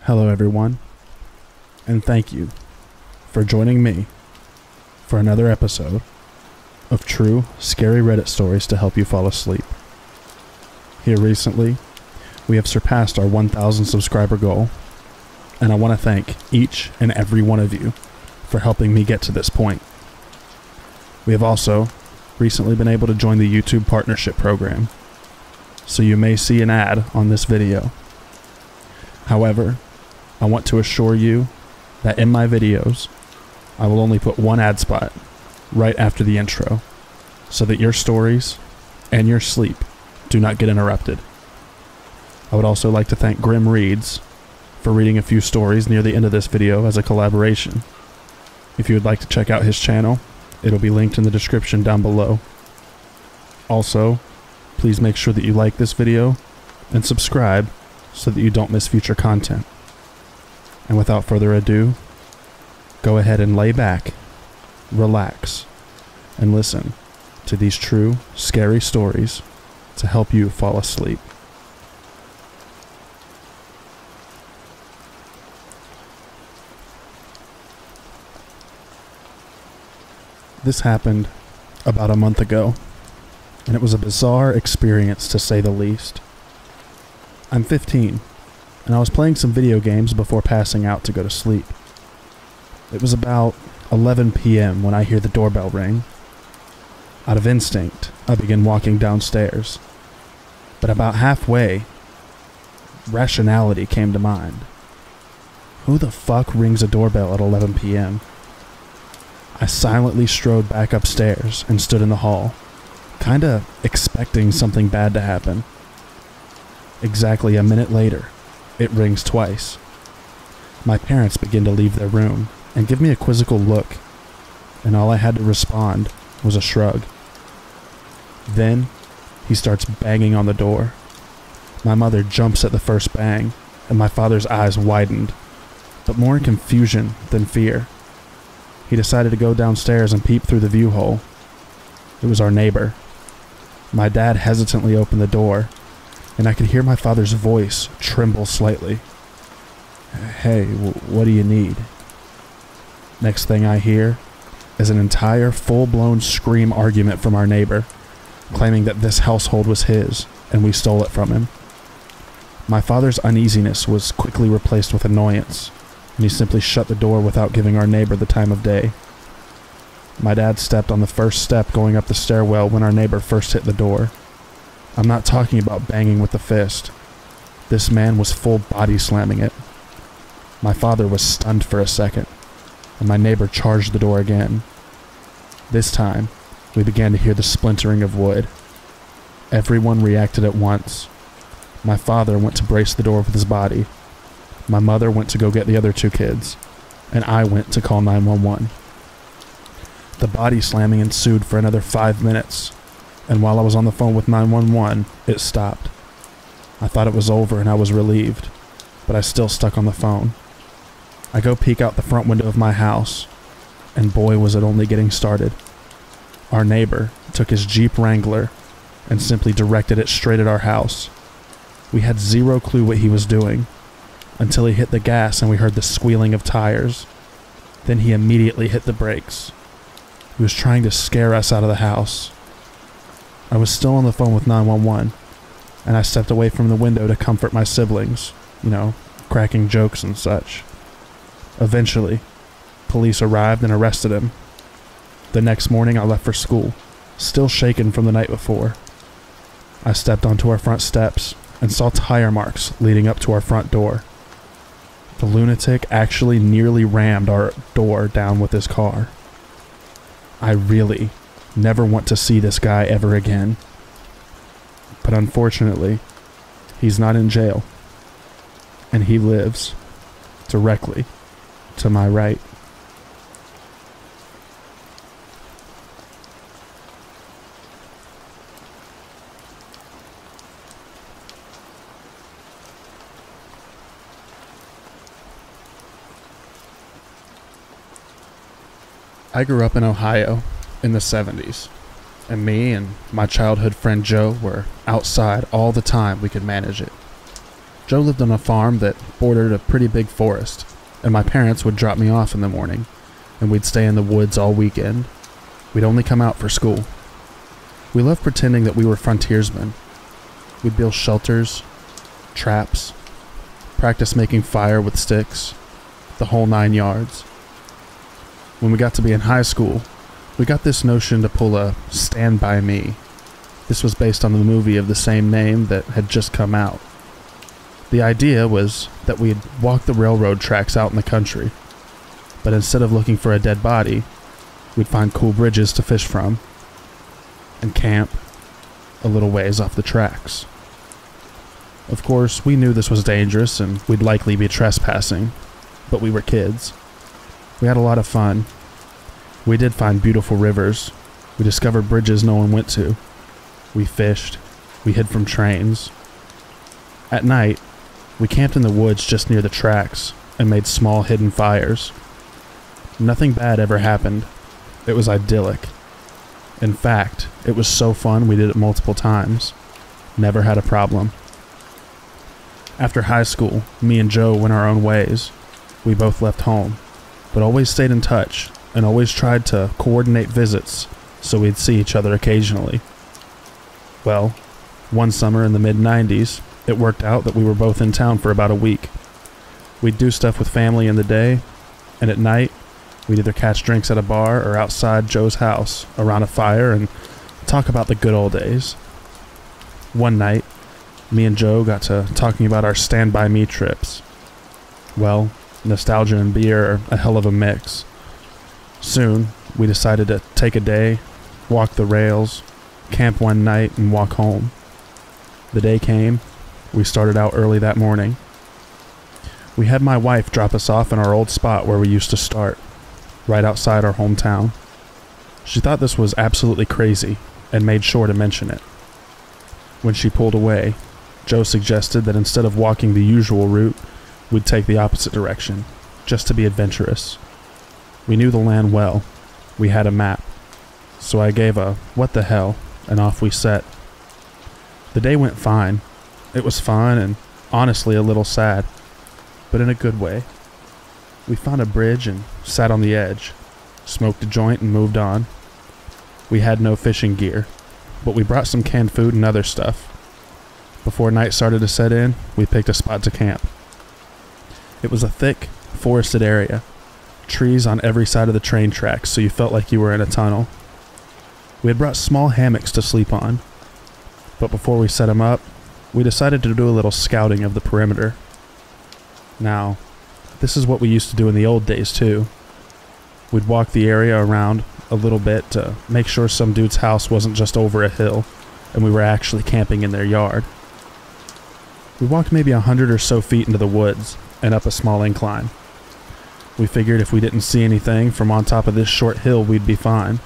Hello everyone, and thank you for joining me for another episode of true scary Reddit stories to help you fall asleep. Here recently, we have surpassed our 1,000 subscriber goal, and I want to thank each and every one of you for helping me get to this point. We have also recently been able to join the YouTube partnership program, so you may see an ad on this video. However, I want to assure you that in my videos, I will only put one ad spot right after the intro, so that your stories and your sleep do not get interrupted. I would also like to thank Grim Reads for reading a few stories near the end of this video as a collaboration. If you would like to check out his channel, it'll be linked in the description down below. Also, please make sure that you like this video and subscribe so that you don't miss future content. And without further ado, go ahead and lay back, relax, and listen to these true, scary stories to help you fall asleep. This happened about a month ago, and it was a bizarre experience to say the least. I'm 15, and I was playing some video games before passing out to go to sleep. It was about 11 p.m. when I hear the doorbell ring. Out of instinct, I begin walking downstairs, but about halfway, rationality came to mind. Who the fuck rings a doorbell at 11 p.m.? I silently strode back upstairs and stood in the hall, kinda expecting something bad to happen. Exactly a minute later, it rings twice. My parents begin to leave their room and give me a quizzical look, and all I had to respond was a shrug. Then, he starts banging on the door. My mother jumps at the first bang, and my father's eyes widened, but more in confusion than fear. He decided to go downstairs and peep through the view hole. It was our neighbor. My dad hesitantly opened the door, and I could hear my father's voice tremble slightly. "Hey, what do you need?" Next thing I hear is an entire full-blown scream argument from our neighbor, claiming that this household was his, and we stole it from him. My father's uneasiness was quickly replaced with annoyance, and he simply shut the door without giving our neighbor the time of day. My dad stepped on the first step going up the stairwell when our neighbor first hit the door. I'm not talking about banging with the fist. This man was full body slamming it. My father was stunned for a second, and my neighbor charged the door again. This time, we began to hear the splintering of wood. Everyone reacted at once. My father went to brace the door with his body. My mother went to go get the other two kids, and I went to call 911. The body slamming ensued for another 5 minutes, and while I was on the phone with 911, it stopped. I thought it was over and I was relieved, but I still stuck on the phone. I go peek out the front window of my house, and boy was it only getting started. Our neighbor took his Jeep Wrangler and simply directed it straight at our house. We had zero clue what he was doing, until he hit the gas and we heard the squealing of tires. Then he immediately hit the brakes. He was trying to scare us out of the house. I was still on the phone with 911, and I stepped away from the window to comfort my siblings, cracking jokes and such. Eventually, police arrived and arrested him. The next morning I left for school, still shaken from the night before. I stepped onto our front steps and saw tire marks leading up to our front door. The lunatic actually nearly rammed our door down with his car. I really never want to see this guy ever again. But unfortunately, he's not in jail, and he lives directly to my right. I grew up in Ohio in the 70s, and me and my childhood friend Joe were outside all the time we could manage it. Joe lived on a farm that bordered a pretty big forest, and my parents would drop me off in the morning, and we'd stay in the woods all weekend. We'd only come out for school. We loved pretending that we were frontiersmen. We'd build shelters, traps, practice making fire with sticks, the whole 9 yards. When we got to be in high school, we got this notion to pull a Stand By Me. This was based on the movie of the same name that had just come out. The idea was that we'd walk the railroad tracks out in the country, but instead of looking for a dead body, we'd find cool bridges to fish from and camp a little ways off the tracks. Of course, we knew this was dangerous and we'd likely be trespassing, but we were kids. We had a lot of fun. We did find beautiful rivers. We discovered bridges no one went to. We fished. We hid from trains. At night, we camped in the woods just near the tracks and made small hidden fires. Nothing bad ever happened. It was idyllic. In fact, it was so fun we did it multiple times. Never had a problem. After high school, me and Joe went our own ways. We both left home, but always stayed in touch and always tried to coordinate visits so we'd see each other occasionally. Well, one summer in the mid-90s, it worked out that we were both in town for about a week. We'd do stuff with family in the day, and at night, we'd either catch drinks at a bar or outside Joe's house around a fire and talk about the good old days. One night, me and Joe got to talking about our Stand By Me trips. Well, nostalgia and beer are a hell of a mix. Soon, we decided to take a day, walk the rails, camp one night, and walk home. The day came. We started out early that morning. We had my wife drop us off in our old spot where we used to start, right outside our hometown. She thought this was absolutely crazy and made sure to mention it. When she pulled away, Joe suggested that instead of walking the usual route, we'd take the opposite direction, just to be adventurous. We knew the land well. We had a map. So I gave a "what the hell," and off we set. The day went fine. It was fun and honestly a little sad, but in a good way. We found a bridge and sat on the edge, smoked a joint and moved on. We had no fishing gear, but we brought some canned food and other stuff. Before night started to set in, we picked a spot to camp. It was a thick, forested area, trees on every side of the train tracks so you felt like you were in a tunnel. We had brought small hammocks to sleep on, but before we set them up, we decided to do a little scouting of the perimeter. Now, this is what we used to do in the old days too. We'd walk the area around a little bit to make sure some dude's house wasn't just over a hill and we were actually camping in their yard. We walked maybe 100 or so feet into the woods and up a small incline. We figured if we didn't see anything from on top of this short hill, we'd be fine.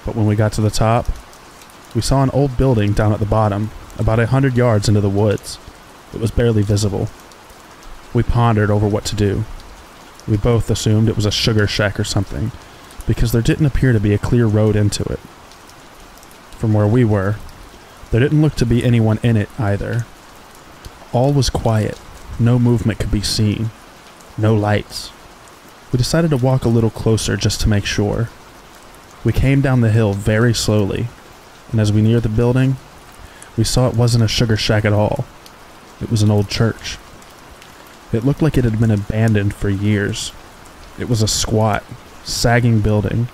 But when we got to the top, we saw an old building down at the bottom, about 100 yards into the woods. It was barely visible. We pondered over what to do. We both assumed it was a sugar shack or something, because there didn't appear to be a clear road into it. From where we were, there didn't look to be anyone in it either. All was quiet. No movement could be seen. No lights. We decided to walk a little closer just to make sure. We came down the hill very slowly, and as we neared the building, we saw it wasn't a sugar shack at all. It was an old church. It looked like it had been abandoned for years. It was a squat, sagging building,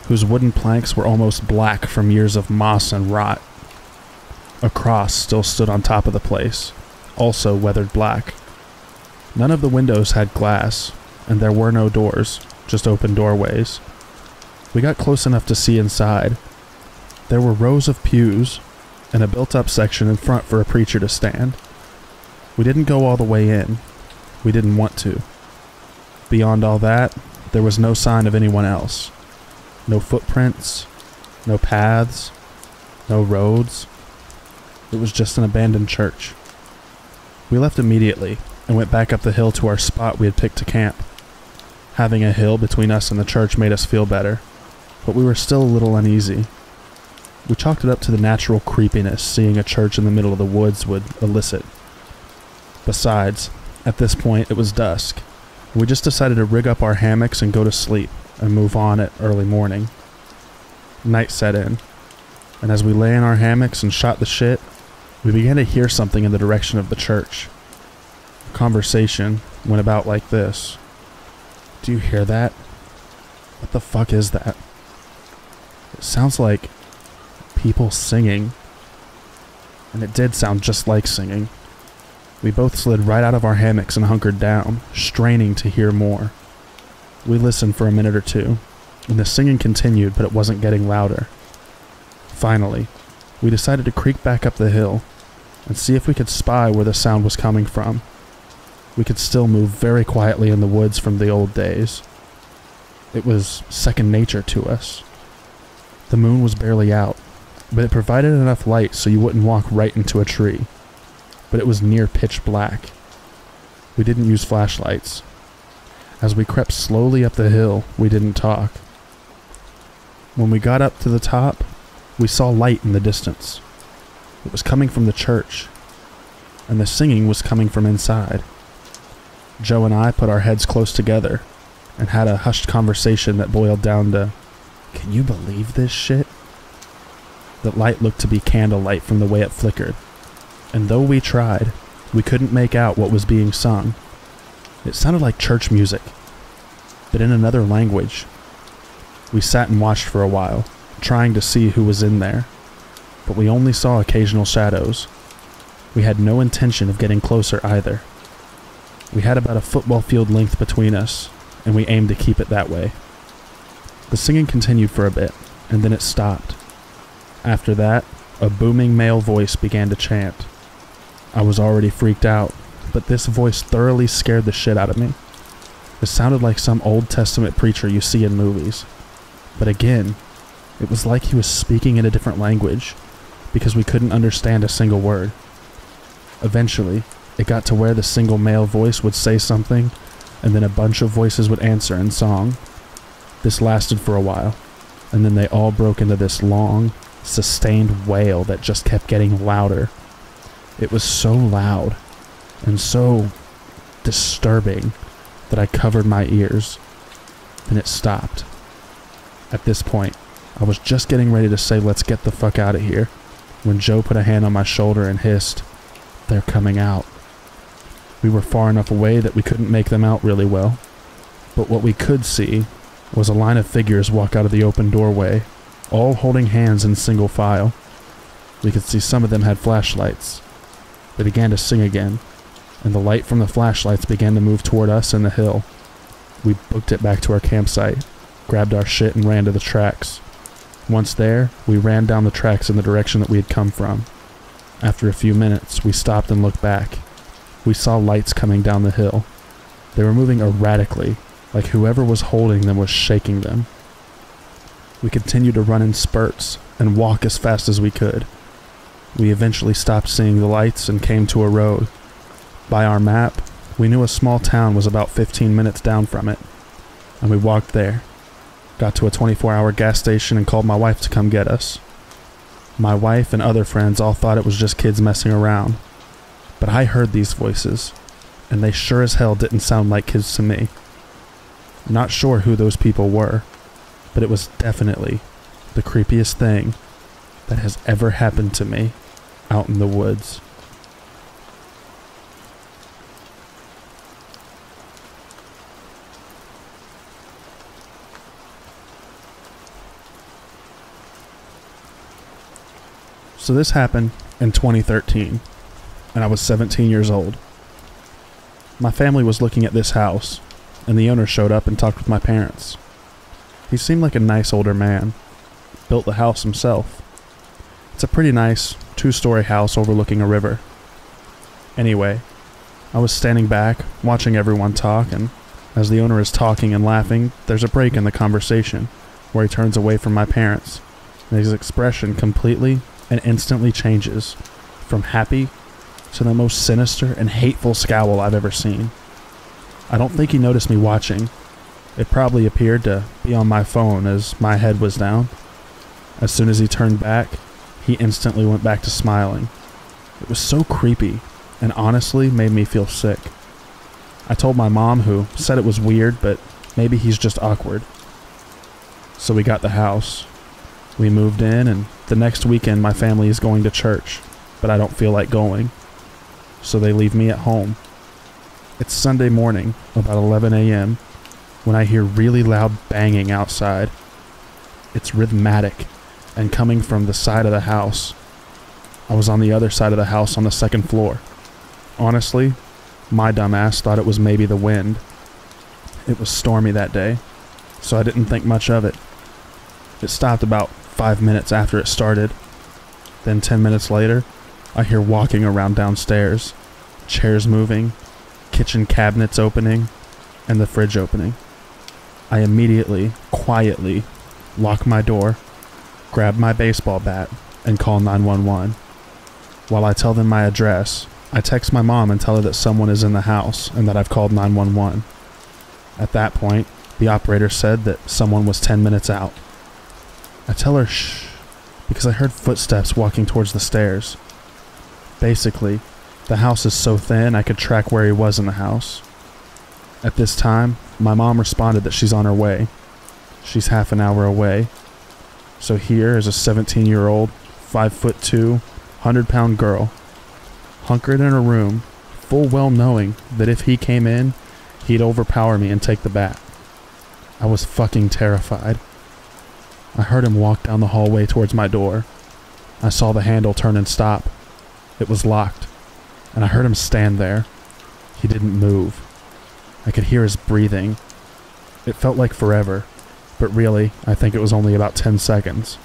whose wooden planks were almost black from years of moss and rot. A cross still stood on top of the place, also weathered black. None of the windows had glass, and there were no doors, just open doorways. We got close enough to see inside. There were rows of pews, and a built-up section in front for a preacher to stand. We didn't go all the way in. We didn't want to. Beyond all that, there was no sign of anyone else. No footprints, no paths, no roads. It was just an abandoned church. We left immediately and went back up the hill to our spot we had picked to camp. Having a hill between us and the church made us feel better, but we were still a little uneasy. We chalked it up to the natural creepiness seeing a church in the middle of the woods would elicit. Besides, at this point it was dusk. We just decided to rig up our hammocks and go to sleep and move on at early morning. Night set in, and as we lay in our hammocks and shot the shit, we began to hear something in the direction of the church. The conversation went about like this. "Do you hear that? What the fuck is that? It sounds like people singing." And it did sound just like singing. We both slid right out of our hammocks and hunkered down, straining to hear more. We listened for a minute or two, and the singing continued, but it wasn't getting louder. Finally, we decided to creep back up the hill and see if we could spy where the sound was coming from. We could still move very quietly in the woods from the old days. It was second nature to us. The moon was barely out, but it provided enough light so you wouldn't walk right into a tree. But it was near pitch black. We didn't use flashlights. As we crept slowly up the hill, we didn't talk. When we got up to the top, we saw light in the distance. It was coming from the church, and the singing was coming from inside. Joe and I put our heads close together and had a hushed conversation that boiled down to, "Can you believe this shit?" The light looked to be candlelight from the way it flickered, and though we tried, we couldn't make out what was being sung. It sounded like church music, but in another language. We sat and watched for a while, trying to see who was in there, but we only saw occasional shadows. We had no intention of getting closer either. We had about a football field length between us, and we aimed to keep it that way. The singing continued for a bit, and then it stopped. After that, a booming male voice began to chant. I was already freaked out, but this voice thoroughly scared the shit out of me. It sounded like some Old Testament preacher you see in movies. But again, it was like he was speaking in a different language, because we couldn't understand a single word. Eventually, it got to where the single male voice would say something, and then a bunch of voices would answer in song. This lasted for a while, and then they all broke into this long, sustained wail that just kept getting louder. It was so loud and so disturbing that I covered my ears. Then it stopped. At this point, I was just getting ready to say, "Let's get the fuck out of here," when Joe put a hand on my shoulder and hissed, "They're coming out." We were far enough away that we couldn't make them out really well, but what we could see was a line of figures walk out of the open doorway, all holding hands in single file. We could see some of them had flashlights. They began to sing again, and the light from the flashlights began to move toward us and the hill. We booked it back to our campsite, grabbed our shit and ran to the tracks. Once there, we ran down the tracks in the direction that we had come from. After a few minutes, we stopped and looked back. We saw lights coming down the hill. They were moving erratically, like whoever was holding them was shaking them. We continued to run in spurts and walk as fast as we could. We eventually stopped seeing the lights and came to a road. By our map, we knew a small town was about 15 minutes down from it, and we walked there, got to a 24-hour gas station and called my wife to come get us. My wife and other friends all thought it was just kids messing around, but I heard these voices, and they sure as hell didn't sound like kids to me. Not sure who those people were, but it was definitely the creepiest thing that has ever happened to me out in the woods. So this happened in 2013, and I was 17 years old. My family was looking at this house, and the owner showed up and talked with my parents. He seemed like a nice older man, built the house himself. It's a pretty nice, 2-story house overlooking a river. Anyway, I was standing back, watching everyone talk, and as the owner is talking and laughing, there's a break in the conversation, where he turns away from my parents, and his expression completely and instantly changes, from happy to the most sinister and hateful scowl I've ever seen. I don't think he noticed me watching. It probably appeared to be on my phone as my head was down. As soon as he turned back, he instantly went back to smiling. It was so creepy and honestly made me feel sick. I told my mom, who said it was weird, but maybe he's just awkward. So we got the house. We moved in, and the next weekend my family is going to church, but I don't feel like going. So they leave me at home. It's Sunday morning, about 11 a.m., when I hear really loud banging outside. It's rhythmic and coming from the side of the house. I was on the other side of the house on the second floor. Honestly, my dumbass thought it was maybe the wind. It was stormy that day, so I didn't think much of it. It stopped about 5 minutes after it started. Then 10 minutes later, I hear walking around downstairs, chairs moving, kitchen cabinets opening, and the fridge opening. I immediately, quietly, lock my door, grab my baseball bat, and call 911. While I tell them my address, I text my mom and tell her that someone is in the house and that I've called 911. At that point, the operator said that someone was 10 minutes out. I tell her shh, because I heard footsteps walking towards the stairs. Basically, the house is so thin I could track where he was in the house. At this time, my mom responded that she's on her way. She's half an hour away. So here is a 17-year-old, 5'2", 100-pound girl, hunkered in a room, full well knowing that if he came in, he'd overpower me and take the bat. I was fucking terrified. I heard him walk down the hallway towards my door. I saw the handle turn and stop. It was locked, and I heard him stand there. He didn't move. I could hear his breathing. It felt like forever, but really, I think it was only about 10 seconds.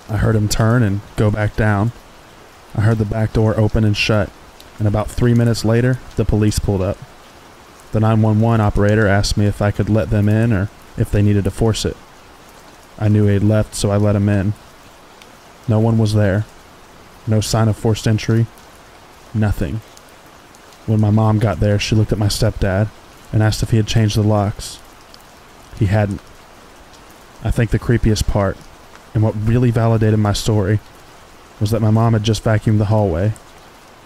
I heard him turn and go back down. I heard the back door open and shut, and about 3 minutes later, the police pulled up. The 911 operator asked me if I could let them in or if they needed to force it. I knew he'd left, so I let him in. No one was there. No sign of forced entry. Nothing. When my mom got there, she looked at my stepdad and asked if he had changed the locks. He hadn't. I think the creepiest part, and what really validated my story, was that my mom had just vacuumed the hallway,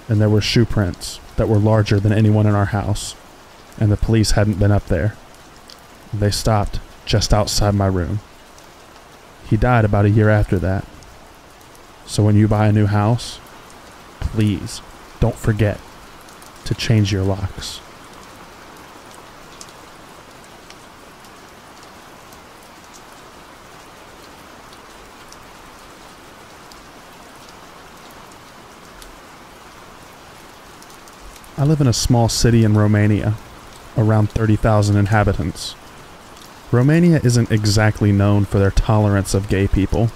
and there were shoe prints that were larger than anyone in our house, and the police hadn't been up there. They stopped just outside my room. He died about a year after that. So when you buy a new house, please don't forget to change your locks. I live in a small city in Romania, around 30,000 inhabitants. Romania isn't exactly known for their tolerance of gay people.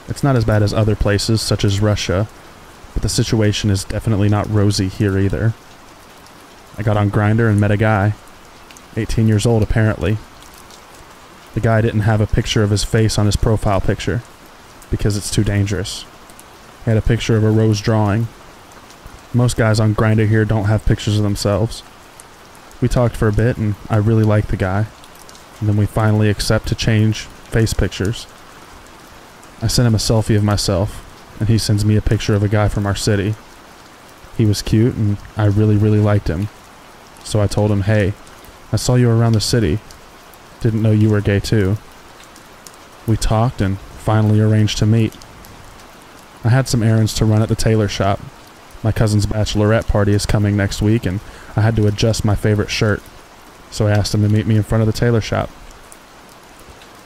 It's not as bad as other places, such as Russia, but the situation is definitely not rosy here either. I got on Grindr and met a guy, 18 years old apparently. The guy didn't have a picture of his face on his profile picture, because it's too dangerous. He had a picture of a rose drawing. Most guys on Grindr here don't have pictures of themselves. We talked for a bit and I really liked the guy, and then we finally accept to change face pictures. I sent him a selfie of myself, and he sends me a picture of a guy from our city. He was cute, and I really liked him. So I told him, hey, I saw you around the city. Didn't know you were gay too. We talked and finally arranged to meet. I had some errands to run at the tailor shop. My cousin's bachelorette party is coming next week, and I had to adjust my favorite shirt. So I asked him to meet me in front of the tailor shop.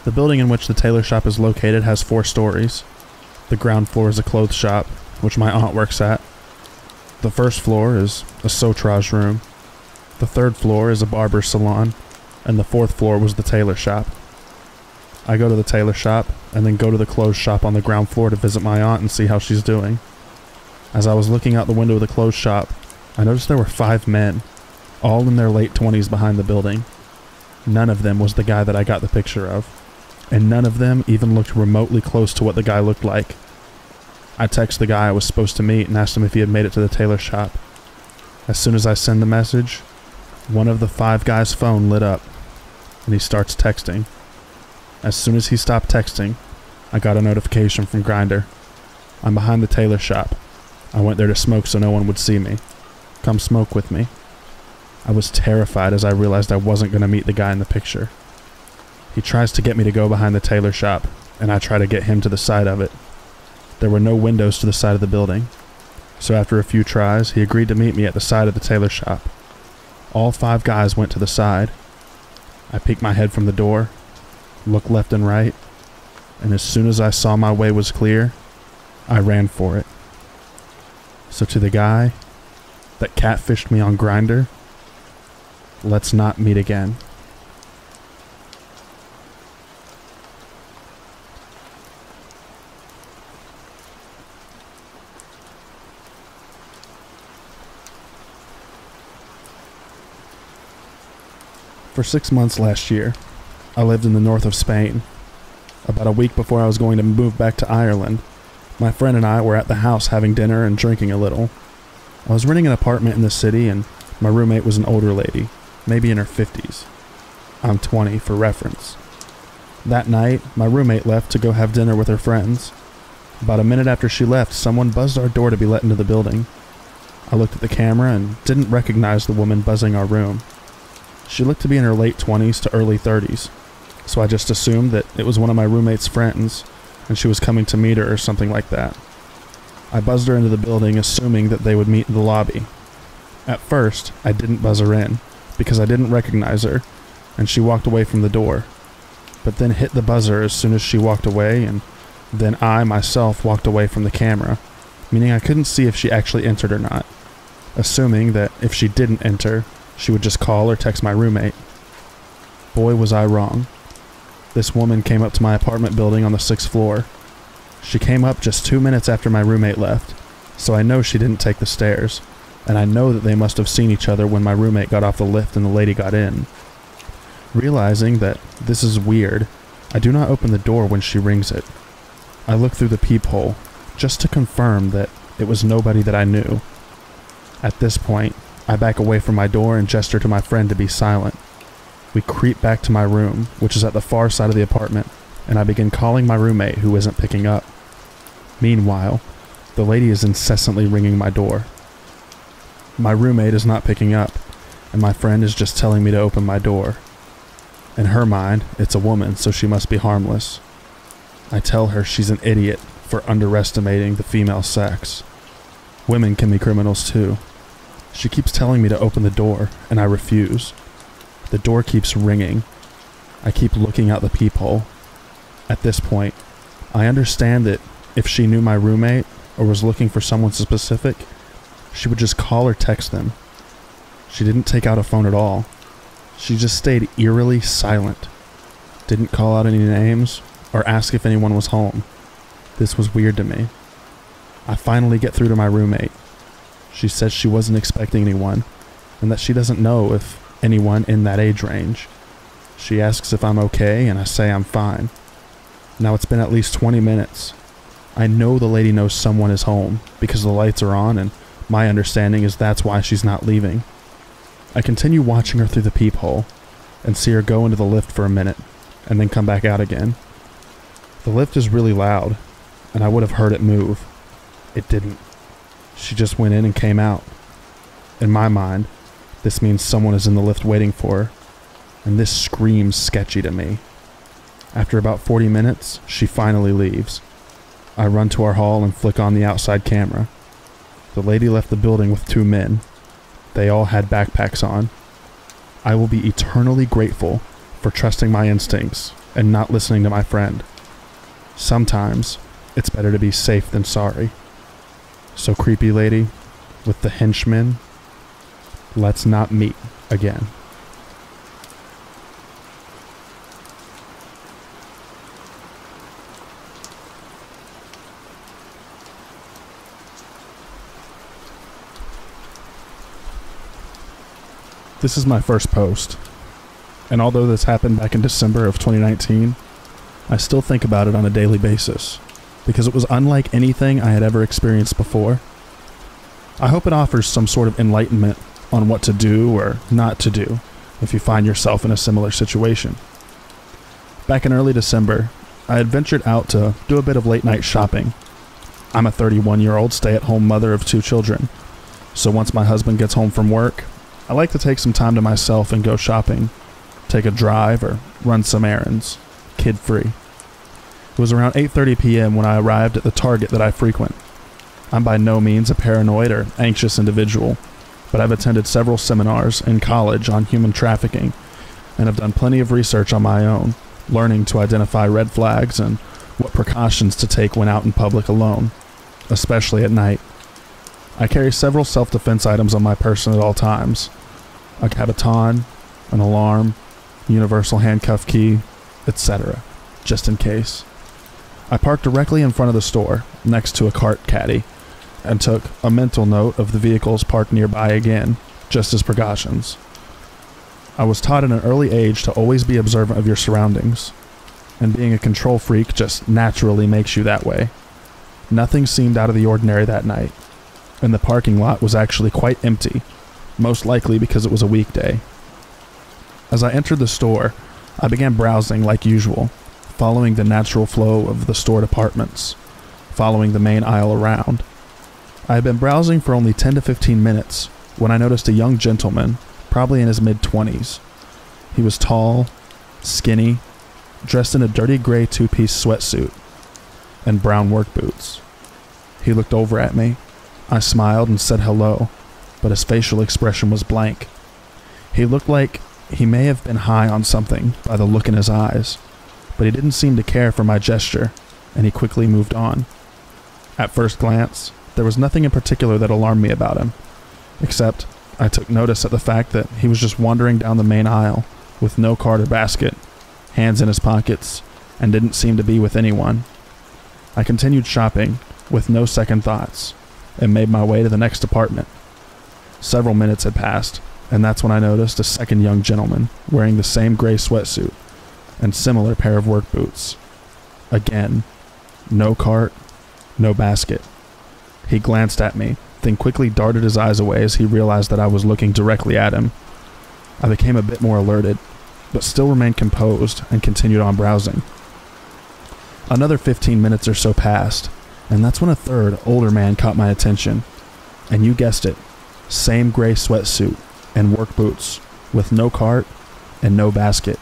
The building in which the tailor shop is located has 4 stories. The ground floor is a clothes shop, which my aunt works at. The first floor is a sauterage room. The third floor is a barber salon, and the fourth floor was the tailor shop. I go to the tailor shop, and then go to the clothes shop on the ground floor to visit my aunt and see how she's doing. As I was looking out the window of the clothes shop, I noticed there were 5 men, all in their late 20s behind the building. None of them was the guy that I got the picture of, and none of them even looked remotely close to what the guy looked like. I texted the guy I was supposed to meet and asked him if he had made it to the tailor shop. As soon as I send the message, one of the 5 guys' phone lit up, and he starts texting. As soon as he stopped texting, I got a notification from Grindr. I'm behind the tailor shop. I went there to smoke so no one would see me. Come smoke with me. I was terrified as I realized I wasn't going to meet the guy in the picture. He tries to get me to go behind the tailor shop, and I try to get him to the side of it. There were no windows to the side of the building, so after a few tries, he agreed to meet me at the side of the tailor shop. All 5 guys went to the side. I peeked my head from the door, looked left and right, and as soon as I saw my way was clear, I ran for it. So to the guy that catfished me on Grindr, let's not meet again. For 6 months last year, I lived in the north of Spain. About a week before I was going to move back to Ireland, my friend and I were at the house having dinner and drinking a little. I was renting an apartment in the city and my roommate was an older lady, maybe in her 50s. I'm 20 for reference. That night, my roommate left to go have dinner with her friends. About a minute after she left, someone buzzed our door to be let into the building. I looked at the camera and didn't recognize the woman buzzing our room. She looked to be in her late 20s to early 30s, so I just assumed that it was one of my roommate's friends, and she was coming to meet her or something like that. I buzzed her into the building, assuming that they would meet in the lobby. At first, I didn't buzz her in, because I didn't recognize her, and she walked away from the door, but then hit the buzzer as soon as she walked away, and then I, myself, walked away from the camera, meaning I couldn't see if she actually entered or not, assuming that if she didn't enter, she would just call or text my roommate. Boy, was I wrong. This woman came up to my apartment building on the 6th floor. She came up just 2 minutes after my roommate left, so I know she didn't take the stairs, and I know that they must have seen each other when my roommate got off the lift and the lady got in. Realizing that this is weird, I do not open the door when she rings it. I look through the peephole, just to confirm that it was nobody that I knew. At this point, I back away from my door and gesture to my friend to be silent. We creep back to my room, which is at the far side of the apartment, and I begin calling my roommate who isn't picking up. Meanwhile, the lady is incessantly ringing my door. My roommate is not picking up, and my friend is just telling me to open my door. In her mind, it's a woman, so she must be harmless. I tell her she's an idiot for underestimating the female sex. Women can be criminals too. She keeps telling me to open the door, and I refuse. The door keeps ringing. I keep looking out the peephole. At this point, I understand that if she knew my roommate or was looking for someone specific, she would just call or text them. She didn't take out a phone at all. She just stayed eerily silent. Didn't call out any names or ask if anyone was home. This was weird to me. I finally get through to my roommate. She says she wasn't expecting anyone and that she doesn't know if anyone in that age range. She asks if I'm okay and I say I'm fine. Now it's been at least 20 minutes. I know the lady knows someone is home because the lights are on and my understanding is that's why she's not leaving. I continue watching her through the peephole and see her go into the lift for a minute and then come back out again. The lift is really loud and I would have heard it move. It didn't. She just went in and came out. In my mind, this means someone is in the lift waiting for her, and this screams sketchy to me. After about 40 minutes, she finally leaves. I run to our hall and flick on the outside camera. The lady left the building with 2 men. They all had backpacks on. I will be eternally grateful for trusting my instincts and not listening to my friend. Sometimes, it's better to be safe than sorry. So creepy lady, with the henchmen, let's not meet again. This is my first post, and although this happened back in December of 2019, I still think about it on a daily basis, because it was unlike anything I had ever experienced before. I hope it offers some sort of enlightenment on what to do or not to do if you find yourself in a similar situation. Back in early December, I had ventured out to do a bit of late night shopping. I'm a 31-year-old stay-at-home mother of 2 children, so once my husband gets home from work, I like to take some time to myself and go shopping, take a drive, or run some errands, kid-free. It was around 8:30 p.m. when I arrived at the Target that I frequent. I'm by no means a paranoid or anxious individual, but I've attended several seminars in college on human trafficking and have done plenty of research on my own, learning to identify red flags and what precautions to take when out in public alone, especially at night. I carry several self-defense items on my person at all times: a caboton, an alarm, universal handcuff key, etc., just in case. I parked directly in front of the store, next to a cart caddy, and took a mental note of the vehicles parked nearby again, just as precautions. I was taught at an early age to always be observant of your surroundings, and being a control freak just naturally makes you that way. Nothing seemed out of the ordinary that night, and the parking lot was actually quite empty, most likely because it was a weekday. As I entered the store, I began browsing like usual, following the natural flow of the store departments, following the main aisle around. I had been browsing for only 10 to 15 minutes when I noticed a young gentleman, probably in his mid-20s. He was tall, skinny, dressed in a dirty gray 2-piece sweatsuit and brown work boots. He looked over at me. I smiled and said hello, but his facial expression was blank. He looked like he may have been high on something by the look in his eyes, but he didn't seem to care for my gesture, and he quickly moved on. At first glance, there was nothing in particular that alarmed me about him, except I took notice at the fact that he was just wandering down the main aisle with no cart or basket, hands in his pockets, and didn't seem to be with anyone. I continued shopping with no second thoughts and made my way to the next department. Several minutes had passed, and that's when I noticed a second young gentleman wearing the same gray sweatsuit and similar pair of work boots. Again, no cart, no basket. He glanced at me, then quickly darted his eyes away as he realized that I was looking directly at him. I became a bit more alerted, but still remained composed and continued on browsing. Another 15 minutes or so passed, and that's when a third, older man caught my attention. And you guessed it, same gray sweatsuit and work boots, with no cart and no basket,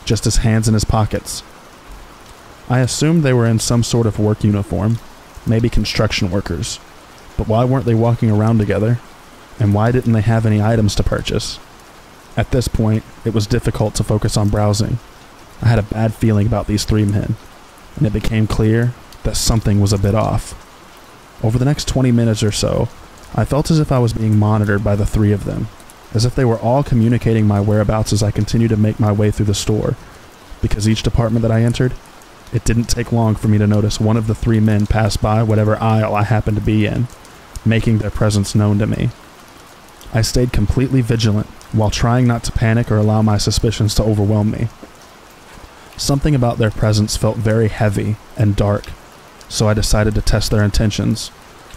just his hands in his pockets. I assumed they were in some sort of work uniform, maybe construction workers, but why weren't they walking around together? And why didn't they have any items to purchase? At this point, it was difficult to focus on browsing. I had a bad feeling about these 3 men, and it became clear that something was a bit off. Over the next 20 minutes or so, I felt as if I was being monitored by the 3 of them, as if they were all communicating my whereabouts as I continued to make my way through the store, because each department that I entered, it didn't take long for me to notice one of the 3 men pass by whatever aisle I happened to be in, making their presence known to me. I stayed completely vigilant while trying not to panic or allow my suspicions to overwhelm me. Something about their presence felt very heavy and dark, so I decided to test their intentions,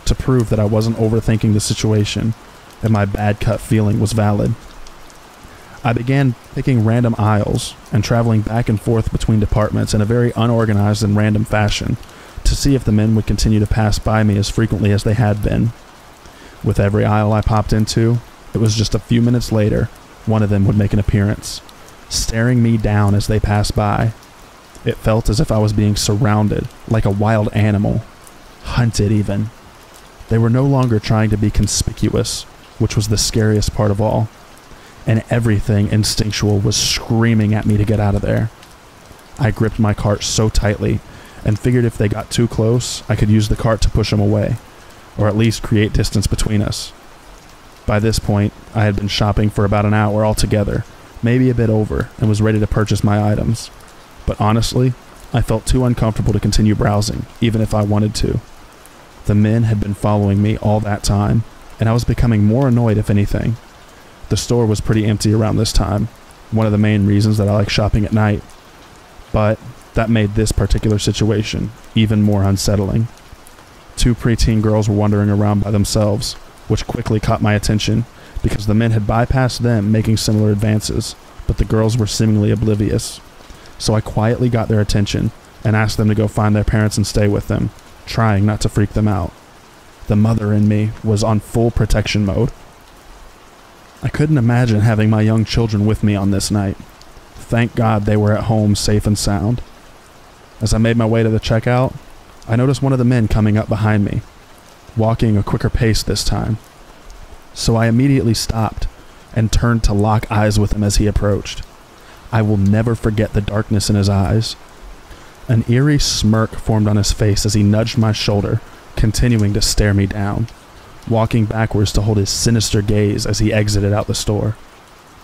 to prove that I wasn't overthinking the situation and my bad gut feeling was valid. I began picking random aisles and traveling back and forth between departments in a very unorganized and random fashion to see if the men would continue to pass by me as frequently as they had been. With every aisle I popped into, it was just a few minutes later, one of them would make an appearance, staring me down as they passed by. It felt as if I was being surrounded, like a wild animal, hunted even. They were no longer trying to be conspicuous, which was the scariest part of all, and everything instinctual was screaming at me to get out of there. I gripped my cart so tightly, and figured if they got too close, I could use the cart to push them away, or at least create distance between us. By this point, I had been shopping for about an hour altogether, maybe a bit over, and was ready to purchase my items. But honestly, I felt too uncomfortable to continue browsing, even if I wanted to. The men had been following me all that time, and I was becoming more annoyed if anything. The store was pretty empty around this time, one of the main reasons that I like shopping at night. But that made this particular situation even more unsettling. 2 preteen girls were wandering around by themselves, which quickly caught my attention because the men had bypassed them making similar advances, but the girls were seemingly oblivious. So I quietly got their attention and asked them to go find their parents and stay with them, trying not to freak them out. The mother in me was on full protection mode. I couldn't imagine having my young children with me on this night. Thank God they were at home safe and sound. As I made my way to the checkout, I noticed one of the men coming up behind me, walking a quicker pace this time. So I immediately stopped and turned to lock eyes with him as he approached. I will never forget the darkness in his eyes. An eerie smirk formed on his face as he nudged my shoulder, continuing to stare me down, walking backwards to hold his sinister gaze as he exited out the store.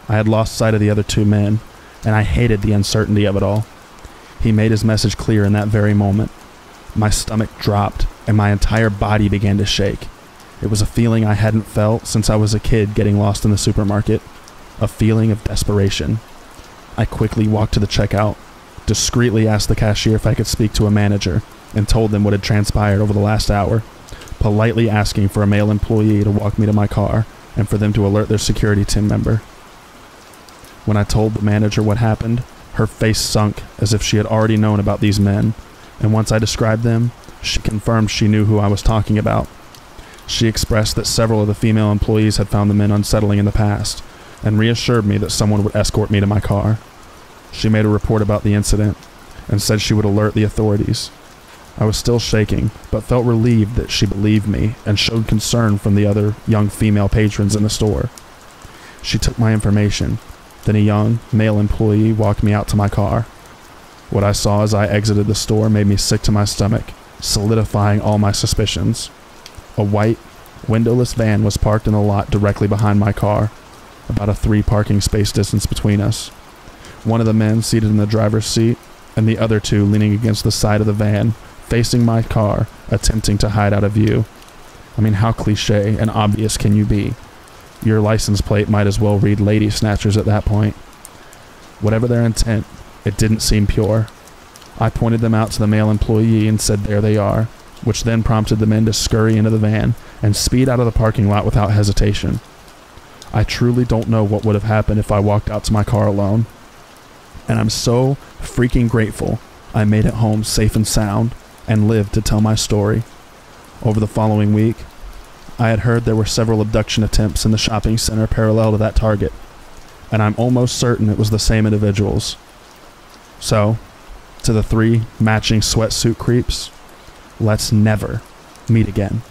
I had lost sight of the other two men, and I hated the uncertainty of it all. He made his message clear in that very moment. My stomach dropped, and my entire body began to shake. It was a feeling I hadn't felt since I was a kid getting lost in the supermarket, a feeling of desperation. I quickly walked to the checkout, discreetly asked the cashier if I could speak to a manager, and told them what had transpired over the last hour, politely asking for a male employee to walk me to my car and for them to alert their security team member. When I told the manager what happened, her face sunk as if she had already known about these men, and once I described them, she confirmed she knew who I was talking about. She expressed that several of the female employees had found the men unsettling in the past, and reassured me that someone would escort me to my car. She made a report about the incident, and said she would alert the authorities. I was still shaking, but felt relieved that she believed me and showed concern from the other young female patrons in the store. She took my information. Then a young male employee walked me out to my car. What I saw as I exited the store made me sick to my stomach, solidifying all my suspicions. A white, windowless van was parked in the lot directly behind my car, about a 3 parking space distance between us. One of the men seated in the driver's seat, and the other 2 leaning against the side of the van, facing my car, attempting to hide out of view. I mean, how cliche and obvious can you be? Your license plate might as well read Lady Snatchers at that point. Whatever their intent, it didn't seem pure. I pointed them out to the male employee and said, "There they are," which then prompted the men to scurry into the van and speed out of the parking lot without hesitation. I truly don't know what would have happened if I walked out to my car alone. And I'm so freaking grateful I made it home safe and sound and lived to tell my story. Over the following week, I had heard there were several abduction attempts in the shopping center parallel to that target, and I'm almost certain it was the same individuals. So, to the 3 matching sweatsuit creeps, let's never meet again.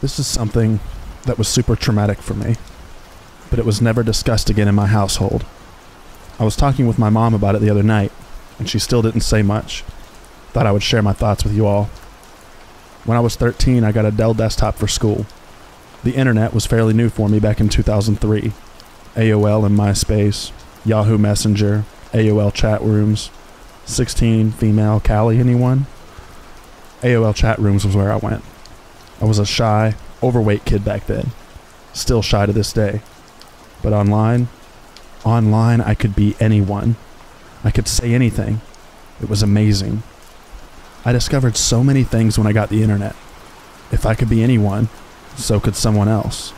This is something that was super traumatic for me, but it was never discussed again in my household. I was talking with my mom about it the other night, and she still didn't say much. Thought I would share my thoughts with you all. When I was 13, I got a Dell desktop for school. The internet was fairly new for me back in 2003. AOL and MySpace, Yahoo Messenger, AOL chat rooms, 16 female Cali, anyone? AOL chat rooms was where I went. I was a shy, overweight kid back then. Still shy to this day. But online I could be anyone. I could say anything. It was amazing. I discovered so many things when I got the internet. If I could be anyone, so could someone else.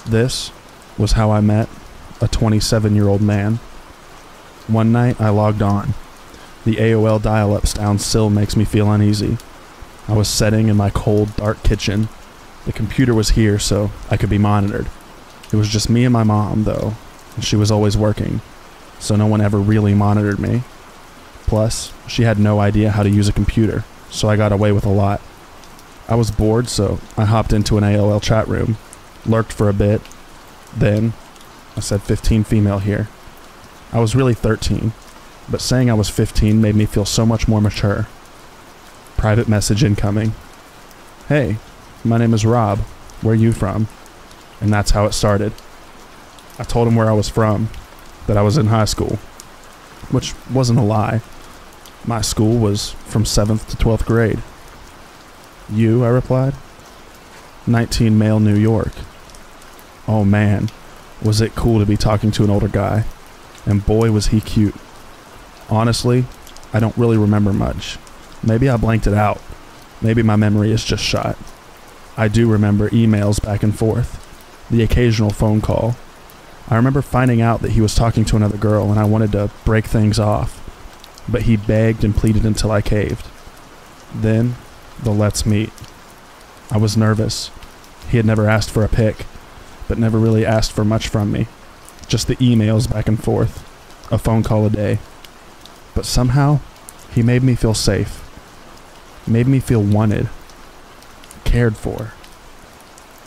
This was how I met a 27-year-old man. One night I logged on. The AOL dial-up sound still makes me feel uneasy. I was sitting in my cold, dark kitchen. The computer was here so I could be monitored. It was just me and my mom, though, and she was always working, so no one ever really monitored me. Plus, she had no idea how to use a computer, so I got away with a lot. I was bored, so I hopped into an AOL chat room, lurked for a bit, then I said 15 female here. I was really 13, but saying I was 15 made me feel so much more mature. Private message incoming. "Hey, my name is Rob. Where you from?" And that's how it started. I told him where I was from, that I was in high school, which wasn't a lie. My school was from 7th to 12th grade. "You?" I replied. 19 male, New York. Oh man, was it cool to be talking to an older guy. And boy was he cute. Honestly, I don't really remember much. Maybe I blanked it out. Maybe my memory is just shot. I do remember emails back and forth. the occasional phone call. I remember finding out that he was talking to another girl and I wanted to break things off, but he begged and pleaded until I caved. Then, the let's meet. I was nervous. He had never asked for a pic, but never really asked for much from me. Just the emails back and forth, a phone call a day. But somehow, he made me feel safe. Made me feel wanted. Cared for.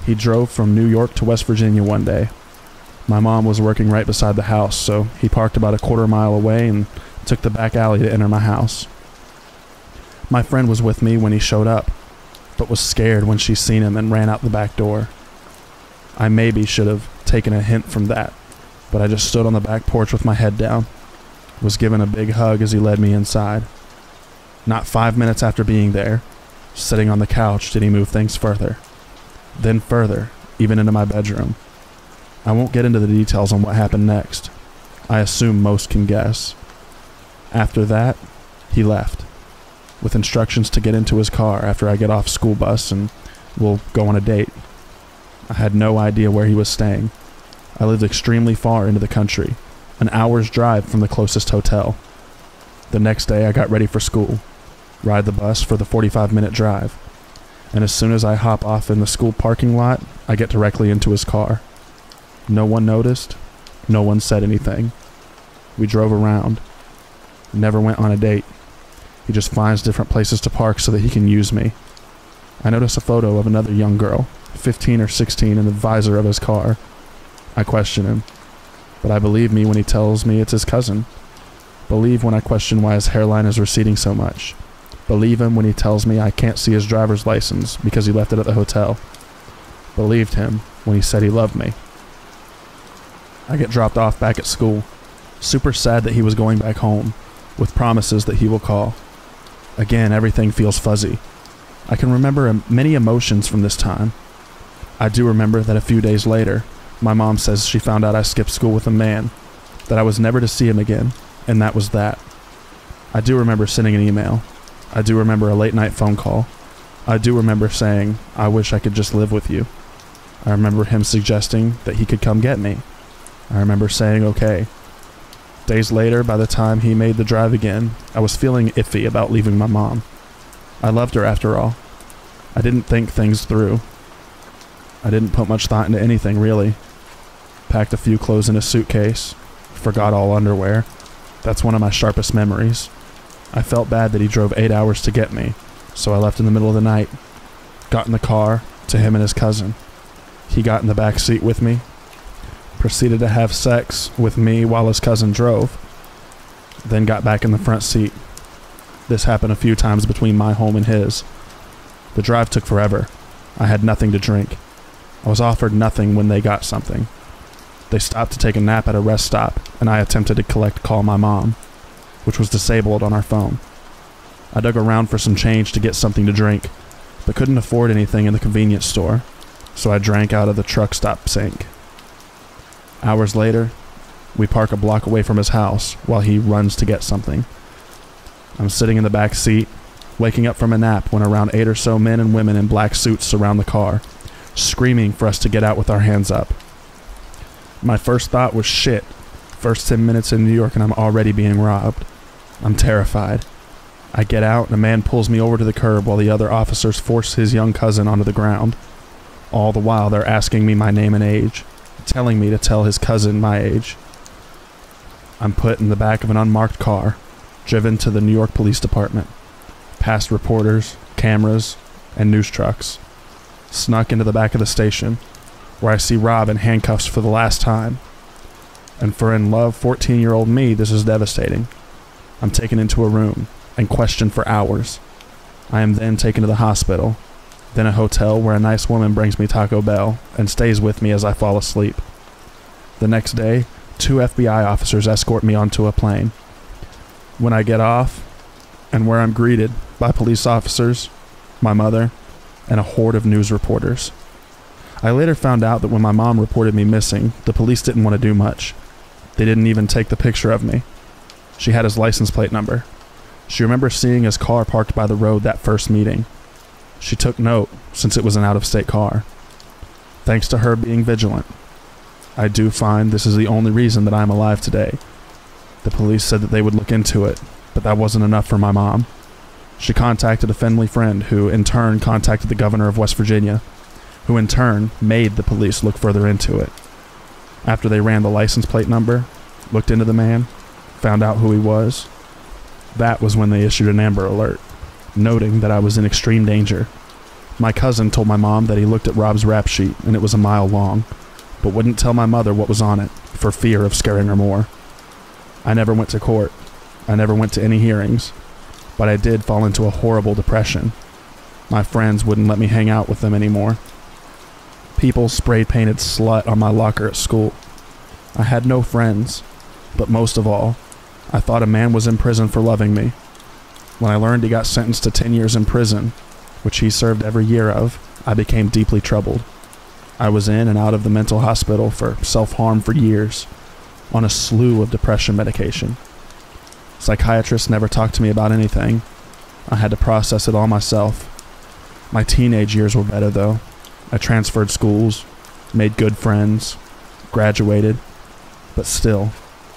He drove from New York to West Virginia one day. My mom was working right beside the house, so he parked about a quarter mile away and took the back alley to enter my house. My friend was with me when he showed up, but was scared when she seen him and ran out the back door. I maybe should have taken a hint from that, but I just stood on the back porch with my head down, was given a big hug as he led me inside. Not 5 minutes after being there, sitting on the couch, did he move things further. Then further, even into my bedroom. I won't get into the details on what happened next. I assume most can guess. After that, he left, with instructions to get into his car after I get off school bus and we'll go on a date. I had no idea where he was staying. I lived extremely far into the country, an hour's drive from the closest hotel. The next day I got ready for school, ride the bus for the 45-minute drive, and as soon as I hop off in the school parking lot, I get directly into his car. No one noticed. No one said anything. We drove around. Never went on a date. He just finds different places to park so that he can use me. I notice a photo of another young girl, 15 or 16, in the visor of his car. I question him, but I believe me when he tells me it's his cousin. Believe when I question why his hairline is receding so much. Believe him when he tells me I can't see his driver's license because he left it at the hotel. Believed him when he said he loved me. I get dropped off back at school, super sad that he was going back home, with promises that he will call. Again, everything feels fuzzy. I can remember many emotions from this time. I do remember that a few days later, my mom says she found out I skipped school with a man, that I was never to see him again, and that was that. I do remember sending an email. I do remember a late-night phone call. I do remember saying, I wish I could just live with you. I remember him suggesting that he could come get me. I remember saying okay. Days later, by the time he made the drive again, I was feeling iffy about leaving my mom. I loved her after all. I didn't think things through. I didn't put much thought into anything, really. Packed a few clothes in a suitcase. Forgot all underwear. That's one of my sharpest memories. I felt bad that he drove 8 hours to get me, so I left in the middle of the night. Got in the car, to him and his cousin. He got in the back seat with me. Proceeded to have sex with me while his cousin drove. Then got back in the front seat. This happened a few times between my home and his. The drive took forever. I had nothing to drink. I was offered nothing when they got something. They stopped to take a nap at a rest stop, and I attempted to call my mom, which was disabled on our phone. I dug around for some change to get something to drink, but couldn't afford anything in the convenience store, so I drank out of the truck stop sink. Hours later, we park a block away from his house while he runs to get something. I'm sitting in the back seat, waking up from a nap when around 8 or so men and women in black suits surround the car, screaming for us to get out with our hands up. My first thought was shit. First 10 minutes in New York and I'm already being robbed. I'm terrified. I get out and a man pulls me over to the curb while the other officers force his young cousin onto the ground. All the while they're asking me my name and age, telling me to tell his cousin my age. I'm put in the back of an unmarked car, driven to the New York Police Department, past reporters, cameras, and news trucks, snuck into the back of the station, where I see Rob in handcuffs for the last time. And for in love 14-year-old me, this is devastating. I'm taken into a room and questioned for hours. I am then taken to the hospital, then a hotel where a nice woman brings me Taco Bell and stays with me as I fall asleep. The next day, 2 FBI officers escort me onto a plane. When I get off, and where I'm greeted by police officers, my mother, and a horde of news reporters. I later found out that when my mom reported me missing, the police didn't want to do much. They didn't even take the picture of me. She had his license plate number. She remembers seeing his car parked by the road that first meeting. She took note, since it was an out-of-state car. Thanks to her being vigilant, I do find this is the only reason that I'm alive today. The police said that they would look into it, but that wasn't enough for my mom. She contacted a family friend who in turn contacted the governor of West Virginia, who in turn made the police look further into it. After they ran the license plate number, looked into the man, found out who he was, that was when they issued an Amber Alert, noting that I was in extreme danger. My cousin told my mom that he looked at Rob's rap sheet and it was a mile long, but wouldn't tell my mother what was on it for fear of scaring her more. I never went to court. I never went to any hearings, but I did fall into a horrible depression. My friends wouldn't let me hang out with them anymore. People spray-painted slut on my locker at school. I had no friends, but most of all, I thought a man was in prison for loving me. When I learned he got sentenced to 10 years in prison, which he served every year of, I became deeply troubled. I was in and out of the mental hospital for self-harm for years, on a slew of depression medication. Psychiatrists never talked to me about anything. I had to process it all myself. My teenage years were better though. I transferred schools, made good friends, graduated, but still,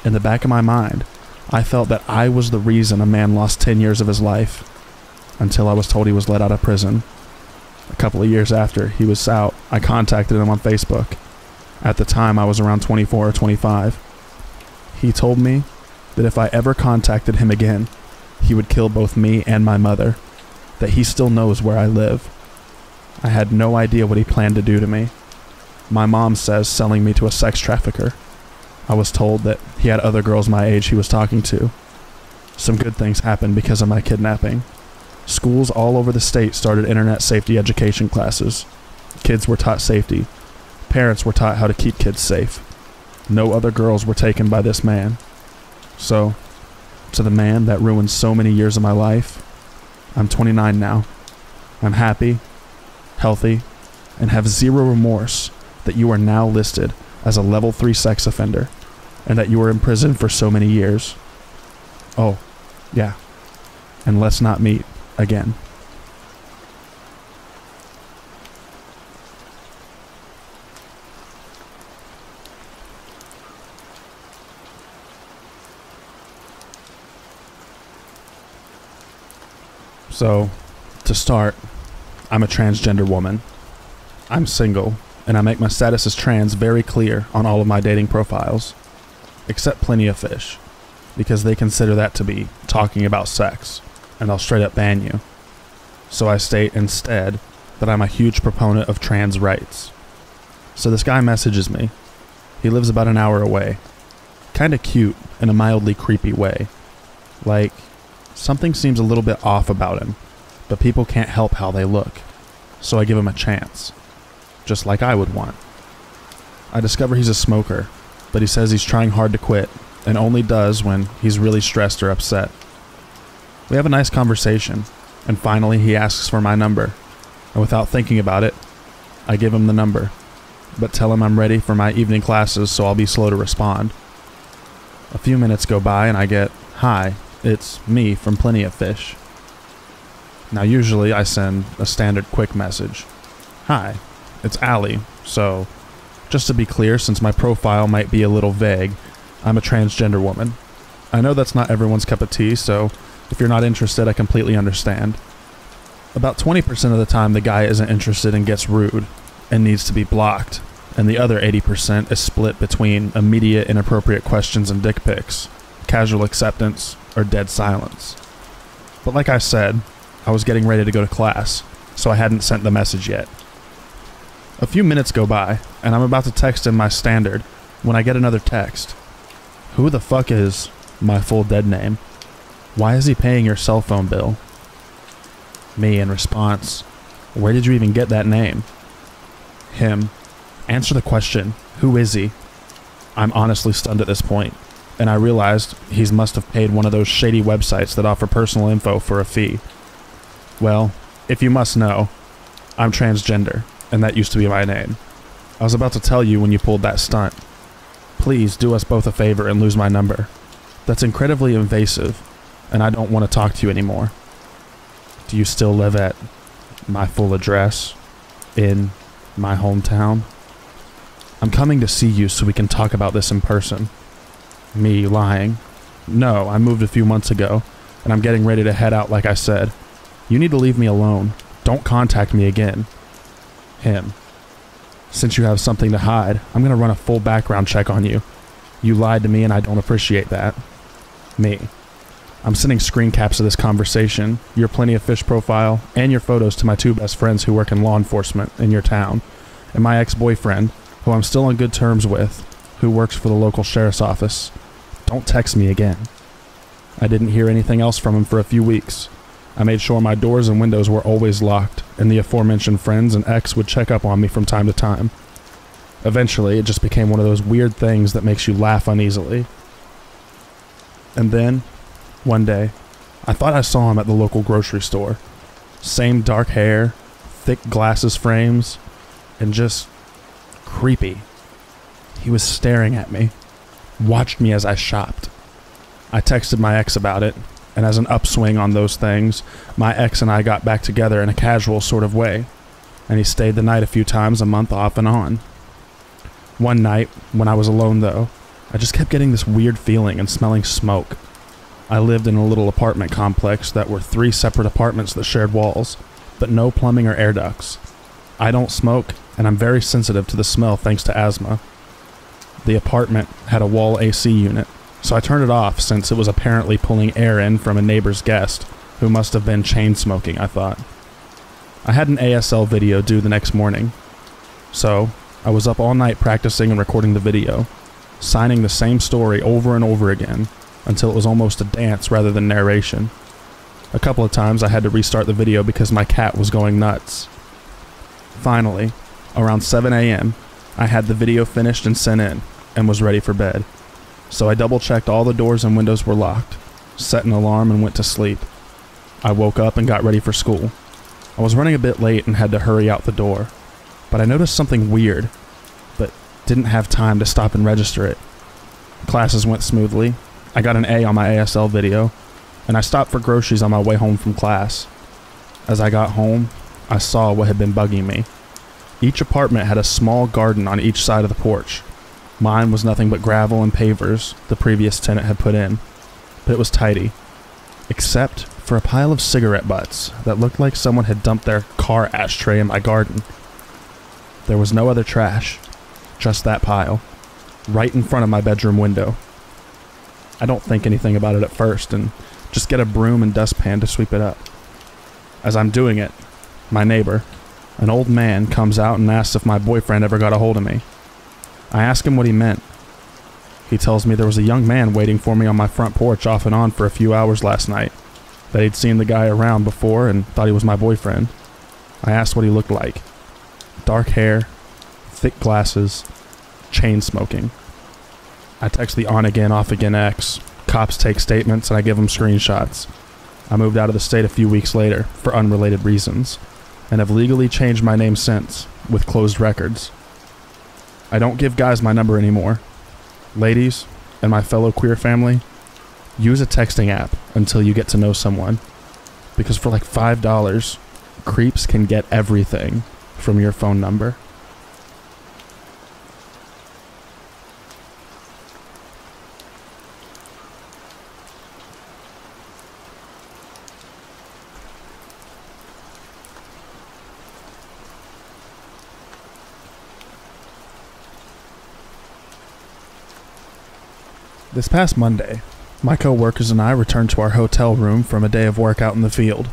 in the back of my mind, I felt that I was the reason a man lost 10 years of his life, until I was told he was let out of prison. A couple of years after he was out, I contacted him on Facebook. At the time, I was around 24 or 25. He told me that if I ever contacted him again, he would kill both me and my mother, that he still knows where I live. I had no idea what he planned to do to me. My mom says selling me to a sex trafficker. I was told that he had other girls my age he was talking to. Some good things happened because of my kidnapping. Schools all over the state started internet safety education classes. Kids were taught safety. Parents were taught how to keep kids safe. No other girls were taken by this man. So, to the man that ruined so many years of my life, I'm 29 now. I'm happy, healthy, and have zero remorse that you are now listed as a level 3 sex offender, and that you were in prison for so many years. Oh, yeah. And let's not meet again. So, to start, I'm a transgender woman. I'm single, and I make my status as trans very clear on all of my dating profiles, except Plenty of Fish, because they consider that to be talking about sex, and they'll straight up ban you. So I state instead that I'm a huge proponent of trans rights. So this guy messages me. He lives about an hour away. Kinda cute in a mildly creepy way. Like, something seems a little bit off about him, but people can't help how they look. So I give him a chance. Just like I would want. I discover he's a smoker, but he says he's trying hard to quit, and only does when he's really stressed or upset. We have a nice conversation, and finally he asks for my number, and without thinking about it, I give him the number, but tell him I'm ready for my evening classes so I'll be slow to respond. A few minutes go by and I get, "Hi, it's me from Plenty of Fish." Now usually I send a standard quick message. "Hi, it's Allie, so just to be clear, since my profile might be a little vague, I'm a transgender woman. I know that's not everyone's cup of tea, so if you're not interested, I completely understand." About 20% of the time the guy isn't interested and gets rude and needs to be blocked, and the other 80% is split between immediate inappropriate questions and dick pics, casual acceptance, or dead silence. But like I said, I was getting ready to go to class, so I hadn't sent the message yet. A few minutes go by, and I'm about to text him my standard when I get another text. "Who the fuck is my full dead name? Why is he paying your cell phone bill?" Me in response, "Where did you even get that name?" Him, "Answer the question. Who is he?" I'm honestly stunned at this point, and I realized he must have paid one of those shady websites that offer personal info for a fee. Well, if you must know, I'm transgender, and that used to be my name. I was about to tell you when you pulled that stunt. Please do us both a favor and lose my number. That's incredibly invasive, and I don't want to talk to you anymore. Do you still live at my full address in my hometown? I'm coming to see you so we can talk about this in person. Me lying. No, I moved a few months ago, and I'm getting ready to head out like I said. You need to leave me alone. Don't contact me again. Him. Since you have something to hide, I'm going to run a full background check on you. You lied to me and I don't appreciate that. Me. I'm sending screen caps of this conversation, your Plenty of Fish profile, and your photos to my 2 best friends who work in law enforcement in your town, and my ex-boyfriend, who I'm still on good terms with, who works for the local sheriff's office. Don't text me again. I didn't hear anything else from him for a few weeks. I made sure my doors and windows were always locked, and the aforementioned friends and ex would check up on me from time to time. Eventually, it just became one of those weird things that makes you laugh uneasily. And then, one day, I thought I saw him at the local grocery store. Same dark hair, thick glasses frames, and just creepy. He was staring at me, watched me as I shopped. I texted my ex about it, and as an upswing on those things, my ex and I got back together in a casual sort of way, and he stayed the night a few times a month off and on. One night, when I was alone though, I just kept getting this weird feeling and smelling smoke. I lived in a little apartment complex that were 3 separate apartments that shared walls, but no plumbing or air ducts. I don't smoke, and I'm very sensitive to the smell thanks to asthma. The apartment had a wall AC unit, so I turned it off since it was apparently pulling air in from a neighbor's guest, who must have been chain smoking, I thought. I had an ASL video due the next morning, so I was up all night practicing and recording the video, signing the same story over and over again, until it was almost a dance rather than narration. A couple of times I had to restart the video because my cat was going nuts. Finally, around 7 a.m., I had the video finished and sent in, and was ready for bed. So I double-checked all the doors and windows were locked, set an alarm, and went to sleep. I woke up and got ready for school. I was running a bit late and had to hurry out the door, but I noticed something weird, but didn't have time to stop and register it. Classes went smoothly. I got an A on my ASL video, and I stopped for groceries on my way home from class. As I got home, I saw what had been bugging me. Each apartment had a small garden on each side of the porch. Mine was nothing but gravel and pavers the previous tenant had put in, but it was tidy, except for a pile of cigarette butts that looked like someone had dumped their car ashtray in my garden. There was no other trash, just that pile, right in front of my bedroom window. I don't think anything about it at first and just get a broom and dustpan to sweep it up. As I'm doing it, my neighbor, an old man, comes out and asks if my boyfriend ever got a hold of me. I ask him what he meant. He tells me there was a young man waiting for me on my front porch off and on for a few hours last night, that he'd seen the guy around before and thought he was my boyfriend. I asked what he looked like. Dark hair, thick glasses, chain smoking. I text the on-again, off-again ex. Cops take statements and I give them screenshots. I moved out of the state a few weeks later for unrelated reasons, and have legally changed my name since, with closed records. I don't give guys my number anymore. Ladies, and my fellow queer family, use a texting app until you get to know someone, because for like $5, creeps can get everything from your phone number. This past Monday, my co-workers and I returned to our hotel room from a day of work out in the field.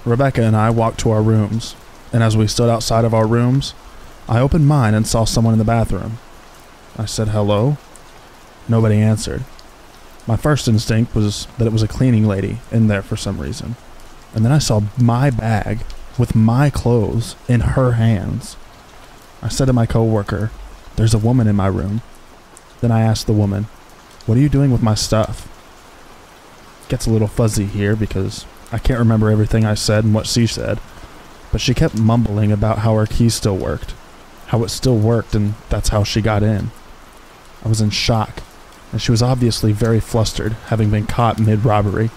Rebecca and I walked to our rooms, and as we stood outside of our rooms, I opened mine and saw someone in the bathroom. I said hello. Nobody answered. My first instinct was that it was a cleaning lady in there for some reason. And then I saw my bag with my clothes in her hands. I said to my co-worker, "There's a woman in my room." Then I asked the woman, "What are you doing with my stuff?" Gets a little fuzzy here because I can't remember everything I said and what she said, but she kept mumbling about how her key still worked, how it still worked, and that's how she got in. I was in shock, and she was obviously very flustered, having been caught mid-robbery.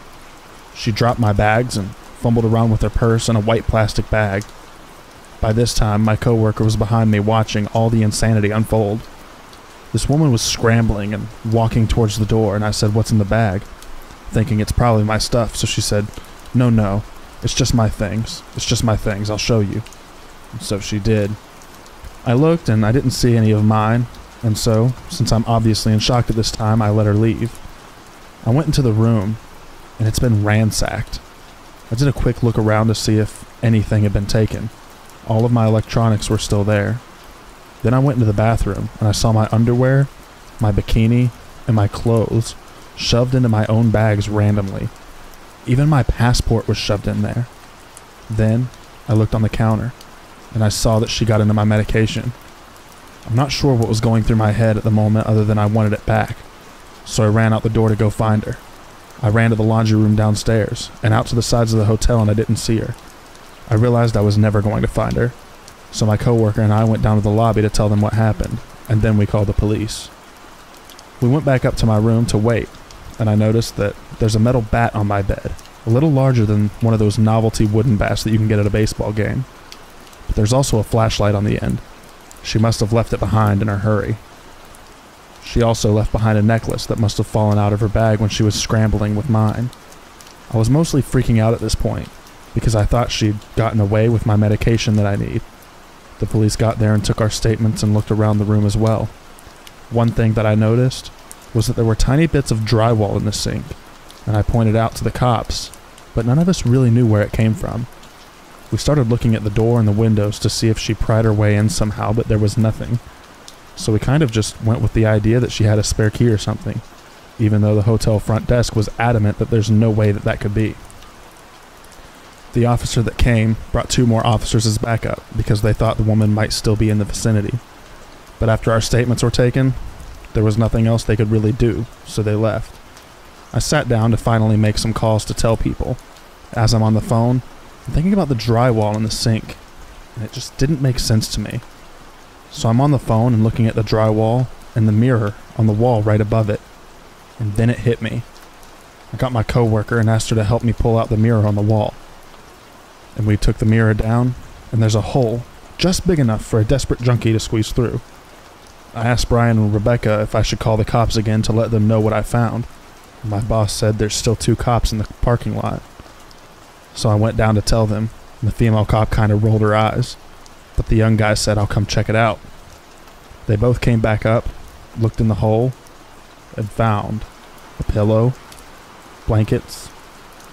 She dropped my bags and fumbled around with her purse and a white plastic bag. By this time, my coworker was behind me watching all the insanity unfold. This woman was scrambling and walking towards the door, and I said, "What's in the bag?" Thinking it's probably my stuff, so she said, No, it's just my things. I'll show you." And so she did. I looked, and I didn't see any of mine, and so, since I'm obviously in shock at this time, I let her leave. I went into the room, and it's been ransacked. I did a quick look around to see if anything had been taken. All of my electronics were still there. Then I went into the bathroom, and I saw my underwear, my bikini, and my clothes shoved into my own bags randomly. Even my passport was shoved in there. Then I looked on the counter, and I saw that she got into my medication. I'm not sure what was going through my head at the moment other than I wanted it back, so I ran out the door to go find her. I ran to the laundry room downstairs, and out to the sides of the hotel, and I didn't see her. I realized I was never going to find her, so my coworker and I went down to the lobby to tell them what happened, and then we called the police. We went back up to my room to wait, and I noticed that there's a metal bat on my bed, a little larger than one of those novelty wooden bats that you can get at a baseball game. But there's also a flashlight on the end. She must have left it behind in her hurry. She also left behind a necklace that must have fallen out of her bag when she was scrambling with mine. I was mostly freaking out at this point, because I thought she'd gotten away with my medication that I need. The police got there and took our statements and looked around the room as well. One thing that I noticed was that there were tiny bits of drywall in the sink, and I pointed out to the cops, but none of us really knew where it came from. We started looking at the door and the windows to see if she pried her way in somehow, but there was nothing. So we kind of just went with the idea that she had a spare key or something, even though the hotel front desk was adamant that there's no way that that could be. The officer that came brought 2 more officers as backup because they thought the woman might still be in the vicinity. But after our statements were taken, there was nothing else they could really do, so they left. I sat down to finally make some calls to tell people. As I'm on the phone, I'm thinking about the drywall in the sink, and it just didn't make sense to me. So I'm on the phone and looking at the drywall and the mirror on the wall right above it, and then it hit me. I got my coworker and asked her to help me pull out the mirror on the wall. And we took the mirror down, and there's a hole just big enough for a desperate junkie to squeeze through. I asked Brian and Rebecca if I should call the cops again to let them know what I found. And my boss said there's still 2 cops in the parking lot. So I went down to tell them, and the female cop kind of rolled her eyes, but the young guy said I'll come check it out. They both came back up, looked in the hole, and found a pillow, blankets,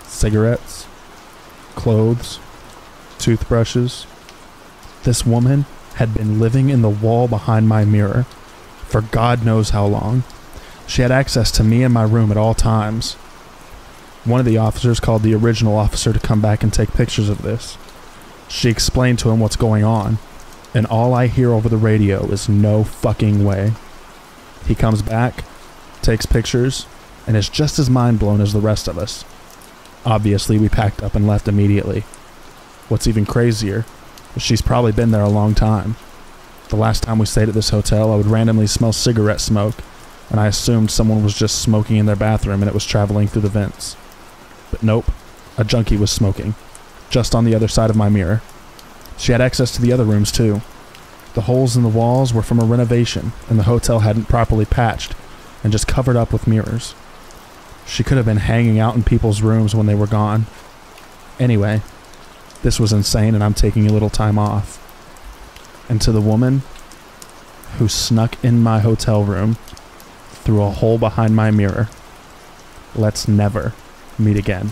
cigarettes, clothes, toothbrushes. This woman had been living in the wall behind my mirror for God knows how long. She had access to me and my room at all times. One of the officers called the original officer to come back and take pictures of this. She explained to him what's going on, and all I hear over the radio is "no fucking way." He comes back, takes pictures, and is just as mind blown as the rest of us. Obviously, we packed up and left immediately. What's even crazier is she's probably been there a long time. The last time we stayed at this hotel, I would randomly smell cigarette smoke, and I assumed someone was just smoking in their bathroom and it was traveling through the vents. But nope, a junkie was smoking, just on the other side of my mirror. She had access to the other rooms too. The holes in the walls were from a renovation, and the hotel hadn't properly patched, and just covered up with mirrors. She could have been hanging out in people's rooms when they were gone. Anyway, this was insane, and I'm taking a little time off. And to the woman who snuck in my hotel room through a hole behind my mirror, let's never meet again.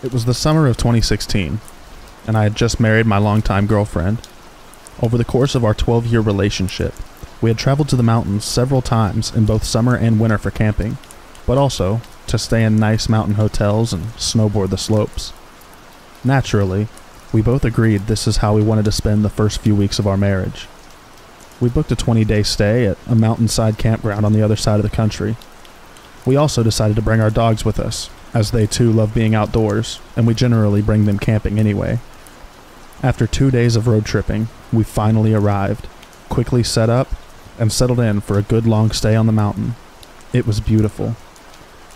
It was the summer of 2016, and I had just married my longtime girlfriend. Over the course of our 12-year relationship, we had traveled to the mountains several times in both summer and winter for camping, but also to stay in nice mountain hotels and snowboard the slopes. Naturally, we both agreed this is how we wanted to spend the first few weeks of our marriage. We booked a 20-day stay at a mountainside campground on the other side of the country. We also decided to bring our dogs with us, as they too love being outdoors, and we generally bring them camping anyway. After 2 days of road tripping, we finally arrived, quickly set up, and settled in for a good long stay on the mountain. It was beautiful.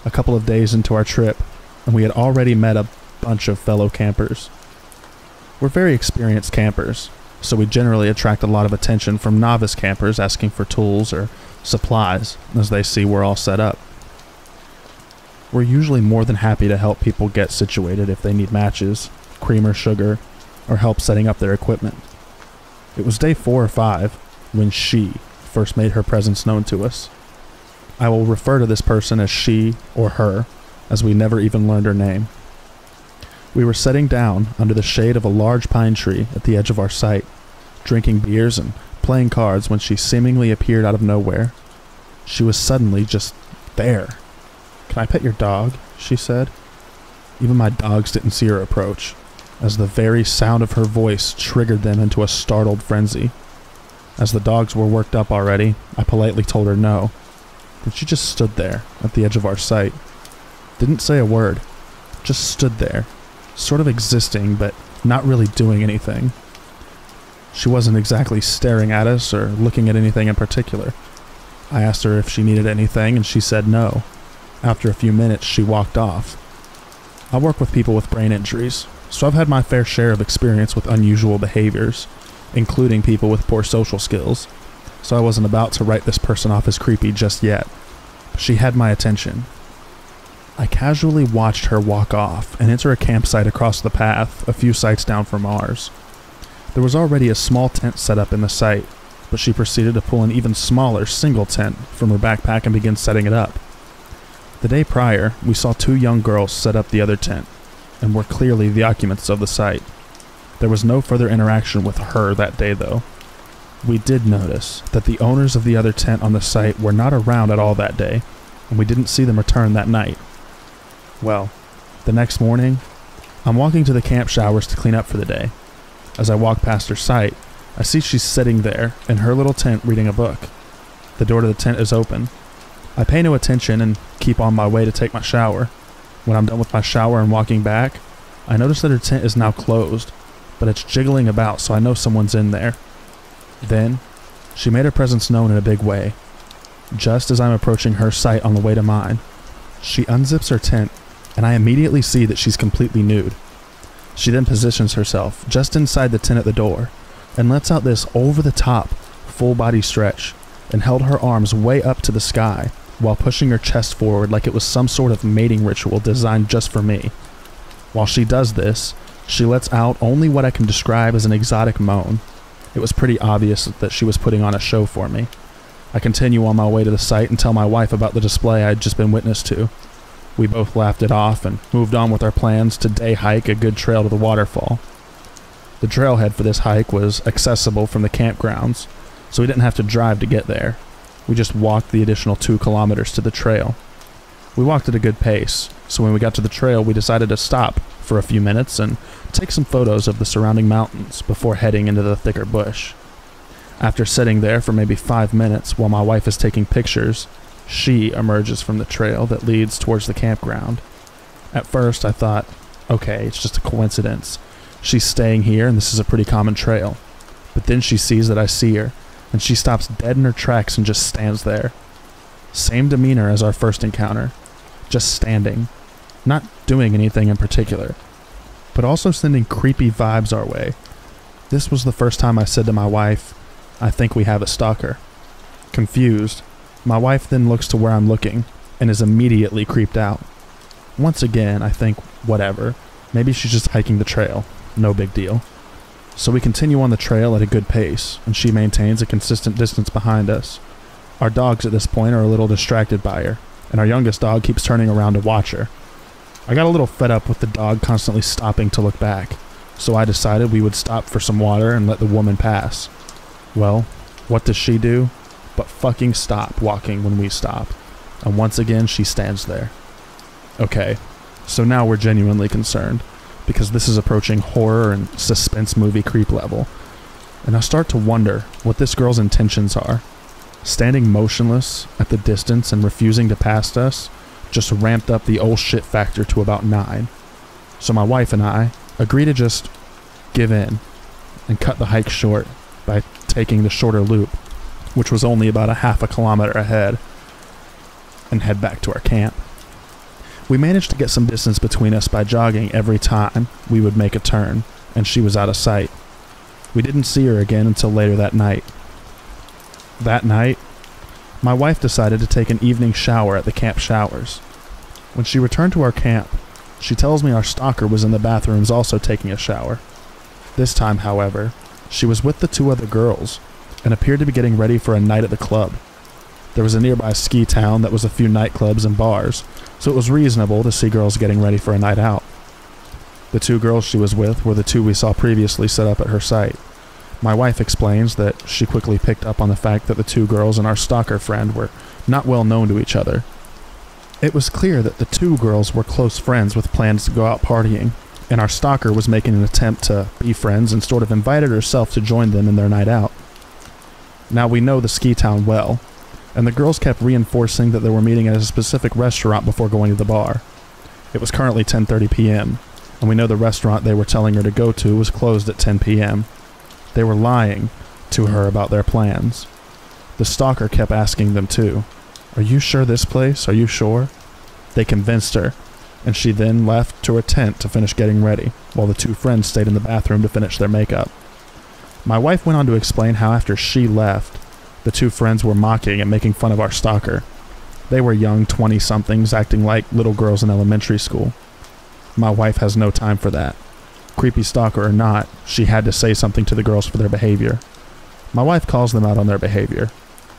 A couple of days into our trip, and we had already met a bunch of fellow campers. We're very experienced campers, so we generally attract a lot of attention from novice campers asking for tools or supplies as they see we're all set up. We're usually more than happy to help people get situated if they need matches, cream or sugar, or help setting up their equipment. It was day 4 or 5 when she first made her presence known to us. I will refer to this person as she or her, as we never even learned her name. We were sitting down under the shade of a large pine tree at the edge of our site, drinking beers and playing cards when she seemingly appeared out of nowhere. She was suddenly just there. "Can I pet your dog?" she said. Even my dogs didn't see her approach, as the very sound of her voice triggered them into a startled frenzy. As the dogs were worked up already, I politely told her no, and she just stood there at the edge of our site. Didn't say a word, just stood there, sort of existing but not really doing anything. She wasn't exactly staring at us or looking at anything in particular. I asked her if she needed anything and she said no. After a few minutes, she walked off. I work with people with brain injuries, so I've had my fair share of experience with unusual behaviors, including people with poor social skills, so I wasn't about to write this person off as creepy just yet. But she had my attention. I casually watched her walk off and enter a campsite across the path, a few sites down from ours. There was already a small tent set up in the site, but she proceeded to pull an even smaller single tent from her backpack and begin setting it up. The day prior, we saw 2 young girls set up the other tent, and were clearly the occupants of the site. There was no further interaction with her that day, though. We did notice that the owners of the other tent on the site were not around at all that day, and we didn't see them return that night. Well, the next morning, I'm walking to the camp showers to clean up for the day. As I walk past her site, I see she's sitting there in her little tent reading a book. The door to the tent is open. I pay no attention and keep on my way to take my shower. When I'm done with my shower and walking back, I notice that her tent is now closed, but it's jiggling about, so I know someone's in there. Then, she made her presence known in a big way. Just as I'm approaching her site on the way to mine, she unzips her tent, and I immediately see that she's completely nude. She then positions herself just inside the tent at the door, and lets out this over-the-top, full-body stretch, and held her arms way up to the sky, while pushing her chest forward like it was some sort of mating ritual designed just for me. While she does this, she lets out only what I can describe as an exotic moan. It was pretty obvious that she was putting on a show for me. I continue on my way to the site and tell my wife about the display I had just been witness to. We both laughed it off and moved on with our plans to day hike a good trail to the waterfall. The trailhead for this hike was accessible from the campgrounds, so we didn't have to drive to get there. We just walked the additional 2 kilometers to the trail. We walked at a good pace, so when we got to the trail we decided to stop for a few minutes and take some photos of the surrounding mountains before heading into the thicker bush. After sitting there for maybe 5 minutes while my wife is taking pictures, she emerges from the trail that leads towards the campground. At first I thought, okay, it's just a coincidence. She's staying here and this is a pretty common trail. But then she sees that I see her, and she stops dead in her tracks and just stands there. Same demeanor as our first encounter, just standing, not doing anything in particular, but also sending creepy vibes our way. This was the first time I said to my wife, I think we have a stalker. Confused, my wife then looks to where I'm looking and is immediately creeped out. Once again, I think, whatever, maybe she's just hiking the trail, no big deal. So we continue on the trail at a good pace, and she maintains a consistent distance behind us. Our dogs at this point are a little distracted by her, and our youngest dog keeps turning around to watch her. I got a little fed up with the dog constantly stopping to look back, so I decided we would stop for some water and let the woman pass. Well, what does she do? But fucking stop walking when we stop, and once again she stands there. Okay, so now we're genuinely concerned, because this is approaching horror and suspense movie creep level, and I start to wonder what this girl's intentions are. Standing motionless at the distance and refusing to pass us, just ramped up the old shit factor to about 9. So my wife and I agree to just give in and cut the hike short by taking the shorter loop, which was only about a half a kilometer ahead, and head back to our camp. We managed to get some distance between us by jogging every time we would make a turn, and she was out of sight. We didn't see her again until later that night. That night, my wife decided to take an evening shower at the camp showers. When she returned to our camp, she tells me our stalker was in the bathrooms also taking a shower. This time, however, she was with the 2 other girls and appeared to be getting ready for a night at the club. There was a nearby ski town that was a few nightclubs and bars, so it was reasonable to see girls getting ready for a night out. The 2 girls she was with were the 2 we saw previously set up at her site. My wife explains that she quickly picked up on the fact that the 2 girls and our stalker friend were not well known to each other. It was clear that the 2 girls were close friends with plans to go out partying, and our stalker was making an attempt to be friends and sort of invited herself to join them in their night out. Now we know the ski town well, and the girls kept reinforcing that they were meeting at a specific restaurant before going to the bar. It was currently 10:30 p.m., and we know the restaurant they were telling her to go to was closed at 10 p.m. They were lying to her about their plans. The stalker kept asking them too, "Are you sure this place? Are you sure?" They convinced her, and she then left to her tent to finish getting ready, while the 2 friends stayed in the bathroom to finish their makeup. My wife went on to explain how after she left, the 2 friends were mocking and making fun of our stalker. They were young 20-somethings acting like little girls in elementary school. My wife has no time for that. Creepy stalker or not, she had to say something to the girls for their behavior. My wife calls them out on their behavior.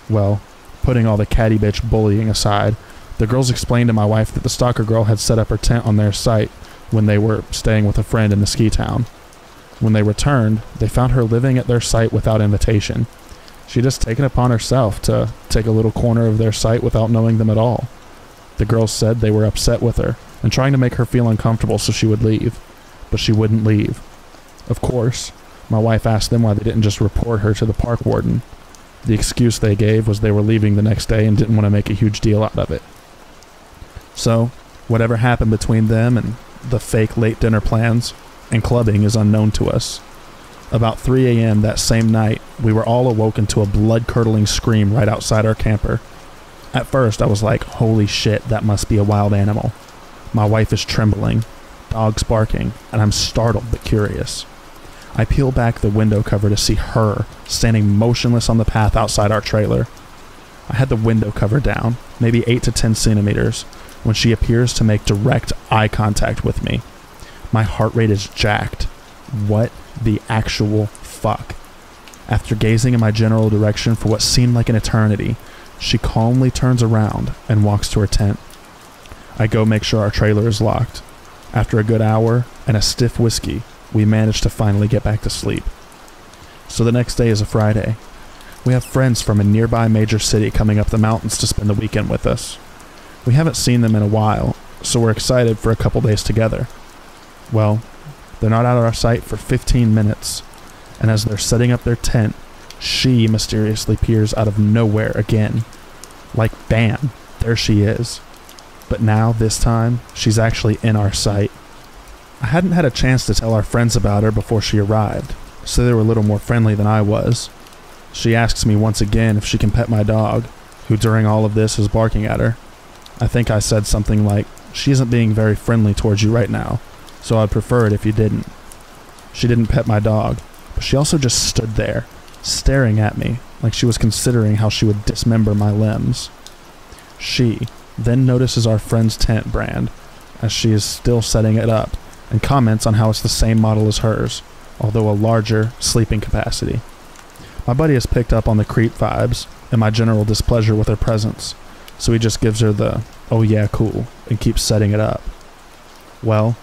Well, putting all the catty bitch bullying aside, the girls explained to my wife that the stalker girl had set up her tent on their site when they were staying with a friend in the ski town. When they returned, they found her living at their site without invitation. She'd just taken upon herself to take a little corner of their site without knowing them at all. The girls said they were upset with her and trying to make her feel uncomfortable so she would leave, but she wouldn't leave. Of course, my wife asked them why they didn't just report her to the park warden. The excuse they gave was they were leaving the next day and didn't want to make a huge deal out of it. So, whatever happened between them and the fake late dinner plans and clubbing is unknown to us. About 3 a.m. that same night, we were all awoken to a blood-curdling scream right outside our camper. At first, I was like, holy shit, that must be a wild animal. My wife is trembling, dogs barking, and I'm startled but curious. I peel back the window cover to see her standing motionless on the path outside our trailer. I had the window cover down, maybe 8 to 10 centimeters, when she appears to make direct eye contact with me. My heart rate is jacked. What the actual fuck? After gazing in my general direction for what seemed like an eternity, she calmly turns around and walks to her tent. I go make sure our trailer is locked. After a good hour and a stiff whiskey, we manage to finally get back to sleep. So the next day is a Friday. We have friends from a nearby major city coming up the mountains to spend the weekend with us. We haven't seen them in a while, so we're excited for a couple days together. Well, they're not out of our sight for 15 minutes, and as they're setting up their tent, she mysteriously appears out of nowhere again. Like bam, there she is. But now, this time, she's actually in our sight. I hadn't had a chance to tell our friends about her before she arrived, so they were a little more friendly than I was. She asks me once again if she can pet my dog, who during all of this is barking at her. I think I said something like, "She isn't being very friendly towards you right now, so I'd prefer it if you didn't." She didn't pet my dog, but she also just stood there, staring at me like she was considering how she would dismember my limbs. She then notices our friend's tent brand, as she is still setting it up, and comments on how it's the same model as hers, although a larger sleeping capacity. My buddy has picked up on the creep vibes and my general displeasure with her presence, so he just gives her the, "oh yeah, cool," and keeps setting it up. Well,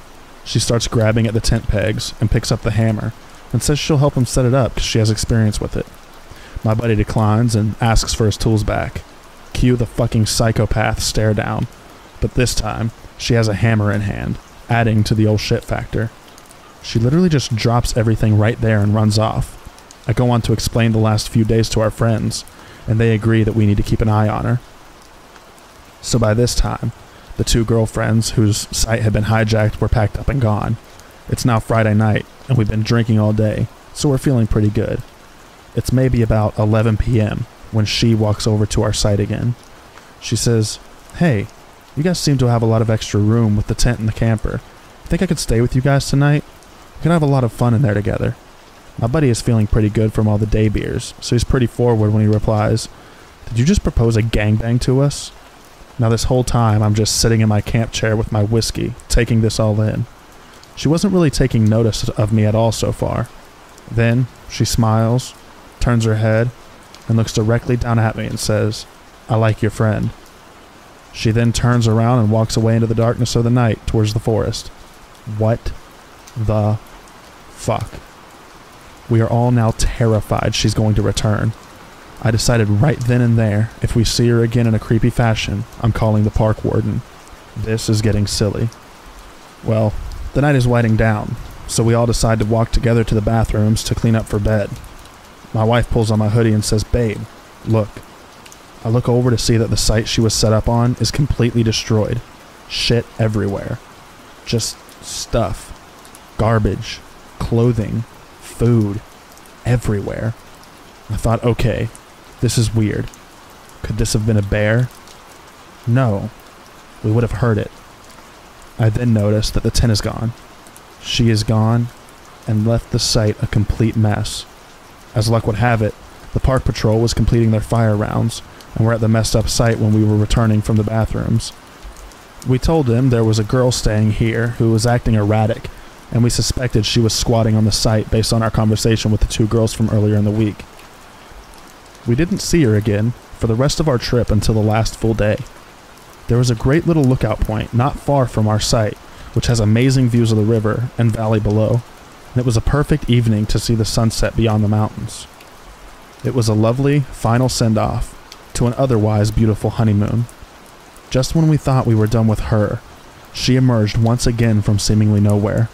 she starts grabbing at the tent pegs and picks up the hammer and says she'll help him set it up because she has experience with it. My buddy declines and asks for his tools back. Cue the fucking psychopath stare down, but this time she has a hammer in hand, adding to the old shit factor. She literally just drops everything right there and runs off. I go on to explain the last few days to our friends, and they agree that we need to keep an eye on her. So by this time, The 2 girlfriends whose site had been hijacked were packed up and gone. It's now Friday night, and we've been drinking all day, so we're feeling pretty good. It's maybe about 11 p.m. when she walks over to our site again. She says, "Hey, you guys seem to have a lot of extra room with the tent and the camper. Think I could stay with you guys tonight? We can have a lot of fun in there together." My buddy is feeling pretty good from all the day beers, so he's pretty forward when he replies, "Did you just propose a gangbang to us?" Now this whole time I'm just sitting in my camp chair with my whiskey, taking this all in. She wasn't really taking notice of me at all so far. Then she smiles, turns her head, and looks directly down at me and says, "I like your friend." She then turns around and walks away into the darkness of the night towards the forest. What the fuck? We are all now terrified she's going to return. I decided right then and there, if we see her again in a creepy fashion, I'm calling the park warden. This is getting silly. Well, the night is winding down, so we all decide to walk together to the bathrooms to clean up for bed. My wife pulls on my hoodie and says, "Babe, look." I look over to see that the site she was set up on is completely destroyed. Shit everywhere. Just stuff. Garbage. Clothing. Food. Everywhere. I thought, okay, this is weird. Could this have been a bear? No. We would have heard it. I then noticed that the tent is gone. She is gone and left the site a complete mess. As luck would have it, the park patrol was completing their fire rounds and were at the messed up site when we were returning from the bathrooms. We told them there was a girl staying here who was acting erratic, and we suspected she was squatting on the site based on our conversation with the 2 girls from earlier in the week. We didn't see her again for the rest of our trip until the last full day. There was a great little lookout point not far from our site, which has amazing views of the river and valley below, and it was a perfect evening to see the sunset beyond the mountains. It was a lovely final send-off to an otherwise beautiful honeymoon. Just when we thought we were done with her, she emerged once again from seemingly nowhere.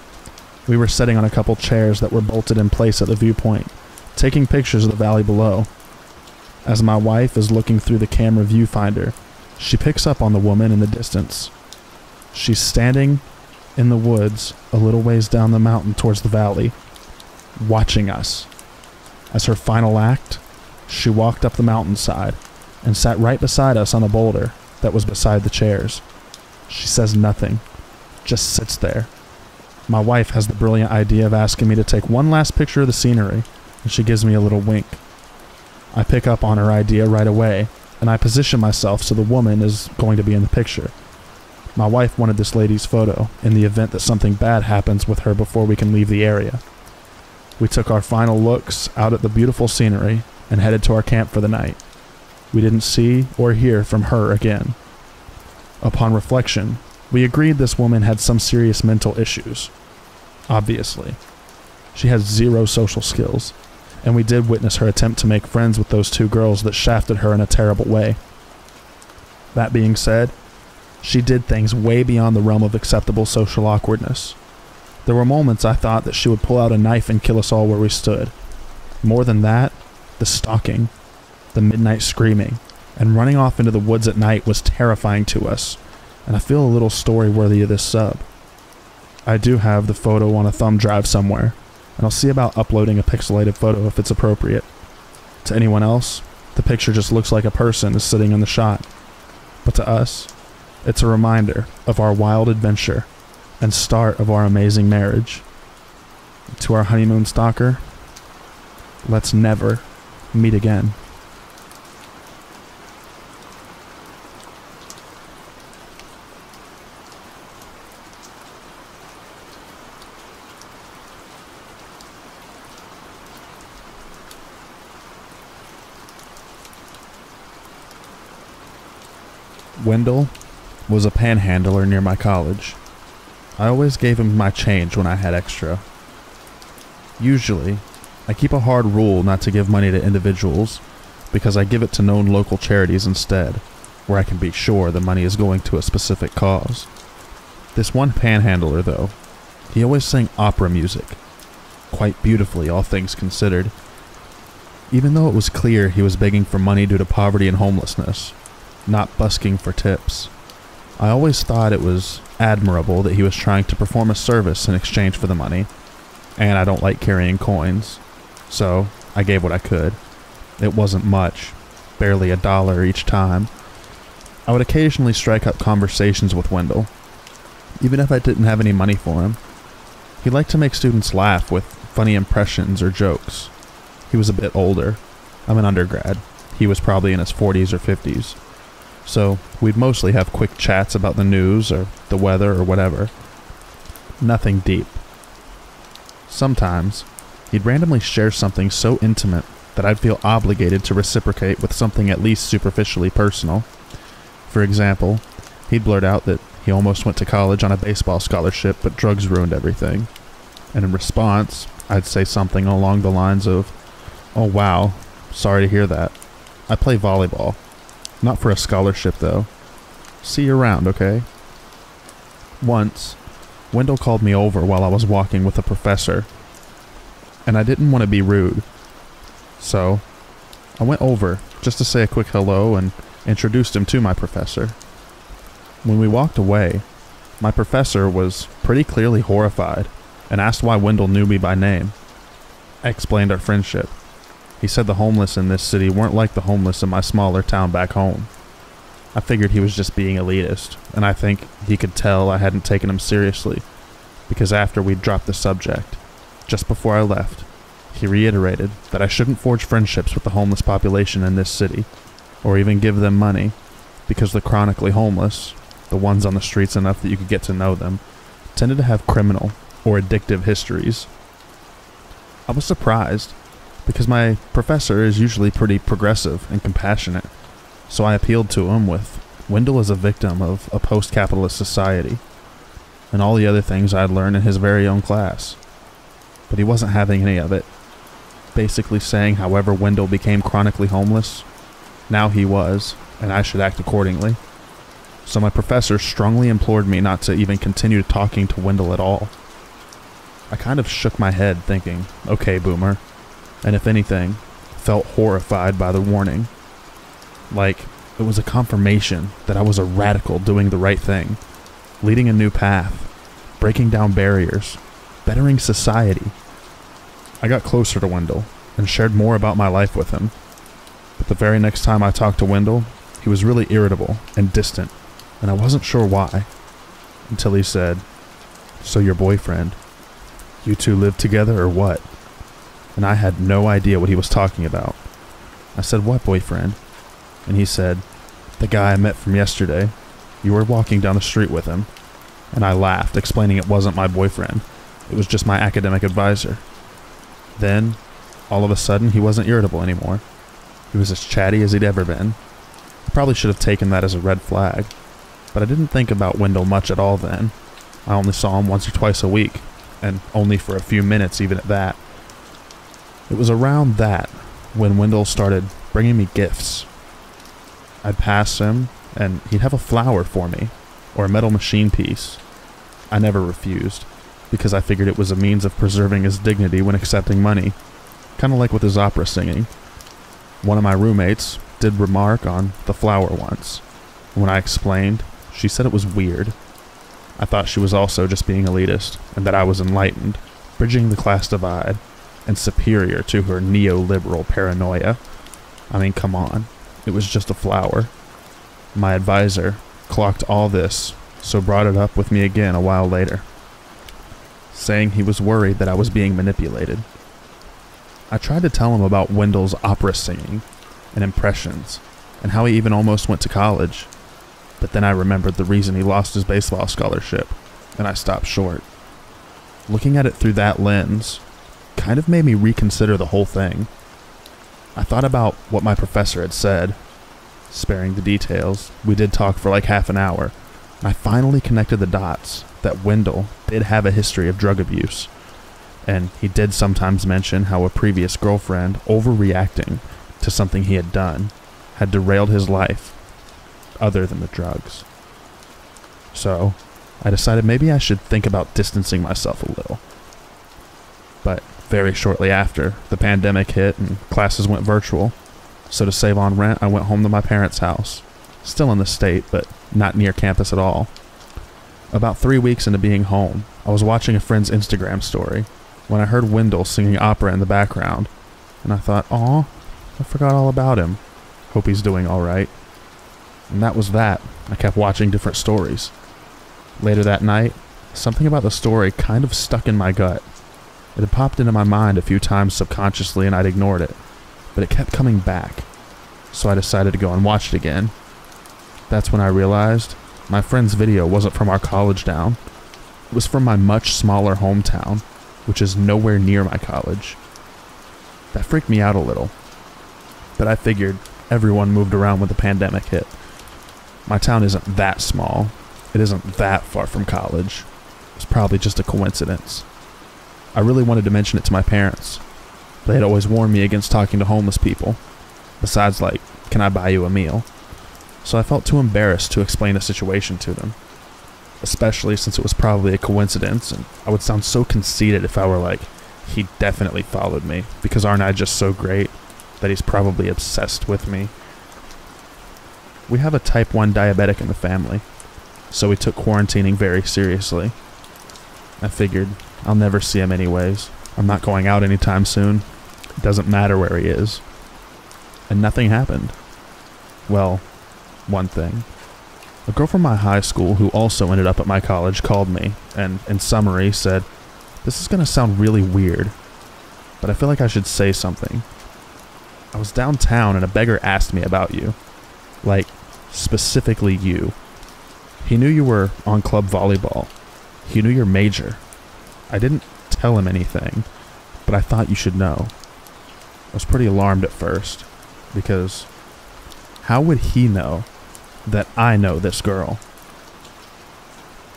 We were sitting on a couple chairs that were bolted in place at the viewpoint, taking pictures of the valley below. As my wife is looking through the camera viewfinder, she picks up on the woman in the distance. She's standing in the woods a little ways down the mountain towards the valley, watching us. As her final act, she walked up the mountainside and sat right beside us on a boulder that was beside the chairs. She says nothing, just sits there. My wife has the brilliant idea of asking me to take one last picture of the scenery, and she gives me a little wink. I pick up on her idea right away, and I position myself so the woman is going to be in the picture. My wife wanted this lady's photo in the event that something bad happens with her before we can leave the area. We took our final looks out at the beautiful scenery and headed to our camp for the night. We didn't see or hear from her again. Upon reflection, we agreed this woman had some serious mental issues. Obviously. She has 0 social skills, and we did witness her attempt to make friends with those 2 girls that shafted her in a terrible way. That being said, she did things way beyond the realm of acceptable social awkwardness. There were moments I thought that she would pull out a knife and kill us all where we stood. More than that, the stalking, the midnight screaming, and running off into the woods at night was terrifying to us, and I feel a little story worthy of this sub. I do have the photo on a thumb drive somewhere, and I'll see about uploading a pixelated photo if it's appropriate. To anyone else, the picture just looks like a person is sitting in the shot. But to us, it's a reminder of our wild adventure and start of our amazing marriage. To our honeymoon stalker, let's never meet again. Wendell was a panhandler near my college. I always gave him my change when I had extra. Usually, I keep a hard rule not to give money to individuals because I give it to known local charities instead, where I can be sure the money is going to a specific cause. This one panhandler, though, he always sang opera music, quite beautifully, all things considered, even though it was clear he was begging for money due to poverty and homelessness, not busking for tips. I always thought it was admirable that he was trying to perform a service in exchange for the money, and I don't like carrying coins, so I gave what I could. It wasn't much, barely $1 each time. I would occasionally strike up conversations with Wendell, even if I didn't have any money for him. He liked to make students laugh with funny impressions or jokes. He was a bit older. I'm an undergrad. He was probably in his 40s or 50s. So we'd mostly have quick chats about the news or the weather or whatever. Nothing deep. Sometimes, he'd randomly share something so intimate that I'd feel obligated to reciprocate with something at least superficially personal. For example, he'd blurt out that he almost went to college on a baseball scholarship, but drugs ruined everything. And in response, I'd say something along the lines of, "Oh wow, sorry to hear that. I play volleyball. Not for a scholarship though. See you around, okay?" Once, Wendell called me over while I was walking with a professor, and I didn't want to be rude. So, I went over just to say a quick hello and introduced him to my professor. When we walked away, my professor was pretty clearly horrified and asked why Wendell knew me by name. I explained our friendship. He said the homeless in this city weren't like the homeless in my smaller town back home. I figured he was just being elitist, and I think he could tell I hadn't taken him seriously, because after we'd dropped the subject, just before I left, he reiterated that I shouldn't forge friendships with the homeless population in this city, or even give them money, because the chronically homeless, the ones on the streets enough that you could get to know them, tended to have criminal or addictive histories. I was surprised, because my professor is usually pretty progressive and compassionate, so I appealed to him with Wendell as a victim of a post-capitalist society, and all the other things I'd learned in his very own class. But he wasn't having any of it, basically saying however Wendell became chronically homeless, now he was, and I should act accordingly. So my professor strongly implored me not to even continue talking to Wendell at all. I kind of shook my head thinking, okay, boomer, and if anything, felt horrified by the warning. Like, it was a confirmation that I was a radical doing the right thing, leading a new path, breaking down barriers, bettering society. I got closer to Wendell and shared more about my life with him. But the very next time I talked to Wendell, he was really irritable and distant, and I wasn't sure why, until he said, "So your boyfriend, you two live together or what?" And I had no idea what he was talking about. I said, "What boyfriend?" And he said, "The guy I met from yesterday. You were walking down the street with him." And I laughed, explaining it wasn't my boyfriend. It was just my academic advisor. Then, all of a sudden, he wasn't irritable anymore. He was as chatty as he'd ever been. I probably should have taken that as a red flag, but I didn't think about Wendell much at all then. I only saw him once or twice a week, and only for a few minutes even at that. It was around that when Wendell started bringing me gifts. I'd pass him, and he'd have a flower for me, or a metal machine piece. I never refused, because I figured it was a means of preserving his dignity when accepting money, kind of like with his opera singing. One of my roommates did remark on the flower once. When I explained, she said it was weird. I thought she was also just being elitist, and that I was enlightened, bridging the class divide, and superior to her neoliberal paranoia. I mean, come on. It was just a flower. My advisor clocked all this, so brought it up with me again a while later, saying he was worried that I was being manipulated. I tried to tell him about Wendell's opera singing and impressions, and how he even almost went to college, but then I remembered the reason he lost his baseball scholarship, and I stopped short. Looking at it through that lens kind of made me reconsider the whole thing. I thought about what my professor had said. Sparing the details, we did talk for like half an hour, and I finally connected the dots that Wendell did have a history of drug abuse, and he did sometimes mention how a previous girlfriend overreacting to something he had done had derailed his life, other than the drugs. So, I decided maybe I should think about distancing myself a little. But very shortly after, the pandemic hit and classes went virtual. So to save on rent, I went home to my parents' house. Still in the state, but not near campus at all. About 3 weeks into being home, I was watching a friend's Instagram story when I heard Wendell singing opera in the background, and I thought, aw, I forgot all about him. Hope he's doing alright. And that was that. I kept watching different stories. Later that night, something about the story kind of stuck in my gut. It had popped into my mind a few times subconsciously and I'd ignored it, but it kept coming back, so I decided to go and watch it again. That's when I realized my friend's video wasn't from our college town. It was from my much smaller hometown, which is nowhere near my college. That freaked me out a little, but I figured everyone moved around when the pandemic hit. My town isn't that small. It isn't that far from college. It's probably just a coincidence. I really wanted to mention it to my parents. They had always warned me against talking to homeless people. Besides, like, can I buy you a meal? So I felt too embarrassed to explain the situation to them. Especially since it was probably a coincidence, and I would sound so conceited if I were like, he definitely followed me, because aren't I just so great that he's probably obsessed with me? We have a type 1 diabetic in the family, so we took quarantining very seriously. I figured, I'll never see him anyways. I'm not going out anytime soon. It doesn't matter where he is. And nothing happened. Well, one thing. A girl from my high school who also ended up at my college called me and, in summary, said, "This is going to sound really weird, but I feel like I should say something. I was downtown and a beggar asked me about you. Like, specifically you. He knew you were on club volleyball. He knew your major. I didn't tell him anything, but I thought you should know." I was pretty alarmed at first, because how would he know that I know this girl?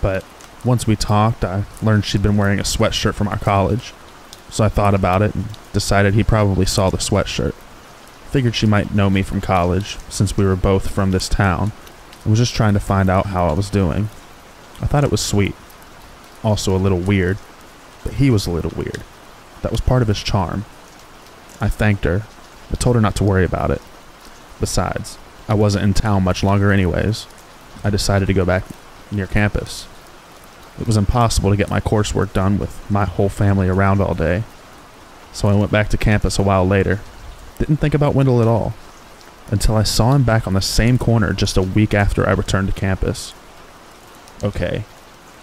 But once we talked, I learned she'd been wearing a sweatshirt from our college, so I thought about it and decided he probably saw the sweatshirt. Figured she might know me from college, since we were both from this town, and was just trying to find out how I was doing. I thought it was sweet. Also a little weird, but he was a little weird. That was part of his charm. I thanked her, but told her not to worry about it. Besides, I wasn't in town much longer anyways. I decided to go back near campus. It was impossible to get my coursework done with my whole family around all day, so I went back to campus a while later. Didn't think about Wendell at all, until I saw him back on the same corner just a week after I returned to campus. Okay,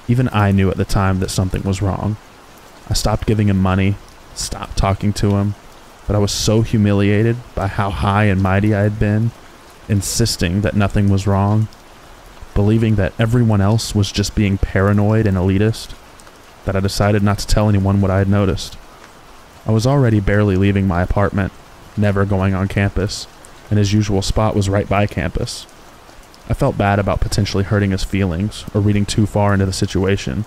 even I knew at the time that something was wrong. I stopped giving him money, stopped talking to him, but I was so humiliated by how high and mighty I had been, insisting that nothing was wrong, believing that everyone else was just being paranoid and elitist, that I decided not to tell anyone what I had noticed. I was already barely leaving my apartment, never going on campus, and his usual spot was right by campus. I felt bad about potentially hurting his feelings or reading too far into the situation,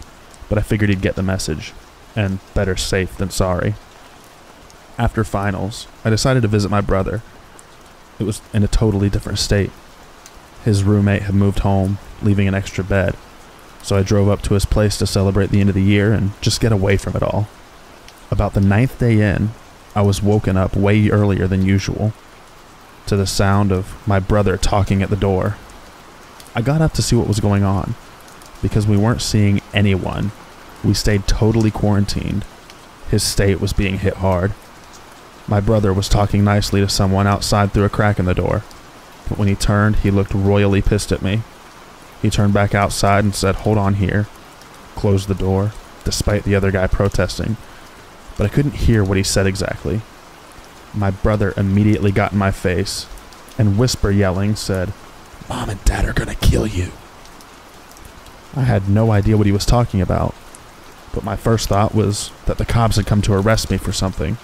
but I figured he'd get the message, and better safe than sorry. After finals, I decided to visit my brother. It was in a totally different state. His roommate had moved home, leaving an extra bed, so I drove up to his place to celebrate the end of the year and just get away from it all. About the 9th day in, I was woken up way earlier than usual, to the sound of my brother talking at the door. I got up to see what was going on, because we weren't seeing anyone. We stayed totally quarantined. His state was being hit hard. My brother was talking nicely to someone outside through a crack in the door, but when he turned, he looked royally pissed at me. He turned back outside and said, "Hold on here," closed the door, despite the other guy protesting, but I couldn't hear what he said exactly. My brother immediately got in my face, and whisper yelling said, "Mom and Dad are gonna kill you." I had no idea what he was talking about, but my first thought was that the cops had come to arrest me for something.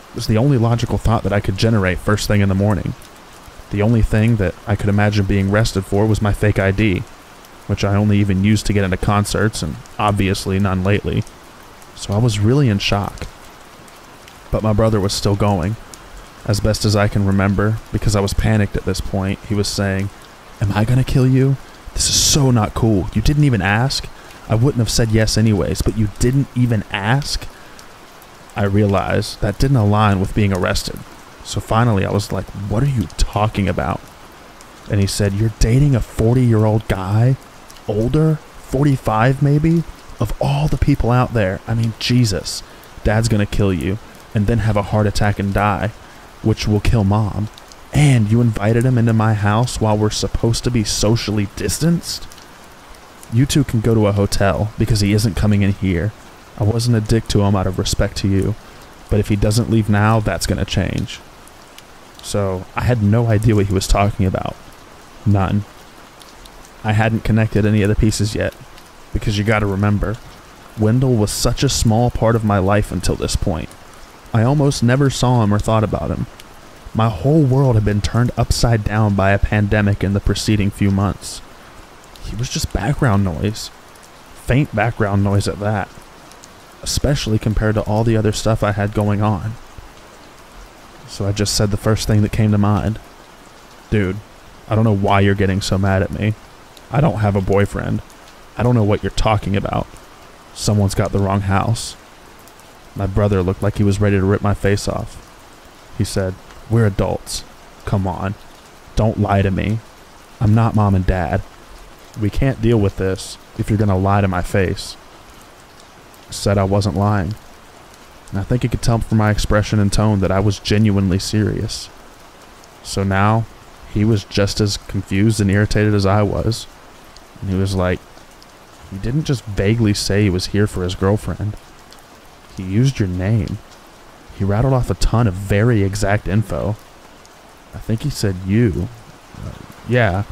It was the only logical thought that I could generate first thing in the morning. The only thing that I could imagine being arrested for was my fake ID, which I only even used to get into concerts, and obviously none lately. So I was really in shock. But my brother was still going. As best as I can remember, because I was panicked at this point, he was saying, "Am I gonna kill you? This is so not cool. You didn't even ask? I wouldn't have said yes anyways, but you didn't even ask?" I realized that didn't align with being arrested. So finally I was like, "What are you talking about?" And he said, "You're dating a 40-year-old guy? Older? 45 maybe? Of all the people out there, I mean, Jesus. Dad's gonna kill you, and then have a heart attack and die, which will kill Mom. And you invited him into my house while we're supposed to be socially distanced? You two can go to a hotel, because he isn't coming in here. I wasn't a dick to him out of respect to you, but if he doesn't leave now, that's gonna change." So, I had no idea what he was talking about. None. I hadn't connected any of the pieces yet, because you gotta remember, Wendell was such a small part of my life until this point. I almost never saw him or thought about him. My whole world had been turned upside down by a pandemic in the preceding few months. He was just background noise. Faint background noise at that. Especially compared to all the other stuff I had going on. So I just said the first thing that came to mind. "Dude, I don't know why you're getting so mad at me. I don't have a boyfriend. I don't know what you're talking about. Someone's got the wrong house." My brother looked like he was ready to rip my face off. He said, "We're adults. Come on. Don't lie to me. I'm not Mom and Dad. We can't deal with this if you're gonna lie to my face." I said I wasn't lying. And I think he could tell from my expression and tone that I was genuinely serious. So now, he was just as confused and irritated as I was. And he was like, "He didn't just vaguely say he was here for his girlfriend. He used your name. He rattled off a ton of very exact info. I think he said you. Yeah.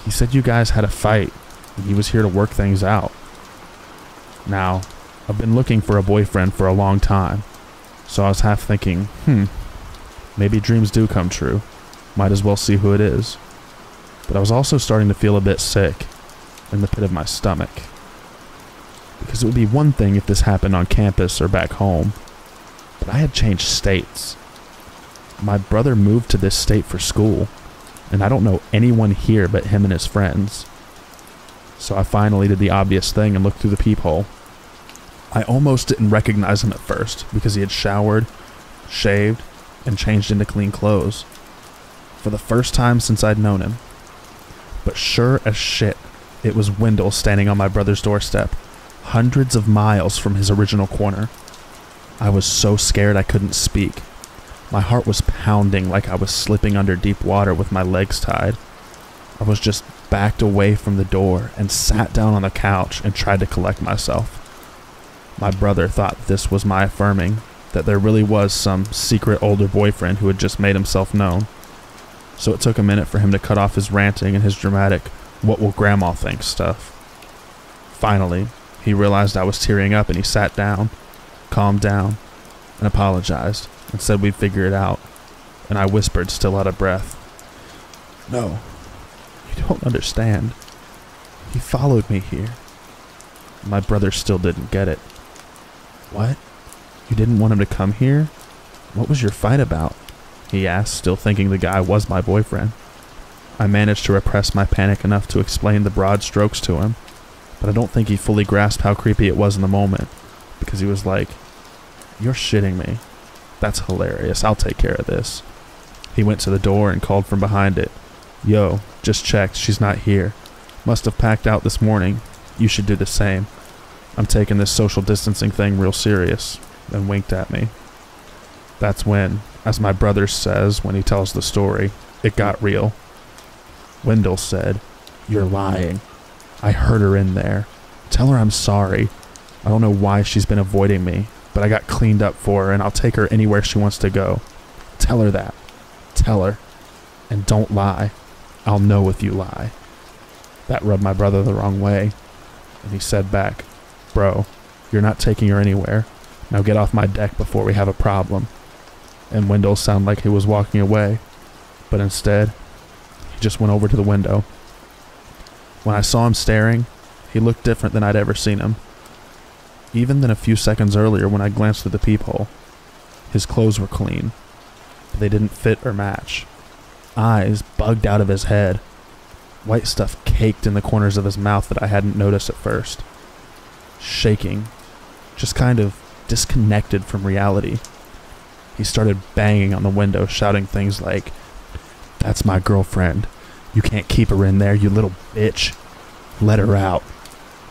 He said you guys had a fight, and he was here to work things out. Now, I've been looking for a boyfriend for a long time, so I was half thinking, maybe dreams do come true. Might as well see who it is." But I was also starting to feel a bit sick in the pit of my stomach. Because it would be one thing if this happened on campus or back home, but I had changed states. My brother moved to this state for school, and I don't know anyone here but him and his friends. So I finally did the obvious thing and looked through the peephole. I almost didn't recognize him at first because he had showered, shaved, and changed into clean clothes. For the first time since I'd known him. But sure as shit, it was Wendell standing on my brother's doorstep, hundreds of miles from his original corner. I was so scared I couldn't speak. My heart was pounding like I was slipping under deep water with my legs tied. I was just backed away from the door and sat down on the couch and tried to collect myself. My brother thought this was my affirming that there really was some secret older boyfriend who had just made himself known. So it took a minute for him to cut off his ranting and his dramatic, "what will grandma think" stuff. Finally, he realized I was tearing up and he sat down, calmed down, and apologized and said we'd figure it out. And I whispered, still out of breath, "No, you don't understand. He followed me here." My brother still didn't get it. "What? You didn't want him to come here? What was your fight about?" he asked, still thinking the guy was my boyfriend. I managed to repress my panic enough to explain the broad strokes to him, but I don't think he fully grasped how creepy it was in the moment, because he was like, "You're shitting me. That's hilarious. I'll take care of this." He went to the door and called from behind it, "Yo, just checked. She's not here. Must have packed out this morning. You should do the same. I'm taking this social distancing thing real serious," and winked at me. That's when, as my brother says when he tells the story, it got real. Wendell said, "You're lying. I heard her in there. Tell her I'm sorry. I don't know why she's been avoiding me, but I got cleaned up for her and I'll take her anywhere she wants to go. Tell her that. Tell her. And don't lie. I'll know if you lie." That rubbed my brother the wrong way, and he said back, "Bro, you're not taking her anywhere. Now get off my deck before we have a problem." And Wendell sounded like he was walking away, but instead, he just went over to the window. When I saw him staring, he looked different than I'd ever seen him. Even than a few seconds earlier when I glanced through the peephole. His clothes were clean, but they didn't fit or match. Eyes bugged out of his head. White stuff caked in the corners of his mouth that I hadn't noticed at first. Shaking, just kind of disconnected from reality. He started banging on the window, shouting things like, "That's my girlfriend. You can't keep her in there, you little bitch. Let her out.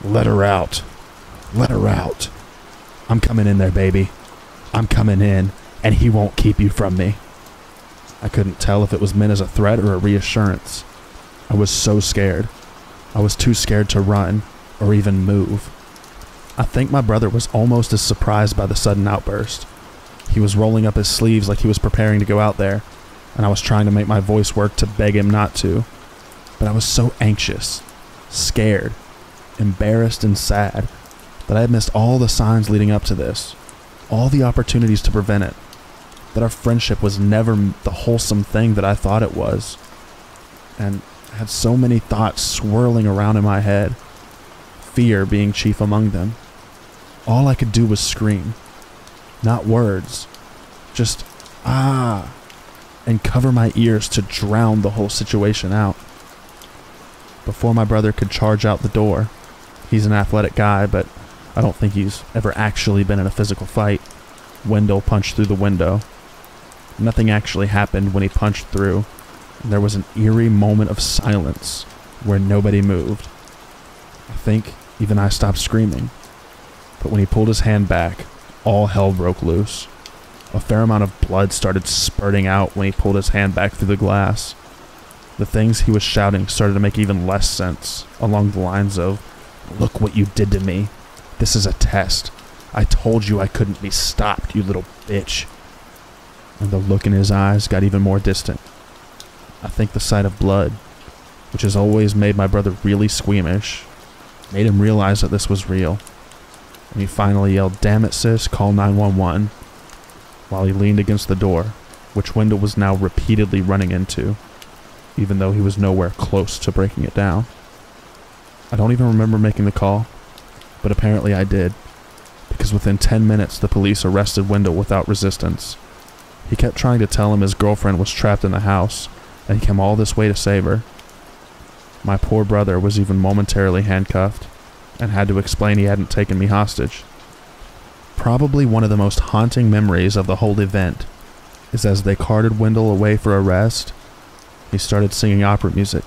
Let her out. Let her out. I'm coming in there, baby. I'm coming in, and he won't keep you from me. I couldn't tell if it was meant as a threat or a reassurance. I was so scared. I was too scared to run or even move. I think my brother was almost as surprised by the sudden outburst. He was rolling up his sleeves like he was preparing to go out there, and I was trying to make my voice work to beg him not to. But I was so anxious, scared, embarrassed, and sad that I had missed all the signs leading up to this, all the opportunities to prevent it, that our friendship was never the wholesome thing that I thought it was. And I had so many thoughts swirling around in my head, fear being chief among them. All I could do was scream. Not words, just ah, and cover my ears to drown the whole situation out. Before my brother could charge out the door, he's an athletic guy, but I don't think he's ever actually been in a physical fight, Wendell punched through the window. Nothing actually happened when he punched through, and there was an eerie moment of silence where nobody moved. I think even I stopped screaming, but when he pulled his hand back, all hell broke loose. A fair amount of blood started spurting out when he pulled his hand back through the glass. The things he was shouting started to make even less sense, along the lines of, "Look what you did to me. This is a test. I told you I couldn't be stopped, you little bitch." And the look in his eyes got even more distant. I think the sight of blood, which has always made my brother really squeamish, made him realize that this was real. And he finally yelled, "Damn it, sis, call 911, while he leaned against the door, which Wendell was now repeatedly running into, even though he was nowhere close to breaking it down. I don't even remember making the call, but apparently I did, because within 10 minutes the police arrested Wendell without resistance. He kept trying to tell him his girlfriend was trapped in the house, and he came all this way to save her. My poor brother was even momentarily handcuffed, and had to explain he hadn't taken me hostage. Probably one of the most haunting memories of the whole event is as they carted Wendell away for arrest, he started singing opera music.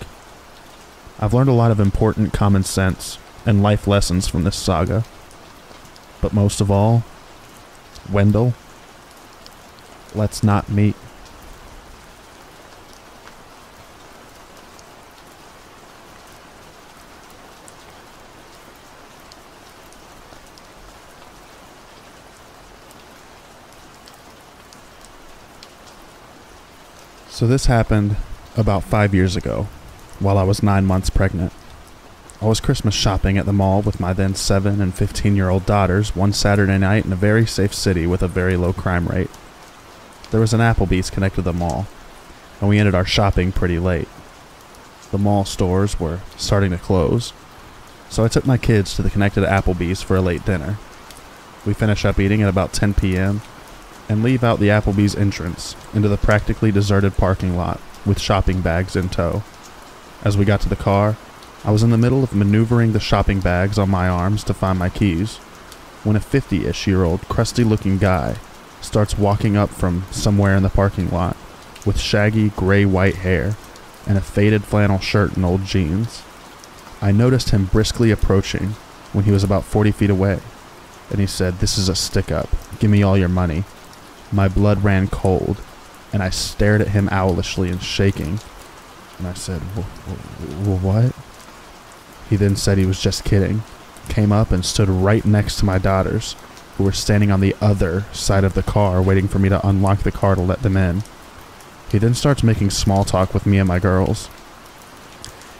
I've learned a lot of important common sense and life lessons from this saga. But most of all, Wendell, let's not meet. So this happened about 5 years ago, while I was 9 months pregnant. I was Christmas shopping at the mall with my then 7 and 15-year-old daughters one Saturday night in a very safe city with a very low crime rate. There was an Applebee's connected to the mall, and we ended our shopping pretty late. The mall stores were starting to close, so I took my kids to the connected Applebee's for a late dinner. We finish up eating at about 10 p.m., and leave out the Applebee's entrance into the practically deserted parking lot with shopping bags in tow. As we got to the car, I was in the middle of maneuvering the shopping bags on my arms to find my keys, when a 50-ish-year-old crusty-looking guy starts walking up from somewhere in the parking lot with shaggy gray-white hair and a faded flannel shirt and old jeans. I noticed him briskly approaching when he was about 40 feet away, and he said, "This is a stick-up. Give me all your money." My blood ran cold, and I stared at him owlishly and shaking. And I said, "What?" He then said he was just kidding, came up and stood right next to my daughters, who were standing on the other side of the car waiting for me to unlock the car to let them in. He then starts making small talk with me and my girls.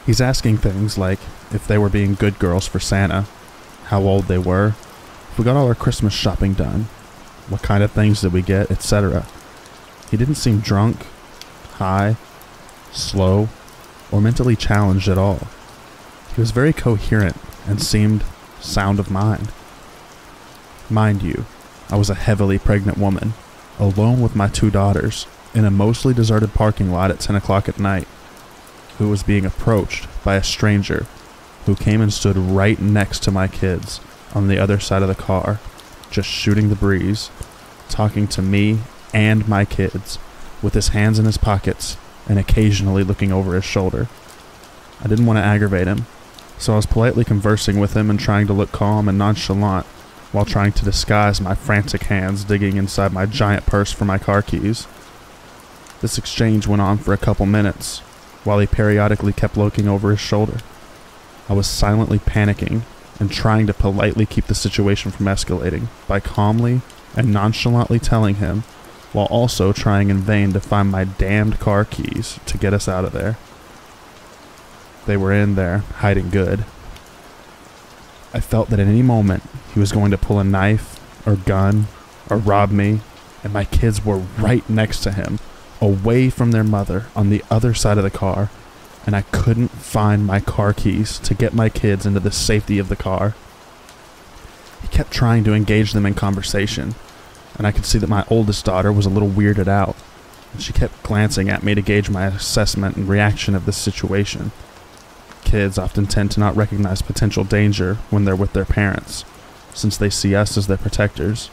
He's asking things like if they were being good girls for Santa, how old they were, if we got all our Christmas shopping done, what kind of things did we get, etc. He didn't seem drunk, high, slow, or mentally challenged at all. He was very coherent and seemed sound of mind. Mind you, I was a heavily pregnant woman, alone with my 2 daughters, in a mostly deserted parking lot at 10 o'clock at night, who was being approached by a stranger who came and stood right next to my kids on the other side of the car, just shooting the breeze, talking to me and my kids, with his hands in his pockets and occasionally looking over his shoulder. I didn't want to aggravate him, so I was politely conversing with him and trying to look calm and nonchalant while trying to disguise my frantic hands digging inside my giant purse for my car keys. This exchange went on for a couple minutes, while he periodically kept looking over his shoulder. I was silently panicking and trying to politely keep the situation from escalating by calmly and nonchalantly telling him, while also trying in vain to find my damned car keys to get us out of there. They were in there, hiding good. I felt that at any moment he was going to pull a knife or gun or rob me, and my kids were right next to him, away from their mother on the other side of the car, and I couldn't find my car keys to get my kids into the safety of the car. He kept trying to engage them in conversation, and I could see that my oldest daughter was a little weirded out, and she kept glancing at me to gauge my assessment and reaction of this situation. Kids often tend to not recognize potential danger when they're with their parents, since they see us as their protectors.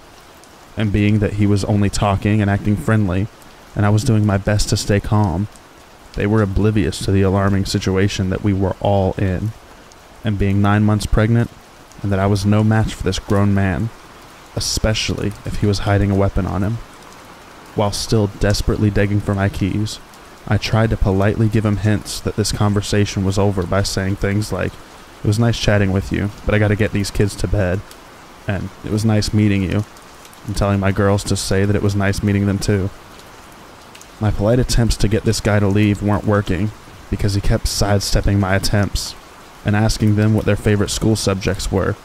And being that he was only talking and acting friendly, and I was doing my best to stay calm, they were oblivious to the alarming situation that we were all in, and being 9 months pregnant, and that I was no match for this grown man, especially if he was hiding a weapon on him. While still desperately digging for my keys, I tried to politely give him hints that this conversation was over by saying things like, "It was nice chatting with you, but I gotta get these kids to bed," and "It was nice meeting you," and telling my girls to say that it was nice meeting them too. My polite attempts to get this guy to leave weren't working because he kept sidestepping my attempts and asking them what their favorite school subjects were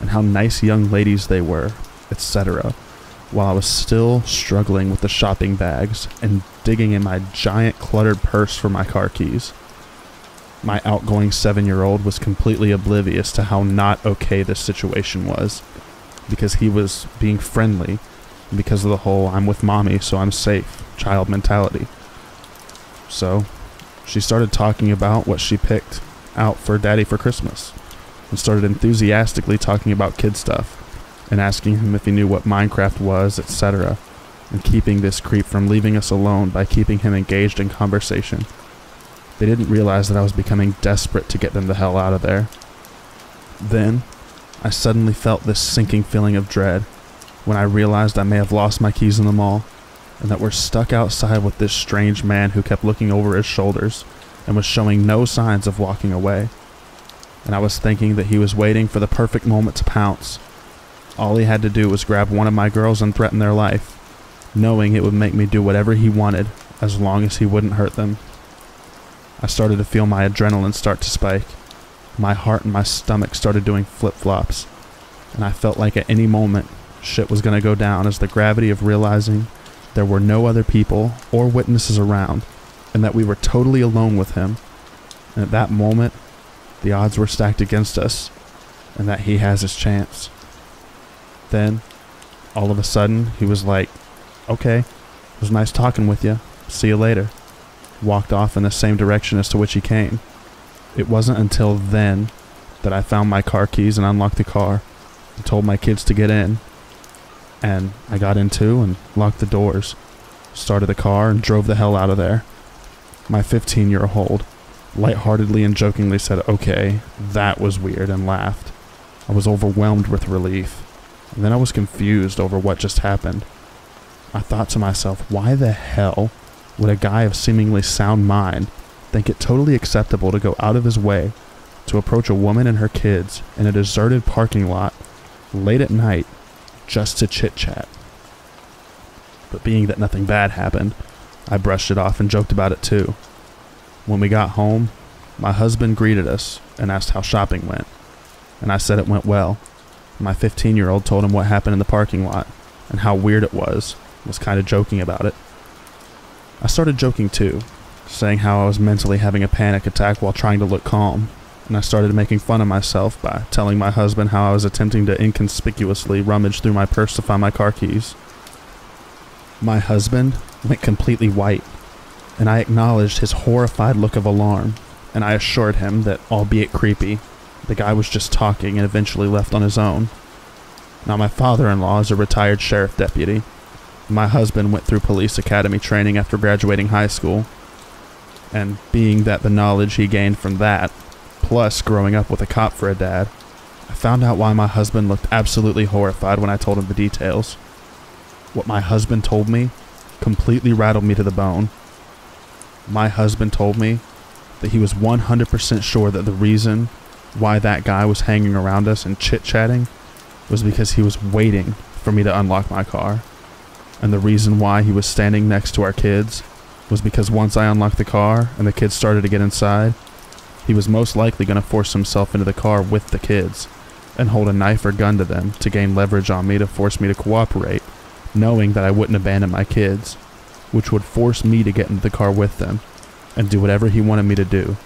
and how nice young ladies they were, etc., while I was still struggling with the shopping bags and digging in my giant cluttered purse for my car keys. My outgoing 7-year-old was completely oblivious to how not okay this situation was, because he was being friendly and because of the whole "I'm with mommy so I'm safe" child mentality. So she started talking about what she picked out for Daddy for Christmas and started enthusiastically talking about kid stuff and asking him if he knew what Minecraft was, etc., and keeping this creep from leaving us alone by keeping him engaged in conversation. They didn't realize that I was becoming desperate to get them the hell out of there. Then, I suddenly felt this sinking feeling of dread when I realized I may have lost my keys in the mall, and that we're stuck outside with this strange man who kept looking over his shoulders and was showing no signs of walking away. And I was thinking that he was waiting for the perfect moment to pounce. All he had to do was grab one of my girls and threaten their life, knowing it would make me do whatever he wanted as long as he wouldn't hurt them. I started to feel my adrenaline start to spike. My heart and my stomach started doing flip-flops, and I felt like at any moment shit was going to go down as the gravity of realizing there were no other people or witnesses around, and that we were totally alone with him. And at that moment, the odds were stacked against us, and that he has his chance. Then, all of a sudden, he was like, "Okay, it was nice talking with you. See you later." Walked off in the same direction as to which he came. It wasn't until then that I found my car keys and unlocked the car and told my kids to get in. And I got in too and locked the doors, started the car and drove the hell out of there. My 15-year-old lightheartedly and jokingly said, "Okay, that was weird," and laughed. I was overwhelmed with relief. And then I was confused over what just happened. I thought to myself, why the hell would a guy of seemingly sound mind think it totally acceptable to go out of his way to approach a woman and her kids in a deserted parking lot late at night just to chit-chat? But being that nothing bad happened, I brushed it off and joked about it too. When we got home, my husband greeted us and asked how shopping went, and I said it went well. My 15-year-old told him what happened in the parking lot and how weird it was kind of joking about it. I started joking too, saying how I was mentally having a panic attack while trying to look calm, and I started making fun of myself by telling my husband how I was attempting to inconspicuously rummage through my purse to find my car keys. My husband went completely white, and I acknowledged his horrified look of alarm, and I assured him that, albeit creepy, the guy was just talking and eventually left on his own. Now my father-in-law is a retired sheriff deputy. My husband went through police academy training after graduating high school. And being that the knowledge he gained from that, plus growing up with a cop for a dad, I found out why my husband looked absolutely horrified when I told him the details. What my husband told me completely rattled me to the bone. My husband told me that he was 100% sure that the reason why that guy was hanging around us and chit-chatting was because he was waiting for me to unlock my car. And the reason why he was standing next to our kids was because once I unlocked the car and the kids started to get inside, he was most likely going to force himself into the car with the kids and hold a knife or gun to them to gain leverage on me to force me to cooperate, knowing that I wouldn't abandon my kids, which would force me to get into the car with them and do whatever he wanted me to do,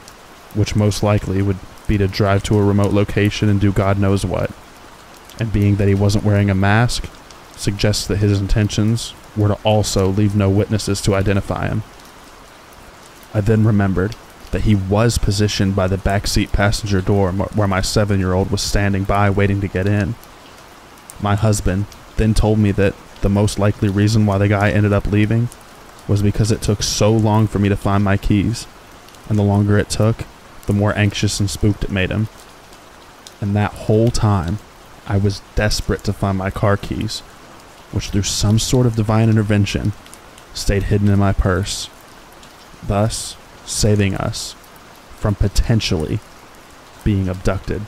which most likely would be to drive to a remote location and do God knows what. And being that he wasn't wearing a mask suggests that his intentions were to also leave no witnesses to identify him. I then remembered that he was positioned by the backseat passenger door where my 7-year-old was standing by waiting to get in. My husband then told me that the most likely reason why the guy ended up leaving was because it took so long for me to find my keys, and the longer it took, the more anxious and spooked it made him. And that whole time, I was desperate to find my car keys, which through some sort of divine intervention, stayed hidden in my purse, thus saving us from potentially being abducted.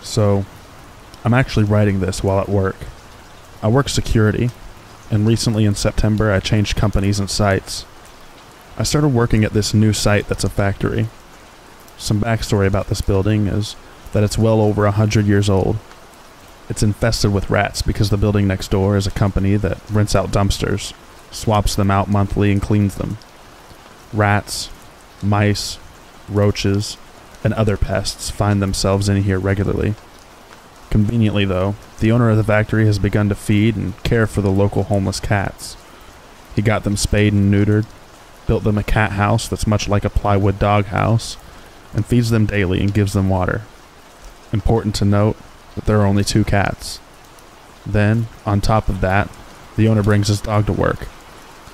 So, I'm actually writing this while at work. I work security, and recently in September I changed companies and sites. I started working at this new site that's a factory. Some backstory about this building is that it's well over 100 years old. It's infested with rats because the building next door is a company that rents out dumpsters, swaps them out monthly and cleans them. Rats, mice, roaches, and other pests find themselves in here regularly. Conveniently though, the owner of the factory has begun to feed and care for the local homeless cats. He got them spayed and neutered, built them a cat house that's much like a plywood dog house, and feeds them daily and gives them water. Important to note that there are only 2 cats. Then, on top of that, the owner brings his dog to work.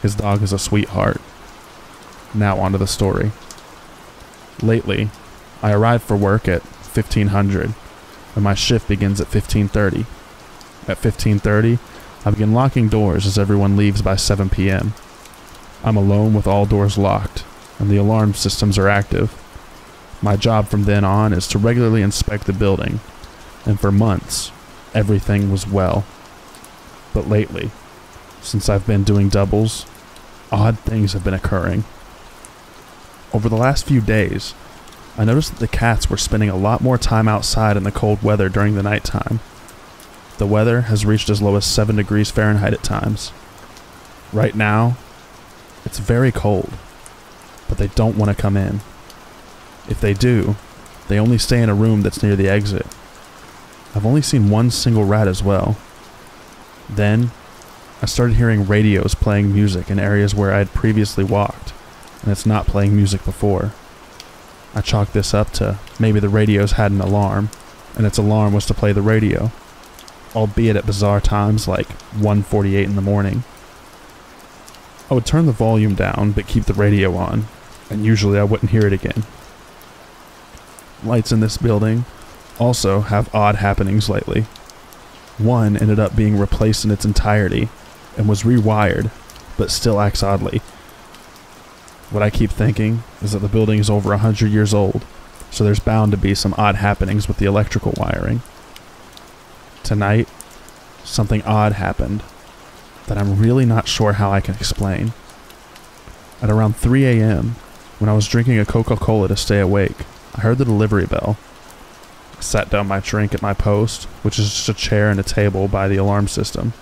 His dog is a sweetheart. Now onto the story. Lately, I arrive for work at 1500, and my shift begins at 15:30. At 15:30, I begin locking doors as everyone leaves by 7 p.m. I'm alone with all doors locked, and the alarm systems are active. My job from then on is to regularly inspect the building, and for months, everything was well. But lately, since I've been doing doubles, odd things have been occurring. Over the last few days, I noticed that the cats were spending a lot more time outside in the cold weather during the nighttime. The weather has reached as low as 7 degrees Fahrenheit at times. Right now, it's very cold, but they don't want to come in. If they do, they only stay in a room that's near the exit. I've only seen one single rat as well. Then, I started hearing radios playing music in areas where I had previously walked, and it's not playing music before. I chalked this up to maybe the radios had an alarm, and its alarm was to play the radio, albeit at bizarre times like 1:48 in the morning. I would turn the volume down but keep the radio on, and usually I wouldn't hear it again. Lights in this building also have odd happenings lately. One ended up being replaced in its entirety and was rewired, but still acts oddly. What I keep thinking is that the building is over 100 years old, so there's bound to be some odd happenings with the electrical wiring. Tonight, something odd happened that I'm really not sure how I can explain. At around 3 a.m., when I was drinking a Coca-Cola to stay awake, I heard the delivery bell. I sat down my drink at my post, which is just a chair and a table by the alarm system.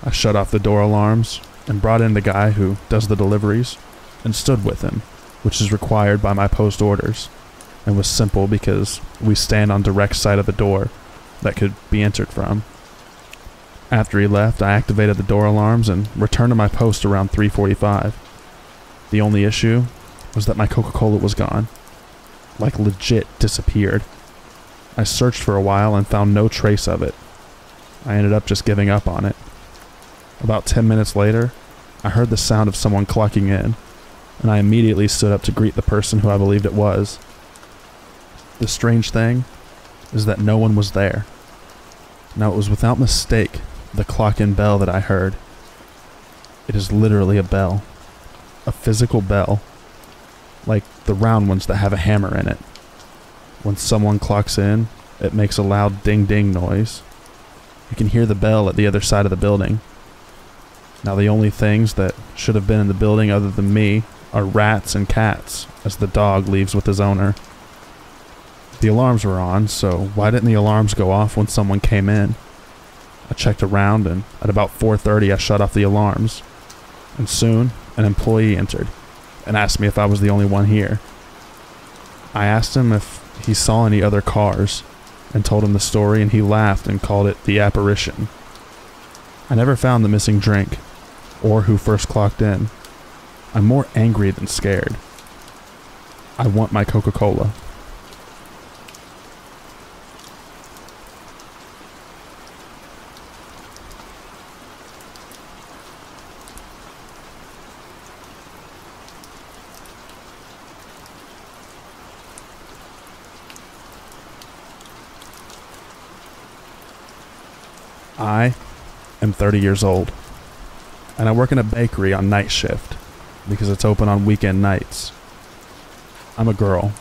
I shut off the door alarms and brought in the guy who does the deliveries and stood with him, which is required by my post orders, and was simple because we stand on direct side of the door that could be entered from. After he left, I activated the door alarms and returned to my post around 3:45. The only issue was that my Coca-Cola was gone. Like legit disappeared. I searched for a while and found no trace of it. I ended up just giving up on it. About 10 minutes later, I heard the sound of someone clocking in, and I immediately stood up to greet the person who I believed it was. The strange thing is that no one was there. Now, it was without mistake the clock-in bell that I heard. It is literally a bell. A physical bell. Like the round ones that have a hammer in it. When someone clocks in, it makes a loud ding-ding noise. You can hear the bell at the other side of the building. Now, the only things that should have been in the building other than me are rats and cats, as the dog leaves with his owner. The alarms were on, so why didn't the alarms go off when someone came in? I checked around, and at about 4:30 I shut off the alarms. And soon, an employee entered and asked me if I was the only one here. I asked him if he saw any other cars, and told him the story, and he laughed and called it the apparition. I never found the missing drink, or who first clocked in. I'm more angry than scared. I want my Coca-Cola. I am 30 years old, and I work in a bakery on night shift because it's open on weekend nights. I'm a girl,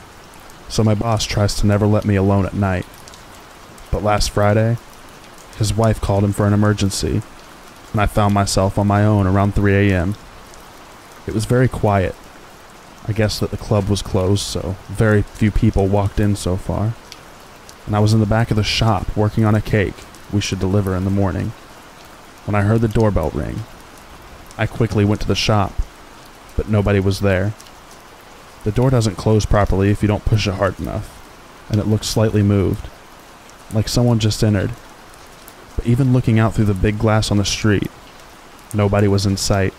so my boss tries to never let me alone at night. But last Friday, his wife called him for an emergency, and I found myself on my own around 3 a.m. It was very quiet. I guess that the club was closed, so very few people walked in so far. And I was in the back of the shop working on a cake we should deliver in the morning when I heard the doorbell ring. I quickly went to the shop, but nobody was there. The door doesn't close properly if you don't push it hard enough, and it looked slightly moved, like someone just entered. But even looking out through the big glass on the street, nobody was in sight.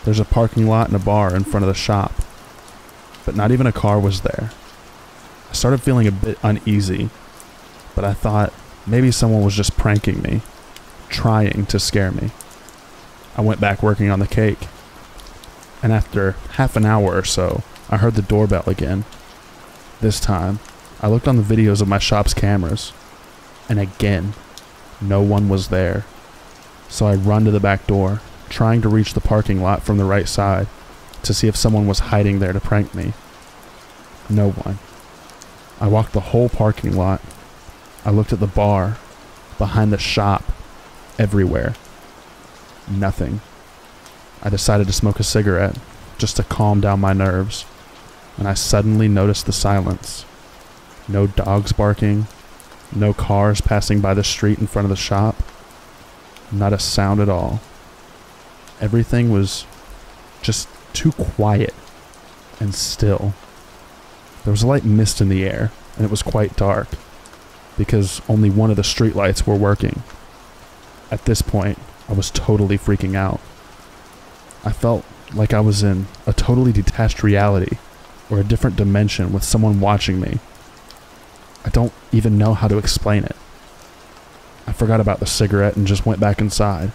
There's a parking lot and a bar in front of the shop, but not even a car was there. I started feeling a bit uneasy, but I thought maybe someone was just pranking me, trying to scare me. I went back working on the cake, and after half an hour or so, I heard the doorbell again. This time, I looked on the videos of my shop's cameras, and again, no one was there. So I run to the back door, trying to reach the parking lot from the right side to see if someone was hiding there to prank me. No one. I walked the whole parking lot. I looked at the bar, behind the shop, everywhere. Nothing. I decided to smoke a cigarette, just to calm down my nerves, and I suddenly noticed the silence. No dogs barking, no cars passing by the street in front of the shop, not a sound at all. Everything was just too quiet and still. There was a light mist in the air, and it was quite dark, because only one of the streetlights were working. At this point, I was totally freaking out. I felt like I was in a totally detached reality, or a different dimension with someone watching me. I don't even know how to explain it. I forgot about the cigarette and just went back inside.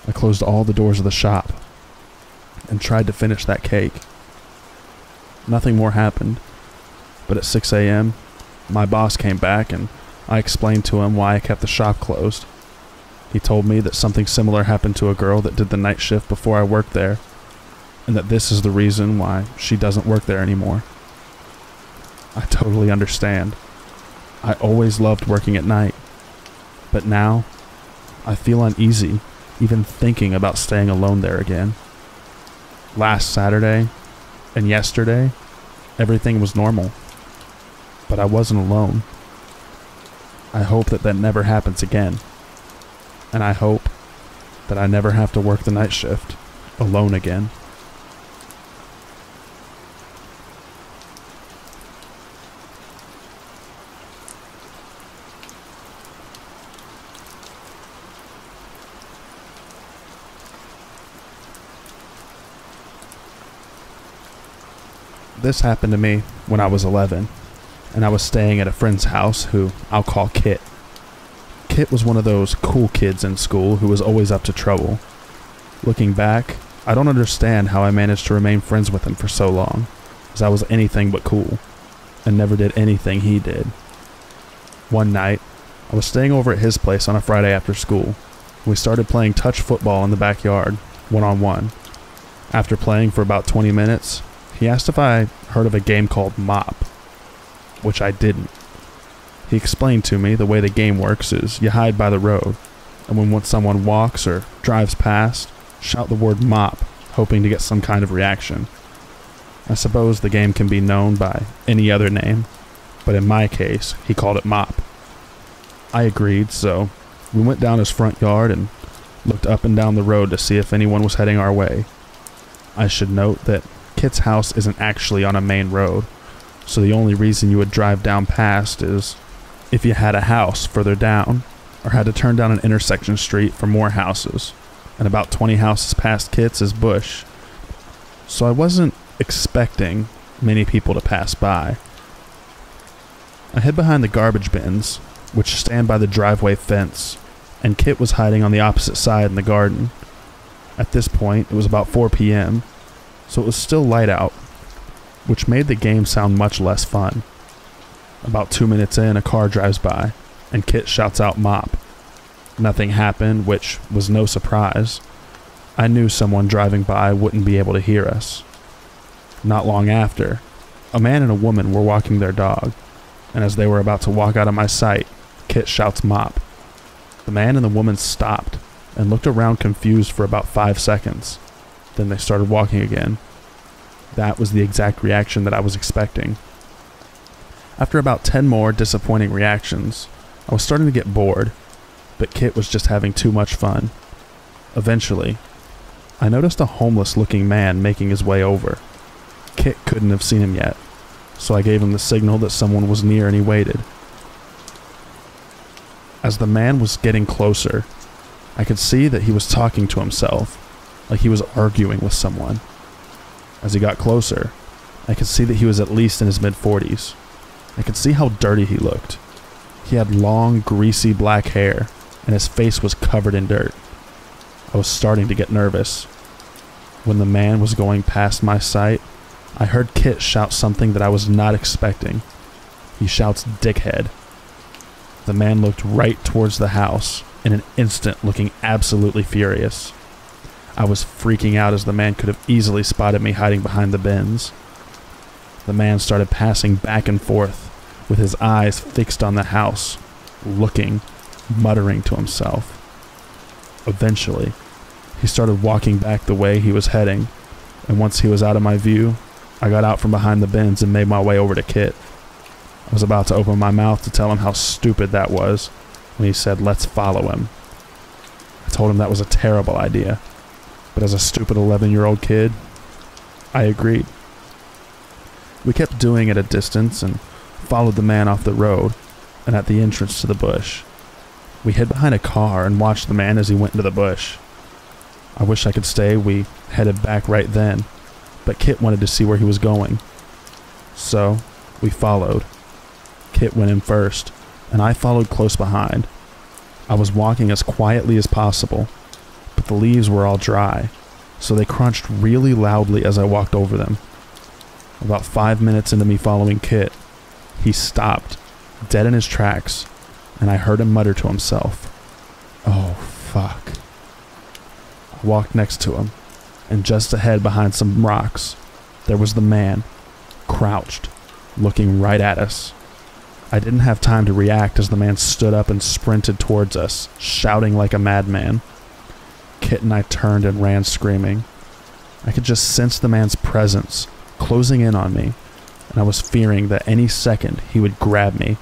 I closed all the doors of the shop and tried to finish that cake. Nothing more happened, but at 6 a.m., my boss came back and I explained to him why I kept the shop closed. He told me that something similar happened to a girl that did the night shift before I worked there, and that this is the reason why she doesn't work there anymore. I totally understand. I always loved working at night, but now I feel uneasy even thinking about staying alone there again. Last Saturday and yesterday, everything was normal, but I wasn't alone. I hope that that never happens again, and I hope that I never have to work the night shift alone again. This happened to me when I was 11, and I was staying at a friend's house who I'll call Kit. Kit was one of those cool kids in school who was always up to trouble. Looking back, I don't understand how I managed to remain friends with him for so long, as I was anything but cool, and never did anything he did. One night, I was staying over at his place on a Friday after school. We started playing touch football in the backyard, one-on-one. After playing for about 20 minutes, he asked if I heard of a game called Mop, which I didn't. He explained to me the way the game works is you hide by the road, and when someone walks or drives past, shout the word mop, hoping to get some kind of reaction. I suppose the game can be known by any other name, but in my case, he called it Mop. I agreed, so we went down his front yard and looked up and down the road to see if anyone was heading our way. I should note that Kit's house isn't actually on a main road, so the only reason you would drive down past is if you had a house further down, or had to turn down an intersection street for more houses, and about 20 houses past Kit's is bush. So I wasn't expecting many people to pass by. I hid behind the garbage bins, which stand by the driveway fence, and Kit was hiding on the opposite side in the garden. At this point, it was about 4 p.m., so it was still light out, which made the game sound much less fun. About 2 minutes in, a car drives by, and Kit shouts out Mop. Nothing happened, which was no surprise. I knew someone driving by wouldn't be able to hear us. Not long after, a man and a woman were walking their dog, and as they were about to walk out of my sight, Kit shouts Mop. The man and the woman stopped and looked around confused for about 5 seconds. Then they started walking again. That was the exact reaction that I was expecting. After about 10 more disappointing reactions, I was starting to get bored, but Kit was just having too much fun. Eventually, I noticed a homeless-looking man making his way over. Kit couldn't have seen him yet, so I gave him the signal that someone was near and he waited. As the man was getting closer, I could see that he was talking to himself, like he was arguing with someone. As he got closer, I could see that he was at least in his mid-40s. I could see how dirty he looked. He had long, greasy black hair, and his face was covered in dirt. I was starting to get nervous. When the man was going past my sight, I heard Kit shout something that I was not expecting. He shouts, "Dickhead." The man looked right towards the house, in an instant looking absolutely furious. I was freaking out as the man could have easily spotted me hiding behind the bins. The man started passing back and forth, with his eyes fixed on the house, looking, muttering to himself. Eventually, he started walking back the way he was heading, and once he was out of my view, I got out from behind the bins and made my way over to Kit. I was about to open my mouth to tell him how stupid that was when he said, "Let's follow him." I told him that was a terrible idea, but as a stupid 11-year-old kid, I agreed. We kept doing it at a distance and followed the man off the road and at the entrance to the bush. We hid behind a car and watched the man as he went into the bush. I wish I could stay. We headed back right then, but Kit wanted to see where he was going. So, we followed. Kit went in first, and I followed close behind. I was walking as quietly as possible, but the leaves were all dry, so they crunched really loudly as I walked over them. About 5 minutes into me following Kit, he stopped, dead in his tracks, and I heard him mutter to himself, "Oh, fuck." I walked next to him, and just ahead behind some rocks, there was the man, crouched, looking right at us. I didn't have time to react as the man stood up and sprinted towards us, shouting like a madman. Kit and I turned and ran screaming. I could just sense the man's presence, closing in on me, and I was fearing that any second he would grab me,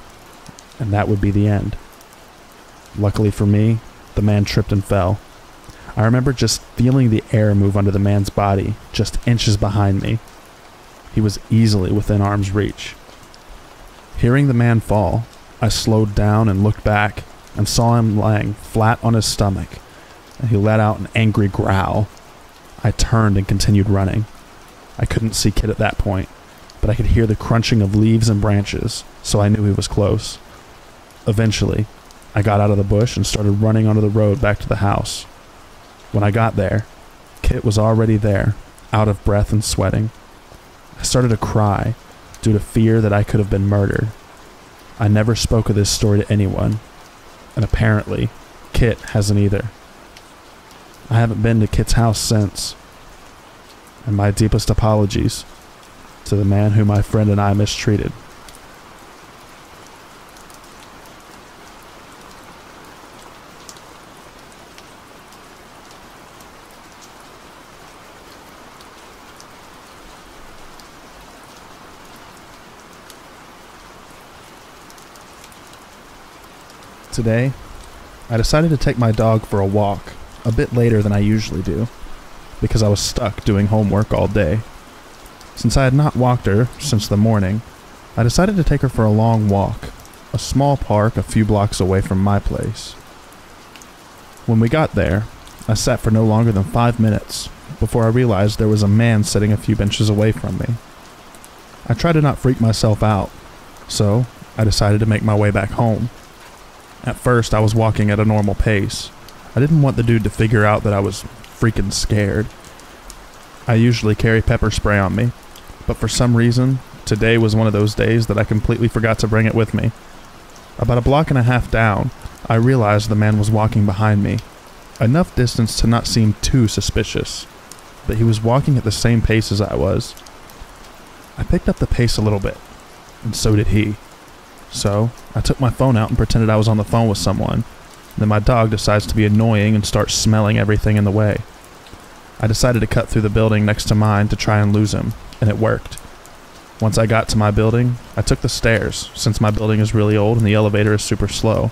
and that would be the end. Luckily for me, the man tripped and fell. I remember just feeling the air move under the man's body, just inches behind me. He was easily within arm's reach. Hearing the man fall, I slowed down and looked back and saw him lying flat on his stomach, and he let out an angry growl. I turned and continued running. I couldn't see Kit at that point, but I could hear the crunching of leaves and branches, so I knew he was close. Eventually, I got out of the bush and started running onto the road back to the house. When I got there, Kit was already there, out of breath and sweating. I started to cry due to fear that I could have been murdered. I never spoke of this story to anyone, and apparently, Kit hasn't either. I haven't been to Kit's house since, and my deepest apologies to the man who my friend and I mistreated. Today, I decided to take my dog for a walk a bit later than I usually do, because I was stuck doing homework all day. Since I had not walked her since the morning, I decided to take her for a long walk, a small park a few blocks away from my place. When we got there, I sat for no longer than 5 minutes before I realized there was a man sitting a few benches away from me. I tried to not freak myself out, so I decided to make my way back home. At first, I was walking at a normal pace. I didn't want the dude to figure out that I was freaking scared. I usually carry pepper spray on me, but for some reason, today was one of those days that I completely forgot to bring it with me. About a block and a half down, I realized the man was walking behind me. Enough distance to not seem too suspicious, but he was walking at the same pace as I was. I picked up the pace a little bit, and so did he. So, I took my phone out and pretended I was on the phone with someone. Then my dog decides to be annoying and starts smelling everything in the way. I decided to cut through the building next to mine to try and lose him, and it worked. Once I got to my building, I took the stairs, since my building is really old and the elevator is super slow.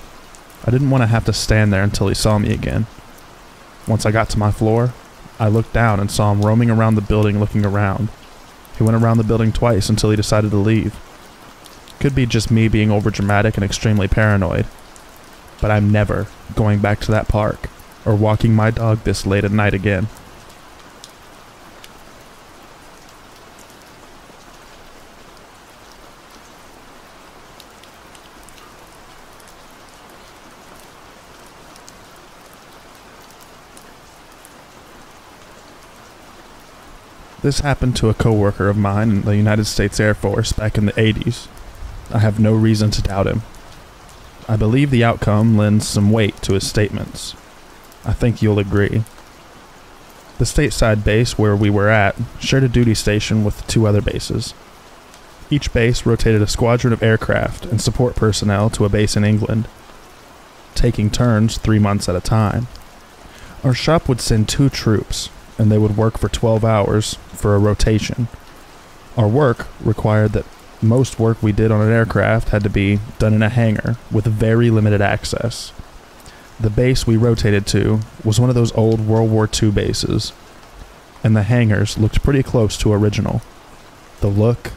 I didn't want to have to stand there until he saw me again. Once I got to my floor, I looked down and saw him roaming around the building looking around. He went around the building twice until he decided to leave. Could be just me being overdramatic and extremely paranoid, but I'm never going back to that park or walking my dog this late at night again. This happened to a coworker of mine in the United States Air Force back in the 80s. I have no reason to doubt him. I believe the outcome lends some weight to his statements. I think you'll agree. The stateside base where we were at shared a duty station with 2 other bases. Each base rotated a squadron of aircraft and support personnel to a base in England, taking turns 3 months at a time. Our shop would send 2 troops, and they would work for 12 hours for a rotation. Our work required that most work we did on an aircraft had to be done in a hangar with very limited access. The base we rotated to was one of those old World War II bases, and the hangars looked pretty close to original. The look,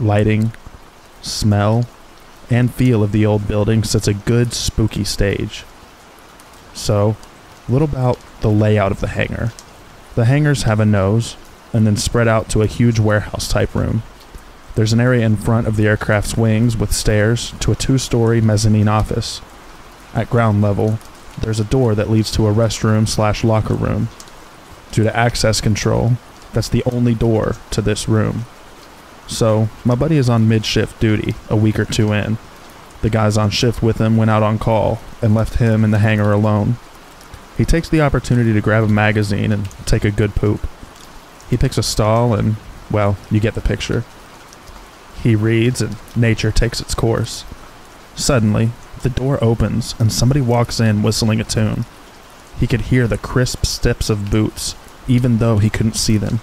lighting, smell, and feel of the old building sets a good spooky stage. So, a little about the layout of the hangar. The hangars have a nose, and then spread out to a huge warehouse-type room. There's an area in front of the aircraft's wings with stairs to a 2-story mezzanine office. At ground level, there's a door that leads to a restroom/locker room. Due to access control, that's the only door to this room. So, my buddy is on mid-shift duty, a week or 2 in. The guys on shift with him went out on call and left him in the hangar alone. He takes the opportunity to grab a magazine and take a good poop. He picks a stall and, well, you get the picture. He reads and nature takes its course. Suddenly, the door opens and somebody walks in whistling a tune. He could hear the crisp steps of boots, even though he couldn't see them.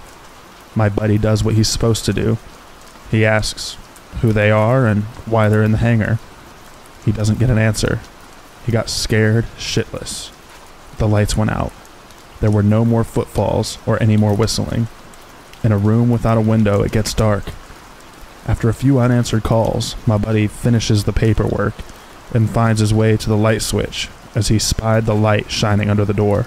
My buddy does what he's supposed to do. He asks who they are and why they're in the hangar. He doesn't get an answer. He got scared shitless. The lights went out. There were no more footfalls or any more whistling. In a room without a window, it gets dark. After a few unanswered calls, my buddy finishes the paperwork and finds his way to the light switch as he spied the light shining under the door.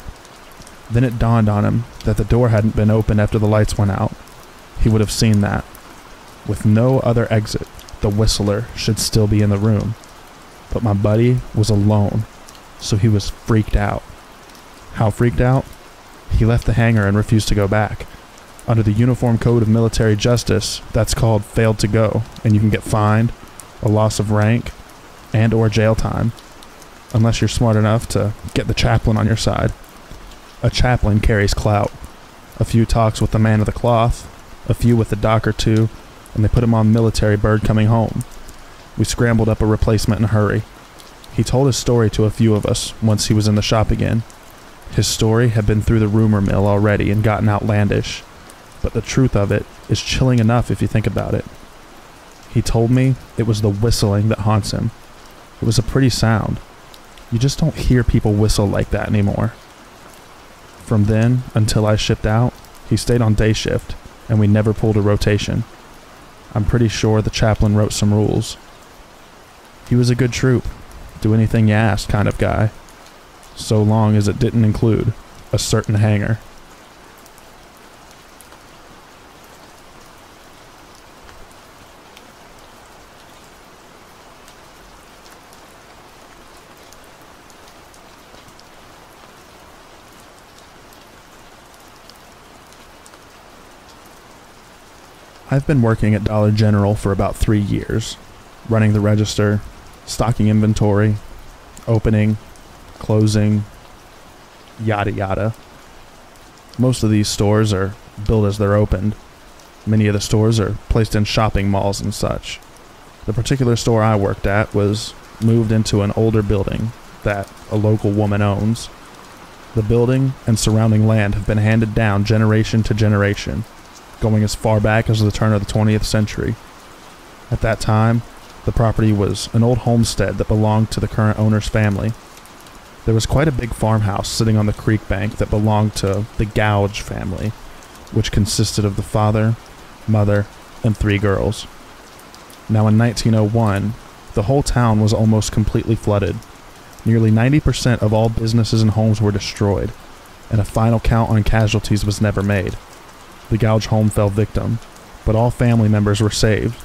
Then it dawned on him that the door hadn't been opened after the lights went out. He would have seen that. with no other exit, the whistler should still be in the room. But my buddy was alone, so he was freaked out. How freaked out? He left the hangar and refused to go back. Under the Uniform Code of Military Justice, that's called failed to go, and you can get fined, a loss of rank, and or jail time, unless you're smart enough to get the chaplain on your side. A chaplain carries clout. A few talks with the man of the cloth, a few with a dock or two, and they put him on military bird coming home. We scrambled up a replacement in a hurry. He told his story to a few of us once he was in the shop again. His story had been through the rumor mill already and gotten outlandish, but the truth of it is chilling enough if you think about it. He told me it was the whistling that haunts him. It was a pretty sound. You just don't hear people whistle like that anymore. From then until I shipped out, he stayed on day shift, and we never pulled a rotation. I'm pretty sure the chaplain wrote some rules. He was a good troop, do anything you asked kind of guy, so long as it didn't include a certain hangar. I've been working at Dollar General for about 3 years, running the register, stocking inventory, opening, closing, yada yada. Most of these stores are built as they're opened. Many of the stores are placed in shopping malls and such. The particular store I worked at was moved into an older building that a local woman owns. The building and surrounding land have been handed down generation to generation, going as far back as the turn of the 20th century. At that time, the property was an old homestead that belonged to the current owner's family. There was quite a big farmhouse sitting on the creek bank that belonged to the Gouge family, which consisted of the father, mother, and 3 girls. Now in 1901, the whole town was almost completely flooded. Nearly 90% of all businesses and homes were destroyed, and a final count on casualties was never made. The Gouge home fell victim, but all family members were saved,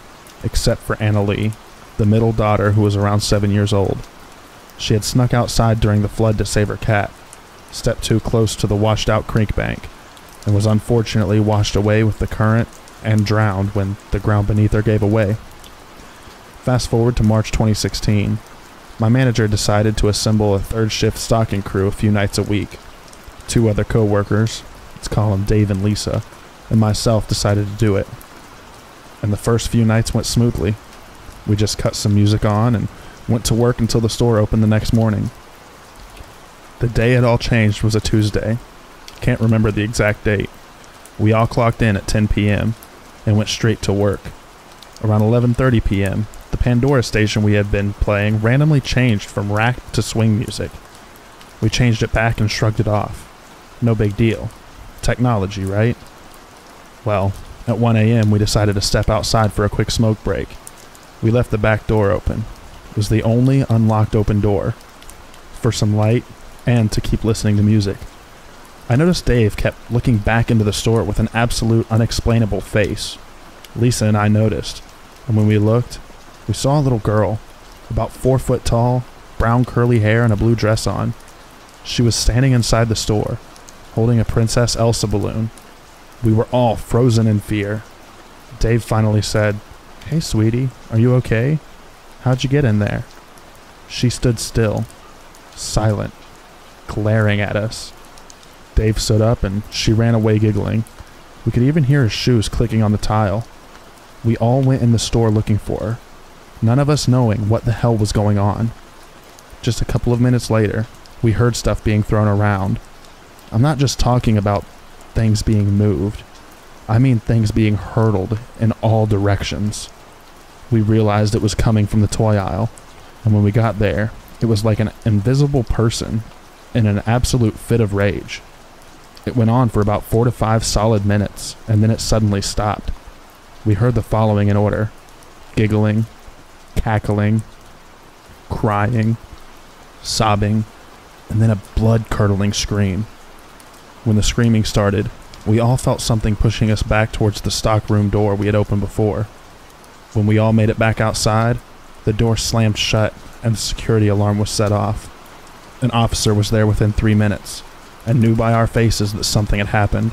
except for Anna Lee, the middle daughter who was around 7 years old. She had snuck outside during the flood to save her cat, stepped too close to the washed-out creek bank, and was unfortunately washed away with the current and drowned when the ground beneath her gave away. Fast forward to March 2016. My manager decided to assemble a third-shift stocking crew a few nights a week. 2 other co-workers, let's call them Dave and Lisa, and myself decided to do it. And the first few nights went smoothly. We just cut some music on and went to work until the store opened the next morning. The day it all changed was a Tuesday. Can't remember the exact date. We all clocked in at 10 p.m. and went straight to work. Around 11:30 p.m., the Pandora station we had been playing randomly changed from rap to swing music. We changed it back and shrugged it off. No big deal. Technology, right? Well, at 1 a.m. we decided to step outside for a quick smoke break. We left the back door open. It was the only unlocked open door, for some light and to keep listening to music. I noticed Dave kept looking back into the store with an absolute unexplainable face. Lisa and I noticed, and when we looked, we saw a little girl, about 4 foot tall, brown curly hair and a blue dress on. She was standing inside the store, holding a Princess Elsa balloon. We were all frozen in fear. Dave finally said, "Hey sweetie, are you okay? How'd you get in there?" She stood still, silent, glaring at us. Dave stood up and she ran away giggling. We could even hear her shoes clicking on the tile. We all went in the store looking for her, none of us knowing what the hell was going on. Just a couple of minutes later, we heard stuff being thrown around. I'm not just talking about things being moved. I mean things being hurtled in all directions. We realized it was coming from the toy aisle, and when we got there, it was like an invisible person in an absolute fit of rage. It went on for about 4 to 5 solid minutes, and then it suddenly stopped. We heard the following in order: giggling, cackling, crying, sobbing, and then a blood-curdling scream. When the screaming started, we all felt something pushing us back towards the stockroom door we had opened before. When we all made it back outside, the door slammed shut and the security alarm was set off. An officer was there within 3 minutes and knew by our faces that something had happened.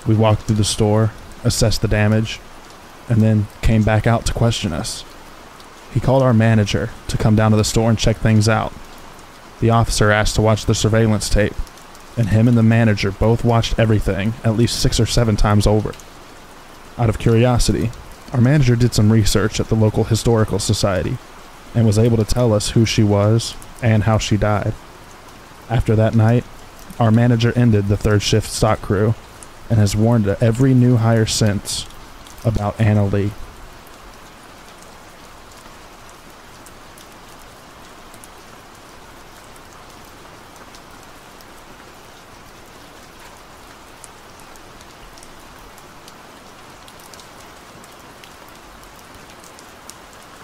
We walked through the store, assessed the damage, and then came back out to question us. He called our manager to come down to the store and check things out. The officer asked to watch the surveillance tape, and him and the manager both watched everything at least 6 or 7 times over. Out of curiosity, our manager did some research at the local historical society and was able to tell us who she was and how she died. After that night, our manager ended the third shift stock crew and has warned every new hire since about Anna Lee.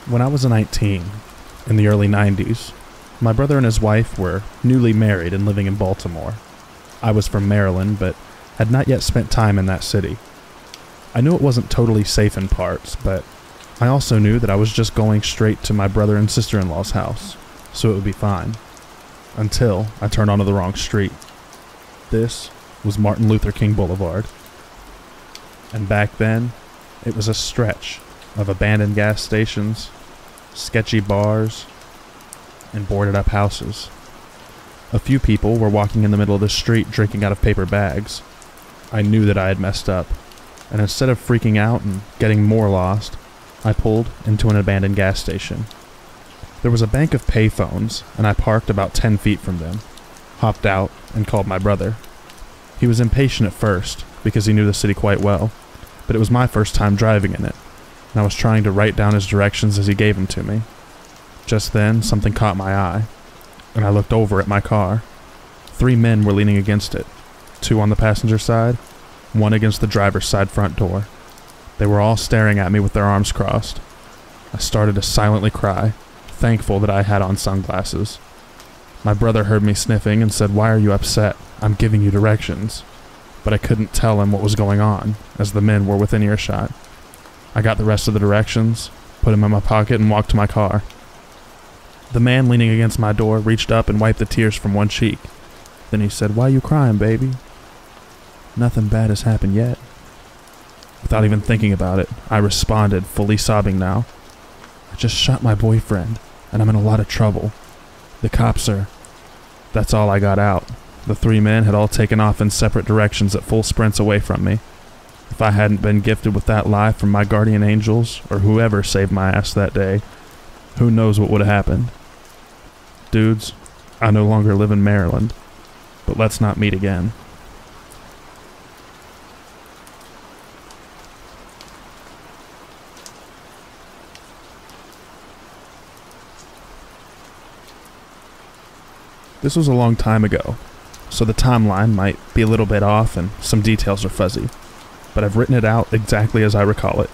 When I was 19, in the early 90s, my brother and his wife were newly married and living in Baltimore. I was from Maryland, but had not yet spent time in that city. I knew it wasn't totally safe in parts, but I also knew that I was just going straight to my brother and sister-in-law's house, so it would be fine. Until I turned onto the wrong street. This was Martin Luther King Boulevard. And back then, it was a stretch of abandoned gas stations, sketchy bars, and boarded-up houses. A few people were walking in the middle of the street drinking out of paper bags. I knew that I had messed up, and instead of freaking out and getting more lost, I pulled into an abandoned gas station. There was a bank of payphones, and I parked about 10 feet from them, hopped out, and called my brother. He was impatient at first, because he knew the city quite well, but it was my first time driving in it, and I was trying to write down his directions as he gave them to me. Just then, something caught my eye, and I looked over at my car. 3 men were leaning against it, 2 on the passenger side, 1 against the driver's side front door. They were all staring at me with their arms crossed. I started to silently cry, thankful that I had on sunglasses. My brother heard me sniffing and said, "Why are you upset? I'm giving you directions." But I couldn't tell him what was going on, as the men were within earshot. I got the rest of the directions, put them in my pocket, and walked to my car. The man leaning against my door reached up and wiped the tears from one cheek. Then he said, "Why you crying, baby?" "Nothing bad has happened yet." Without even thinking about it, I responded, fully sobbing now. "I just shot my boyfriend, and I'm in a lot of trouble. The cops are..." That's all I got out. The 3 men had all taken off in separate directions at full sprints away from me. If I hadn't been gifted with that lie from my guardian angels, or whoever saved my ass that day, who knows what would have happened. Dudes, I no longer live in Maryland, but let's not meet again. This was a long time ago, so the timeline might be a little bit off and some details are fuzzy, but I've written it out exactly as I recall it.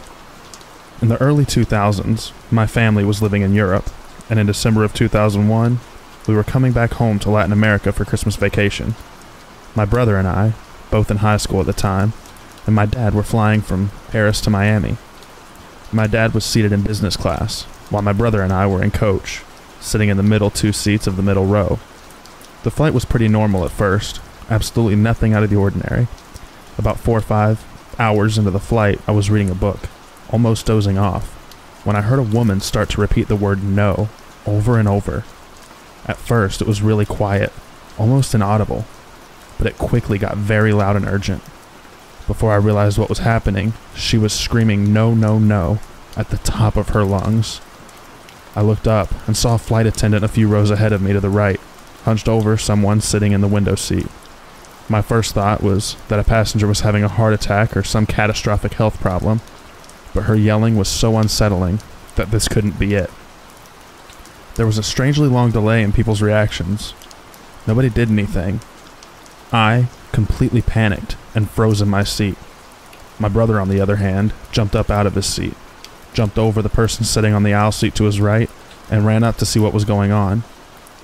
In the early 2000s, my family was living in Europe, and in December of 2001, we were coming back home to Latin America for Christmas vacation. My brother and I, both in high school at the time, and my dad were flying from Paris to Miami. My dad was seated in business class, while my brother and I were in coach, sitting in the middle 2 seats of the middle row. The flight was pretty normal at first, absolutely nothing out of the ordinary. About 4 or 5 hours into the flight, I was reading a book, almost dozing off, when I heard a woman start to repeat the word "no" over and over. At first, it was really quiet, almost inaudible, but it quickly got very loud and urgent. Before I realized what was happening, she was screaming "no, no, no" at the top of her lungs. I looked up and saw a flight attendant a few rows ahead of me to the right, hunched over someone sitting in the window seat. My first thought was that a passenger was having a heart attack or some catastrophic health problem, but her yelling was so unsettling that this couldn't be it. There was a strangely long delay in people's reactions. Nobody did anything. I completely panicked and froze in my seat. My brother, on the other hand, jumped up out of his seat, jumped over the person sitting on the aisle seat to his right, and ran up to see what was going on.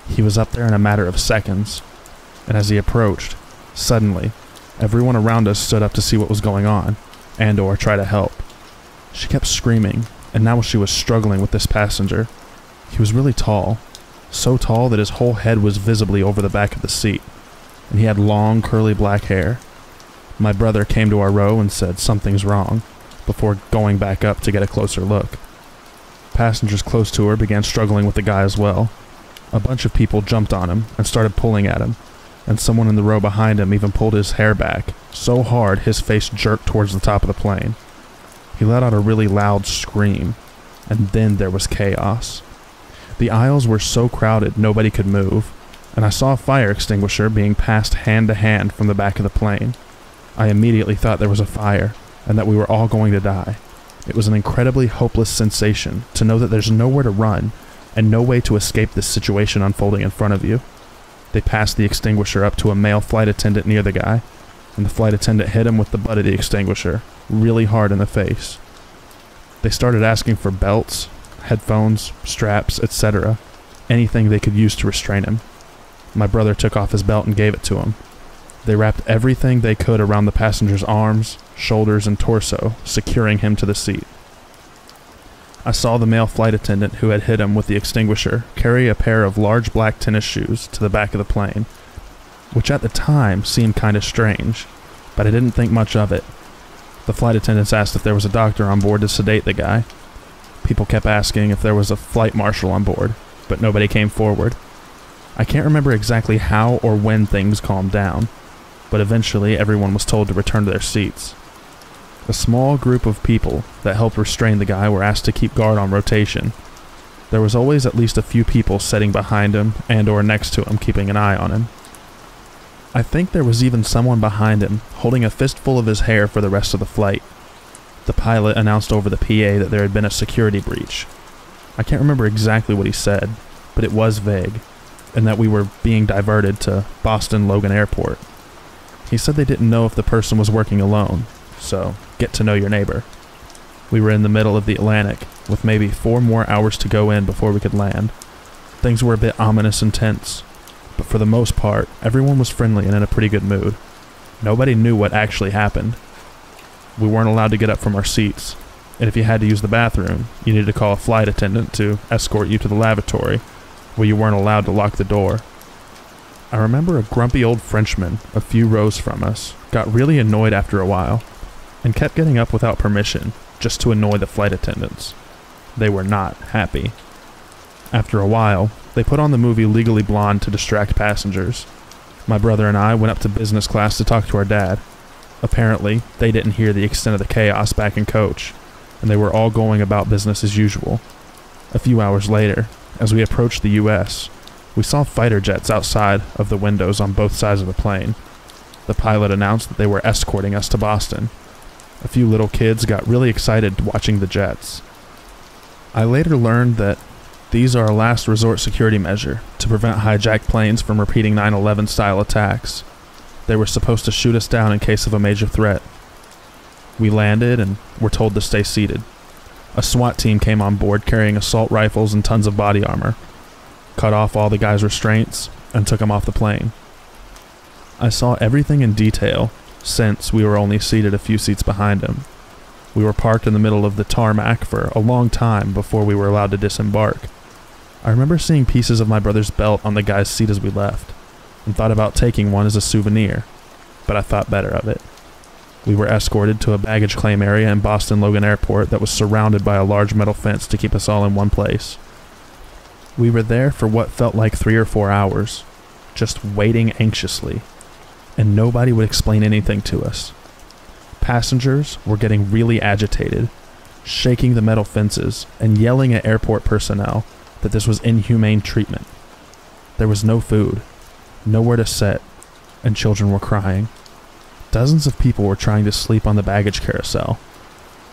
He was up there in a matter of seconds, and as he approached, suddenly, everyone around us stood up to see what was going on, and/or try to help. She kept screaming and now she was struggling with this passenger. He was really tall, so tall that his whole head was visibly over the back of the seat, and he had long, curly black hair. My brother came to our row and said something's wrong, before going back up to get a closer look. Passengers close to her began struggling with the guy as well. A bunch of people jumped on him and started pulling at him, and someone in the row behind him even pulled his hair back so hard his face jerked towards the top of the plane. He let out a really loud scream, and then there was chaos. The aisles were so crowded nobody could move, and I saw a fire extinguisher being passed hand to hand from the back of the plane. I immediately thought there was a fire, and that we were all going to die. It was an incredibly hopeless sensation to know that there's nowhere to run, and no way to escape this situation unfolding in front of you. They passed the extinguisher up to a male flight attendant near the guy, and the flight attendant hit him with the butt of the extinguisher, really hard in the face. They started asking for belts, headphones, straps, etc., anything they could use to restrain him. My brother took off his belt and gave it to him. They wrapped everything they could around the passenger's arms, shoulders, and torso, securing him to the seat. I saw the male flight attendant who had hit him with the extinguisher carry a pair of large black tennis shoes to the back of the plane, which at the time seemed kind of strange, but I didn't think much of it. The flight attendants asked if there was a doctor on board to sedate the guy. People kept asking if there was a flight marshal on board, but nobody came forward. I can't remember exactly how or when things calmed down, but eventually everyone was told to return to their seats. A small group of people that helped restrain the guy were asked to keep guard on rotation. There was always at least a few people sitting behind him and or next to him keeping an eye on him. I think there was even someone behind him holding a fistful of his hair for the rest of the flight. The pilot announced over the PA that there had been a security breach. I can't remember exactly what he said, but it was vague, and that we were being diverted to Boston Logan Airport. He said they didn't know if the person was working alone, so get to know your neighbor. We were in the middle of the Atlantic, with maybe 4 more hours to go in before we could land. Things were a bit ominous and tense, but for the most part, everyone was friendly and in a pretty good mood. Nobody knew what actually happened. We weren't allowed to get up from our seats, and if you had to use the bathroom, you needed to call a flight attendant to escort you to the lavatory, where you weren't allowed to lock the door. I remember a grumpy old Frenchman, a few rows from us, got really annoyed after a while, and kept getting up without permission, just to annoy the flight attendants. They were not happy. After a while, they put on the movie Legally Blonde to distract passengers. My brother and I went up to business class to talk to our dad. Apparently, they didn't hear the extent of the chaos back in coach, and they were all going about business as usual. A few hours later, as we approached the U.S., we saw fighter jets outside of the windows on both sides of the plane. The pilot announced that they were escorting us to Boston. A few little kids got really excited watching the jets. I later learned that these are a last resort security measure to prevent hijacked planes from repeating 9/11 style attacks. They were supposed to shoot us down in case of a major threat. We landed and were told to stay seated. A SWAT team came on board carrying assault rifles and tons of body armor, cut off all the guy's restraints, and took him off the plane. I saw everything in detail, since we were only seated a few seats behind him. We were parked in the middle of the tarmac for a long time before we were allowed to disembark. I remember seeing pieces of my brother's belt on the guy's seat as we left, and thought about taking one as a souvenir, but I thought better of it. We were escorted to a baggage claim area in Boston Logan Airport that was surrounded by a large metal fence to keep us all in one place. We were there for what felt like 3 or 4 hours, just waiting anxiously, and nobody would explain anything to us. Passengers were getting really agitated, shaking the metal fences and yelling at airport personnel that this was inhumane treatment. There was no food, nowhere to sit, and children were crying. Dozens of people were trying to sleep on the baggage carousel.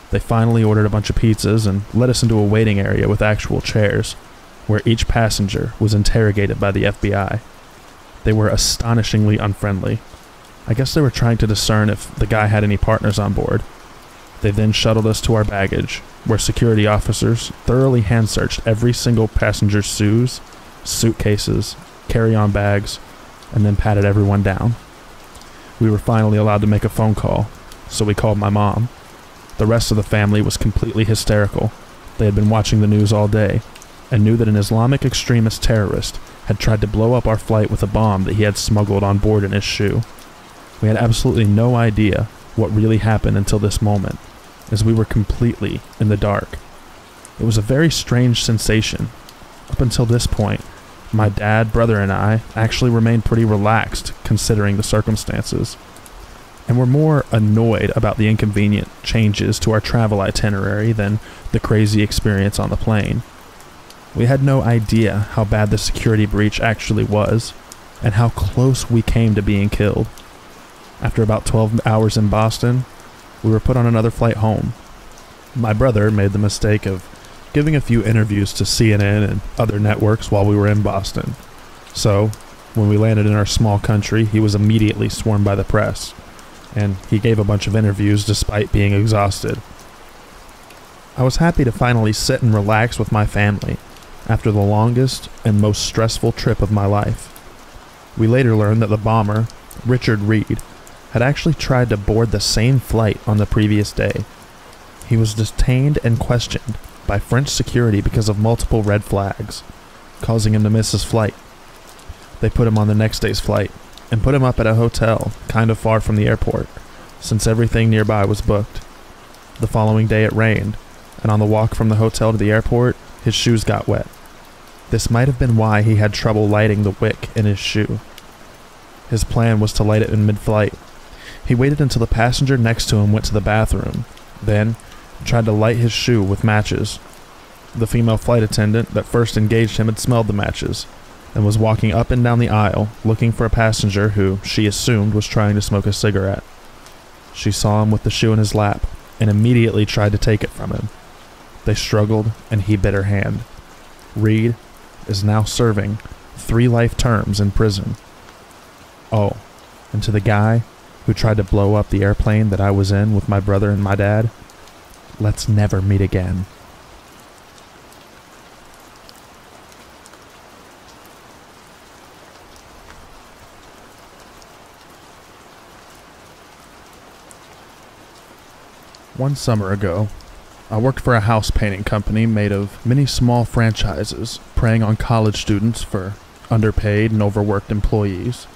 They finally ordered a bunch of pizzas and led us into a waiting area with actual chairs, where each passenger was interrogated by the FBI. They were astonishingly unfriendly. I guess they were trying to discern if the guy had any partners on board. They then shuttled us to our baggage, where security officers thoroughly hand-searched every single passenger's shoes, suitcases, carry-on bags, and then patted everyone down. We were finally allowed to make a phone call, so we called my mom. The rest of the family was completely hysterical, They had been watching the news all day and knew that an Islamic extremist terrorist had tried to blow up our flight with a bomb that he had smuggled on board in his shoe. We had absolutely no idea what really happened until this moment, as we were completely in the dark. It was a very strange sensation. Up until this point, my dad, brother, and I actually remained pretty relaxed considering the circumstances, and were more annoyed about the inconvenient changes to our travel itinerary than the crazy experience on the plane. We had no idea how bad the security breach actually was, and how close we came to being killed. After about 12 hours in Boston, we were put on another flight home. My brother made the mistake of giving a few interviews to CNN and other networks while we were in Boston. So, when we landed in our small country, he was immediately swarmed by the press, and he gave a bunch of interviews despite being exhausted. I was happy to finally sit and relax with my family after the longest and most stressful trip of my life. We later learned that the bomber, Richard Reed, had actually tried to board the same flight on the previous day. He was detained and questioned by French security because of multiple red flags, causing him to miss his flight. They put him on the next day's flight and put him up at a hotel kind of far from the airport, since everything nearby was booked. The following day it rained, and on the walk from the hotel to the airport, his shoes got wet. This might have been why he had trouble lighting the wick in his shoe. His plan was to light it in mid-flight. He waited until the passenger next to him went to the bathroom, then tried to light his shoe with matches. The female flight attendant that first engaged him had smelled the matches, and was walking up and down the aisle looking for a passenger who she assumed was trying to smoke a cigarette. She saw him with the shoe in his lap, and immediately tried to take it from him. They struggled, and he bit her hand. Reed is now serving 3 life terms in prison. Oh, and to the guy who tried to blow up the airplane that I was in with my brother and my dad, let's never meet again. One summer ago, I worked for a house painting company made of many small franchises preying on college students for underpaid and overworked employees.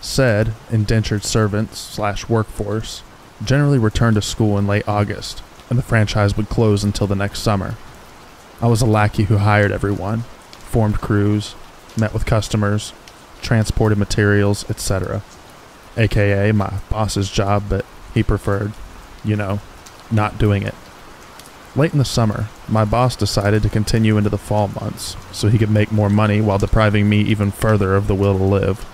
Said indentured servants/workforce generally returned to school in late August, and the franchise would close until the next summer. I was a lackey who hired everyone, formed crews, met with customers, transported materials, etc. AKA my boss's job, but he preferred, not doing it. Late in the summer, my boss decided to continue into the fall months so he could make more money while depriving me even further of the will to live.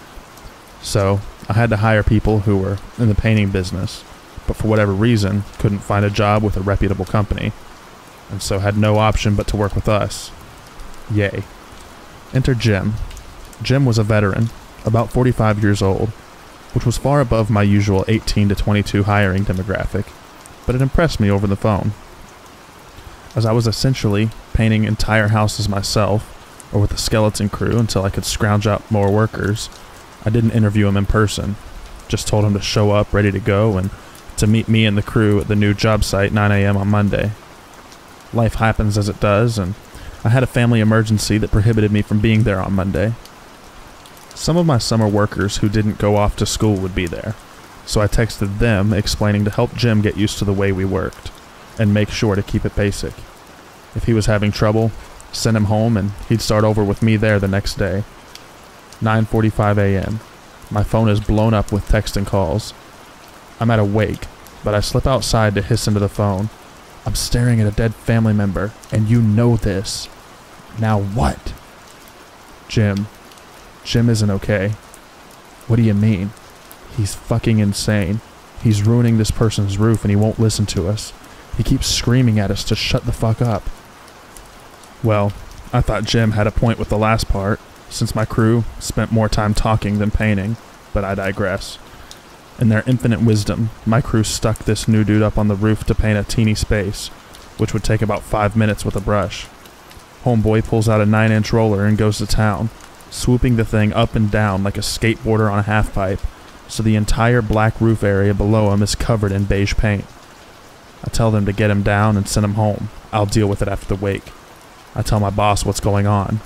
So, I had to hire people who were in the painting business, but for whatever reason, couldn't find a job with a reputable company, and so had no option but to work with us. Yay. Enter Jim. Jim was a veteran, about 45 years old, which was far above my usual 18 to 22 hiring demographic, but it impressed me over the phone. As I was essentially painting entire houses myself, or with a skeleton crew until I could scrounge out more workers, I didn't interview him in person, just told him to show up ready to go and to meet me and the crew at the new job site 9 a.m. on Monday. Life happens as it does, and I had a family emergency that prohibited me from being there on Monday. Some of my summer workers who didn't go off to school would be there, so I texted them explaining to help Jim get used to the way we worked, and make sure to keep it basic. If he was having trouble, send him home and he'd start over with me there the next day. 9:45 a.m. My phone is blown up with text and calls. I'm at a wake, but I slip outside to hiss into the phone. I'm staring at a dead family member, and you know this. Now what? Jim. Jim isn't okay. What do you mean? He's fucking insane. He's ruining this person's roof and he won't listen to us. He keeps screaming at us to shut the fuck up. Well, I thought Jim had a point with the last part, since my crew spent more time talking than painting, but I digress. In their infinite wisdom, my crew stuck this new dude up on the roof to paint a teeny space, which would take about 5 minutes with a brush. Homeboy pulls out a 9-inch roller and goes to town, swooping the thing up and down like a skateboarder on a half-pipe, so the entire black roof area below him is covered in beige paint. I tell them to get him down and send him home. I'll deal with it after the wake. I tell my boss what's going on.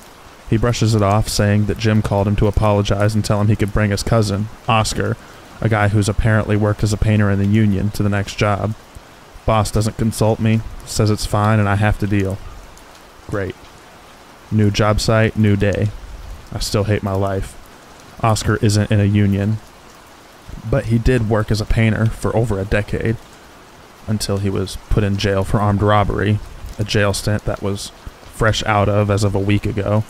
He brushes it off, saying that Jim called him to apologize and tell him he could bring his cousin, Oscar, a guy who's apparently worked as a painter in the union, to the next job. Boss doesn't consult me, says it's fine and I have to deal. Great. New job site, new day. I still hate my life. Oscar isn't in a union, but he did work as a painter for over a decade, until he was put in jail for armed robbery, a jail stint that was fresh out of as of a week ago.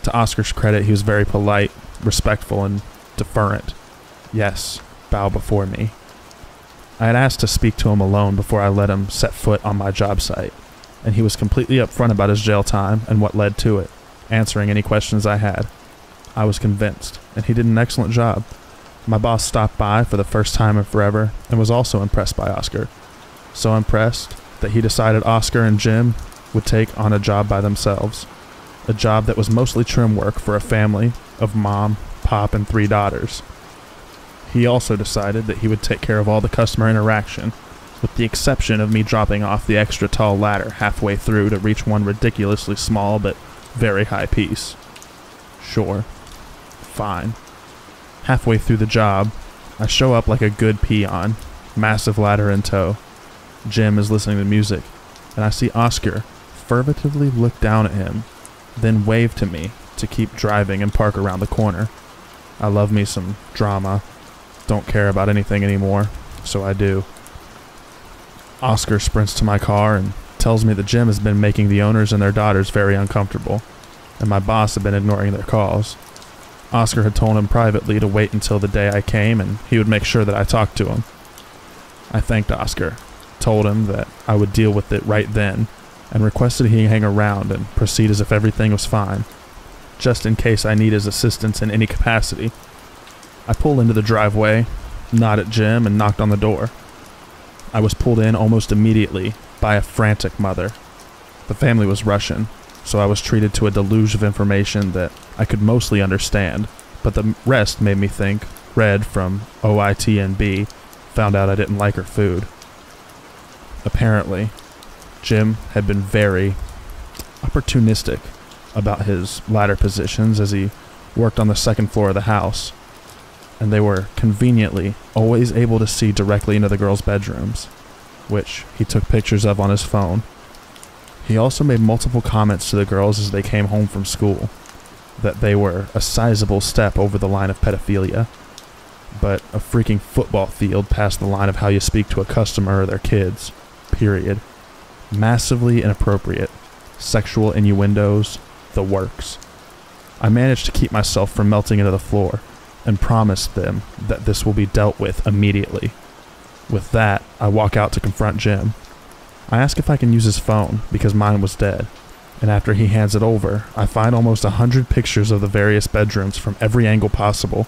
To Oscar's credit, he was very polite, respectful, and deferent. Yes, bow before me. I had asked to speak to him alone before I let him set foot on my job site, and he was completely upfront about his jail time and what led to it, answering any questions I had. I was convinced, and he did an excellent job. My boss stopped by for the first time in forever and was also impressed by Oscar. So impressed that he decided Oscar and Jim would take on a job by themselves. A job that was mostly trim work for a family of mom, pop, and 3 daughters. He also decided that he would take care of all the customer interaction, with the exception of me dropping off the extra tall ladder halfway through to reach one ridiculously small but very high piece. Sure. Fine. Halfway through the job, I show up like a good peon, massive ladder in tow. Jim is listening to music, and I see Oscar furtively look down at him, then wave to me to keep driving and park around the corner. I love me some drama, don't care about anything anymore, so I do. Oscar sprints to my car and tells me that Jim has been making the owners and their daughters very uncomfortable, and my boss had been ignoring their calls. Oscar had told him privately to wait until the day I came and he would make sure that I talked to him. I thanked Oscar, told him that I would deal with it right then, and requested he hang around and proceed as if everything was fine, just in case I need his assistance in any capacity. I pulled into the driveway, nodded at Jim, and knocked on the door. I was pulled in almost immediately by a frantic mother. The family was Russian, so I was treated to a deluge of information that I could mostly understand, but the rest made me think, read from OITNB, found out I didn't like her food. Apparently, Jim had been very opportunistic about his ladder positions as he worked on the second floor of the house, and they were conveniently always able to see directly into the girls' bedrooms, which he took pictures of on his phone. He also made multiple comments to the girls as they came home from school, that they were a sizable step over the line of pedophilia, but a freaking football field past the line of how you speak to a customer or their kids, period. Massively inappropriate, sexual innuendos, the works. I managed to keep myself from melting into the floor, and promised them that this will be dealt with immediately. With that, I walk out to confront Jim. I ask if I can use his phone, because mine was dead, and after he hands it over, I find almost 100 pictures of the various bedrooms from every angle possible,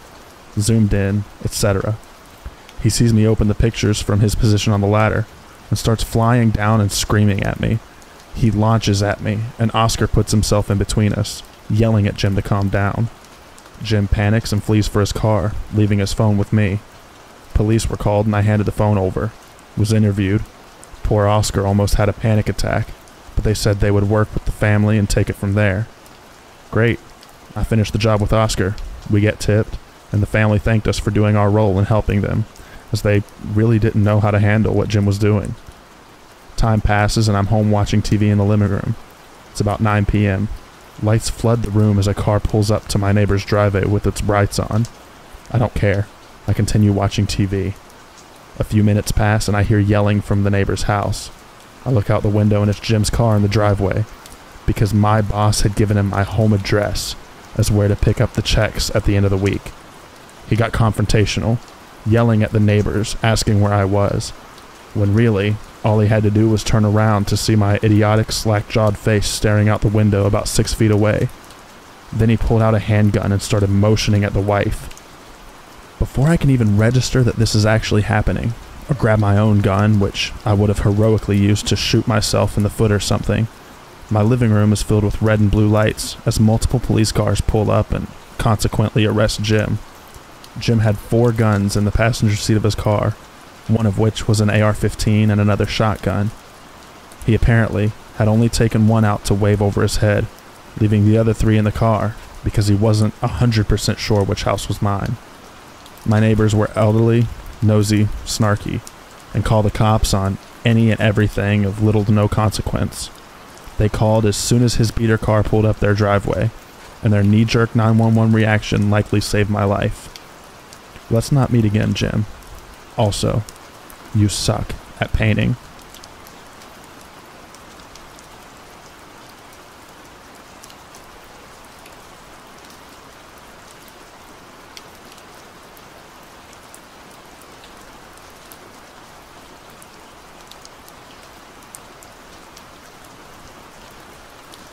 zoomed in, etc. He sees me open the pictures from his position on the ladder, and starts flying down and screaming at me. He launches at me, and Oscar puts himself in between us, yelling at Jim to calm down. Jim panics and flees for his car, leaving his phone with me. Police were called and I handed the phone over, was interviewed. Poor Oscar almost had a panic attack, but they said they would work with the family and take it from there. Great. I finished the job with Oscar. We get tipped, and the family thanked us for doing our role in helping them, as they really didn't know how to handle what Jim was doing. Time passes and I'm home watching TV in the living room. It's about 9 p.m. Lights flood the room as a car pulls up to my neighbor's driveway with its brights on. I don't care. I continue watching TV. A few minutes pass and I hear yelling from the neighbor's house. I look out the window and it's Jim's car in the driveway, because my boss had given him my home address as where to pick up the checks at the end of the week. He got confrontational, yelling at the neighbors, asking where I was, when really, all he had to do was turn around to see my idiotic, slack-jawed face staring out the window about 6 feet away. Then he pulled out a handgun and started motioning at the wife. Before I can even register that this is actually happening, or grab my own gun, which I would have heroically used to shoot myself in the foot or something, my living room is filled with red and blue lights as multiple police cars pull up and consequently arrest Jim. Jim had 4 guns in the passenger seat of his car, one of which was an AR-15 and another shotgun. He apparently had only taken one out to wave over his head, leaving the other 3 in the car because he wasn't 100% sure which house was mine. My neighbors were elderly, nosy, snarky, and called the cops on any and everything of little to no consequence. They called as soon as his beater car pulled up their driveway, and their knee-jerk 911 reaction likely saved my life. Let's not meet again, Jim. Also, you suck at painting.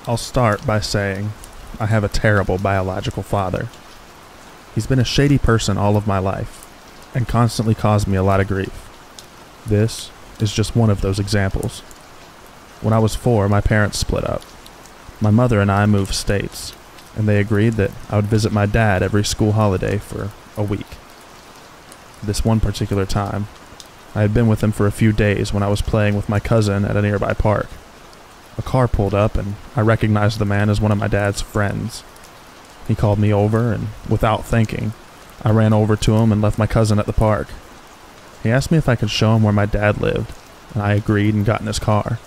I'll start by saying I have a terrible biological father. He's been a shady person all of my life and constantly caused me a lot of grief. This is just one of those examples. When I was 4, my parents split up. My mother and I moved states, and they agreed that I would visit my dad every school holiday for a week. This one particular time, I had been with him for a few days when I was playing with my cousin at a nearby park. A car pulled up, and I recognized the man as one of my dad's friends. He called me over, and without thinking, I ran over to him and left my cousin at the park. He asked me if I could show him where my dad lived, and I agreed and got in his car.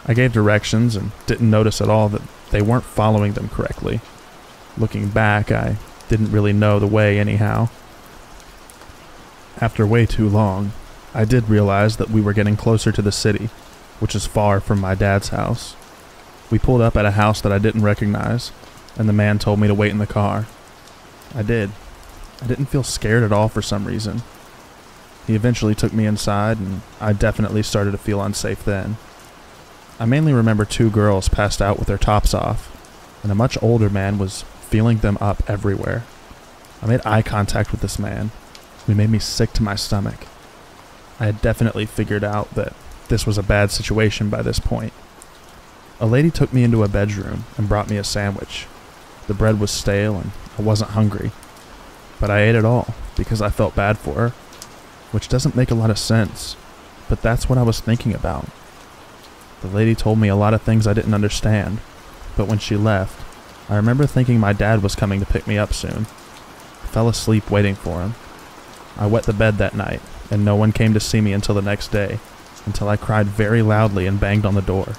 I gave directions and didn't notice at all that they weren't following them correctly. Looking back, I didn't really know the way anyhow. After way too long, I did realize that we were getting closer to the city, which is far from my dad's house. We pulled up at a house that I didn't recognize, and the man told me to wait in the car. I did. I didn't feel scared at all for some reason. He eventually took me inside, and I definitely started to feel unsafe then. I mainly remember 2 girls passed out with their tops off, and a much older man was feeling them up everywhere. I made eye contact with this man. He made me sick to my stomach. I had definitely figured out that this was a bad situation by this point. A lady took me into a bedroom and brought me a sandwich. The bread was stale and I wasn't hungry, but I ate it all because I felt bad for her, which doesn't make a lot of sense, but that's what I was thinking about. The lady told me a lot of things I didn't understand, but when she left, I remember thinking my dad was coming to pick me up soon. I fell asleep waiting for him. I wet the bed that night, and no one came to see me until the next day, until I cried very loudly and banged on the door.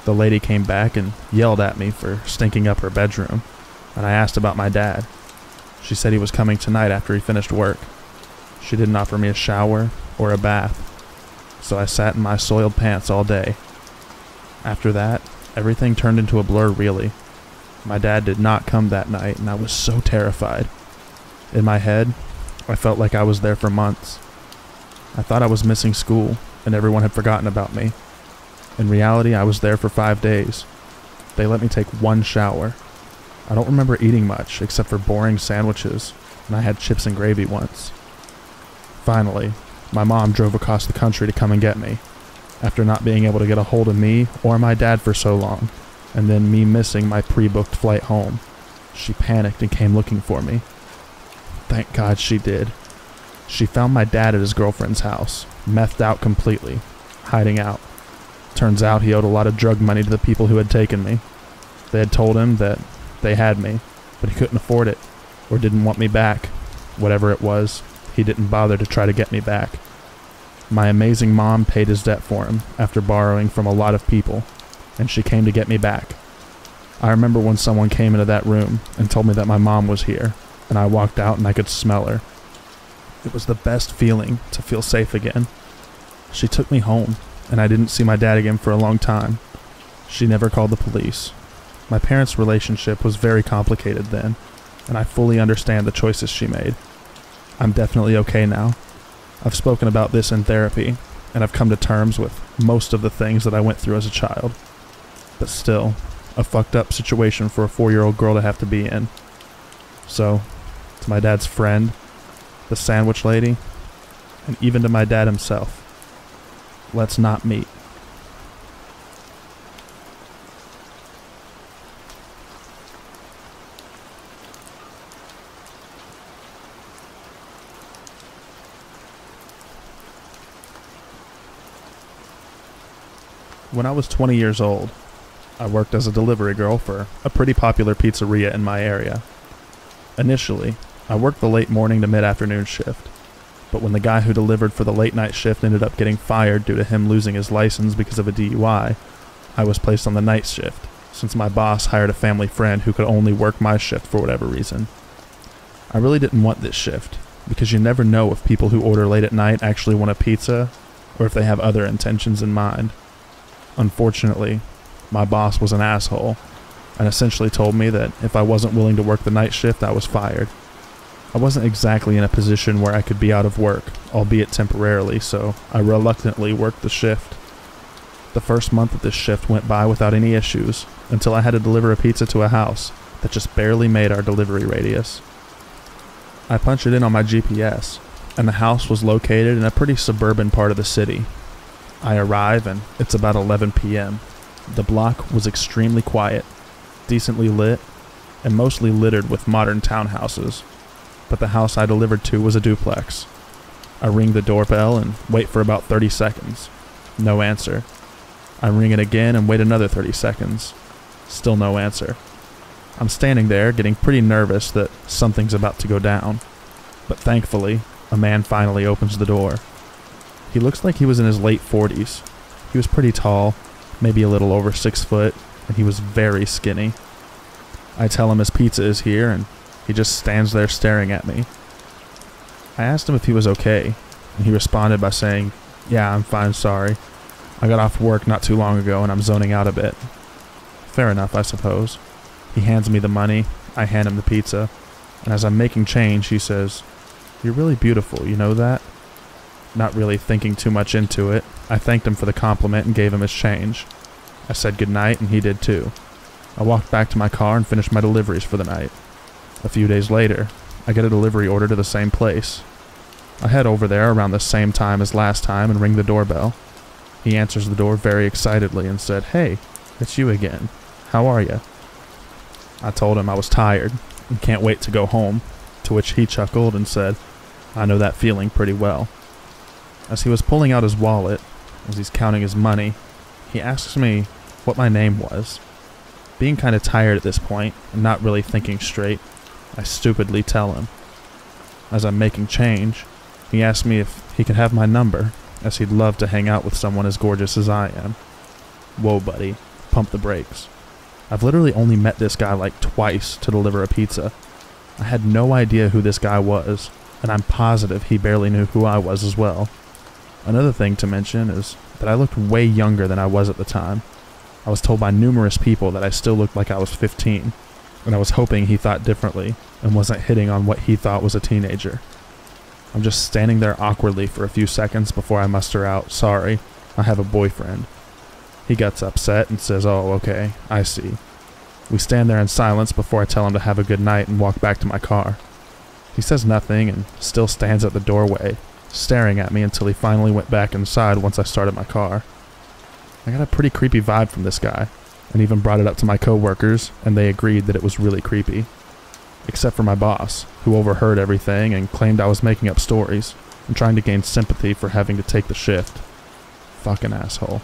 The lady came back and yelled at me for stinking up her bedroom, and I asked about my dad. She said he was coming tonight after he finished work. She didn't offer me a shower or a bath, so I sat in my soiled pants all day. After that, everything turned into a blur really. My dad did not come that night, and I was so terrified. In my head, I felt like I was there for months. I thought I was missing school, and everyone had forgotten about me. In reality, I was there for 5 days. They let me take 1 shower. I don't remember eating much, except for boring sandwiches, and I had chips and gravy once. Finally, my mom drove across the country to come and get me, after not being able to get a hold of me or my dad for so long, and then me missing my pre-booked flight home. She panicked and came looking for me. Thank God she did. She found my dad at his girlfriend's house, methed out completely, hiding out. Turns out he owed a lot of drug money to the people who had taken me. They had told him that they had me, but he couldn't afford it, or didn't want me back. Whatever it was, he didn't bother to try to get me back. My amazing mom paid his debt for him after borrowing from a lot of people, and she came to get me back. I remember when someone came into that room and told me that my mom was here, and I walked out and I could smell her. It was the best feeling to feel safe again. She took me home, and I didn't see my dad again for a long time. She never called the police. My parents' relationship was very complicated then, and I fully understand the choices she made. I'm definitely okay now. I've spoken about this in therapy, and I've come to terms with most of the things that I went through as a child. But still, a fucked up situation for a 4-year-old girl to have to be in. So, to my dad's friend, the sandwich lady, and even to my dad himself, let's not meet. When I was 20 years old, I worked as a delivery girl for a pretty popular pizzeria in my area. Initially, I worked the late morning to mid-afternoon shift, but when the guy who delivered for the late night shift ended up getting fired due to him losing his license because of a DUI, I was placed on the night shift, since my boss hired a family friend who could only work my shift for whatever reason. I really didn't want this shift, because you never know if people who order late at night actually want a pizza, or if they have other intentions in mind. Unfortunately, my boss was an asshole, and essentially told me that if I wasn't willing to work the night shift, I was fired. I wasn't exactly in a position where I could be out of work, albeit temporarily, so I reluctantly worked the shift. The first month of this shift went by without any issues, until I had to deliver a pizza to a house that just barely made our delivery radius. I punched it in on my GPS, and the house was located in a pretty suburban part of the city. I arrive, and it's about 11 p.m. The block was extremely quiet, decently lit, and mostly littered with modern townhouses, but the house I delivered to was a duplex. I ring the doorbell and wait for about 30 seconds. No answer. I ring it again and wait another 30 seconds. Still no answer. I'm standing there getting pretty nervous that something's about to go down, but thankfully, a man finally opens the door. He looks like he was in his late 40s. He was pretty tall, maybe a little over 6 foot, and he was very skinny. I tell him his pizza is here, and he just stands there staring at me. I asked him if he was okay, and he responded by saying, "Yeah, I'm fine, sorry. I got off work not too long ago and I'm zoning out a bit." Fair enough, I suppose. He hands me the money, I hand him the pizza, and as I'm making change, he says, "You're really beautiful, you know that?" Not really thinking too much into it, I thanked him for the compliment and gave him his change. I said goodnight and he did too. I walked back to my car and finished my deliveries for the night. A few days later, I get a delivery order to the same place. I head over there around the same time as last time and ring the doorbell. He answers the door very excitedly and said, "Hey, it's you again. How are you?" I told him I was tired and can't wait to go home, to which he chuckled and said, "I know that feeling pretty well." As he was pulling out his wallet, as he's counting his money, he asks me what my name was. Being kind of tired at this point and not really thinking straight, I stupidly tell him. As I'm making change, he asks me if he could have my number, as he'd love to hang out with someone as gorgeous as I am. Whoa, buddy, pump the brakes. I've literally only met this guy like twice to deliver a pizza. I had no idea who this guy was, and I'm positive he barely knew who I was as well. Another thing to mention is that I looked way younger than I was at the time. I was told by numerous people that I still looked like I was 15, and I was hoping he thought differently and wasn't hitting on what he thought was a teenager. I'm just standing there awkwardly for a few seconds before I muster out, "Sorry, I have a boyfriend." He gets upset and says, "Oh, okay, I see." We stand there in silence before I tell him to have a good night and walk back to my car. He says nothing and still stands at the doorway, staring at me until he finally went back inside once I started my car. I got a pretty creepy vibe from this guy, and even brought it up to my coworkers, and they agreed that it was really creepy. Except for my boss, who overheard everything and claimed I was making up stories and trying to gain sympathy for having to take the shift. Fucking asshole.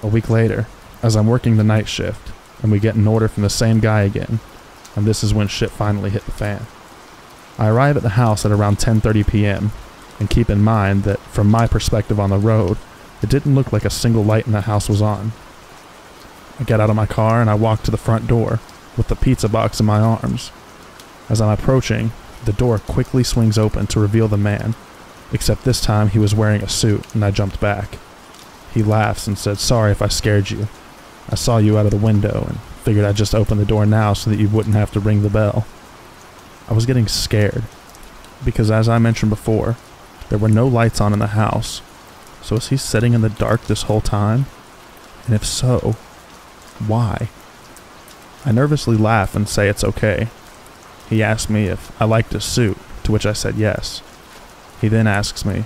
A week later, as I'm working the night shift, and we get an order from the same guy again, and this is when shit finally hit the fan. I arrive at the house at around 10:30 p.m., and keep in mind that from my perspective on the road, it didn't look like a single light in the house was on. I get out of my car and I walk to the front door, with the pizza box in my arms. As I'm approaching, the door quickly swings open to reveal the man, except this time he was wearing a suit and I jumped back. He laughs and said, "Sorry if I scared you. I saw you out of the window and figured I'd just open the door now so that you wouldn't have to ring the bell." I was getting scared, because as I mentioned before, there were no lights on in the house, so is he sitting in the dark this whole time? And if so, why? I nervously laugh and say it's okay. He asks me if I liked his suit, to which I said yes. He then asks me,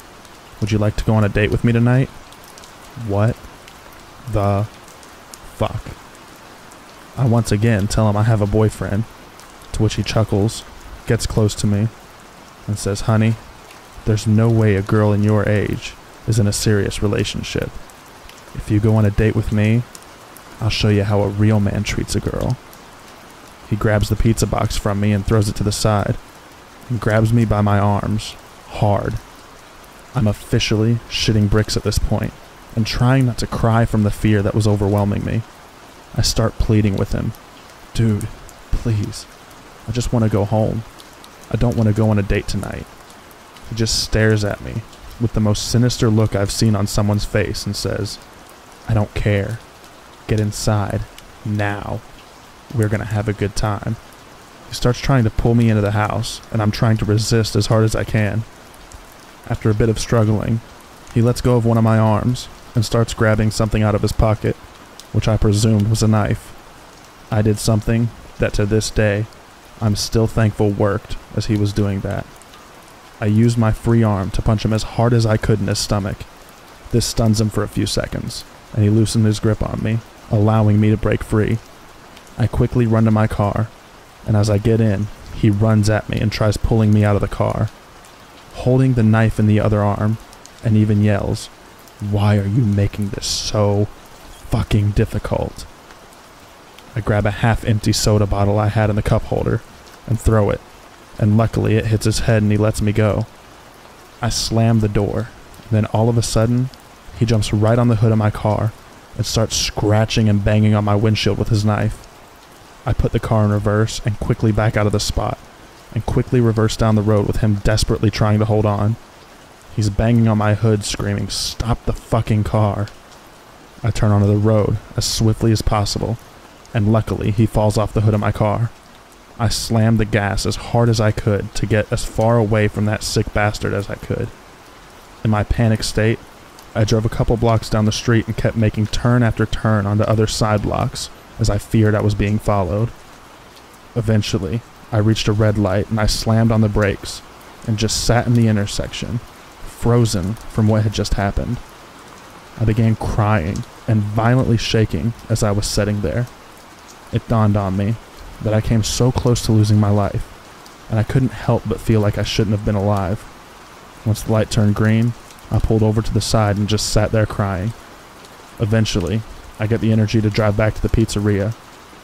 "Would you like to go on a date with me tonight?" What the fuck? I once again tell him I have a boyfriend, to which he chuckles, gets close to me, and says, "Honey, there's no way a girl in your age is in a serious relationship." If you go on a date with me, I'll show you how a real man treats a girl." He grabs the pizza box from me and throws it to the side, and grabs me by my arms, hard. I'm officially shitting bricks at this point, and trying not to cry from the fear that was overwhelming me. I start pleading with him. "Dude, please. I just want to go home. I don't want to go on a date tonight." He just stares at me with the most sinister look I've seen on someone's face and says, "I don't care. Get inside. Now. We're gonna have a good time." He starts trying to pull me into the house, and I'm trying to resist as hard as I can. After a bit of struggling, he lets go of one of my arms and starts grabbing something out of his pocket, which I presumed was a knife. I did something that to this day I'm still thankful worked as he was doing that. I used my free arm to punch him as hard as I could in his stomach. This stuns him for a few seconds, and he loosened his grip on me, allowing me to break free. I quickly run to my car, and as I get in, he runs at me and tries pulling me out of the car, holding the knife in the other arm, and even yells, "Why are you making this so fucking difficult?" I grab a half-empty soda bottle I had in the cup holder and throw it, and luckily it hits his head and he lets me go. I slam the door, and then all of a sudden, he jumps right on the hood of my car and starts scratching and banging on my windshield with his knife. I put the car in reverse and quickly back out of the spot, and quickly reverse down the road with him desperately trying to hold on. He's banging on my hood, screaming, "Stop the fucking car." I turn onto the road as swiftly as possible, and luckily he falls off the hood of my car. I slammed the gas as hard as I could to get as far away from that sick bastard as I could. In my panic state, I drove a couple blocks down the street and kept making turn after turn onto other side blocks as I feared I was being followed. Eventually, I reached a red light and I slammed on the brakes and just sat in the intersection, frozen from what had just happened. I began crying and violently shaking as I was sitting there. It dawned on me that I came so close to losing my life, and I couldn't help but feel like I shouldn't have been alive. Once the light turned green, I pulled over to the side and just sat there crying. Eventually, I get the energy to drive back to the pizzeria,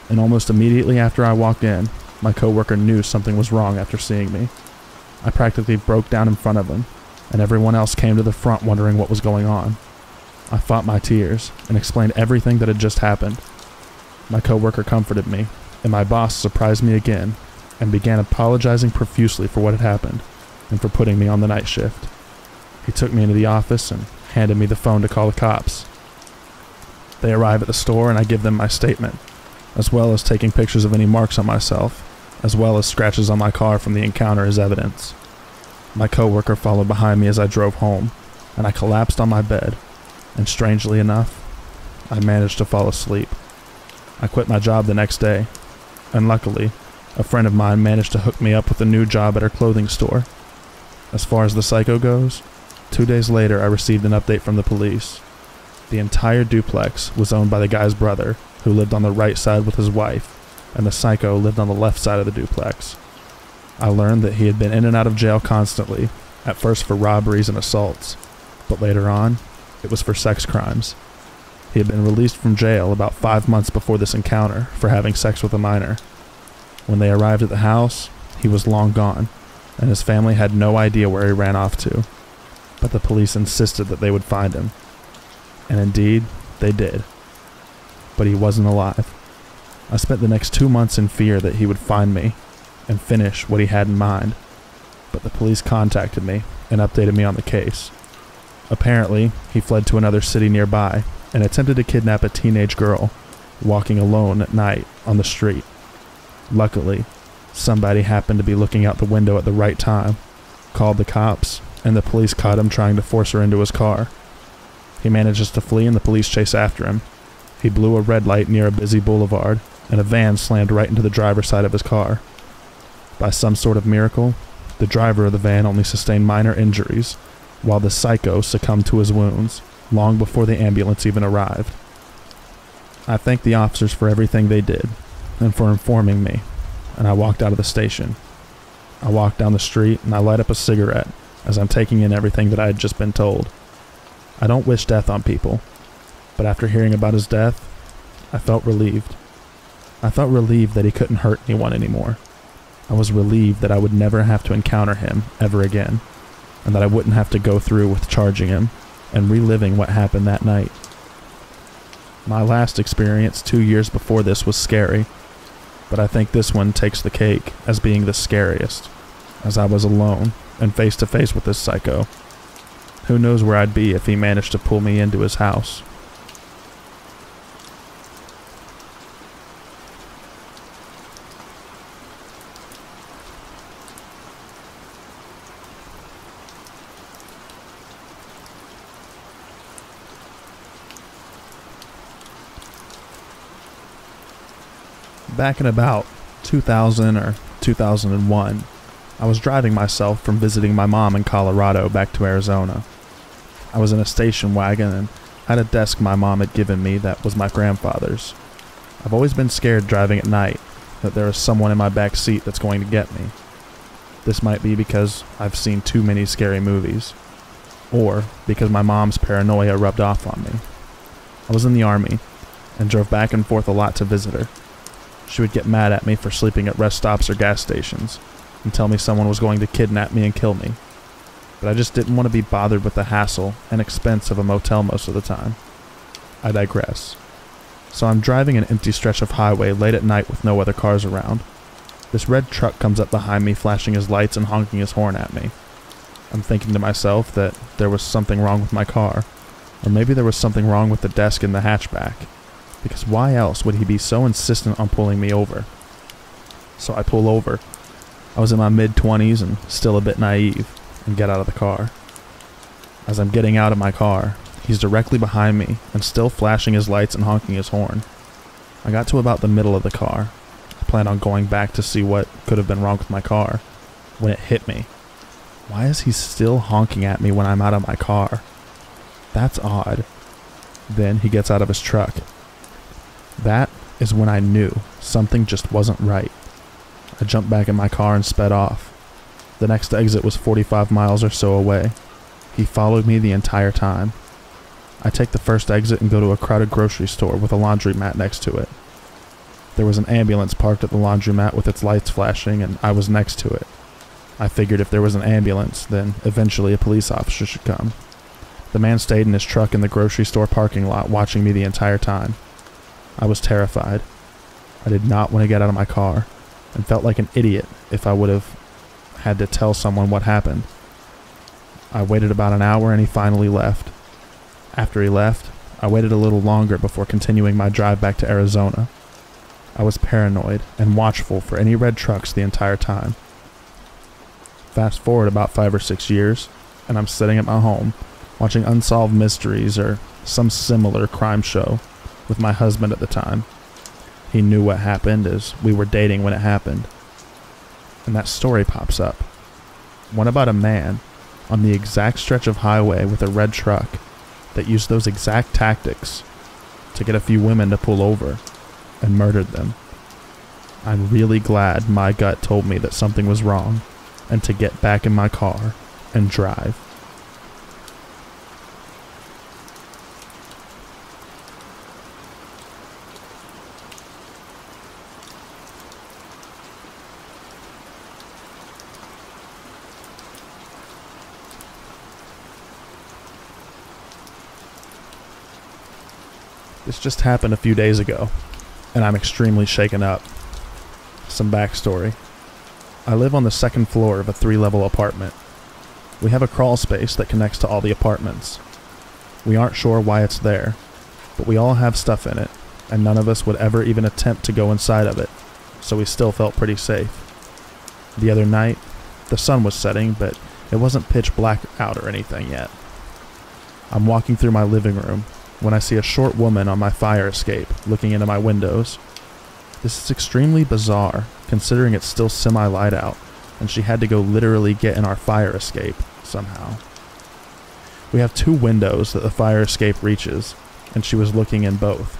and almost immediately after I walked in, my coworker knew something was wrong after seeing me. I practically broke down in front of him, and everyone else came to the front wondering what was going on. I fought my tears and explained everything that had just happened. My coworker comforted me, and my boss surprised me again and began apologizing profusely for what had happened and for putting me on the night shift. He took me into the office and handed me the phone to call the cops. They arrive at the store and I give them my statement, as well as taking pictures of any marks on myself, as well as scratches on my car from the encounter as evidence. My coworker followed behind me as I drove home, and I collapsed on my bed, and strangely enough, I managed to fall asleep. I quit my job the next day, and luckily, a friend of mine managed to hook me up with a new job at her clothing store. As far as the psycho goes, 2 days later I received an update from the police. The entire duplex was owned by the guy's brother, who lived on the right side with his wife, and the psycho lived on the left side of the duplex. I learned that he had been in and out of jail constantly, at first for robberies and assaults, but later on, it was for sex crimes. He had been released from jail about 5 months before this encounter for having sex with a minor. When they arrived at the house, he was long gone, and his family had no idea where he ran off to, but the police insisted that they would find him. And indeed, they did. But he wasn't alive. I spent the next 2 months in fear that he would find me and finish what he had in mind, but the police contacted me and updated me on the case. Apparently, he fled to another city nearby and attempted to kidnap a teenage girl, walking alone at night on the street. Luckily, somebody happened to be looking out the window at the right time, called the cops, and the police caught him trying to force her into his car. He manages to flee and the police chase after him. He blew a red light near a busy boulevard, and a van slammed right into the driver's side of his car. By some sort of miracle, the driver of the van only sustained minor injuries, while the psycho succumbed to his wounds long before the ambulance even arrived. I thanked the officers for everything they did, and for informing me, and I walked out of the station. I walked down the street and I light up a cigarette as I'm taking in everything that I had just been told. I don't wish death on people, But after hearing about his death, I felt relieved. I felt relieved that he couldn't hurt anyone anymore. I was relieved that I would never have to encounter him ever again, and that I wouldn't have to go through with charging him and reliving what happened that night. My last experience 2 years before this was scary, but I think this one takes the cake as being the scariest, as I was alone and face to face with this psycho. Who knows where I'd be if he managed to pull me into his house. Back in about 2000 or 2001, I was driving myself from visiting my mom in Colorado back to Arizona. I was in a station wagon and had a desk my mom had given me that was my grandfather's. I've always been scared driving at night, that there is someone in my back seat that's going to get me. This might be because I've seen too many scary movies, or because my mom's paranoia rubbed off on me. I was in the Army and drove back and forth a lot to visit her. She would get mad at me for sleeping at rest stops or gas stations and tell me someone was going to kidnap me and kill me. But I just didn't want to be bothered with the hassle and expense of a motel most of the time. I digress. So I'm driving an empty stretch of highway late at night with no other cars around. This red truck comes up behind me, flashing his lights and honking his horn at me. I'm thinking to myself that there was something wrong with my car, or maybe there was something wrong with the desk in the hatchback. Because why else would he be so insistent on pulling me over? So I pull over. I was in my mid-20s and still a bit naive, and get out of the car. As I'm getting out of my car, he's directly behind me and still flashing his lights and honking his horn. I got to about the middle of the car. I planned on going back to see what could have been wrong with my car, when it hit me. Why is he still honking at me when I'm out of my car? That's odd. Then he gets out of his truck. That is when I knew something just wasn't right. I jumped back in my car and sped off. The next exit was 45 miles or so away. He followed me the entire time. I take the first exit and go to a crowded grocery store with a laundromat next to it. There was an ambulance parked at the laundromat with its lights flashing, and I was next to it. I figured if there was an ambulance, then eventually a police officer should come. The man stayed in his truck in the grocery store parking lot, watching me the entire time. I was terrified. I did not want to get out of my car, and felt like an idiot if I would have had to tell someone what happened. I waited about an hour and he finally left. After he left, I waited a little longer before continuing my drive back to Arizona. I was paranoid and watchful for any red trucks the entire time. Fast forward about 5 or 6 years, and I'm sitting at my home, watching Unsolved Mysteries or some similar crime show with my husband at the time. He knew what happened as we were dating when it happened. And that story pops up. One about a man on the exact stretch of highway with a red truck that used those exact tactics to get a few women to pull over and murdered them. I'm really glad my gut told me that something was wrong and to get back in my car and drive. This just happened a few days ago, and I'm extremely shaken up. Some backstory. I live on the second floor of a 3-level apartment. We have a crawl space that connects to all the apartments. We aren't sure why it's there, but we all have stuff in it, and none of us would ever even attempt to go inside of it, so we still felt pretty safe. The other night, the sun was setting, but it wasn't pitch black out or anything yet. I'm walking through my living room when I see a short woman on my fire escape looking into my windows. This is extremely bizarre, considering it's still semi-light out, and she had to go literally get in our fire escape somehow. We have 2 windows that the fire escape reaches, and she was looking in both,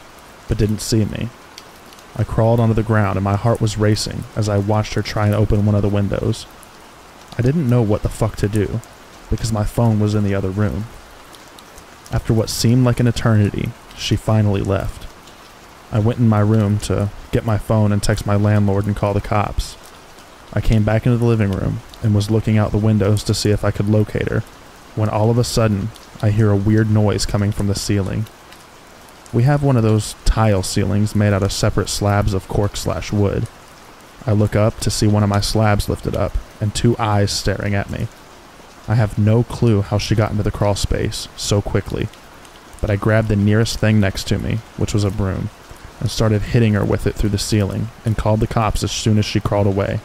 but didn't see me. I crawled onto the ground and my heart was racing as I watched her try and open one of the windows. I didn't know what the fuck to do, because my phone was in the other room. After what seemed like an eternity, she finally left. I went in my room to get my phone and text my landlord and call the cops. I came back into the living room and was looking out the windows to see if I could locate her, when all of a sudden, I hear a weird noise coming from the ceiling. We have one of those tile ceilings made out of separate slabs of cork/wood. I look up to see one of my slabs lifted up and two eyes staring at me. I have no clue how she got into the crawl space so quickly, but I grabbed the nearest thing next to me, which was a broom, and started hitting her with it through the ceiling and called the cops as soon as she crawled away.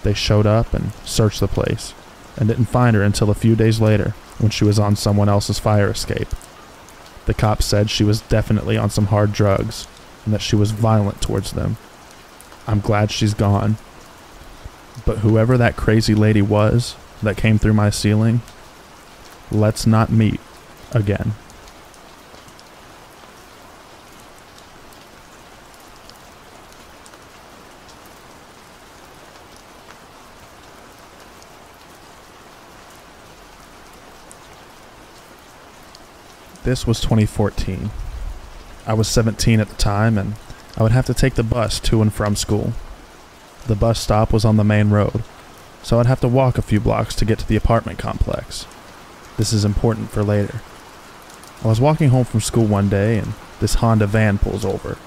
They showed up and searched the place, and didn't find her until a few days later when she was on someone else's fire escape. The cops said she was definitely on some hard drugs, and that she was violent towards them. I'm glad she's gone. But whoever that crazy lady was that came through my ceiling, let's not meet again. This was 2014. I was 17 at the time, and I would have to take the bus to and from school. The bus stop was on the main road, so I'd have to walk a few blocks to get to the apartment complex. This is important for later. I was walking home from school one day, and this Honda van pulls over.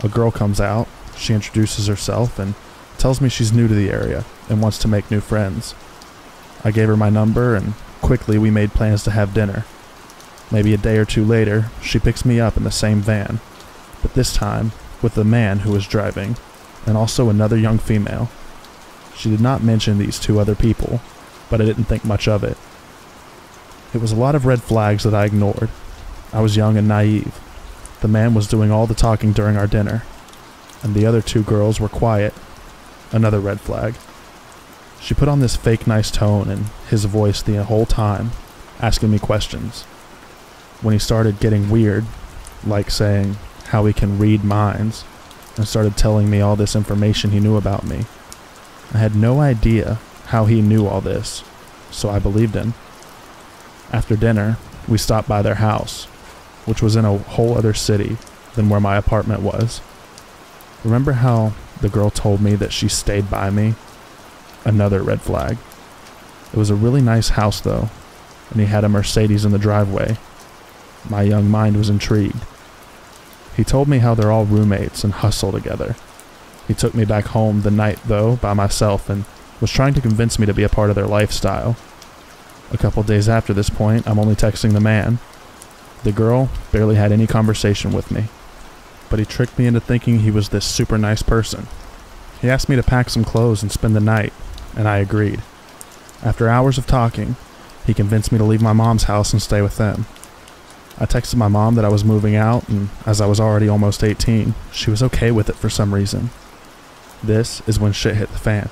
A girl comes out, she introduces herself, and tells me she's new to the area and wants to make new friends. I gave her my number, and quickly we made plans to have dinner. Maybe a day or two later, she picks me up in the same van, but this time with the man who was driving, and also another young female. She did not mention these two other people, but I didn't think much of it. It was a lot of red flags that I ignored. I was young and naive. The man was doing all the talking during our dinner, and the other two girls were quiet. Another red flag. She put on this fake nice tone and his voice the whole time, asking me questions. When he started getting weird, like saying how he can read minds, and started telling me all this information he knew about me, I had no idea how he knew all this, so I believed him. After dinner, we stopped by their house, which was in a whole other city than where my apartment was. Remember how the girl told me that she stayed by me? Another red flag. It was a really nice house though, and he had a Mercedes in the driveway. My young mind was intrigued. He told me how they're all roommates and hustle together. He took me back home the night, though, by myself and was trying to convince me to be a part of their lifestyle. A couple days after this point, I'm only texting the man. The girl barely had any conversation with me, but he tricked me into thinking he was this super nice person. He asked me to pack some clothes and spend the night, and I agreed. After hours of talking, he convinced me to leave my mom's house and stay with them. I texted my mom that I was moving out, and as I was already almost 18, she was okay with it for some reason. This is when shit hit the fan.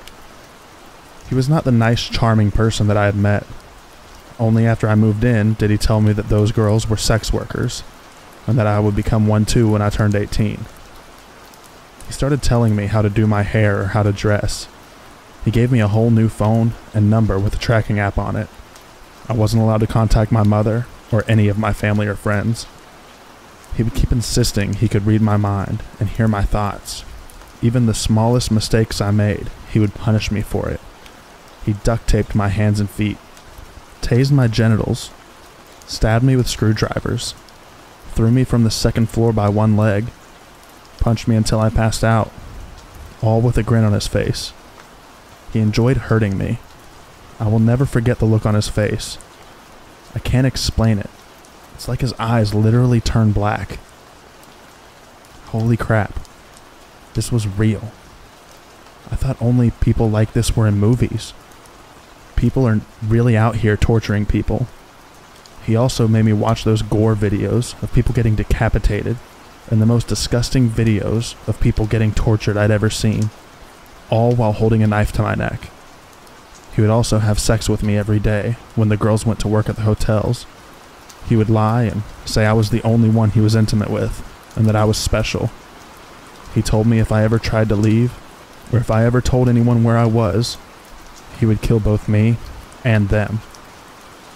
He was not the nice, charming person that I had met. Only after I moved in did he tell me that those girls were sex workers, and that I would become one too when I turned 18. He started telling me how to do my hair or how to dress. He gave me a whole new phone and number with a tracking app on it. I wasn't allowed to contact my mother or any of my family or friends. He would keep insisting he could read my mind and hear my thoughts. Even the smallest mistakes I made, he would punish me for it. He duct taped my hands and feet, tased my genitals, stabbed me with screwdrivers, threw me from the second floor by one leg, punched me until I passed out, all with a grin on his face. He enjoyed hurting me. I will never forget the look on his face. I can't explain it. It's like his eyes literally turned black. Holy crap. This was real. I thought only people like this were in movies. People are really out here torturing people. He also made me watch those gore videos of people getting decapitated and the most disgusting videos of people getting tortured I'd ever seen, all while holding a knife to my neck. He would also have sex with me every day when the girls went to work at the hotels. He would lie and say I was the only one he was intimate with and that I was special. He told me if I ever tried to leave, or if I ever told anyone where I was, he would kill both me and them.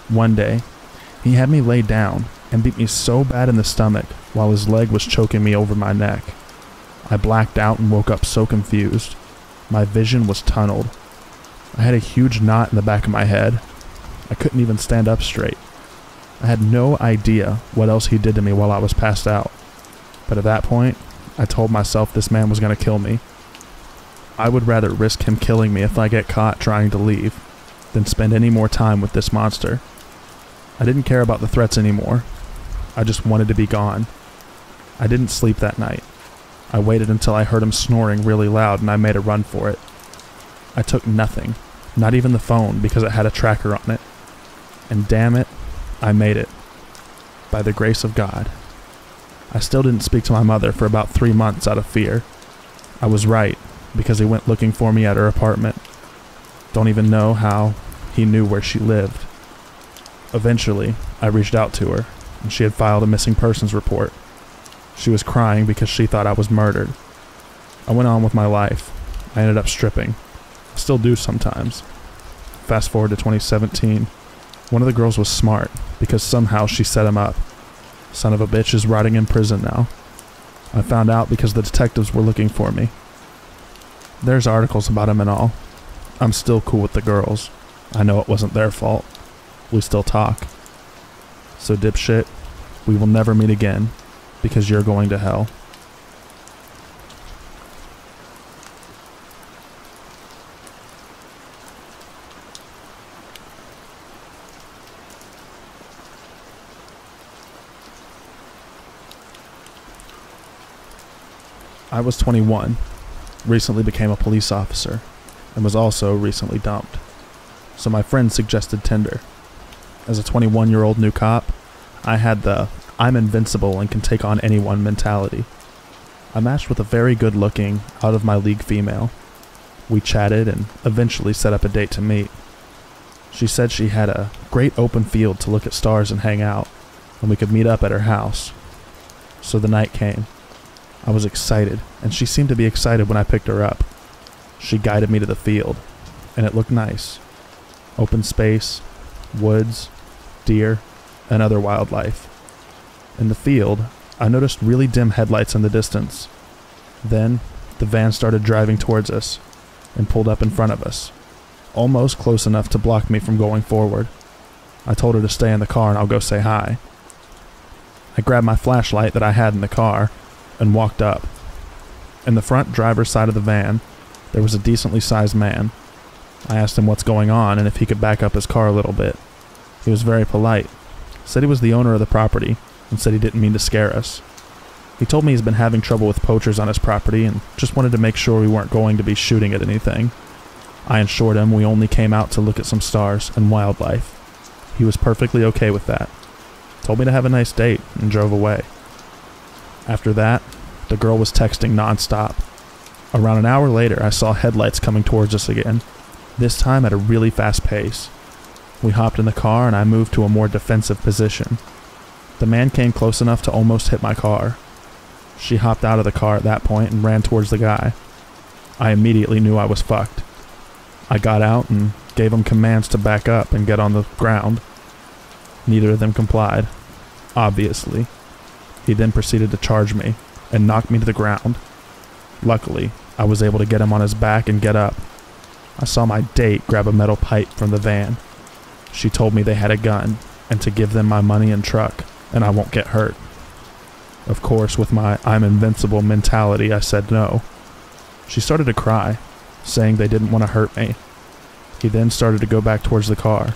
One day, he had me lay down and beat me so bad in the stomach while his leg was choking me over my neck. I blacked out and woke up so confused. My vision was tunneled. I had a huge knot in the back of my head. I couldn't even stand up straight. I had no idea what else he did to me while I was passed out. But at that point, I told myself this man was going to kill me. I would rather risk him killing me if I get caught trying to leave than spend any more time with this monster. I didn't care about the threats anymore. I just wanted to be gone. I didn't sleep that night. I waited until I heard him snoring really loud and I made a run for it. I took nothing, not even the phone, because it had a tracker on it. And damn it, I made it. By the grace of God. I still didn't speak to my mother for about 3 months out of fear. I was right, because he went looking for me at her apartment. Don't even know how he knew where she lived. Eventually, I reached out to her, and she had filed a missing persons report. She was crying because she thought I was murdered. I went on with my life. I ended up stripping. I still do sometimes. Fast forward to 2017. One of the girls was smart, because somehow she set him up. Son of a bitch is rotting in prison now. I found out because the detectives were looking for me. There's articles about him and all. I'm still cool with the girls. I know it wasn't their fault. We still talk. So dipshit, we will never meet again, because you're going to hell. I was 21, recently became a police officer, and was also recently dumped. So my friend suggested Tinder. As a 21-year-old new cop, I had the I'm invincible and can take on anyone mentality. I matched with a very good-looking, out-of-my-league female. We chatted and eventually set up a date to meet. She said she had a great open field to look at stars and hang out, and we could meet up at her house. So the night came. I was excited, and she seemed to be excited when I picked her up. She guided me to the field, and it looked nice. Open space, woods, deer, and other wildlife. In the field, I noticed really dim headlights in the distance. Then, the van started driving towards us, and pulled up in front of us, almost close enough to block me from going forward. I told her to stay in the car and I'll go say hi. I grabbed my flashlight that I had in the car, and walked up. In the front driver's side of the van, there was a decently sized man. I asked him what's going on and if he could back up his car a little bit. He was very polite, said he was the owner of the property, and said he didn't mean to scare us. He told me he's been having trouble with poachers on his property and just wanted to make sure we weren't going to be shooting at anything. I assured him we only came out to look at some stars and wildlife. He was perfectly okay with that. Told me to have a nice date and drove away. After that, the girl was texting nonstop. Around an hour later, I saw headlights coming towards us again, this time at a really fast pace. We hopped in the car and I moved to a more defensive position. The man came close enough to almost hit my car. She hopped out of the car at that point and ran towards the guy. I immediately knew I was fucked. I got out and gave him commands to back up and get on the ground. Neither of them complied, obviously. He then proceeded to charge me and knock me to the ground. Luckily, I was able to get him on his back and get up. I saw my date grab a metal pipe from the van. She told me they had a gun and to give them my money and truck, and I won't get hurt. Of course, with my I'm invincible mentality, I said no. She started to cry, saying they didn't want to hurt me. He then started to go back towards the car.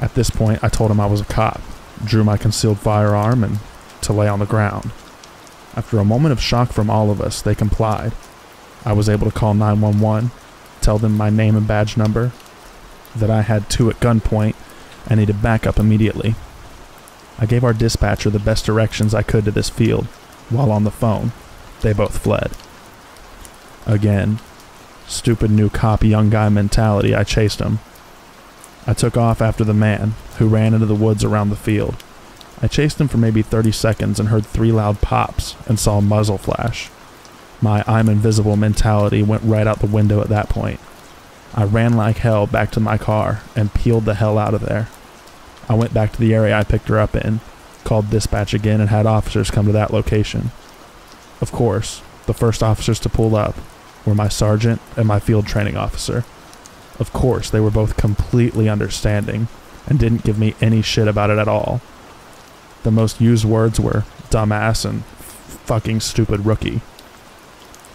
At this point, I told him I was a cop, drew my concealed firearm, and to lay on the ground. After a moment of shock from all of us, they complied. I was able to call 911, tell them my name and badge number, that I had two at gunpoint, and needed backup immediately. I gave our dispatcher the best directions I could to this field. While on the phone, they both fled. Again, stupid new cop young guy mentality, I chased him. I took off after the man, who ran into the woods around the field. I chased him for maybe 30 seconds and heard 3 loud pops and saw a muzzle flash. My I'm invisible mentality went right out the window at that point. I ran like hell back to my car and peeled the hell out of there. I went back to the area I picked her up in, called dispatch again and had officers come to that location. Of course, the first officers to pull up were my sergeant and my field training officer. Of course, they were both completely understanding and didn't give me any shit about it at all. The most used words were dumbass and fucking stupid rookie.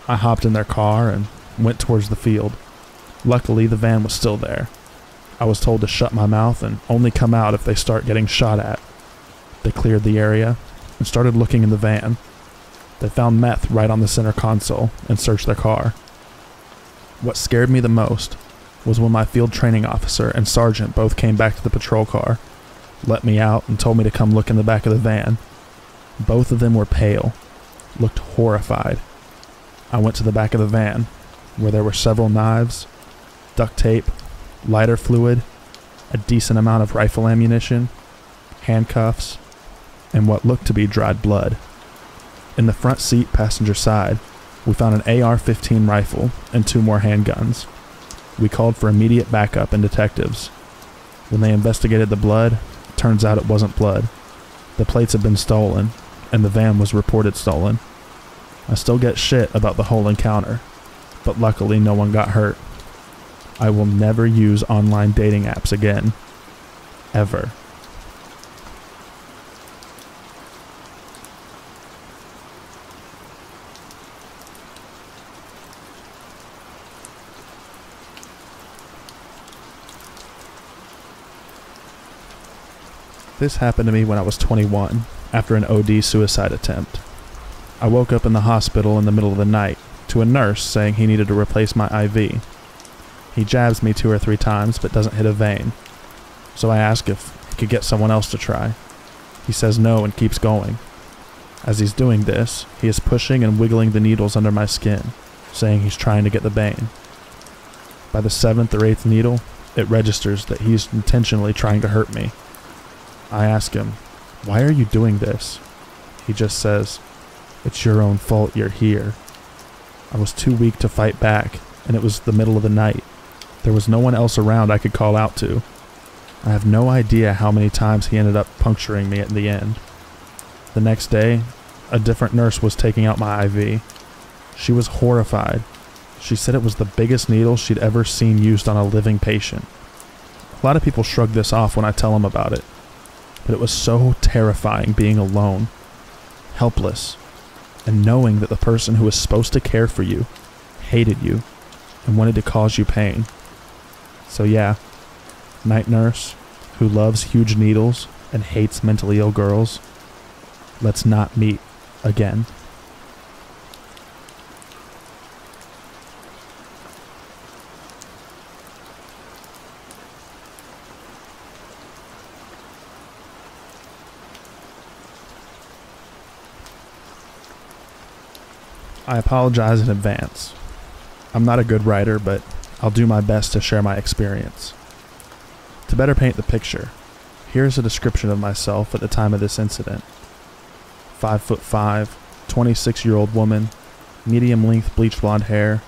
I hopped in their car and went towards the field. Luckily, the van was still there. I was told to shut my mouth and only come out if they start getting shot at. They cleared the area and started looking in the van. They found meth right on the center console and searched their car. What scared me the most was when my field training officer and sergeant both came back to the patrol car, let me out, and told me to come look in the back of the van. Both of them were pale, looked horrified. I went to the back of the van, where there were several knives, duct tape, lighter fluid, a decent amount of rifle ammunition, handcuffs, and what looked to be dried blood. In the front seat passenger side, we found an AR-15 rifle and 2 more handguns. We called for immediate backup and detectives. When they investigated the blood, turns out it wasn't blood. The plates had been stolen, and the van was reported stolen. I still get shit about the whole encounter, but luckily no one got hurt. I will never use online dating apps again. Ever. This happened to me when I was 21, after an OD suicide attempt. I woke up in the hospital in the middle of the night to a nurse saying he needed to replace my IV. He jabs me 2 or 3 times but doesn't hit a vein, so I ask if he could get someone else to try. He says no and keeps going. As he's doing this, he is pushing and wiggling the needles under my skin, saying he's trying to get the vein. By the 7th or 8th needle, it registers that he's intentionally trying to hurt me. I ask him, "Why are you doing this?" He just says, "It's your own fault you're here." I was too weak to fight back, and it was the middle of the night. There was no one else around I could call out to. I have no idea how many times he ended up puncturing me at the end. The next day, a different nurse was taking out my IV. She was horrified. She said it was the biggest needle she'd ever seen used on a living patient. A lot of people shrug this off when I tell them about it, but it was so terrifying being alone, helpless, and knowing that the person who was supposed to care for you hated you and wanted to cause you pain. So yeah, night nurse who loves huge needles and hates mentally ill girls, let's not meet again. I apologize in advance. I'm not a good writer, but I'll do my best to share my experience. To better paint the picture, here's a description of myself at the time of this incident. 5'5", 26-year-old woman, medium-length bleach blonde hair,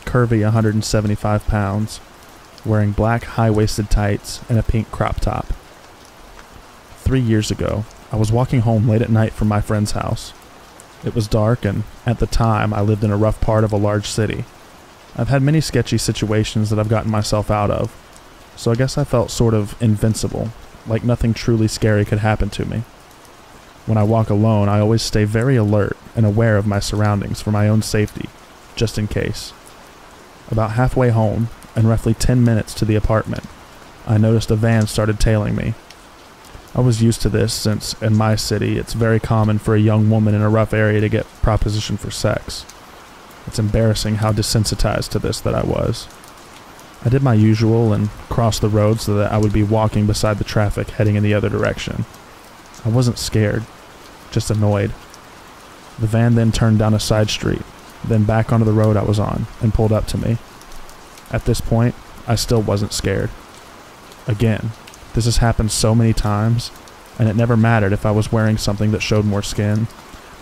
curvy 175 pounds, wearing black high-waisted tights and a pink crop top. 3 years ago, I was walking home late at night from my friend's house. It was dark, and at the time, I lived in a rough part of a large city. I've had many sketchy situations that I've gotten myself out of, so I guess I felt sort of invincible, like nothing truly scary could happen to me. When I walk alone, I always stay very alert and aware of my surroundings for my own safety, just in case. About halfway home, and roughly 10 minutes to the apartment, I noticed a van started tailing me. I was used to this since, in my city, it's very common for a young woman in a rough area to get propositioned for sex. It's embarrassing how desensitized to this that I was. I did my usual and crossed the road so that I would be walking beside the traffic heading in the other direction. I wasn't scared, just annoyed. The van then turned down a side street, then back onto the road I was on, and pulled up to me. At this point, I still wasn't scared. Again, this has happened so many times, and it never mattered if I was wearing something that showed more skin,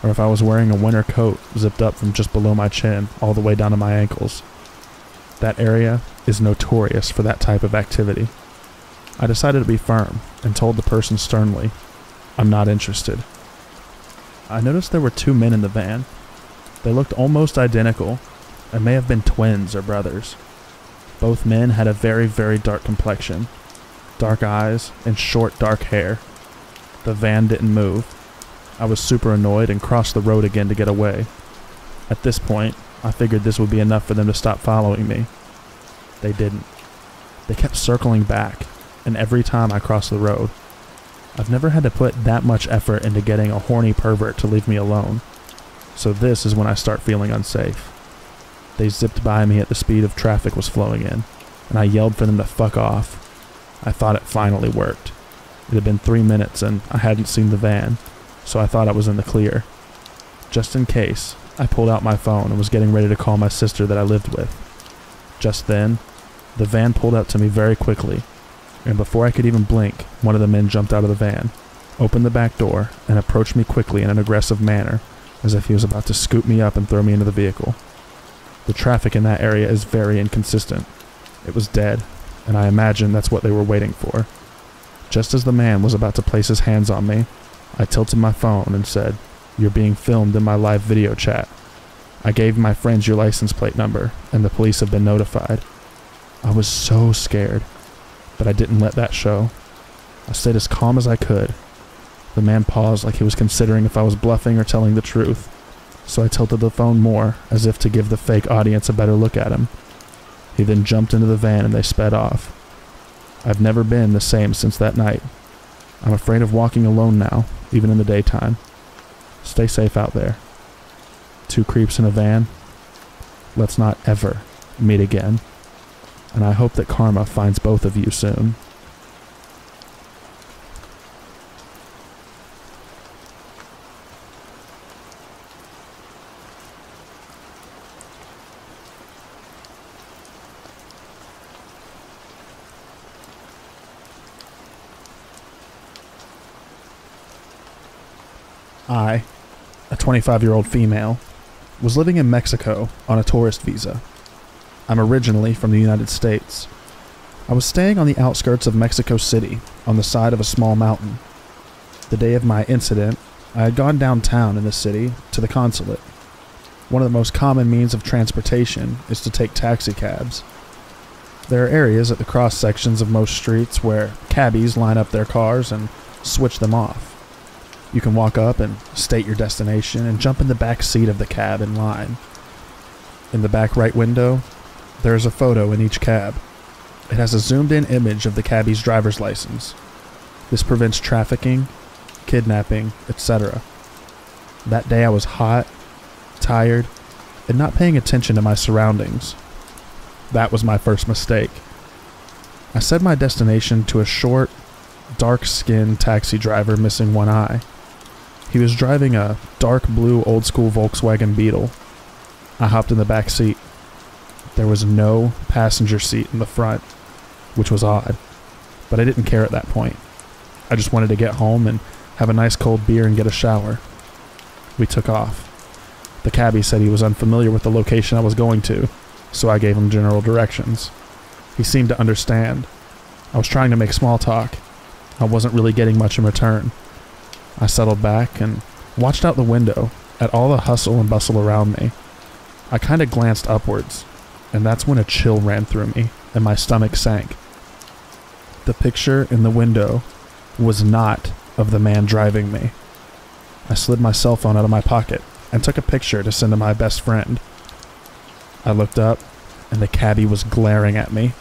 or if I was wearing a winter coat zipped up from just below my chin all the way down to my ankles. That area is notorious for that type of activity. I decided to be firm and told the person sternly, I'm not interested. I noticed there were 2 men in the van. They looked almost identical and may have been twins or brothers. Both men had a very, very dark complexion, dark eyes, and short, dark hair. The van didn't move. I was super annoyed and crossed the road again to get away. At this point, I figured this would be enough for them to stop following me. They didn't. They kept circling back, and every time I crossed the road. I've never had to put that much effort into getting a horny pervert to leave me alone. So this is when I start feeling unsafe. They zipped by me at the speed of traffic was flowing in, and I yelled for them to fuck off. I thought it finally worked. It had been 3 minutes and I hadn't seen the van, so I thought I was in the clear. Just in case, I pulled out my phone and was getting ready to call my sister that I lived with. Just then, the van pulled up to me very quickly, and before I could even blink, one of the men jumped out of the van, opened the back door, and approached me quickly in an aggressive manner, as if he was about to scoop me up and throw me into the vehicle. The traffic in that area is very inconsistent. It was dead, and I imagine that's what they were waiting for. Just as the man was about to place his hands on me, I tilted my phone and said, "You're being filmed in my live video chat. I gave my friends your license plate number, and the police have been notified." I was so scared, but I didn't let that show. I stayed as calm as I could. The man paused like he was considering if I was bluffing or telling the truth, so I tilted the phone more, as if to give the fake audience a better look at him. He then jumped into the van and they sped off. I've never been the same since that night. I'm afraid of walking alone now, even in the daytime. Stay safe out there. 2 creeps in a van. Let's not ever meet again. And I hope that karma finds both of you soon. I, a 25-year-old female, was living in Mexico on a tourist visa. I'm originally from the United States. I was staying on the outskirts of Mexico City, on the side of a small mountain. The day of my incident, I had gone downtown in the city to the consulate. One of the most common means of transportation is to take taxi cabs. There are areas at the cross sections of most streets where cabbies line up their cars and switch them off. You can walk up and state your destination and jump in the back seat of the cab in line. In the back right window, there is a photo in each cab. It has a zoomed-in image of the cabbie's driver's license. This prevents trafficking, kidnapping, etc. That day I was hot, tired, and not paying attention to my surroundings. That was my first mistake. I said my destination to a short, dark-skinned taxi driver missing one eye. He was driving a dark blue old-school Volkswagen Beetle. I hopped in the back seat. There was no passenger seat in the front, which was odd, but I didn't care at that point. I just wanted to get home and have a nice cold beer and get a shower. We took off. The cabbie said he was unfamiliar with the location I was going to, so I gave him general directions. He seemed to understand. I was trying to make small talk. I wasn't really getting much in return. I settled back and watched out the window at all the hustle and bustle around me. I kind of glanced upwards, and that's when a chill ran through me and my stomach sank. The picture in the window was not of the man driving me. I slid my cell phone out of my pocket and took a picture to send to my best friend. I looked up, and the cabbie was glaring at me.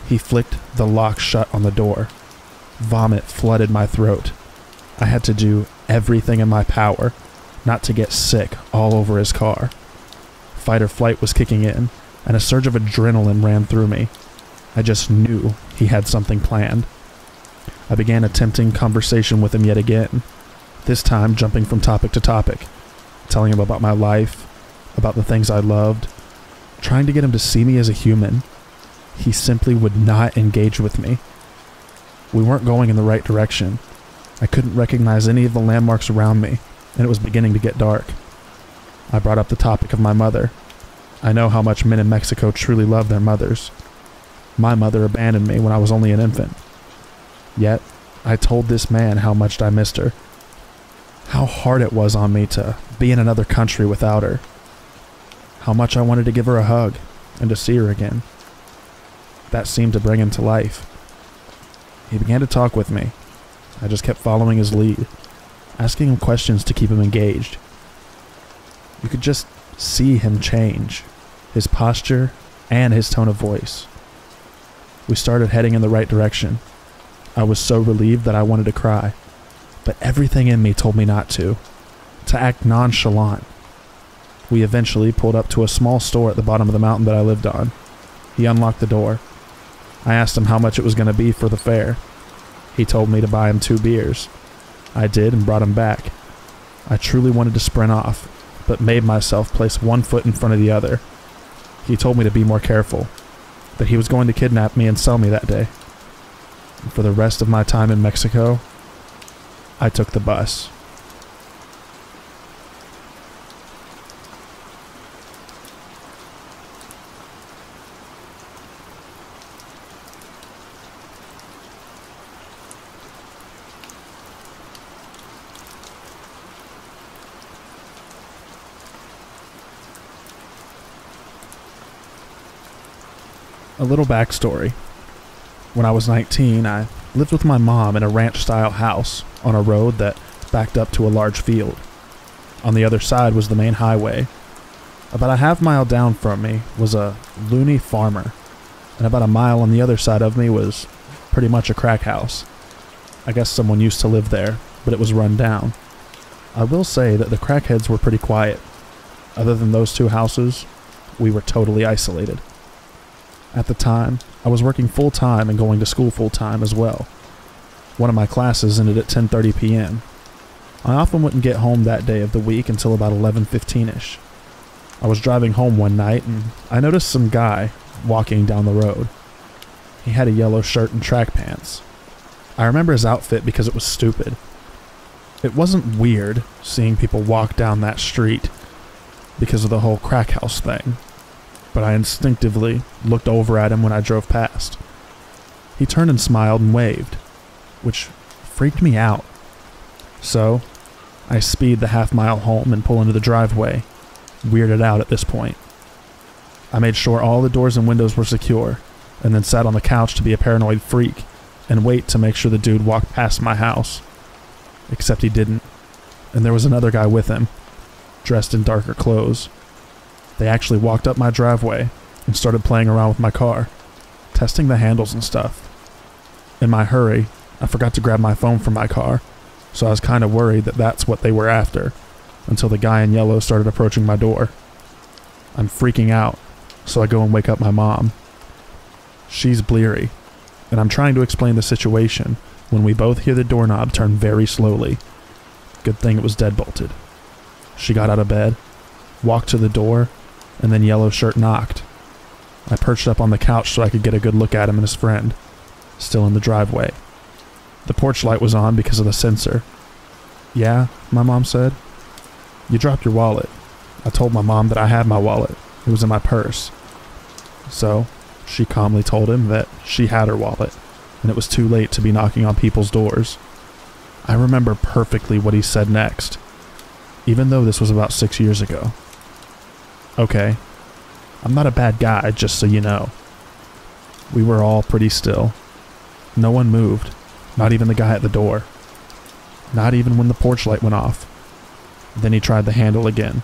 He flicked the lock shut on the door. Vomit flooded my throat. I had to do everything in my power not to get sick all over his car. Fight or flight was kicking in, and a surge of adrenaline ran through me. I just knew he had something planned. I began attempting conversation with him yet again, this time jumping from topic to topic, telling him about my life, about the things I loved, trying to get him to see me as a human. He simply would not engage with me. We weren't going in the right direction. I couldn't recognize any of the landmarks around me, and it was beginning to get dark. I brought up the topic of my mother. I know how much men in Mexico truly love their mothers. My mother abandoned me when I was only an infant. Yet, I told this man how much I missed her. How hard it was on me to be in another country without her. How much I wanted to give her a hug and to see her again. That seemed to bring him to life. He began to talk with me. I just kept following his lead, asking him questions to keep him engaged. You could just see him change, his posture and his tone of voice. We started heading in the right direction. I was so relieved that I wanted to cry, but everything in me told me not to act nonchalant. We eventually pulled up to a small store at the bottom of the mountain that I lived on. He unlocked the door. I asked him how much it was going to be for the fare. He told me to buy him 2 beers. I did and brought him back. I truly wanted to sprint off, but made myself place one foot in front of the other. He told me to be more careful, that he was going to kidnap me and sell me that day. And for the rest of my time in Mexico, I took the bus. A little backstory. When I was 19, I lived with my mom in a ranch-style house on a road that backed up to a large field. On the other side was the main highway. About a half-mile down from me was a loony farmer, and about a mile on the other side of me was pretty much a crack house. I guess someone used to live there, but it was run down. I will say that the crackheads were pretty quiet. Other than those 2 houses, we were totally isolated. At the time, I was working full-time and going to school full-time as well. One of my classes ended at 10:30 p.m. I often wouldn't get home that day of the week until about 11:15ish. I was driving home one night and I noticed some guy walking down the road. He had a yellow shirt and track pants. I remember his outfit because it was stupid. It wasn't weird seeing people walk down that street because of the whole crack house thing, but I instinctively looked over at him when I drove past. He turned and smiled and waved, which freaked me out. So, I speed the half-mile home and pull into the driveway, weirded out at this point. I made sure all the doors and windows were secure, and then sat on the couch to be a paranoid freak and wait to make sure the dude walked past my house. Except he didn't, and there was another guy with him, dressed in darker clothes. They actually walked up my driveway and started playing around with my car, testing the handles and stuff. In my hurry, I forgot to grab my phone from my car, so I was kind of worried that that's what they were after, until the guy in yellow started approaching my door. I'm freaking out, so I go and wake up my mom. She's bleary, and I'm trying to explain the situation when we both hear the doorknob turn very slowly. Good thing it was deadbolted. She got out of bed, walked to the door, and then Yellow Shirt knocked. I perched up on the couch so I could get a good look at him and his friend, still in the driveway. The porch light was on because of the sensor. "Yeah," my mom said. "You dropped your wallet." I told my mom that I had my wallet. It was in my purse. So, she calmly told him that she had her wallet, and it was too late to be knocking on people's doors. I remember perfectly what he said next, even though this was about 6 years ago. "Okay, I'm not a bad guy, just so you know." We were all pretty still. No one moved, not even the guy at the door. Not even when the porch light went off. Then he tried the handle again.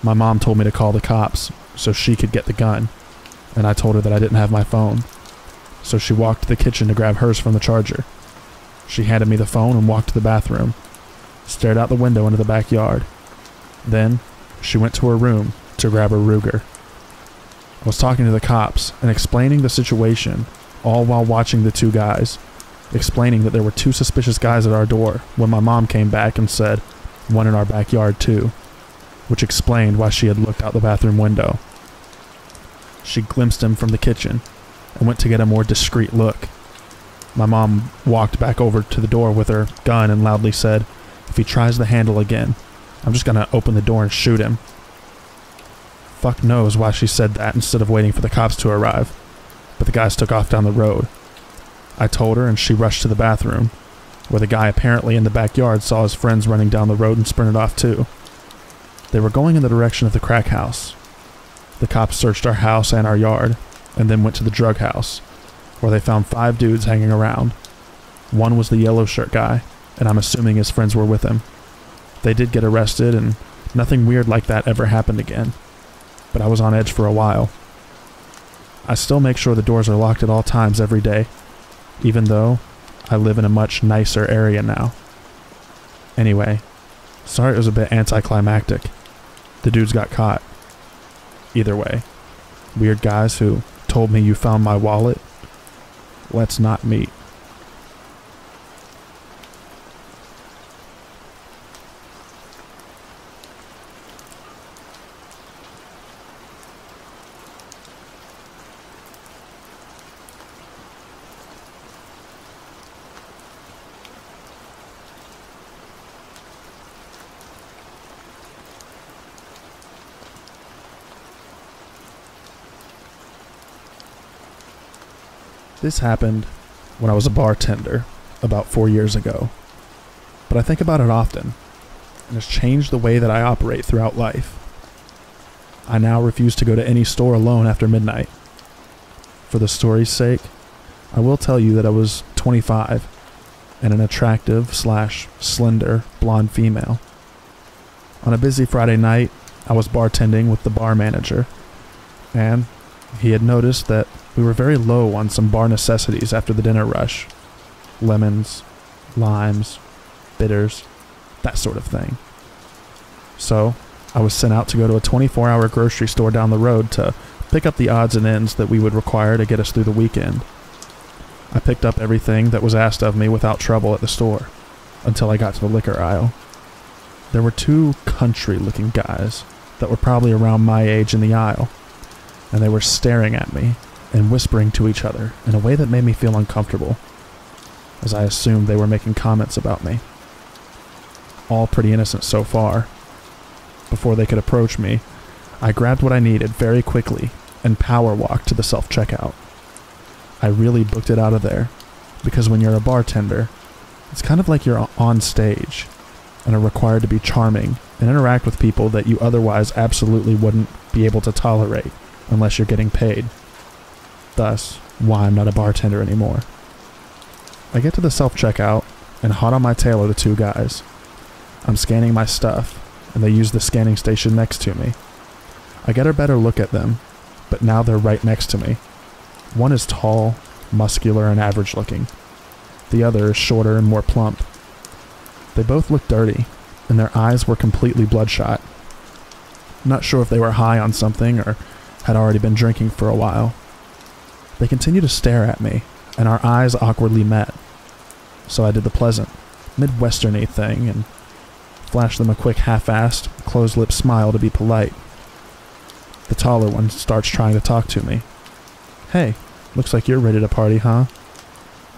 My mom told me to call the cops so she could get the gun, and I told her that I didn't have my phone. So she walked to the kitchen to grab hers from the charger. She handed me the phone and walked to the bathroom, stared out the window into the backyard. Then, she went to her room to grab her Ruger. I was talking to the cops and explaining the situation, all while watching the 2 guys, explaining that there were 2 suspicious guys at our door when my mom came back and said, "One in our backyard too," which explained why she had looked out the bathroom window. She glimpsed him from the kitchen and went to get a more discreet look. My mom walked back over to the door with her gun and loudly said, "If he tries the handle again, I'm just gonna open the door and shoot him." Fuck knows why she said that instead of waiting for the cops to arrive, but the guys took off down the road. I told her and she rushed to the bathroom, where the guy apparently in the backyard saw his friends running down the road and sprinted off too. They were going in the direction of the crack house. The cops searched our house and our yard, and then went to the drug house, where they found 5 dudes hanging around. One was the yellow shirt guy, and I'm assuming his friends were with him. They did get arrested, and nothing weird like that ever happened again, but I was on edge for a while. I still make sure the doors are locked at all times every day, even though I live in a much nicer area now. Anyway, sorry it was a bit anticlimactic. The dudes got caught. Either way, weird guys who told me you found my wallet, let's not meet. This happened when I was a bartender about 4 years ago, but I think about it often, and it's changed the way that I operate throughout life. I now refuse to go to any store alone after midnight. For the story's sake, I will tell you that I was 25 and an attractive/slender blonde female. On a busy Friday night, I was bartending with the bar manager, and he had noticed that we were very low on some bar necessities after the dinner rush. Lemons, limes, bitters, that sort of thing. So, I was sent out to go to a 24-hour grocery store down the road to pick up the odds and ends that we would require to get us through the weekend. I picked up everything that was asked of me without trouble at the store, until I got to the liquor aisle. There were 2 country-looking guys that were probably around my age in the aisle, and they were staring at me and whispering to each other in a way that made me feel uncomfortable, as I assumed they were making comments about me. All pretty innocent so far. Before they could approach me, I grabbed what I needed very quickly and power walked to the self-checkout. I really booked it out of there, because when you're a bartender, it's kind of like you're on stage and are required to be charming and interact with people that you otherwise absolutely wouldn't be able to tolerate unless you're getting paid. Thus, why I'm not a bartender anymore. I get to the self-checkout, and hot on my tail are the 2 guys. I'm scanning my stuff, and they use the scanning station next to me. I get a better look at them, but now they're right next to me. One is tall, muscular, and average-looking. The other is shorter and more plump. They both look dirty, and their eyes were completely bloodshot. Not sure if they were high on something or had already been drinking for a while. They continued to stare at me, and our eyes awkwardly met. So I did the pleasant, Midwestern-y thing and flashed them a quick half-assed, closed-lip smile to be polite. The taller one starts trying to talk to me. "Hey, looks like you're ready to party, huh?"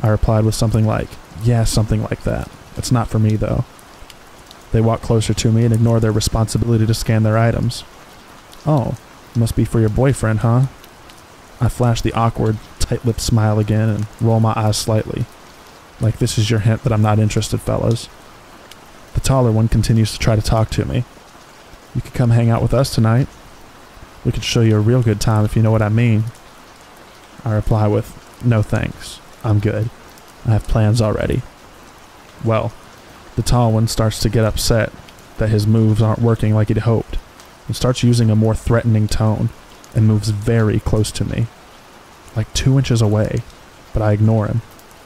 I replied with something like, "Yeah, something like that. It's not for me, though." They walk closer to me and ignore their responsibility to scan their items. "Oh, must be for your boyfriend, huh?" I flash the awkward, tight-lipped smile again and roll my eyes slightly. Like this is your hint that I'm not interested, fellas. The taller one continues to try to talk to me. "You could come hang out with us tonight. We could show you a real good time if you know what I mean." I reply with, "No thanks. I'm good. I have plans already." Well, the tall one starts to get upset that his moves aren't working like he'd hoped, and starts using a more threatening tone, and moves very close to me, like 2 inches away, but I ignore him,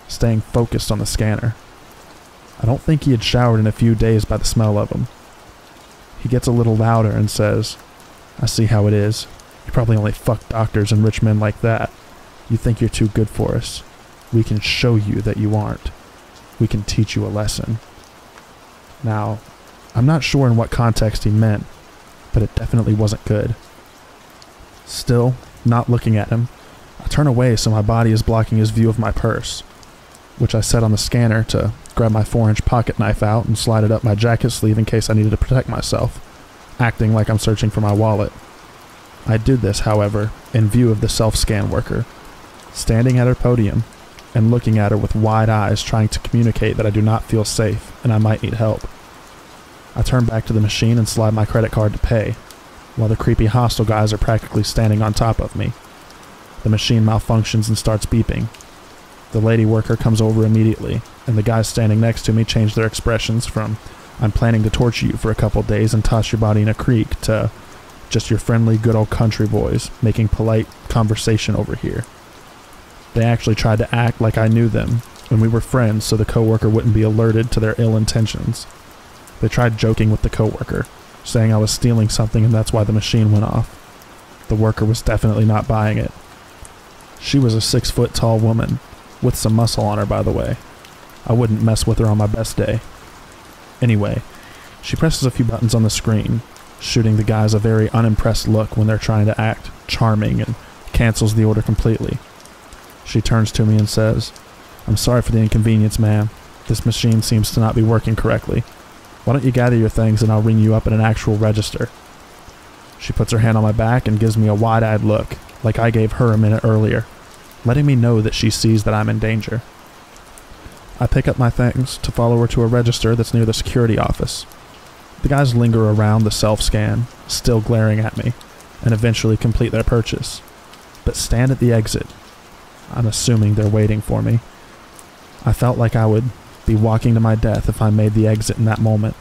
staying focused on the scanner. I don't think he had showered in a few days by the smell of him. He gets a little louder and says, "I see how it is. You probably only fuck doctors and rich men like that. You think you're too good for us. We can show you that you aren't. We can teach you a lesson." Now, I'm not sure in what context he meant, but it definitely wasn't good. Still, not looking at him, I turn away so my body is blocking his view of my purse, which I set on the scanner to grab my 4-inch pocket knife out and slide it up my jacket sleeve in case I needed to protect myself, acting like I'm searching for my wallet. I did this, however, in view of the self-scan worker, standing at her podium, and looking at her with wide eyes, trying to communicate that I do not feel safe and I might need help. I turn back to the machine and slide my credit card to pay, while the creepy hostile guys are practically standing on top of me. The machine malfunctions and starts beeping. The lady worker comes over immediately, and the guys standing next to me change their expressions from "I'm planning to torture you for a couple days and toss your body in a creek" to "just your friendly good old country boys making polite conversation over here." They actually tried to act like I knew them and we were friends so the coworker wouldn't be alerted to their ill intentions. They tried joking with the coworker, saying I was stealing something and that's why the machine went off. The worker was definitely not buying it. She was a 6-foot tall woman, with some muscle on her, by the way. I wouldn't mess with her on my best day. Anyway, she presses a few buttons on the screen, shooting the guys a very unimpressed look when they're trying to act charming, and cancels the order completely. She turns to me and says, "I'm sorry for the inconvenience, ma'am. This machine seems to not be working correctly. Why don't you gather your things and I'll ring you up at an actual register." She puts her hand on my back and gives me a wide-eyed look, like I gave her a minute earlier, letting me know that she sees that I'm in danger. I pick up my things to follow her to a register that's near the security office. The guys linger around the self-scan, still glaring at me, and eventually complete their purchase, but stand at the exit. I'm assuming they're waiting for me. I felt like I would be walking to my death if I made the exit in that moment.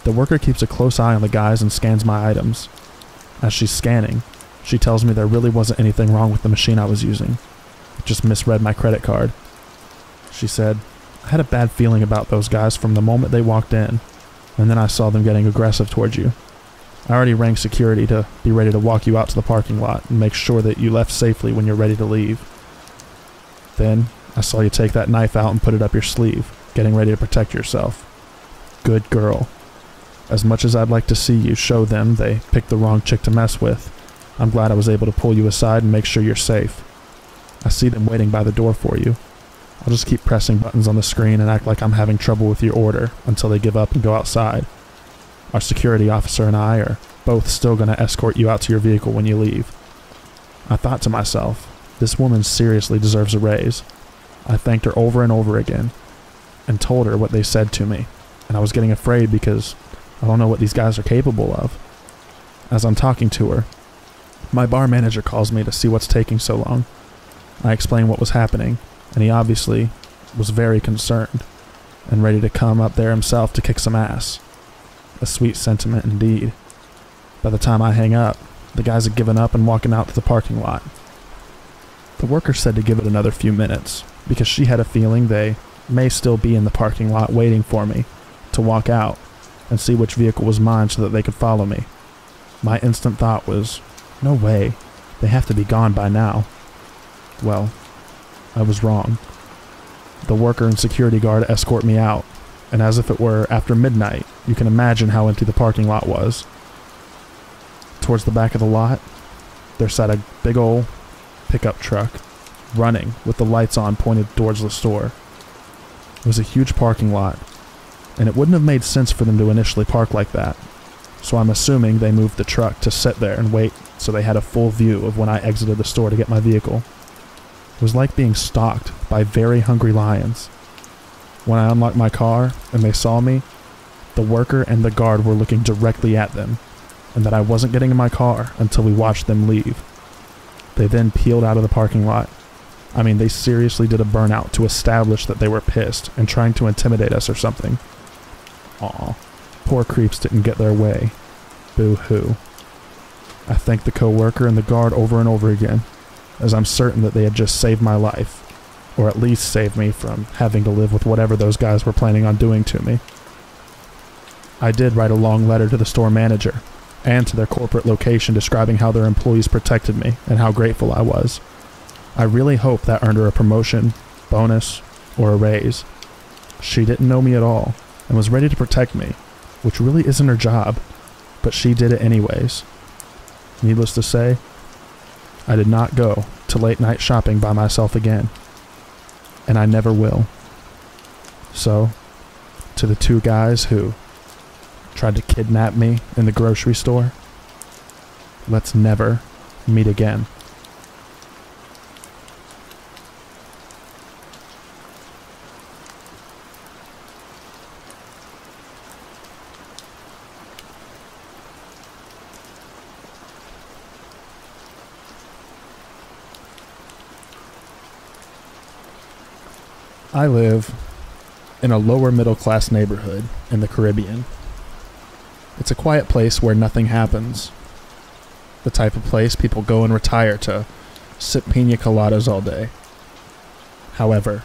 The worker keeps a close eye on the guys and scans my items. As she's scanning, she tells me there really wasn't anything wrong with the machine I was using. It just misread my credit card. She said, "I had a bad feeling about those guys from the moment they walked in, and then I saw them getting aggressive towards you. I already rang security to be ready to walk you out to the parking lot and make sure that you left safely when you're ready to leave. Then I saw you take that knife out and put it up your sleeve, getting ready to protect yourself. Good girl. As much as I'd like to see you show them they picked the wrong chick to mess with, I'm glad I was able to pull you aside and make sure you're safe. I see them waiting by the door for you. I'll just keep pressing buttons on the screen and act like I'm having trouble with your order until they give up and go outside. Our security officer and I are both still going to escort you out to your vehicle when you leave." I thought to myself, this woman seriously deserves a raise. I thanked her over and over again and told her what they said to me, and I was getting afraid because I don't know what these guys are capable of. As I'm talking to her, my bar manager calls me to see what's taking so long. I explain what was happening, and he obviously was very concerned and ready to come up there himself to kick some ass. A sweet sentiment indeed. By the time I hang up, the guys had given up and walking out to the parking lot. The worker said to give it another few minutes, because she had a feeling they may still be in the parking lot waiting for me to walk out and see which vehicle was mine so that they could follow me. My instant thought was, no way, they have to be gone by now. Well, I was wrong. The worker and security guard escort me out, and as if it were after midnight, you can imagine how empty the parking lot was. Towards the back of the lot, there sat a big old pickup truck, running with the lights on pointed towards the store. It was a huge parking lot, and it wouldn't have made sense for them to initially park like that, so I'm assuming they moved the truck to sit there and wait so they had a full view of when I exited the store to get my vehicle. It was like being stalked by very hungry lions. When I unlocked my car and they saw me, the worker and the guard were looking directly at them, and that I wasn't getting in my car until we watched them leave. They then peeled out of the parking lot. I mean, they seriously did a burnout to establish that they were pissed and trying to intimidate us or something. Aw, poor creeps didn't get their way. Boo-hoo. I thanked the co-worker and the guard over and over again, as I'm certain that they had just saved my life, or at least saved me from having to live with whatever those guys were planning on doing to me. I did write a long letter to the store manager, and to their corporate location describing how their employees protected me and how grateful I was. I really hope that earned her a promotion, bonus, or a raise. She didn't know me at all, and was ready to protect me, which really isn't her job, but she did it anyways. Needless to say, I did not go to late night shopping by myself again, and I never will. So, to the two guys who tried to kidnap me in the grocery store, let's never meet again. I live in a lower middle class neighborhood in the Caribbean. It's a quiet place where nothing happens. The type of place people go and retire to sip pina coladas all day. However,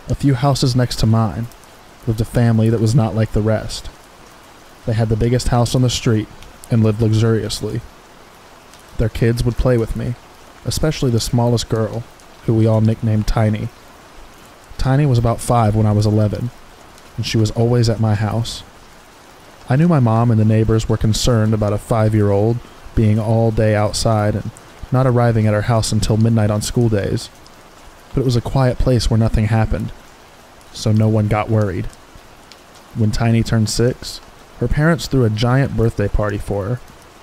a few houses next to mine lived a family that was not like the rest. They had the biggest house on the street and lived luxuriously. Their kids would play with me, especially the smallest girl, who we all nicknamed Tiny. Tiny was about 5 when I was 11, and she was always at my house. I knew my mom and the neighbors were concerned about a 5-year-old being all day outside and not arriving at our house until midnight on school days, but it was a quiet place where nothing happened, so no one got worried. When Tiny turned 6, her parents threw a giant birthday party for her,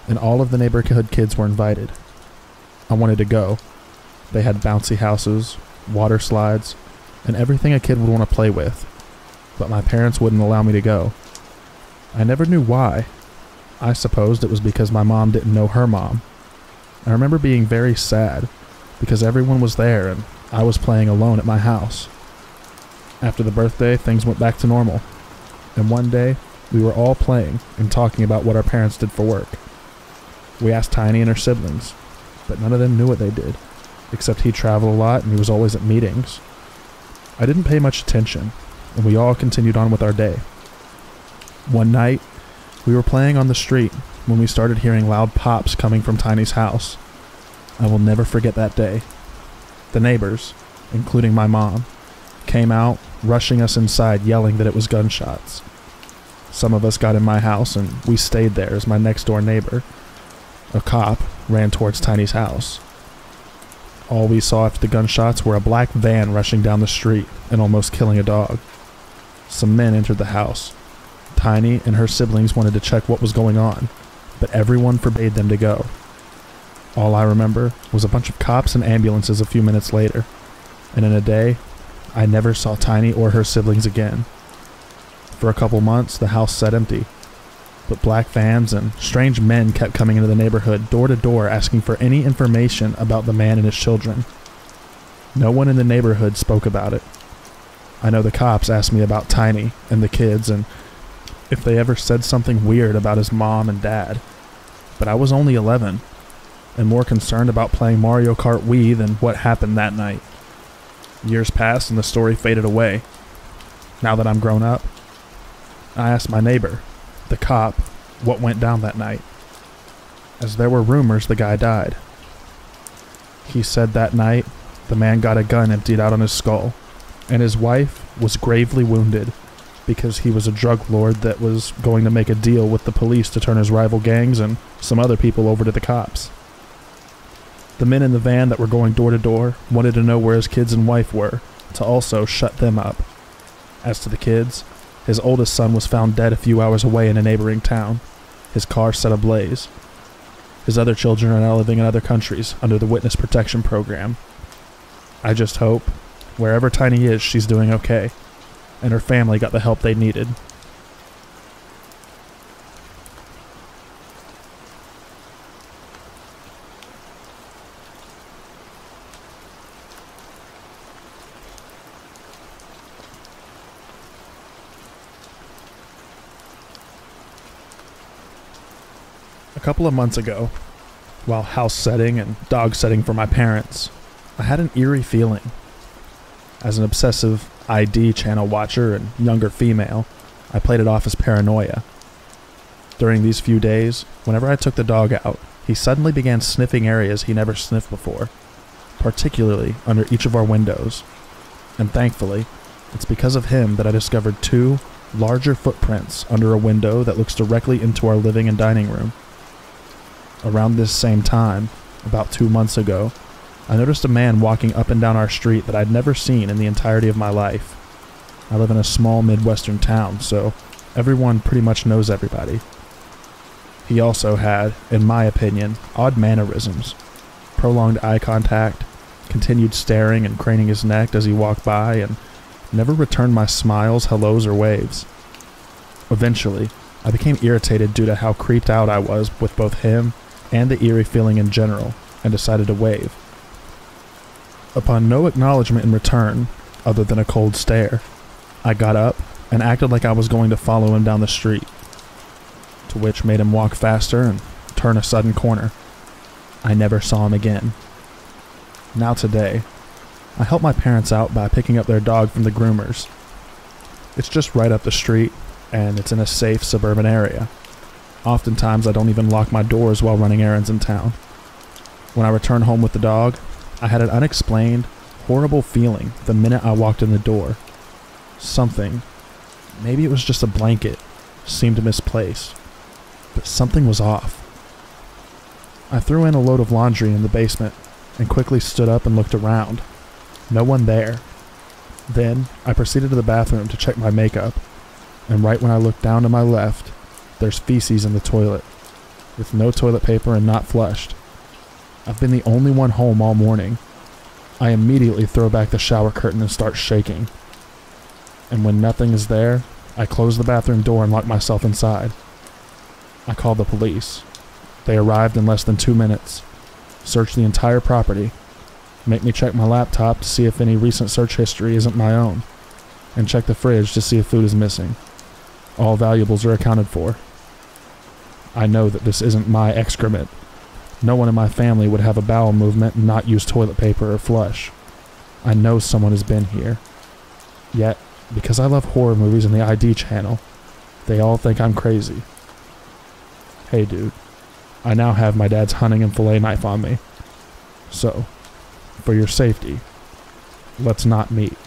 and all of the neighborhood kids were invited. I wanted to go. They had bouncy houses, water slides, and everything a kid would want to play with, but my parents wouldn't allow me to go. I never knew why. I supposed it was because my mom didn't know her mom. I remember being very sad because everyone was there and I was playing alone at my house. After the birthday, things went back to normal, and one day we were all playing and talking about what our parents did for work. We asked Tiny and her siblings, but none of them knew what they did, except he traveled a lot and he was always at meetings. I didn't pay much attention, and we all continued on with our day. One night, we were playing on the street when we started hearing loud pops coming from Tiny's house. I will never forget that day. The neighbors, including my mom, came out, rushing us inside, yelling that it was gunshots. Some of us got in my house, and we stayed there as my next-door neighbor, a cop, ran towards Tiny's house. All we saw after the gunshots were a black van rushing down the street and almost killing a dog. Some men entered the house. Tiny and her siblings wanted to check what was going on, but everyone forbade them to go. All I remember was a bunch of cops and ambulances a few minutes later, and in a day, I never saw Tiny or her siblings again. For a couple months, the house sat empty, but black vans and strange men kept coming into the neighborhood door to door asking for any information about the man and his children. No one in the neighborhood spoke about it. I know the cops asked me about Tiny and the kids and if they ever said something weird about his mom and dad, but I was only 11 and more concerned about playing Mario Kart Wii than what happened that night. Years passed and the story faded away. Now that I'm grown up, I asked my neighbor, the cop, what went down that night, as there were rumors the guy died. He said that night the man got a gun emptied out on his skull, and his wife was gravely wounded because he was a drug lord that was going to make a deal with the police to turn his rival gangs and some other people over to the cops. The men in the van that were going door to door wanted to know where his kids and wife were, to also shut them up. As to the kids, his oldest son was found dead a few hours away in a neighboring town, his car set ablaze. His other children are now living in other countries under the Witness Protection Program. I just hope, wherever Tiny is, she's doing okay, and her family got the help they needed. A couple of months ago, while house setting and dog setting for my parents, I had an eerie feeling. As an obsessive ID channel watcher and younger female, I played it off as paranoia. During these few days, whenever I took the dog out, he suddenly began sniffing areas he never sniffed before, particularly under each of our windows. And thankfully, it's because of him that I discovered 2 larger footprints under a window that looks directly into our living and dining room. Around this same time, about 2 months ago, I noticed a man walking up and down our street that I'd never seen in the entirety of my life. I live in a small Midwestern town, so everyone pretty much knows everybody. He also had, in my opinion, odd mannerisms. Prolonged eye contact, continued staring and craning his neck as he walked by, and never returned my smiles, hellos, or waves. Eventually, I became irritated due to how creeped out I was with both him and the eerie feeling in general, and decided to wave. Upon no acknowledgement in return, other than a cold stare. I got up and acted like I was going to follow him down the street, to which made him walk faster and turn a sudden corner. I never saw him again. Now today, I help my parents out by picking up their dog from the groomers. It's just right up the street, and it's in a safe suburban area. Oftentimes I don't even lock my doors while running errands in town. When I returned home with the dog, I had an unexplained, horrible feeling the minute I walked in the door. Something, maybe it was just a blanket, seemed misplaced, but something was off. I threw in a load of laundry in the basement and quickly stood up and looked around. No one there. Then I proceeded to the bathroom to check my makeup, and right when I looked down to my left, there's feces in the toilet, with no toilet paper and not flushed. I've been the only one home all morning. I immediately throw back the shower curtain and start shaking. And when nothing is there, I close the bathroom door and lock myself inside. I call the police. They arrived in less than 2 minutes, searched the entire property, make me check my laptop to see if any recent search history isn't my own, and check the fridge to see if food is missing. All valuables are accounted for. I know that this isn't my excrement. No one in my family would have a bowel movement and not use toilet paper or flush. I know someone has been here. Yet, because I love horror movies and the ID channel, they all think I'm crazy. Hey dude, I now have my dad's hunting and fillet knife on me. So, for your safety, let's not meet.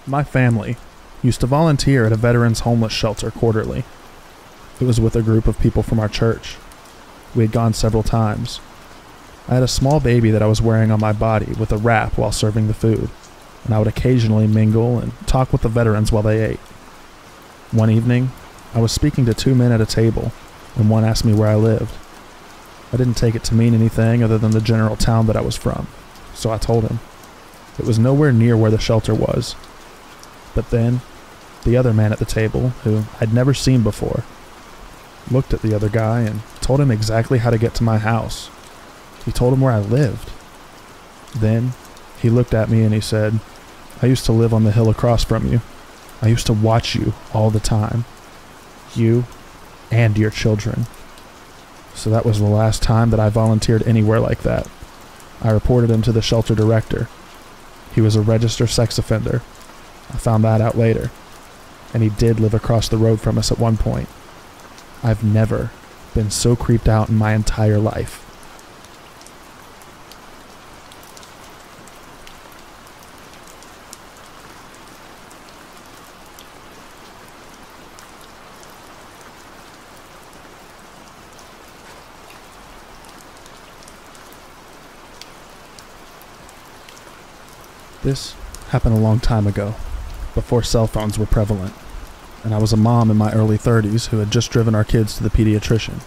My family used to volunteer at a veterans homeless shelter quarterly. It was with a group of people from our church. We had gone several times. I had a small baby that I was wearing on my body with a wrap while serving the food, and I would occasionally mingle and talk with the veterans while they ate. One evening, I was speaking to 2 men at a table, and one asked me where I lived. I didn't take it to mean anything other than the general town that I was from, so I told him. It was nowhere near where the shelter was. But then, the other man at the table, who I'd never seen before, looked at the other guy and told him exactly how to get to my house. He told him where I lived. Then, he looked at me and he said, "I used to live on the hill across from you. I used to watch you all the time. You and your children." So that was the last time that I volunteered anywhere like that. I reported him to the shelter director. He was a registered sex offender. I found that out later, and he did live across the road from us at one point. I've never been so creeped out in my entire life. This happened a long time ago, before cell phones were prevalent, and I was a mom in my early 30s who had just driven our kids to the pediatrician.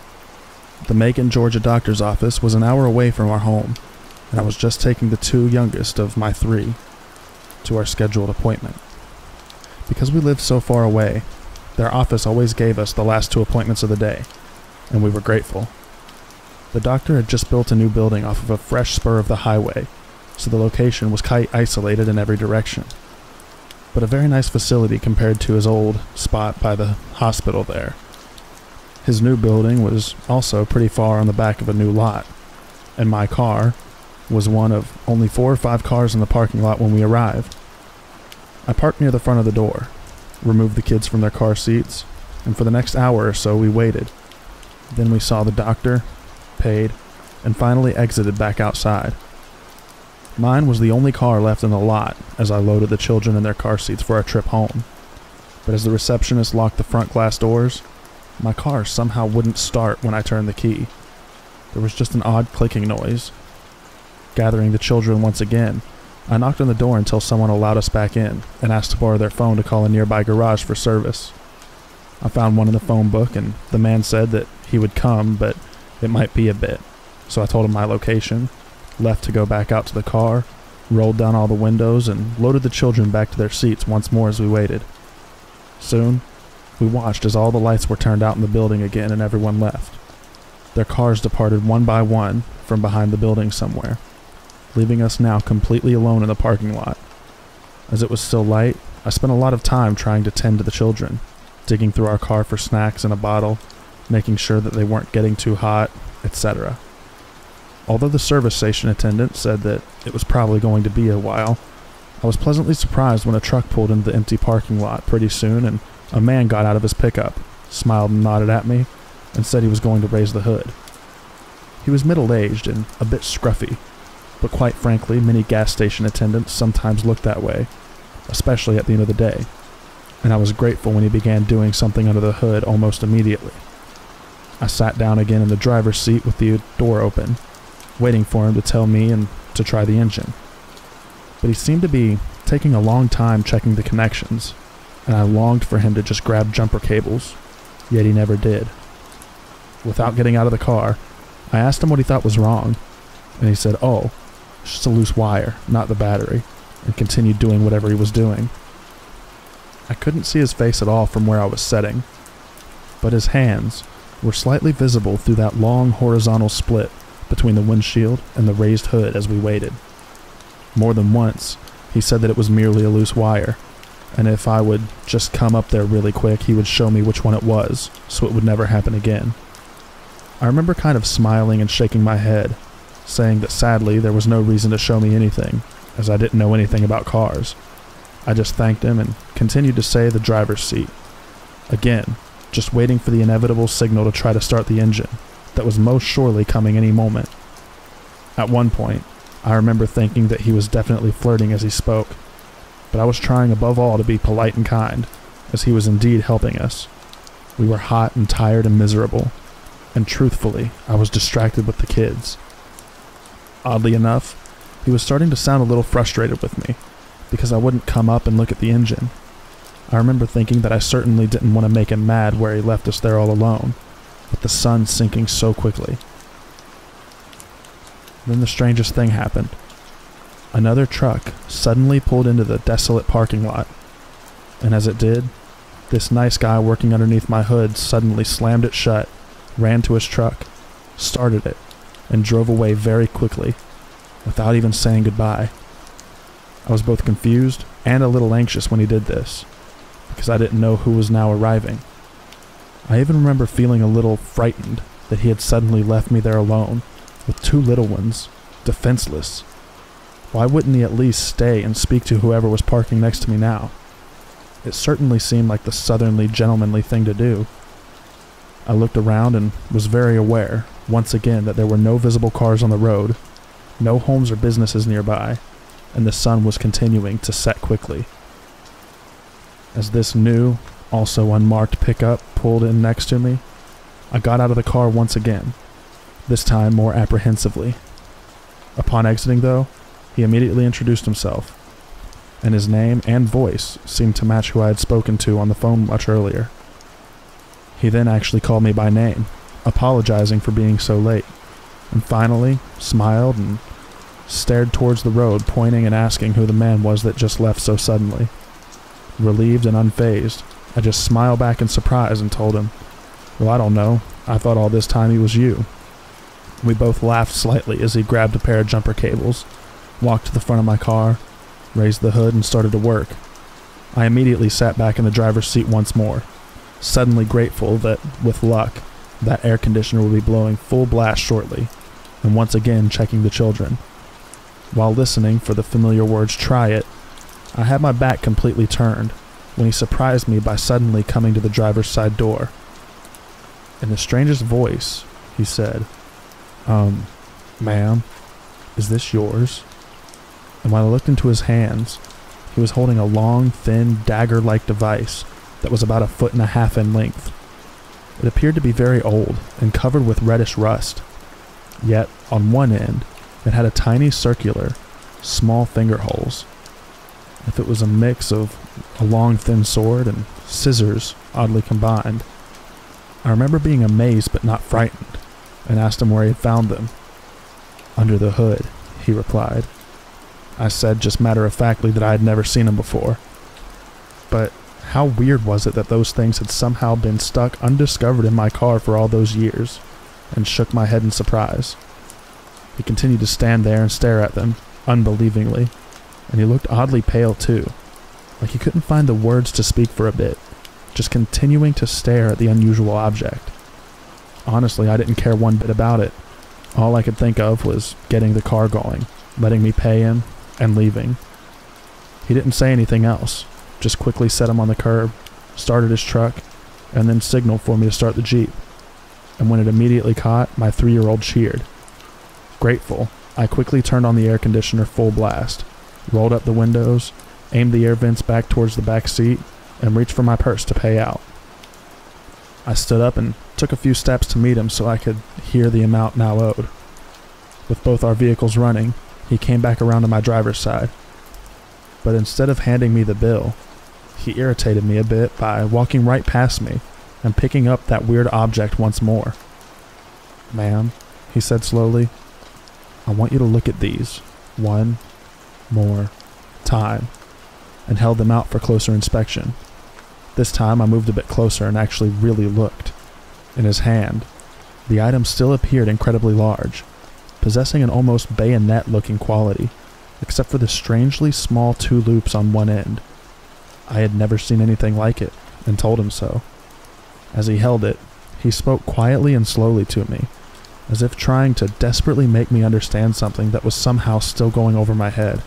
The Macon, Georgia doctor's office was an hour away from our home, and I was just taking the 2 youngest of my 3 to our scheduled appointment. Because we lived so far away, their office always gave us the last 2 appointments of the day, and we were grateful. The doctor had just built a new building off of a fresh spur of the highway, so the location was quite isolated in every direction. But a very nice facility compared to his old spot by the hospital there. His new building was also pretty far on the back of a new lot, and my car was one of only 4 or 5 cars in the parking lot when we arrived. I parked near the front of the door, removed the kids from their car seats, and for the next hour or so we waited. Then we saw the doctor, paid, and finally exited back outside. Mine was the only car left in the lot as I loaded the children in their car seats for our trip home. But as the receptionist locked the front glass doors, my car somehow wouldn't start when I turned the key. There was just an odd clicking noise. Gathering the children once again, I knocked on the door until someone allowed us back in and asked to borrow their phone to call a nearby garage for service. I found one in the phone book, and the man said that he would come, but it might be a bit. So I told him my location, left to go back out to the car, rolled down all the windows, and loaded the children back to their seats once more as we waited. Soon, we watched as all the lights were turned out in the building again and everyone left. Their cars departed one by one from behind the building somewhere, leaving us now completely alone in the parking lot. As it was still light, I spent a lot of time trying to tend to the children, digging through our car for snacks and a bottle, making sure that they weren't getting too hot, etc. Although the service station attendant said that it was probably going to be a while, I was pleasantly surprised when a truck pulled into the empty parking lot pretty soon and a man got out of his pickup, smiled and nodded at me, and said he was going to raise the hood. He was middle-aged and a bit scruffy, but quite frankly, many gas station attendants sometimes looked that way, especially at the end of the day, and I was grateful when he began doing something under the hood almost immediately. I sat down again in the driver's seat with the door open, waiting for him to tell me and to try the engine. But he seemed to be taking a long time checking the connections, and I longed for him to just grab jumper cables, yet he never did. Without getting out of the car, I asked him what he thought was wrong, and he said, "Oh, it's just a loose wire, not the battery," and continued doing whatever he was doing. I couldn't see his face at all from where I was sitting, but his hands were slightly visible through that long horizontal split between the windshield and the raised hood as we waited. More than once, he said that it was merely a loose wire, and if I would just come up there really quick, he would show me which one it was, so it would never happen again. I remember kind of smiling and shaking my head, saying that sadly there was no reason to show me anything, as I didn't know anything about cars. I just thanked him and continued to say the driver's seat. Again, just waiting for the inevitable signal to try to start the engine, that was most surely coming any moment. At one point, I remember thinking that he was definitely flirting as he spoke, but I was trying above all to be polite and kind, as he was indeed helping us. We were hot and tired and miserable, and truthfully, I was distracted with the kids. Oddly enough, he was starting to sound a little frustrated with me, because I wouldn't come up and look at the engine. I remember thinking that I certainly didn't want to make him mad where he left us there all alone, with the sun sinking so quickly. Then the strangest thing happened. Another truck suddenly pulled into the desolate parking lot, and as it did, this nice guy working underneath my hood suddenly slammed it shut, ran to his truck, started it, and drove away very quickly, without even saying goodbye. I was both confused and a little anxious when he did this, because I didn't know who was now arriving. I even remember feeling a little frightened that he had suddenly left me there alone, with two little ones, defenseless. Why wouldn't he at least stay and speak to whoever was parking next to me now? It certainly seemed like the southernly gentlemanly thing to do. I looked around and was very aware, once again, that there were no visible cars on the road, no homes or businesses nearby, and the sun was continuing to set quickly. As this new, also unmarked pickup pulled in next to me, I got out of the car once again, this time more apprehensively. Upon exiting, though, he immediately introduced himself, and his name and voice seemed to match who I had spoken to on the phone much earlier. He then actually called me by name, apologizing for being so late, and finally smiled and stared towards the road, pointing and asking who the man was that just left so suddenly. Relieved and unfazed, I just smiled back in surprise and told him, "Well, I don't know. I thought all this time he was you." We both laughed slightly as he grabbed a pair of jumper cables, walked to the front of my car, raised the hood, and started to work. I immediately sat back in the driver's seat once more, suddenly grateful that, with luck, that air conditioner would be blowing full blast shortly, and once again checking the children. While listening for the familiar words "try it," I had my back completely turned when he surprised me by suddenly coming to the driver's side door. In the strangest voice, he said, "Ma'am, is this yours?" And when I looked into his hands, he was holding a long, thin, dagger-like device that was about 1.5 feet in length. It appeared to be very old and covered with reddish rust, yet on one end it had a tiny circular, small finger holes. If it was a mix of a long thin sword and scissors, oddly combined. I remember being amazed but not frightened, and asked him where he had found them. "Under the hood," he replied. I said just matter-of-factly that I had never seen them before. But how weird was it that those things had somehow been stuck undiscovered in my car for all those years, and shook my head in surprise. He continued to stand there and stare at them, unbelievingly, and he looked oddly pale too, like he couldn't find the words to speak for a bit, just continuing to stare at the unusual object. Honestly, I didn't care one bit about it. All I could think of was getting the car going, letting me pay him, and leaving. He didn't say anything else, just quickly set him on the curb, started his truck, and then signaled for me to start the Jeep. And when it immediately caught, my 3-year-old cheered. Grateful, I quickly turned on the air conditioner full blast, rolled up the windows, aimed the air vents back towards the back seat, and reached for my purse to pay out. I stood up and took a few steps to meet him so I could hear the amount now owed. With both our vehicles running, he came back around to my driver's side. But instead of handing me the bill, he irritated me a bit by walking right past me and picking up that weird object once more. "Ma'am," he said slowly, "I want you to look at these one more time," and held them out for closer inspection. This time I moved a bit closer and actually really looked. In his hand, the item still appeared incredibly large, possessing an almost bayonet-looking quality, except for the strangely small 2 loops on one end. I had never seen anything like it, and told him so. As he held it, he spoke quietly and slowly to me, as if trying to desperately make me understand something that was somehow still going over my head.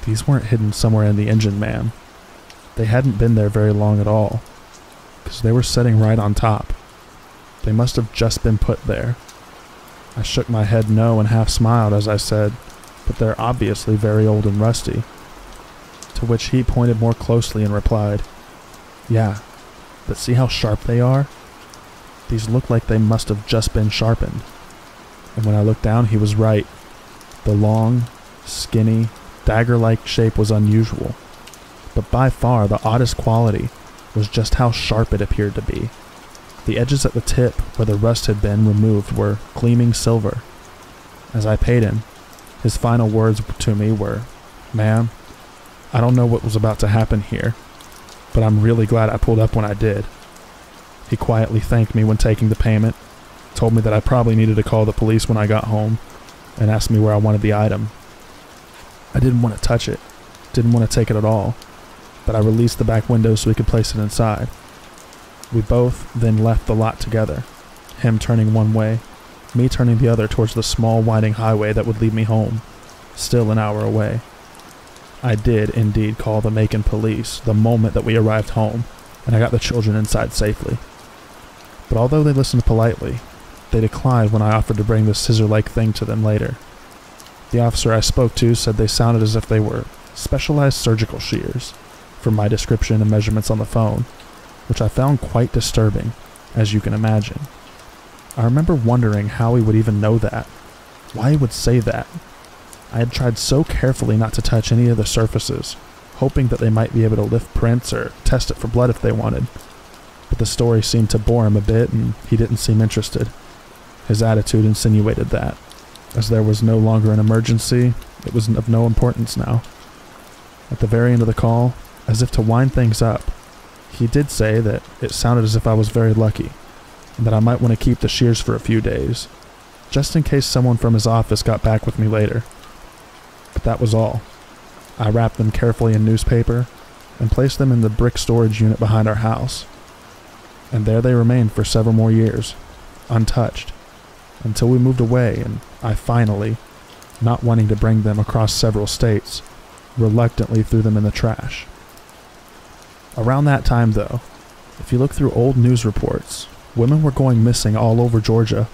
These weren't hidden somewhere in the engine, ma'am. They hadn't been there very long at all, because they were sitting right on top. They must have just been put there. I shook my head no and half smiled as I said, "But they're obviously very old and rusty." To which he pointed more closely and replied, "Yeah, but see how sharp they are? These look like they must have just been sharpened." And when I looked down, he was right. The long, skinny, dagger-like shape was unusual, but by far the oddest quality was just how sharp it appeared to be. The edges at the tip, where the rust had been removed, were gleaming silver. As I paid him, his final words to me were, "Ma'am, I don't know what was about to happen here, but I'm really glad I pulled up when I did." He quietly thanked me when taking the payment, told me that I probably needed to call the police when I got home, and asked me where I wanted the item. I didn't want to touch it, didn't want to take it at all, but I released the back window so we could place it inside. We both then left the lot together, him turning one way, me turning the other towards the small winding highway that would lead me home, still an hour away. I did indeed call the Macon police the moment that we arrived home, and I got the children inside safely. But although they listened politely, they declined when I offered to bring the scissor-like thing to them later. The officer I spoke to said they sounded as if they were specialized surgical shears, from my description and measurements on the phone, which I found quite disturbing, as you can imagine. I remember wondering how he would even know that, why he would say that. I had tried so carefully not to touch any of the surfaces, hoping that they might be able to lift prints or test it for blood if they wanted. But the story seemed to bore him a bit, and he didn't seem interested. His attitude insinuated that, as there was no longer an emergency, it was of no importance now. At the very end of the call, as if to wind things up, he did say that it sounded as if I was very lucky, and that I might want to keep the shears for a few days, just in case someone from his office got back with me later. But that was all. I wrapped them carefully in newspaper and placed them in the brick storage unit behind our house. And there they remained for several more years, untouched, until we moved away and I finally, not wanting to bring them across several states, reluctantly threw them in the trash. Around that time, though, if you look through old news reports, women were going missing all over Georgia.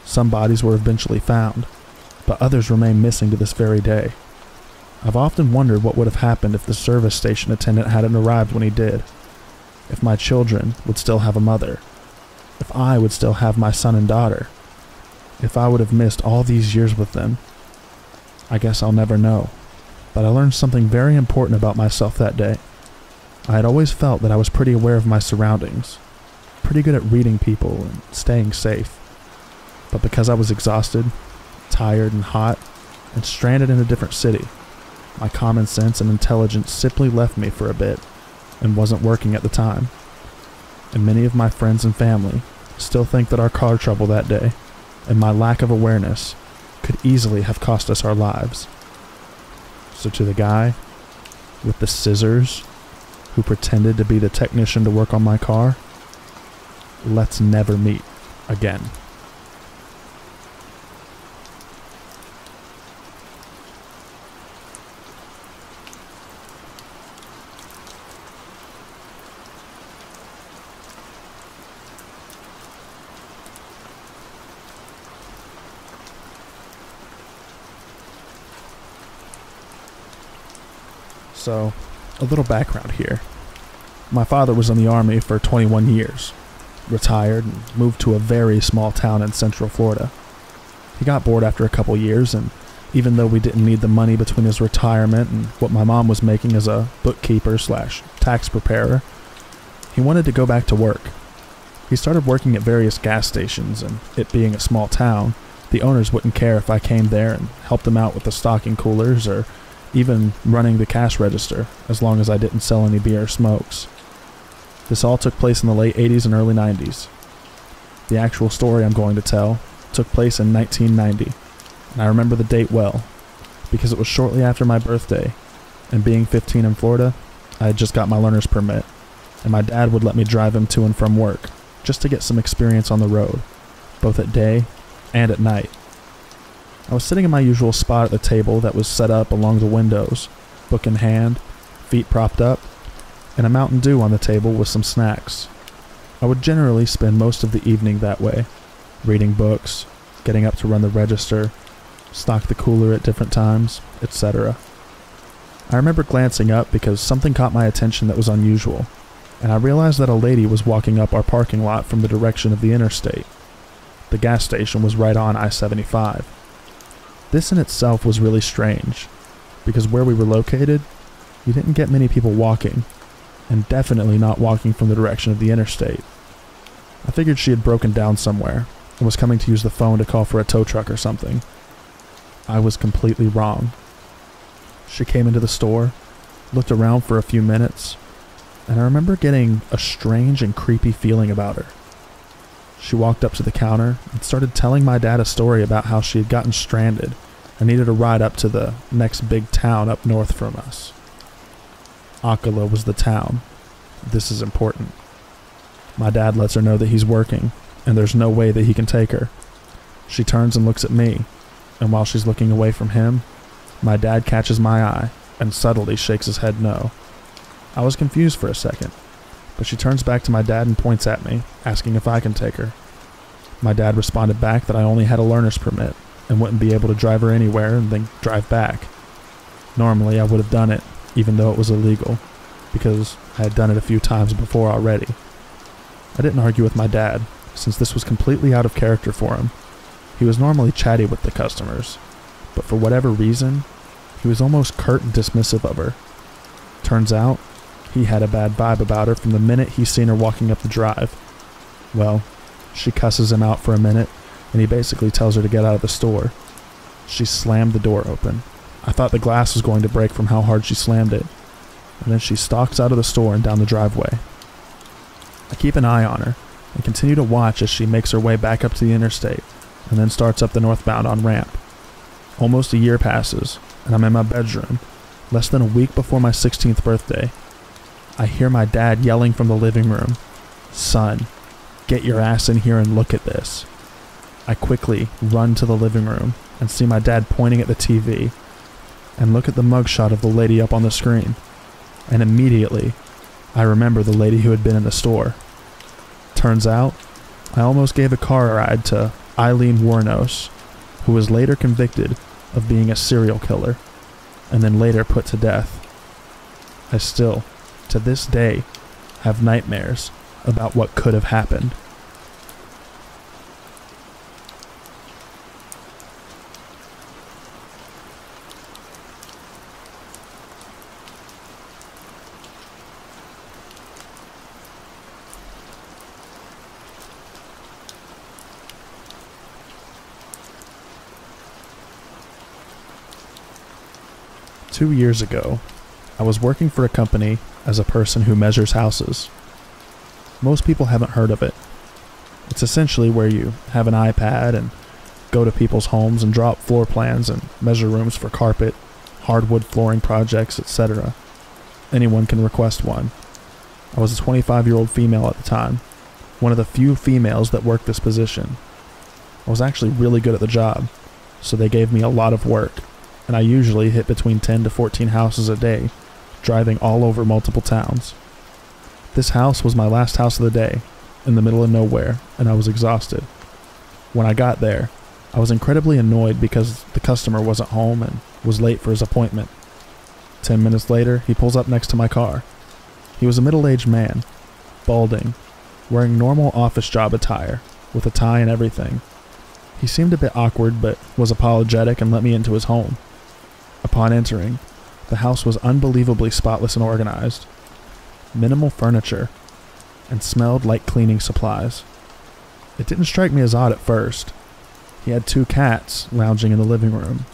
Some bodies were eventually found, but others remain missing to this very day. I've often wondered what would have happened if the service station attendant hadn't arrived when he did. If my children would still have a mother. If I would still have my son and daughter. If I would have missed all these years with them. I guess I'll never know, but I learned something very important about myself that day. I had always felt that I was pretty aware of my surroundings, pretty good at reading people and staying safe. But because I was exhausted, tired and hot, and stranded in a different city, my common sense and intelligence simply left me for a bit and wasn't working at the time. And many of my friends and family still think that our car trouble that day and my lack of awareness could easily have cost us our lives. So to the guy with the scissors who pretended to be the technician to work on my car, let's never meet again. So, a little background here. My father was in the Army for 21 years, retired, and moved to a very small town in Central Florida. He got bored after a couple years, and even though we didn't need the money between his retirement and what my mom was making as a bookkeeper/tax preparer, he wanted to go back to work. He started working at various gas stations, and it being a small town, the owners wouldn't care if I came there and helped them out with the stocking coolers or even running the cash register, as long as I didn't sell any beer or smokes. This all took place in the late 80s and early 90s. The actual story I'm going to tell took place in 1990, and I remember the date well, because it was shortly after my birthday, and being 15 in Florida, I had just got my learner's permit, and my dad would let me drive him to and from work, just to get some experience on the road, both at day and at night. I was sitting in my usual spot at the table that was set up along the windows, book in hand, feet propped up, and a Mountain Dew on the table with some snacks. I would generally spend most of the evening that way, reading books, getting up to run the register, stock the cooler at different times, etc. I remember glancing up because something caught my attention that was unusual, and I realized that a lady was walking up our parking lot from the direction of the interstate. The gas station was right on I-75. This in itself was really strange, because where we were located, you didn't get many people walking, and definitely not walking from the direction of the interstate. I figured she had broken down somewhere, and was coming to use the phone to call for a tow truck or something. I was completely wrong. She came into the store, looked around for a few minutes, and I remember getting a strange and creepy feeling about her. She walked up to the counter and started telling my dad a story about how she had gotten stranded and needed a ride up to the next big town up north from us. Akala was the town. This is important. My dad lets her know that he's working, and there's no way that he can take her. She turns and looks at me, and while she's looking away from him, my dad catches my eye and subtly shakes his head no. I was confused for a second, but she turns back to my dad and points at me, asking if I can take her. My dad responded back that I only had a learner's permit and wouldn't be able to drive her anywhere and then drive back. Normally I would have done it, even though it was illegal, because I had done it a few times before already. I didn't argue with my dad, since this was completely out of character for him. He was normally chatty with the customers, but for whatever reason, he was almost curt and dismissive of her. Turns out, he had a bad vibe about her from the minute he seen her walking up the drive. Well, she cusses him out for a minute, and he basically tells her to get out of the store. She slammed the door open. I thought the glass was going to break from how hard she slammed it, and then she stalks out of the store and down the driveway. I keep an eye on her, and continue to watch as she makes her way back up to the interstate, and then starts up the northbound on-ramp. Almost a year passes, and I'm in my bedroom, less than a week before my 16th birthday. I hear my dad yelling from the living room, "Son, get your ass in here and look at this." I quickly run to the living room and see my dad pointing at the TV and look at the mugshot of the lady up on the screen. And immediately, I remember the lady who had been in the store. Turns out, I almost gave a car ride to Eileen Warnos, who was later convicted of being a serial killer and then later put to death. I still, to this day, have nightmares about what could have happened. 2 years ago, I was working for a company as a person who measures houses. Most people haven't heard of it. It's essentially where you have an iPad and go to people's homes and draw up floor plans and measure rooms for carpet, hardwood flooring projects, etc. Anyone can request one. I was a 25-year-old female at the time, one of the few females that worked this position. I was actually really good at the job, so they gave me a lot of work, and I usually hit between 10 to 14 houses a day, driving all over multiple towns. This house was my last house of the day, in the middle of nowhere, and I was exhausted. When I got there, I was incredibly annoyed because the customer wasn't home and was late for his appointment. 10 minutes later, he pulls up next to my car. He was a middle-aged man, balding, wearing normal office job attire, with a tie and everything. He seemed a bit awkward, but was apologetic and let me into his home. Upon entering, the house was unbelievably spotless and organized. Minimal furniture, and smelled like cleaning supplies. It didn't strike me as odd at first. He had 2 cats lounging in the living room.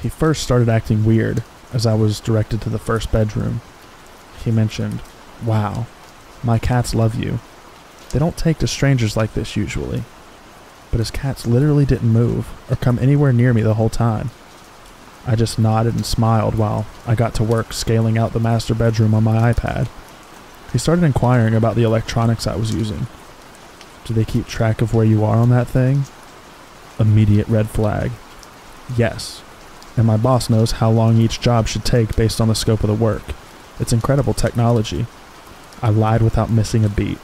He first started acting weird as I was directed to the first bedroom. He mentioned, "Wow, my cats love you. They don't take to strangers like this usually." But his cats literally didn't move or come anywhere near me the whole time. I just nodded and smiled while I got to work scaling out the master bedroom on my iPad. He started inquiring about the electronics I was using. "Do they keep track of where you are on that thing?" Immediate red flag. Yes. And my boss knows how long each job should take based on the scope of the work. It's incredible technology. I lied without missing a beat.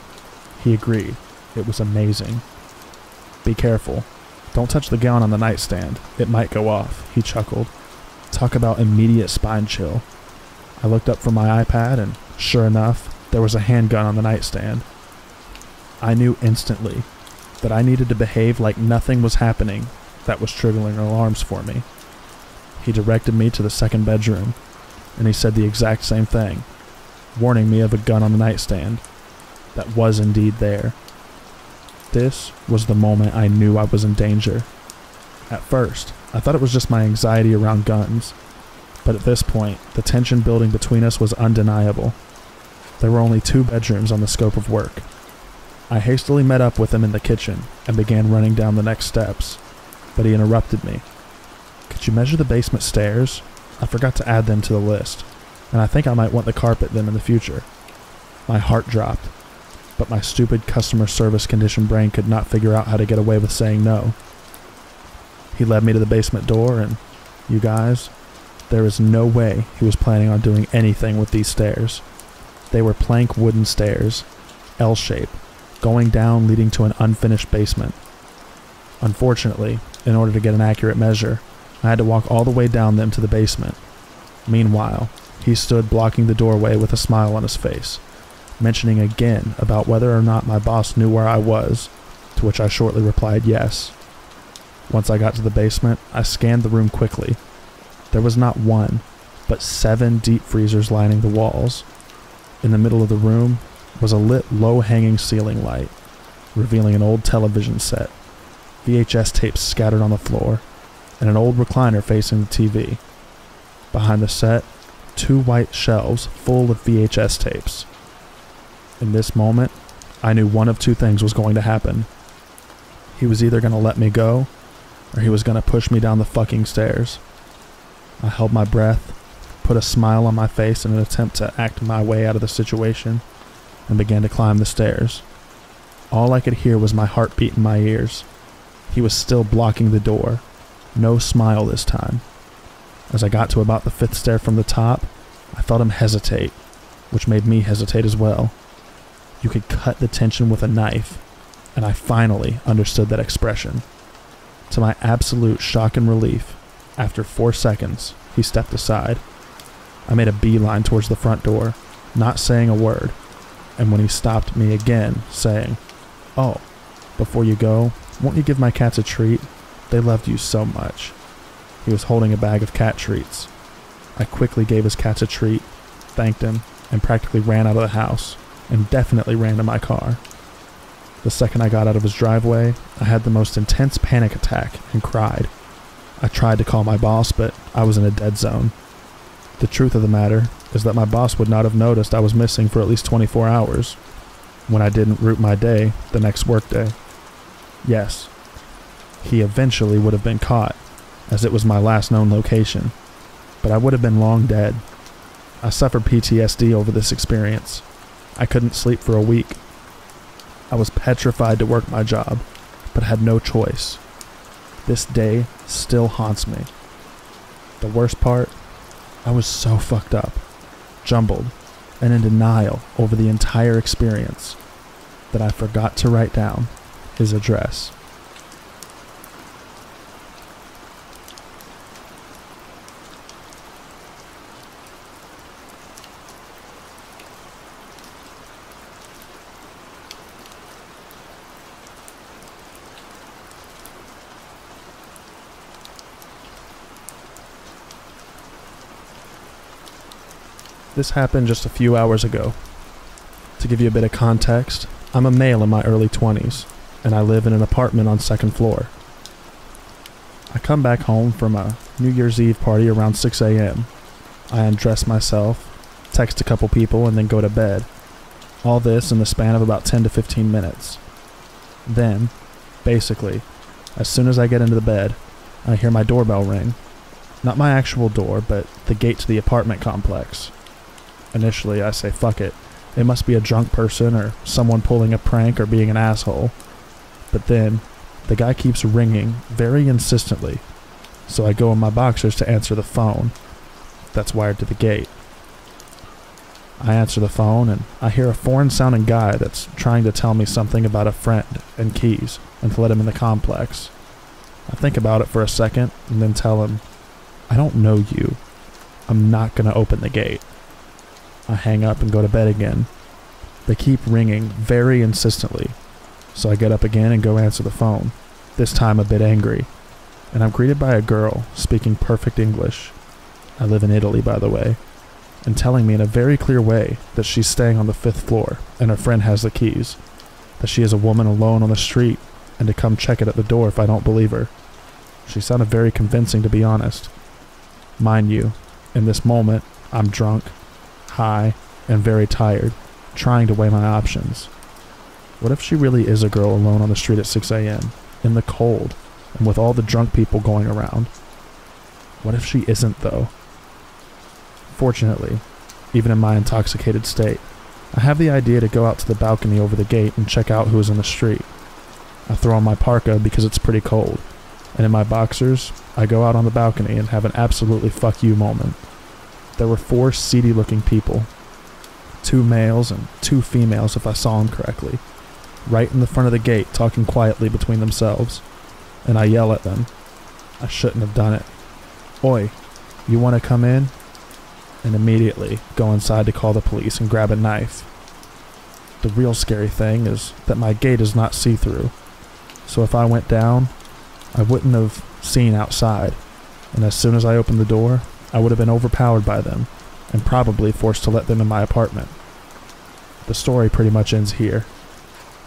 He agreed. It was amazing. "Be careful. Don't touch the gun on the nightstand. It might go off," he chuckled. Talk about immediate spine chill. I looked up from my iPad and, sure enough, there was a handgun on the nightstand. I knew instantly that I needed to behave like nothing was happening that was triggering alarms for me. He directed me to the second bedroom, and he said the exact same thing, warning me of a gun on the nightstand that was indeed there. This was the moment I knew I was in danger. At first, I thought it was just my anxiety around guns, but at this point, the tension building between us was undeniable. There were only 2 bedrooms on the scope of work. I hastily met up with him in the kitchen and began running down the next steps, but he interrupted me. "Could you measure the basement stairs? I forgot to add them to the list, and I think I might want to carpet them in the future." My heart dropped, but my stupid customer service conditioned brain could not figure out how to get away with saying no. He led me to the basement door, and, you guys, there is no way he was planning on doing anything with these stairs. They were plank wooden stairs, L-shape, going down leading to an unfinished basement. Unfortunately, in order to get an accurate measure, I had to walk all the way down them to the basement. Meanwhile, he stood blocking the doorway with a smile on his face, mentioning again about whether or not my boss knew where I was, to which I shortly replied yes. Once I got to the basement, I scanned the room quickly. There was not 1, but 7 deep freezers lining the walls. In the middle of the room was a lit, low-hanging ceiling light, revealing an old television set, VHS tapes scattered on the floor, and an old recliner facing the TV. Behind the set, 2 white shelves full of VHS tapes. In this moment, I knew one of 2 things was going to happen. He was either going to let me go, or he was going to push me down the fucking stairs. I held my breath, put a smile on my face in an attempt to act my way out of the situation, and began to climb the stairs. All I could hear was my heartbeat in my ears. He was still blocking the door. No smile this time. As I got to about the 5th stair from the top, I felt him hesitate, which made me hesitate as well. You could cut the tension with a knife, and I finally understood that expression. To my absolute shock and relief, after 4 seconds, he stepped aside. I made a beeline towards the front door, not saying a word, and when he stopped me again, saying, "Oh, before you go, won't you give my cats a treat? They loved you so much." He was holding a bag of cat treats. I quickly gave his cats a treat, thanked him, and practically ran out of the house, and definitely ran to my car. The second I got out of his driveway, I had the most intense panic attack and cried. I tried to call my boss, but I was in a dead zone. The truth of the matter is that my boss would not have noticed I was missing for at least 24 hours when I didn't root my day the next workday. Yes, he eventually would have been caught, as it was my last known location, but I would have been long dead. I suffered PTSD over this experience. I couldn't sleep for a week. I was petrified to work my job, but had no choice. This day still haunts me. The worst part, I was so fucked up, jumbled, and in denial over the entire experience that I forgot to write down his address. This happened just a few hours ago. To give you a bit of context, I'm a male in my early 20s, and I live in an apartment on 2nd floor. I come back home from a New Year's Eve party around 6 a.m. I undress myself, text a couple people, and then go to bed. All this in the span of about 10 to 15 minutes. Then, basically, as soon as I get into the bed, I hear my doorbell ring. Not my actual door, but the gate to the apartment complex. Initially, I say fuck it. It must be a drunk person or someone pulling a prank or being an asshole. But then, the guy keeps ringing very insistently, so I go in my boxers to answer the phone that's wired to the gate. I answer the phone and I hear a foreign-sounding guy that's trying to tell me something about a friend and keys and to let him in the complex. I think about it for a second and then tell him, I don't know you. I'm not gonna open the gate. I hang up and go to bed again. They keep ringing very insistently, so I get up again and go answer the phone, this time a bit angry, and I'm greeted by a girl speaking perfect English. I live in Italy, by the way, and telling me in a very clear way that she's staying on the 5th floor and her friend has the keys, that she is a woman alone on the street and to come check it at the door if I don't believe her. She sounded very convincing, to be honest. Mind you, in this moment, I'm drunk, high, and very tired, trying to weigh my options. What if she really is a girl alone on the street at 6 a.m., in the cold, and with all the drunk people going around? What if she isn't, though? Fortunately, even in my intoxicated state, I have the idea to go out to the balcony over the gate and check out who is in the street. I throw on my parka because it's pretty cold, and in my boxers, I go out on the balcony and have an absolutely fuck you moment. There were 4 seedy-looking people, 2 males and 2 females if I saw them correctly, right in the front of the gate talking quietly between themselves, and I yell at them. I shouldn't have done it. Oi, you want to come in? And immediately go inside to call the police and grab a knife. The real scary thing is that my gate is not see-through, so if I went down, I wouldn't have seen outside, and as soon as I opened the door, I would have been overpowered by them, and probably forced to let them in my apartment. The story pretty much ends here.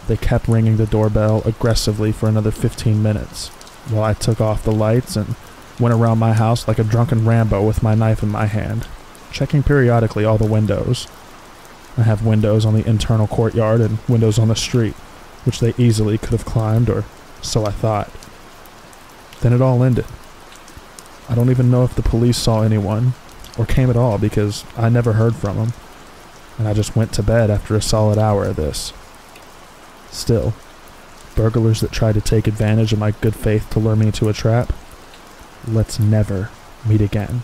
They kept ringing the doorbell aggressively for another 15 minutes, while I took off the lights and went around my house like a drunken Rambo with my knife in my hand, checking periodically all the windows. I have windows on the internal courtyard and windows on the street, which they easily could have climbed, or so I thought. Then it all ended. I don't even know if the police saw anyone, or came at all, because I never heard from them, and I just went to bed after a solid hour of this. Still, burglars that try to take advantage of my good faith to lure me into a trap, let's never meet again.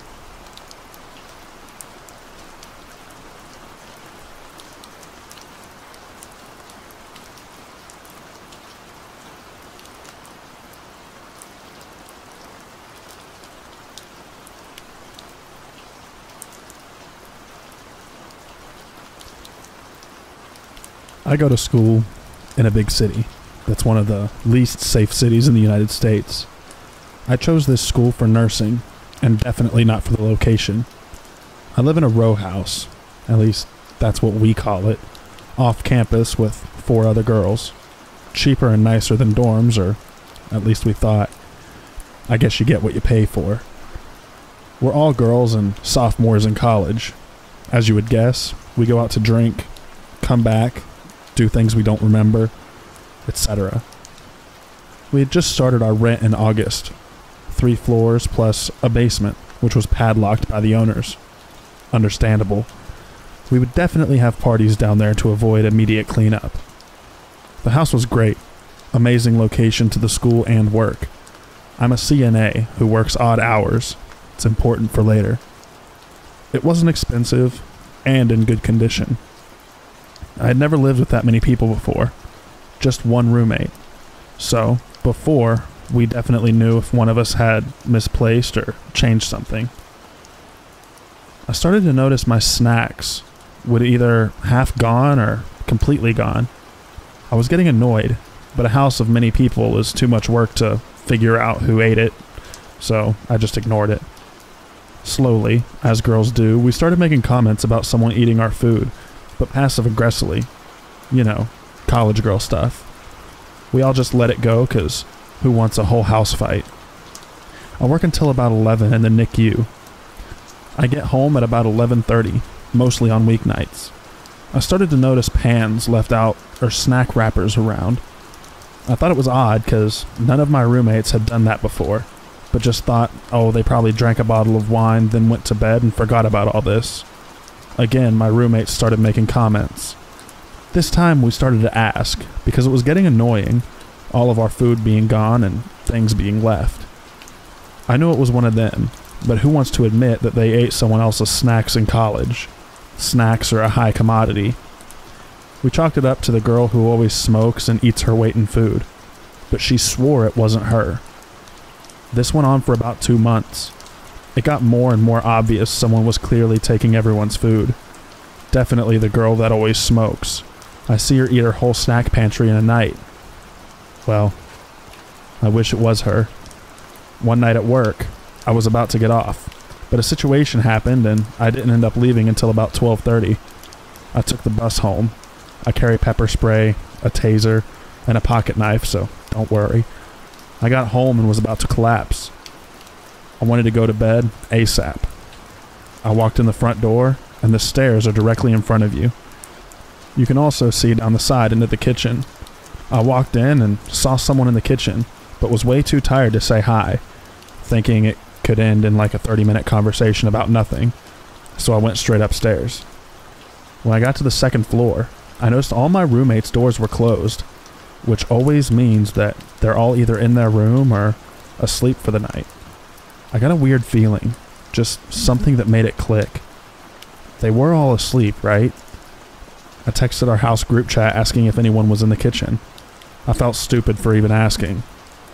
I go to school in a big city that's one of the least safe cities in the United States. I chose this school for nursing, and definitely not for the location. I live in a row house, at least that's what we call it, off campus with 4 other girls. Cheaper and nicer than dorms, or at least we thought. I guess you get what you pay for. We're all girls and sophomores in college. As you would guess, we go out to drink, come back, do things we don't remember, etc. We had just started our rent in August. 3 floors plus a basement, which was padlocked by the owners. Understandable. We would definitely have parties down there to avoid immediate cleanup. The house was great. Amazing location to the school and work. I'm a CNA who works odd hours. It's important for later. It wasn't expensive and in good condition. I had never lived with that many people before. Just one roommate. So, before, we definitely knew if one of us had misplaced or changed something. I started to notice my snacks would either half gone or completely gone. I was getting annoyed, but a house of many people is too much work to figure out who ate it, so I just ignored it. Slowly, as girls do, we started making comments about someone eating our food, but passive-aggressively. You know, college girl stuff. We all just let it go, 'cause who wants a whole house fight? I work until about 11 in the NICU. I get home at about 11:30, mostly on weeknights. I started to notice pans left out or snack wrappers around. I thought it was odd because none of my roommates had done that before, but just thought, oh, they probably drank a bottle of wine, then went to bed and forgot about all this. Again, my roommates started making comments. This time we started to ask, because it was getting annoying, all of our food being gone and things being left. I knew it was one of them, but who wants to admit that they ate someone else's snacks in college? Snacks are a high commodity. We chalked it up to the girl who always smokes and eats her weight in food, but she swore it wasn't her. This went on for about 2 months. It got more and more obvious someone was clearly taking everyone's food. Definitely the girl that always smokes. I see her eat her whole snack pantry in a night. Well, I wish it was her. One night at work, I was about to get off, but a situation happened and I didn't end up leaving until about 12:30. I took the bus home. I carry pepper spray, a taser, and a pocket knife, so don't worry. I got home and was about to collapse. I wanted to go to bed ASAP. I walked in the front door, and the stairs are directly in front of you. You can also see down the side into the kitchen. I walked in and saw someone in the kitchen, but was way too tired to say hi, thinking it could end in like a 30-minute conversation about nothing, so I went straight upstairs. When I got to the second floor, I noticed all my roommates' doors were closed, which always means that they're all either in their room or asleep for the night. I got a weird feeling, just something that made it click. They were all asleep, right? I texted our house group chat asking if anyone was in the kitchen. I felt stupid for even asking.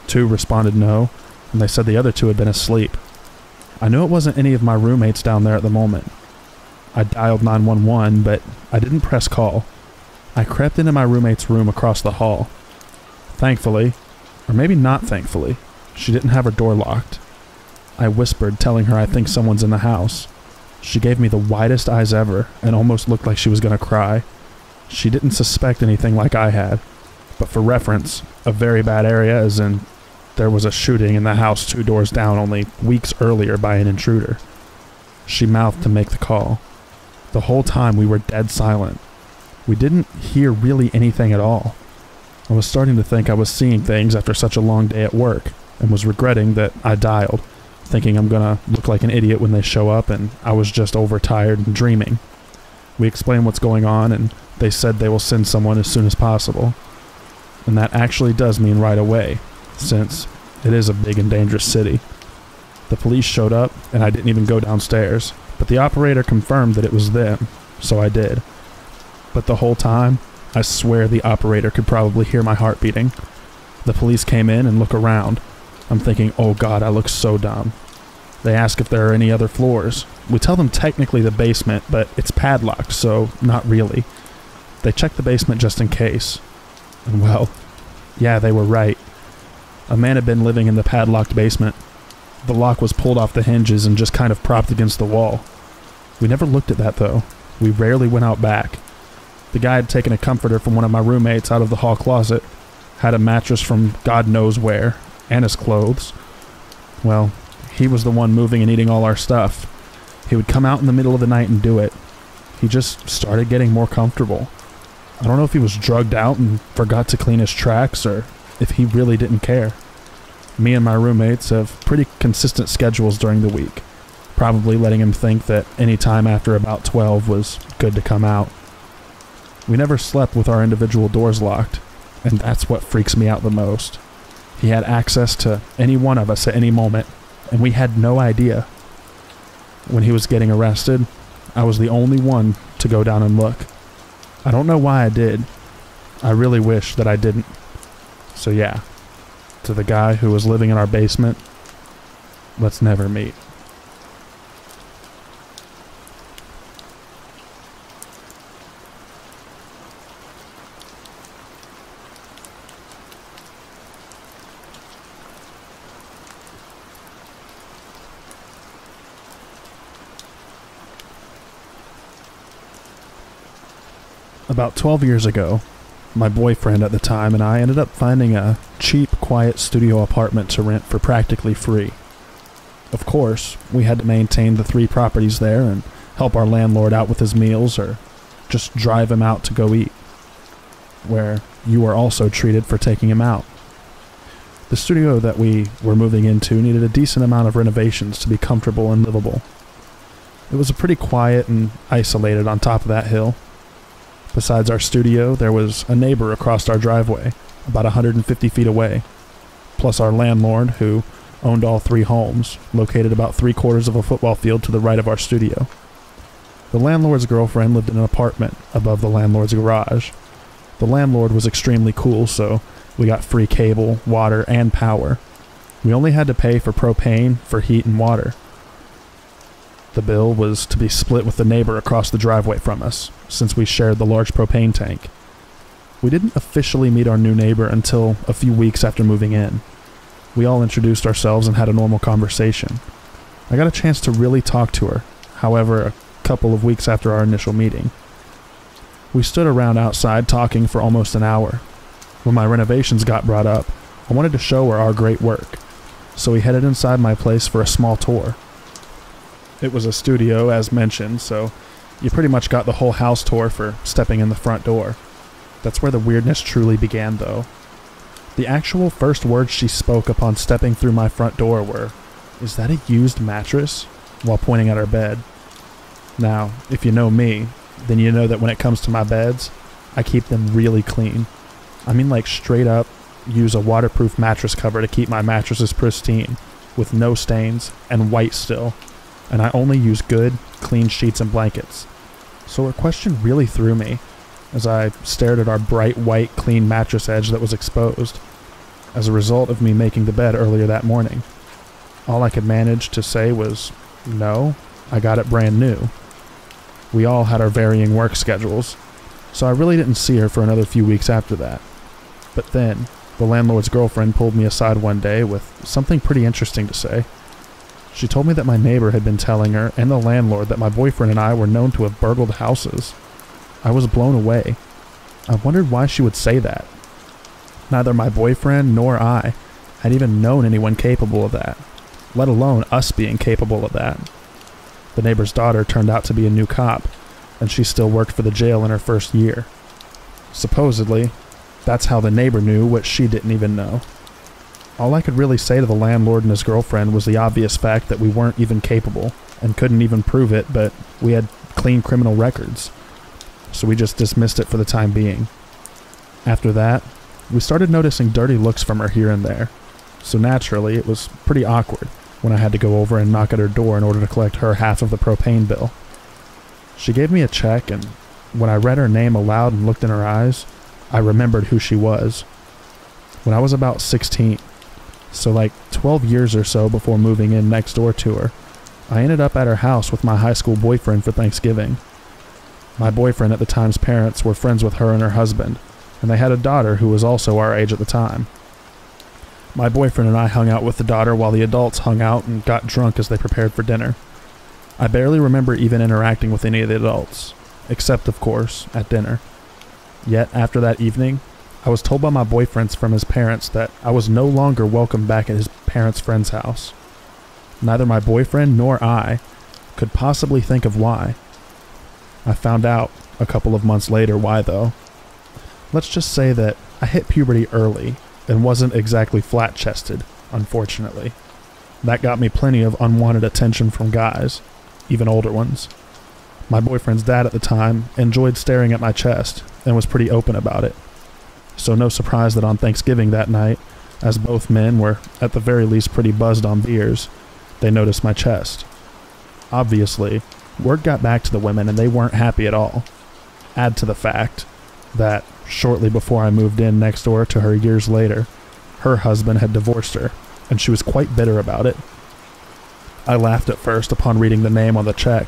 2 responded no, and they said the other 2 had been asleep. I knew it wasn't any of my roommates down there at the moment. I dialed 911, but I didn't press call. I crept into my roommate's room across the hall. Thankfully, or maybe not thankfully, she didn't have her door locked. I whispered, telling her I think someone's in the house. She gave me the widest eyes ever and almost looked like she was going to cry. She didn't suspect anything like I had, but for reference, a very bad area as in there was a shooting in the house 2 doors down only weeks earlier by an intruder. She mouthed to make the call. The whole time we were dead silent. We didn't hear really anything at all. I was starting to think I was seeing things after such a long day at work and was regretting that I dialed, thinking I'm gonna look like an idiot when they show up and I was just overtired and dreaming. We explained what's going on and they said they will send someone as soon as possible. And that actually does mean right away, since it is a big and dangerous city. The police showed up and I didn't even go downstairs, but the operator confirmed that it was them, so I did. But the whole time, I swear the operator could probably hear my heart beating. The police came in and look around. I'm thinking, oh god, I look so dumb. They ask if there are any other floors. We tell them technically the basement, but it's padlocked, so not really. They check the basement just in case. And well, yeah, they were right. A man had been living in the padlocked basement. The lock was pulled off the hinges and just kind of propped against the wall. We never looked at that though. We rarely went out back. The guy had taken a comforter from one of my roommates out of the hall closet, had a mattress from God knows where, and his clothes. Well, he was the one moving and eating all our stuff. He would come out in the middle of the night and do it. He just started getting more comfortable. I don't know if he was drugged out and forgot to clean his tracks or if he really didn't care. Me and my roommates have pretty consistent schedules during the week, probably letting him think that any time after about 12 was good to come out. We never slept with our individual doors locked, and that's what freaks me out the most. He had access to any one of us at any moment, and we had no idea. When he was getting arrested, I was the only one to go down and look. I don't know why I did. I really wish that I didn't. So yeah, to the guy who was living in our basement, let's never meet. About 12 years ago, my boyfriend at the time and I ended up finding a cheap, quiet studio apartment to rent for practically free. Of course, we had to maintain the 3 properties there and help our landlord out with his meals or just drive him out to go eat, where you were also treated for taking him out. The studio that we were moving into needed a decent amount of renovations to be comfortable and livable. It was pretty quiet and isolated on top of that hill. Besides our studio, there was a neighbor across our driveway, about 150 feet away, plus our landlord, who owned all 3 homes, located about 3/4 of a football field to the right of our studio. The landlord's girlfriend lived in an apartment above the landlord's garage. The landlord was extremely cool, so we got free cable, water, and power. We only had to pay for propane for heat and water. The bill was to be split with the neighbor across the driveway from us, since we shared the large propane tank. We didn't officially meet our new neighbor until a few weeks after moving in. We all introduced ourselves and had a normal conversation. I got a chance to really talk to her, however, a couple of weeks after our initial meeting. We stood around outside talking for almost an hour. When my renovations got brought up, I wanted to show her our great work, so we headed inside my place for a small tour. It was a studio, as mentioned, so you pretty much got the whole house tour for stepping in the front door. That's where the weirdness truly began, though. The actual first words she spoke upon stepping through my front door were, "Is that a used mattress?" while pointing at our bed. Now, if you know me, then you know that when it comes to my beds, I keep them really clean. I mean, like, straight up use a waterproof mattress cover to keep my mattresses pristine, with no stains, and white still. And I only use good, clean sheets and blankets. So her question really threw me, as I stared at our bright white, clean mattress edge that was exposed, as a result of me making the bed earlier that morning. All I could manage to say was, "No, I got it brand new." We all had our varying work schedules, so I really didn't see her for another few weeks after that. But then, the landlord's girlfriend pulled me aside one day with something pretty interesting to say. She told me that my neighbor had been telling her and the landlord that my boyfriend and I were known to have burgled houses. I was blown away. I wondered why she would say that. Neither my boyfriend nor I had even known anyone capable of that, let alone us being capable of that. The neighbor's daughter turned out to be a new cop, and she still worked for the jail in her first year. Supposedly, that's how the neighbor knew what she didn't even know. All I could really say to the landlord and his girlfriend was the obvious fact that we weren't even capable, and couldn't even prove it, but we had clean criminal records. So we just dismissed it for the time being. After that, we started noticing dirty looks from her here and there, so naturally it was pretty awkward when I had to go over and knock at her door in order to collect her half of the propane bill. She gave me a check, and when I read her name aloud and looked in her eyes, I remembered who she was. When I was about 16, so like 12 years or so before moving in next door to her, I ended up at her house with my high school boyfriend for Thanksgiving. My boyfriend at the time's parents were friends with her and her husband, and they had a daughter who was also our age at the time. My boyfriend and I hung out with the daughter while the adults hung out and got drunk as they prepared for dinner. I barely remember even interacting with any of the adults, except, of course, at dinner. Yet, after that evening, I was told by my boyfriend from his parents that I was no longer welcome back at his parents' friend's house. Neither my boyfriend nor I could possibly think of why. I found out a couple of months later why though. Let's just say that I hit puberty early and wasn't exactly flat-chested, unfortunately. That got me plenty of unwanted attention from guys, even older ones. My boyfriend's dad at the time enjoyed staring at my chest and was pretty open about it. So no surprise that on Thanksgiving that night, as both men were at the very least pretty buzzed on beers, they noticed my chest. Obviously, word got back to the women and they weren't happy at all. Add to the fact that shortly before I moved in next door to her years later, her husband had divorced her, and she was quite bitter about it. I laughed at first upon reading the name on the check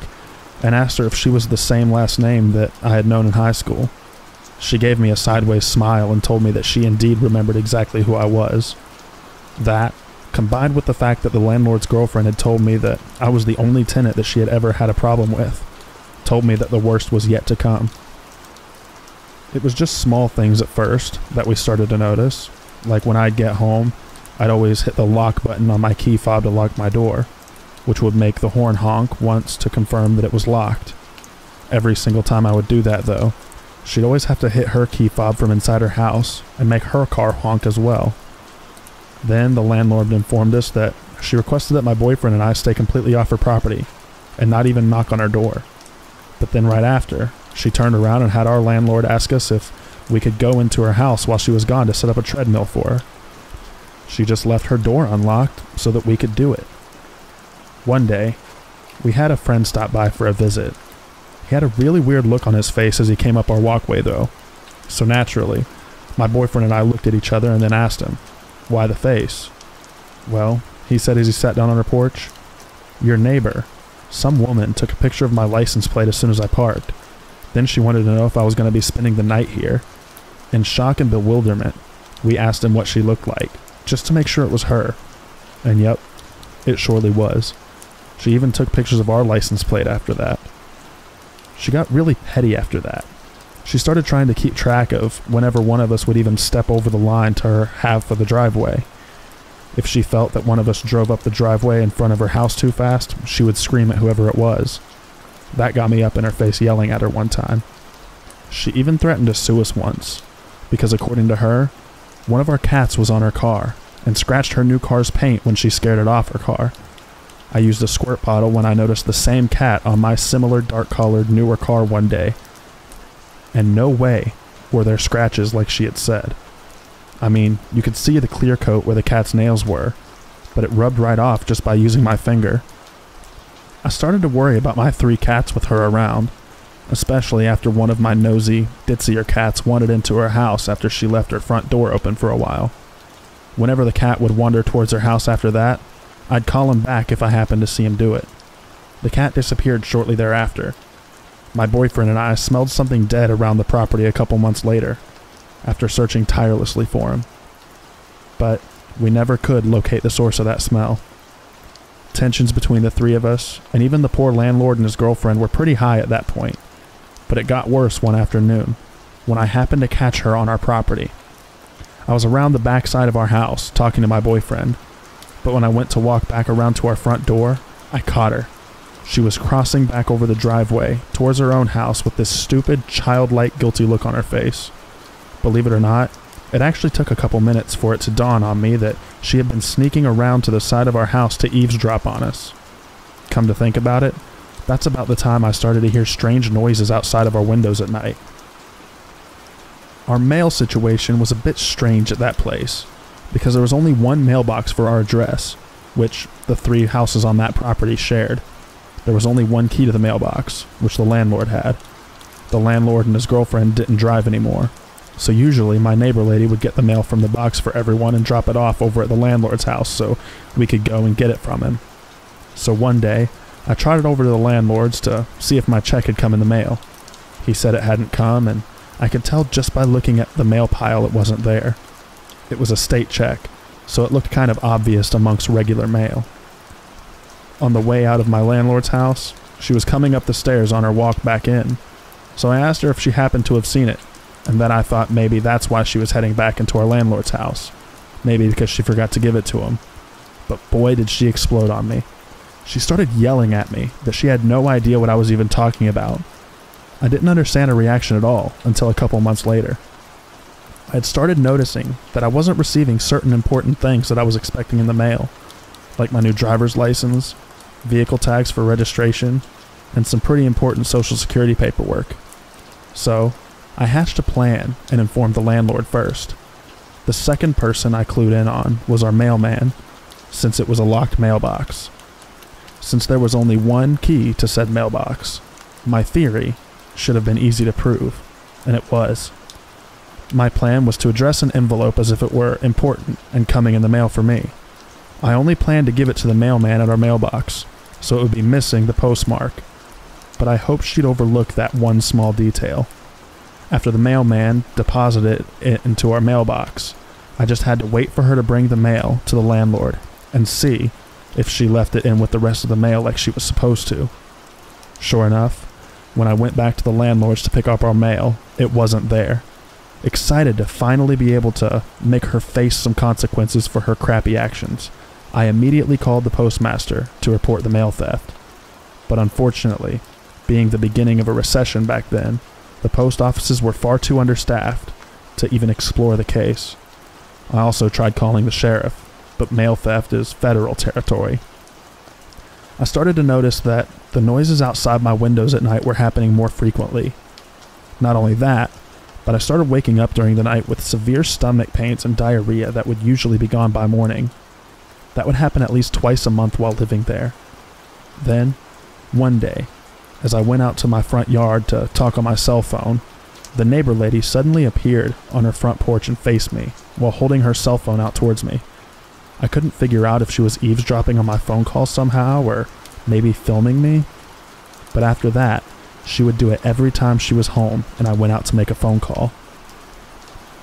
and asked her if she was the same last name that I had known in high school. She gave me a sideways smile and told me that she indeed remembered exactly who I was. That, combined with the fact that the landlord's girlfriend had told me that I was the only tenant that she had ever had a problem with, told me that the worst was yet to come. It was just small things at first that we started to notice, like when I'd get home, I'd always hit the lock button on my key fob to lock my door, which would make the horn honk once to confirm that it was locked. Every single time I would do that though, she'd always have to hit her key fob from inside her house and make her car honk as well. Then the landlord informed us that she requested that my boyfriend and I stay completely off her property and not even knock on her door. But then right after, she turned around and had our landlord ask us if we could go into her house while she was gone to set up a treadmill for her. She just left her door unlocked so that we could do it. One day, we had a friend stop by for a visit. He had a really weird look on his face as he came up our walkway though. So naturally, my boyfriend and I looked at each other and then asked him, "Why the face?" "Well," he said as he sat down on our porch, "your neighbor, some woman, took a picture of my license plate as soon as I parked. Then she wanted to know if I was going to be spending the night here. In shock and bewilderment, we asked him what she looked like, just to make sure it was her. And yep, it surely was. She even took pictures of our license plate after that. She got really petty after that. She started trying to keep track of whenever one of us would even step over the line to her half of the driveway. If she felt that one of us drove up the driveway in front of her house too fast, she would scream at whoever it was. That got me up in her face yelling at her one time. She even threatened to sue us once, because according to her, one of our cats was on her car and scratched her new car's paint when she scared it off her car. I used a squirt bottle when I noticed the same cat on my similar dark-colored newer car one day, and no way were there scratches like she had said. I mean, you could see the clear coat where the cat's nails were, but it rubbed right off just by using my finger. I started to worry about my 3 cats with her around, especially after one of my nosy, ditzier cats wandered into her house after she left her front door open for a while. Whenever the cat would wander towards her house after that, I'd call him back if I happened to see him do it. The cat disappeared shortly thereafter. My boyfriend and I smelled something dead around the property a couple months later, after searching tirelessly for him. But we never could locate the source of that smell. Tensions between the 3 of us, and even the poor landlord and his girlfriend, were pretty high at that point. But it got worse one afternoon, when I happened to catch her on our property. I was around the back side of our house, talking to my boyfriend, but when I went to walk back around to our front door, I caught her. She was crossing back over the driveway, towards her own house, with this stupid, childlike, guilty look on her face. Believe it or not, it actually took a couple minutes for it to dawn on me that she had been sneaking around to the side of our house to eavesdrop on us. Come to think about it, that's about the time I started to hear strange noises outside of our windows at night. Our mail situation was a bit strange at that place, because there was only one mailbox for our address, which the 3 houses on that property shared. There was only one key to the mailbox, which the landlord had. The landlord and his girlfriend didn't drive anymore, so usually my neighbor lady would get the mail from the box for everyone and drop it off over at the landlord's house so we could go and get it from him. So one day, I trotted over to the landlord's to see if my check had come in the mail. He said it hadn't come, and I could tell just by looking at the mail pile it wasn't there. It was a state check, so it looked kind of obvious amongst regular mail. On the way out of my landlord's house, she was coming up the stairs on her walk back in, so I asked her if she happened to have seen it, and then I thought maybe that's why she was heading back into our landlord's house. Maybe because she forgot to give it to him. But boy did she explode on me. She started yelling at me that she had no idea what I was even talking about. I didn't understand her reaction at all until a couple months later. I had started noticing that I wasn't receiving certain important things that I was expecting in the mail, like my new driver's license, vehicle tags for registration, and some pretty important Social Security paperwork. So, I hatched a plan and informed the landlord first. The second person I clued in on was our mailman, since it was a locked mailbox. Since there was only one key to said mailbox, my theory should have been easy to prove, and it was. My plan was to address an envelope as if it were important and coming in the mail for me. I only planned to give it to the mailman at our mailbox, so it would be missing the postmark, but I hoped she'd overlook that one small detail. After the mailman deposited it into our mailbox, I just had to wait for her to bring the mail to the landlord and see if she left it in with the rest of the mail like she was supposed to. Sure enough, when I went back to the landlord's to pick up our mail, it wasn't there. Excited to finally be able to make her face some consequences for her crappy actions, I immediately called the postmaster to report the mail theft. But unfortunately, being the beginning of a recession back then, the post offices were far too understaffed to even explore the case. I also tried calling the sheriff, but mail theft is federal territory. I started to notice that the noises outside my windows at night were happening more frequently. Not only that, but I started waking up during the night with severe stomach pains and diarrhea that would usually be gone by morning. That would happen at least twice a month while living there. Then, one day, as I went out to my front yard to talk on my cell phone, the neighbor lady suddenly appeared on her front porch and faced me, while holding her cell phone out towards me. I couldn't figure out if she was eavesdropping on my phone call somehow, or maybe filming me. But after that, she would do it every time she was home and I went out to make a phone call.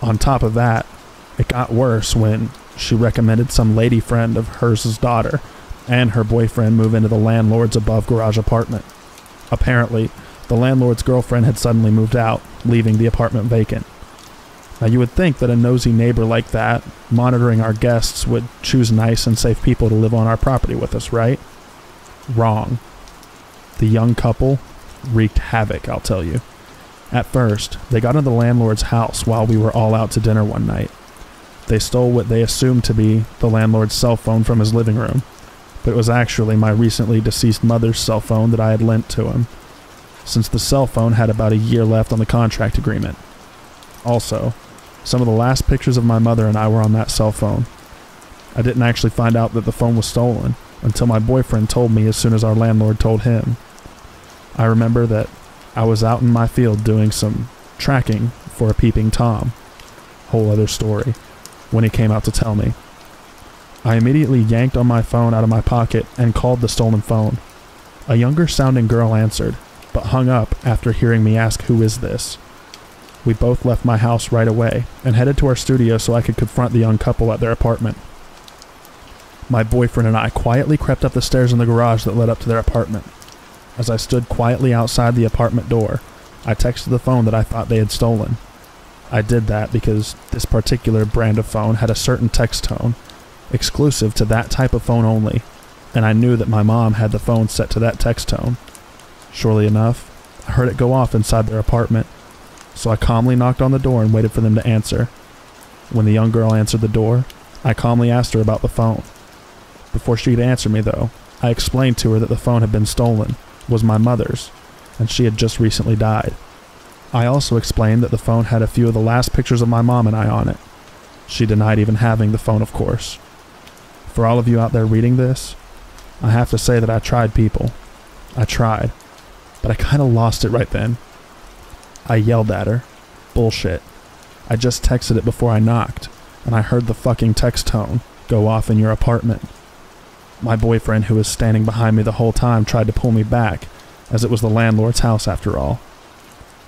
On top of that, it got worse when she recommended some lady friend of hers' daughter and her boyfriend move into the landlord's above garage apartment. Apparently, the landlord's girlfriend had suddenly moved out, leaving the apartment vacant. Now you would think that a nosy neighbor like that, monitoring our guests, would choose nice and safe people to live on our property with us, right? Wrong. The young couple wreaked havoc, I'll tell you. At first, they got into the landlord's house while we were all out to dinner one night. They stole what they assumed to be the landlord's cell phone from his living room, but it was actually my recently deceased mother's cell phone that I had lent to him, since the cell phone had about a year left on the contract agreement. Also, some of the last pictures of my mother and I were on that cell phone. I didn't actually find out that the phone was stolen until my boyfriend told me as soon as our landlord told him. I remember that I was out in my field doing some tracking for a peeping Tom, whole other story, when he came out to tell me. I immediately yanked on my phone out of my pocket and called the stolen phone. A younger sounding girl answered, but hung up after hearing me ask, "Who is this?" We both left my house right away and headed to our studio so I could confront the young couple at their apartment. My boyfriend and I quietly crept up the stairs in the garage that led up to their apartment. As I stood quietly outside the apartment door, I texted the phone that I thought they had stolen. I did that because this particular brand of phone had a certain text tone, exclusive to that type of phone only, and I knew that my mom had the phone set to that text tone. Surely enough, I heard it go off inside their apartment, so I calmly knocked on the door and waited for them to answer. When the young girl answered the door, I calmly asked her about the phone. Before she could answer me, though, I explained to her that the phone had been stolen, was my mother's, and she had just recently died. I also explained that the phone had a few of the last pictures of my mom and I on it. She denied even having the phone, of course. For all of you out there reading this, I have to say that I tried, people. I tried, but I kind of lost it right then. I yelled at her. Bullshit. I just texted it before I knocked, and I heard the fucking text tone go off in your apartment. My boyfriend, who was standing behind me the whole time, tried to pull me back, as it was the landlord's house after all.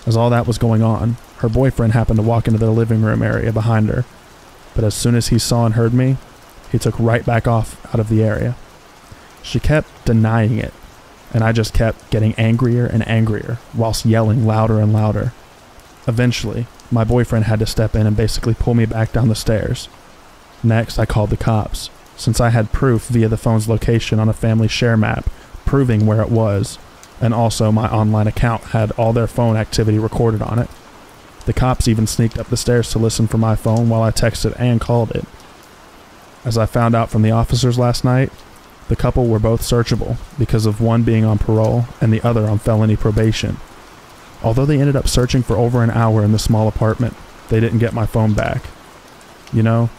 As all that was going on, her boyfriend happened to walk into the living room area behind her, but as soon as he saw and heard me, he took right back off out of the area. She kept denying it, and I just kept getting angrier and angrier, whilst yelling louder and louder. Eventually, my boyfriend had to step in and basically pull me back down the stairs. Next, I called the cops, since I had proof via the phone's location on a family share map proving where it was, and also my online account had all their phone activity recorded on it. The cops even sneaked up the stairs to listen for my phone while I texted and called it. As I found out from the officers last night, the couple were both searchable because of one being on parole and the other on felony probation. Although they ended up searching for over an hour in the small apartment, they didn't get my phone back. You know,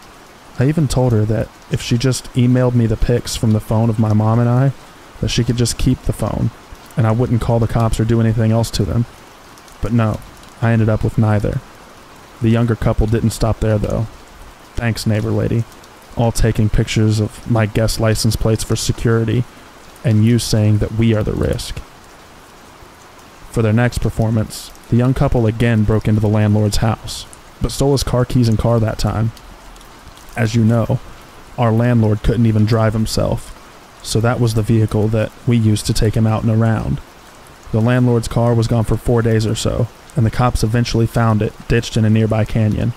I even told her that if she just emailed me the pics from the phone of my mom and I, that she could just keep the phone, and I wouldn't call the cops or do anything else to them. But no, I ended up with neither. The younger couple didn't stop there though. Thanks, neighbor lady. All taking pictures of my guest license plates for security, and you saying that we are the risk. For their next performance, the young couple again broke into the landlord's house, but stole his car keys and car that time. As you know, our landlord couldn't even drive himself, so that was the vehicle that we used to take him out and around. The landlord's car was gone for 4 days or so, and the cops eventually found it ditched in a nearby canyon.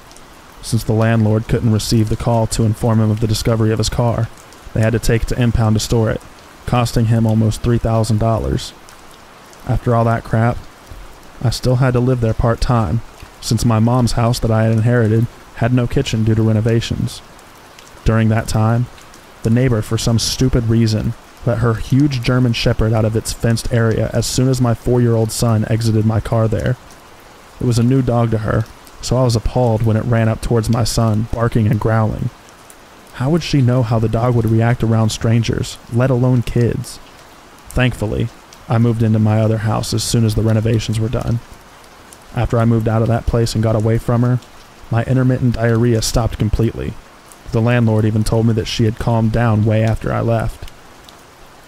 Since the landlord couldn't receive the call to inform him of the discovery of his car, they had to take it to impound to store it, costing him almost $3,000. After all that crap, I still had to live there part-time, since my mom's house that I had inherited had no kitchen due to renovations. During that time, the neighbor, for some stupid reason, let her huge German Shepherd out of its fenced area as soon as my 4-year-old son exited my car there. It was a new dog to her, so I was appalled when it ran up towards my son, barking and growling. How would she know how the dog would react around strangers, let alone kids? Thankfully, I moved into my other house as soon as the renovations were done. After I moved out of that place and got away from her, my intermittent diarrhea stopped completely. The landlord even told me that she had calmed down way after I left.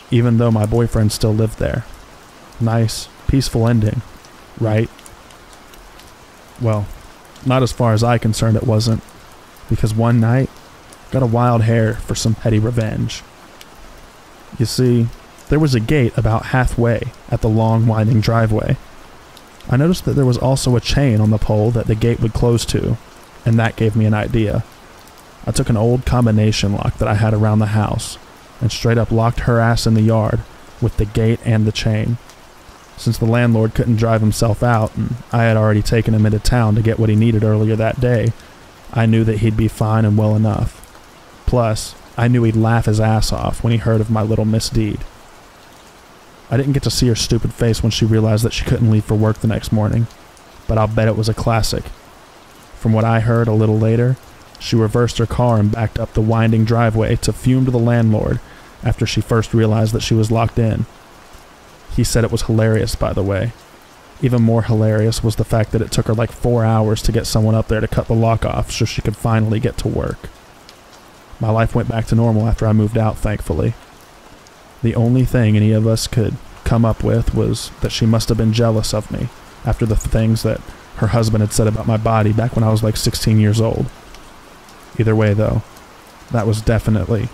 Even though my boyfriend still lived there. Nice, peaceful ending, right? Well, not as far as I'm concerned it wasn't, because one night, got a wild hair for some petty revenge. You see, there was a gate about halfway at the long winding driveway. I noticed that there was also a chain on the pole that the gate would close to, and that gave me an idea. I took an old combination lock that I had around the house, and straight up locked her ass in the yard, with the gate and the chain. Since the landlord couldn't drive himself out, and I had already taken him into town to get what he needed earlier that day, I knew that he'd be fine and well enough. Plus, I knew he'd laugh his ass off when he heard of my little misdeed. I didn't get to see her stupid face when she realized that she couldn't leave for work the next morning, but I'll bet it was a classic. From what I heard a little later, she reversed her car and backed up the winding driveway to fume to the landlord after she first realized that she was locked in. He said it was hilarious, by the way. Even more hilarious was the fact that it took her like 4 hours to get someone up there to cut the lock off so she could finally get to work. My life went back to normal after I moved out, thankfully. The only thing any of us could come up with was that she must have been jealous of me after the things that her husband had said about my body back when I was like 16 years old. Either way, though, that was definitely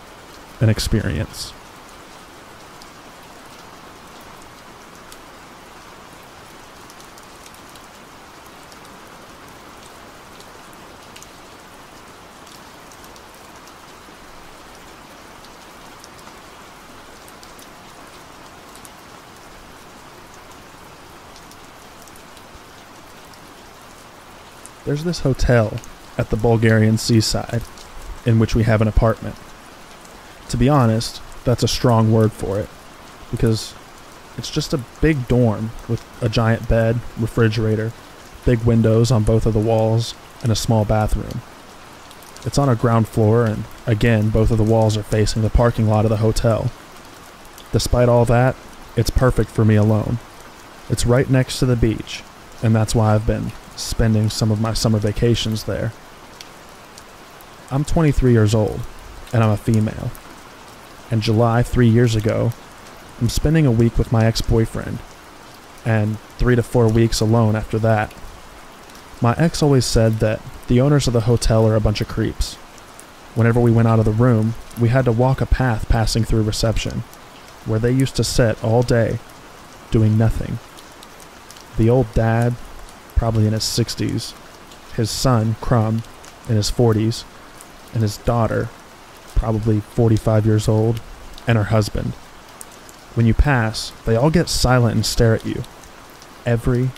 an experience. There's this hotel at the Bulgarian seaside in which we have an apartment. To be honest, that's a strong word for it, because it's just a big dorm with a giant bed, refrigerator, big windows on both of the walls, and a small bathroom. It's on a ground floor, and again, both of the walls are facing the parking lot of the hotel. Despite all that, it's perfect for me alone. It's right next to the beach, and that's why I've been spending some of my summer vacations there. I'm 23 years old, and I'm a female. In July 3 years ago, I'm spending a week with my ex-boyfriend, and 3 to 4 weeks alone after that. My ex always said that the owners of the hotel are a bunch of creeps. Whenever we went out of the room, we had to walk a path passing through reception, where they used to sit all day, doing nothing. The old dad, probably in his 60s, his son, Crumb, in his 40s, and his daughter, probably 45 years old, and her husband. When you pass, they all get silent and stare at you. Every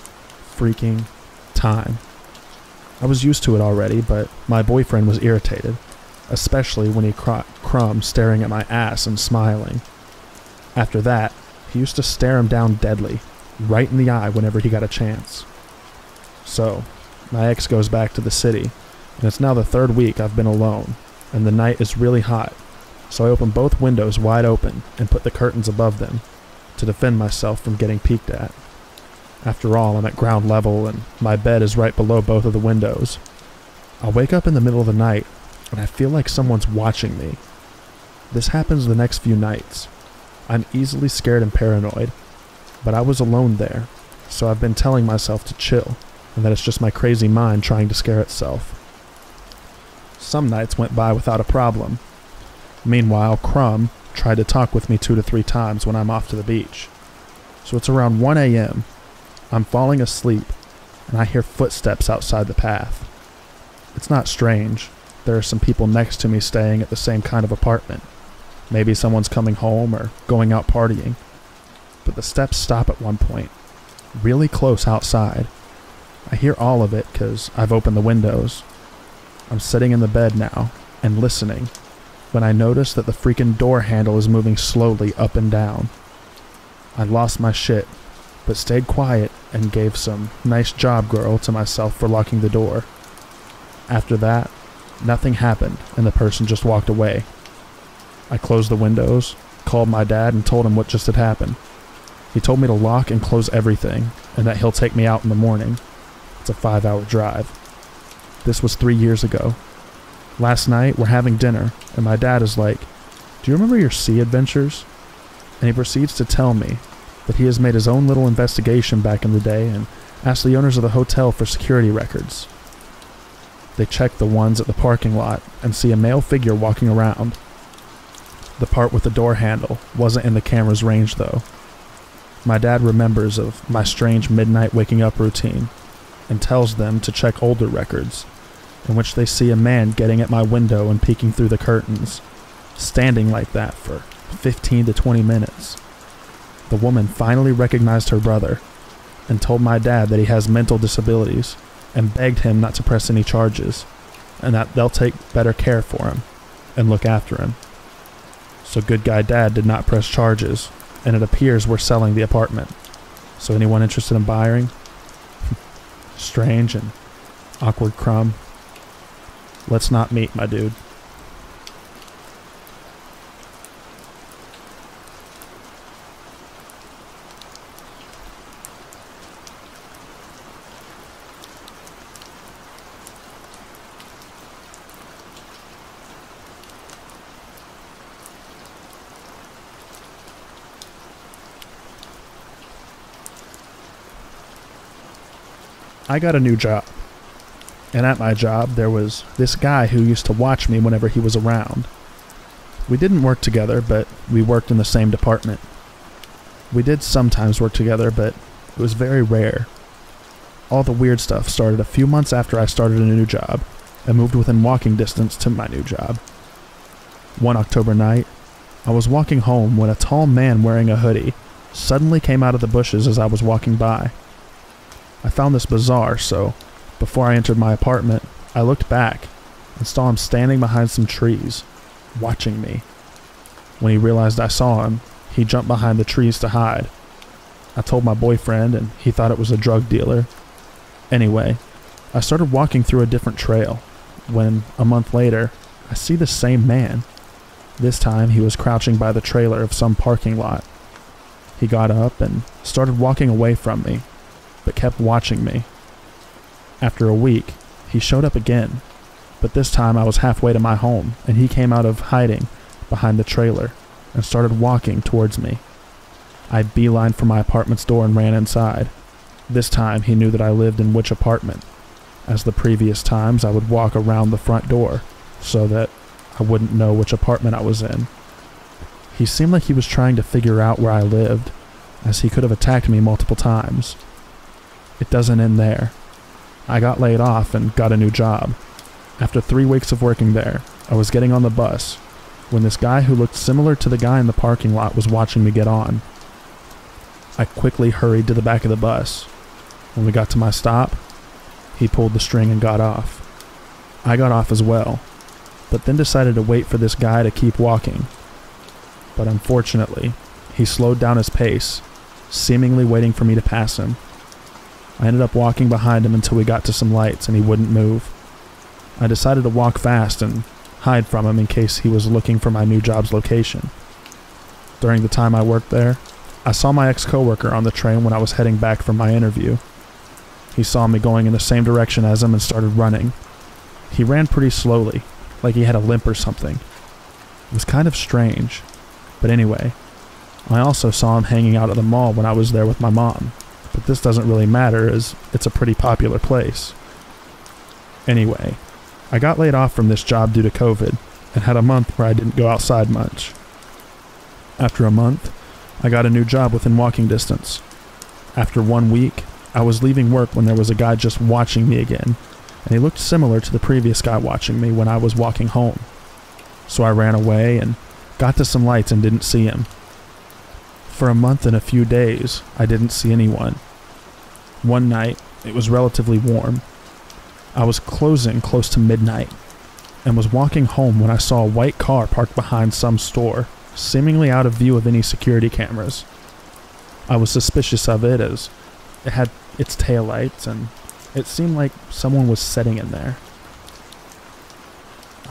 freaking time. I was used to it already, but my boyfriend was irritated, especially when he caught Crumb staring at my ass and smiling. After that, he used to stare him down deadly, right in the eye whenever he got a chance. So, my ex goes back to the city, and it's now the 3rd week I've been alone, and the night is really hot, so I open both windows wide open and put the curtains above them to defend myself from getting peeked at. After all, I'm at ground level, and my bed is right below both of the windows. I wake up in the middle of the night, and I feel like someone's watching me. This happens the next few nights. I'm easily scared and paranoid, but I was alone there, so I've been telling myself to chill, and that it's just my crazy mind trying to scare itself. Some nights went by without a problem. Meanwhile, Crumb tried to talk with me 2 to 3 times when I'm off to the beach. So it's around 1 a.m. I'm falling asleep, and I hear footsteps outside the path. It's not strange. There are some people next to me staying at the same kind of apartment. Maybe someone's coming home or going out partying. But the steps stop at one point, really close outside. I hear all of it because I've opened the windows. I'm sitting in the bed now and listening when I notice that the freaking door handle is moving slowly up and down. I lost my shit, but stayed quiet and gave some nice job girl to myself for locking the door. After that, nothing happened and the person just walked away. I closed the windows, called my dad, and told him what just had happened. He told me to lock and close everything, and that he'll take me out in the morning. It's a 5-hour drive. This was 3 years ago. Last night, we're having dinner, and my dad is like, "Do you remember your sea adventures?" And he proceeds to tell me that he has made his own little investigation back in the day and asked the owners of the hotel for security records. They check the ones at the parking lot and see a male figure walking around. The part with the door handle wasn't in the camera's range, though. My dad remembers of my strange midnight waking up routine and tells them to check older records, in which they see a man getting at my window and peeking through the curtains, standing like that for 15 to 20 minutes. The woman finally recognized her brother and told my dad that he has mental disabilities and begged him not to press any charges and that they'll take better care for him and look after him. So good guy dad did not press charges, and it appears we're selling the apartment. So anyone interested in buying? Strange and awkward Crumb. Let's not meet, my dude. I got a new job, and at my job there was this guy who used to watch me whenever he was around. We didn't work together, but we worked in the same department. We did sometimes work together, but it was very rare. All the weird stuff started a few months after I started a new job and moved within walking distance to my new job. One October night, I was walking home when a tall man wearing a hoodie suddenly came out of the bushes as I was walking by. I found this bizarre, so before I entered my apartment, I looked back and saw him standing behind some trees, watching me. When he realized I saw him, he jumped behind the trees to hide. I told my boyfriend, and he thought it was a drug dealer. Anyway, I started walking through a different trail, when, a month later, I see the same man. This time, he was crouching by the trailer of some parking lot. He got up and started walking away from me, but kept watching me. After a week, he showed up again, but this time I was halfway to my home, and he came out of hiding behind the trailer and started walking towards me. I beelined for my apartment's door and ran inside. This time he knew that I lived in which apartment. As the previous times, I would walk around the front door so that I wouldn't know which apartment I was in. He seemed like he was trying to figure out where I lived, as he could have attacked me multiple times. It doesn't end there. I got laid off and got a new job. After 3 weeks of working there, I was getting on the bus when this guy who looked similar to the guy in the parking lot was watching me get on. I quickly hurried to the back of the bus. When we got to my stop, he pulled the string and got off. I got off as well, but then decided to wait for this guy to keep walking. But unfortunately, he slowed down his pace, seemingly waiting for me to pass him. I ended up walking behind him until we got to some lights and he wouldn't move. I decided to walk fast and hide from him in case he was looking for my new job's location. During the time I worked there, I saw my ex-coworker on the train when I was heading back from my interview. He saw me going in the same direction as him and started running. He ran pretty slowly, like he had a limp or something. It was kind of strange. But anyway, I also saw him hanging out at the mall when I was there with my mom. But this doesn't really matter as it's a pretty popular place. Anyway, I got laid off from this job due to COVID and had a month where I didn't go outside much. After a month, I got a new job within walking distance. After 1 week, I was leaving work when there was a guy just watching me again, and he looked similar to the previous guy watching me when I was walking home. So I ran away and got to some lights and didn't see him. For a month and a few days, I didn't see anyone. One night, it was relatively warm. I was closing close to midnight and was walking home when I saw a white car parked behind some store, seemingly out of view of any security cameras. I was suspicious of it as it had its taillights and it seemed like someone was sitting in there.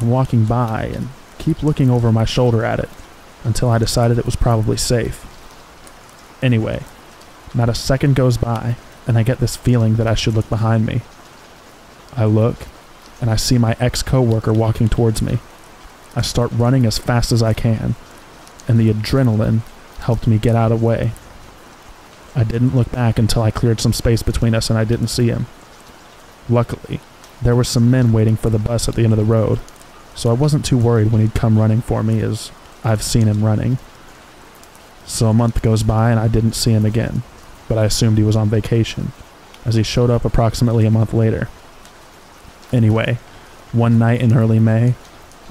I'm walking by and keep looking over my shoulder at it until I decided it was probably safe. Anyway, not a second goes by and I get this feeling that I should look behind me. I look and I see my ex-coworker walking towards me. I start running as fast as I can, and the adrenaline helped me get out of the way. I didn't look back until I cleared some space between us and I didn't see him. Luckily, there were some men waiting for the bus at the end of the road, so I wasn't too worried when he'd come running for me as I've seen him running. So a month goes by and I didn't see him again, but I assumed he was on vacation, as he showed up approximately a month later. Anyway, one night in early May,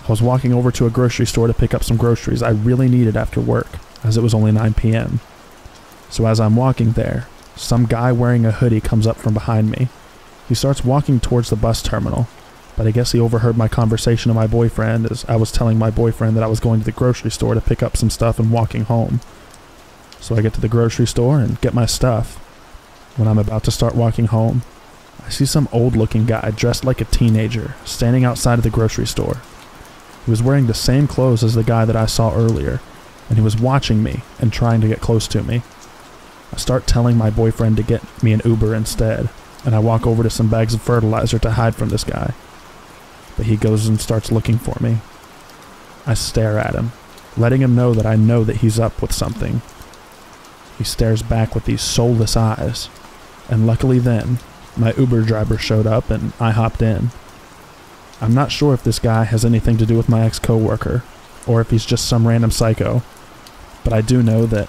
I was walking over to a grocery store to pick up some groceries I really needed after work, as it was only 9 p.m. So as I'm walking there, some guy wearing a hoodie comes up from behind me. He starts walking towards the bus terminal, but I guess he overheard my conversation with my boyfriend as I was telling my boyfriend that I was going to the grocery store to pick up some stuff and walking home. So I get to the grocery store and get my stuff. When I'm about to start walking home, I see some old-looking guy dressed like a teenager standing outside of the grocery store. He was wearing the same clothes as the guy that I saw earlier, and he was watching me and trying to get close to me. I start telling my boyfriend to get me an Uber instead, and I walk over to some bags of fertilizer to hide from this guy. But he goes and starts looking for me. I stare at him, letting him know that he's up with something. He stares back with these soulless eyes, and luckily then, my Uber driver showed up and I hopped in. I'm not sure if this guy has anything to do with my ex-coworker, or if he's just some random psycho, but I do know that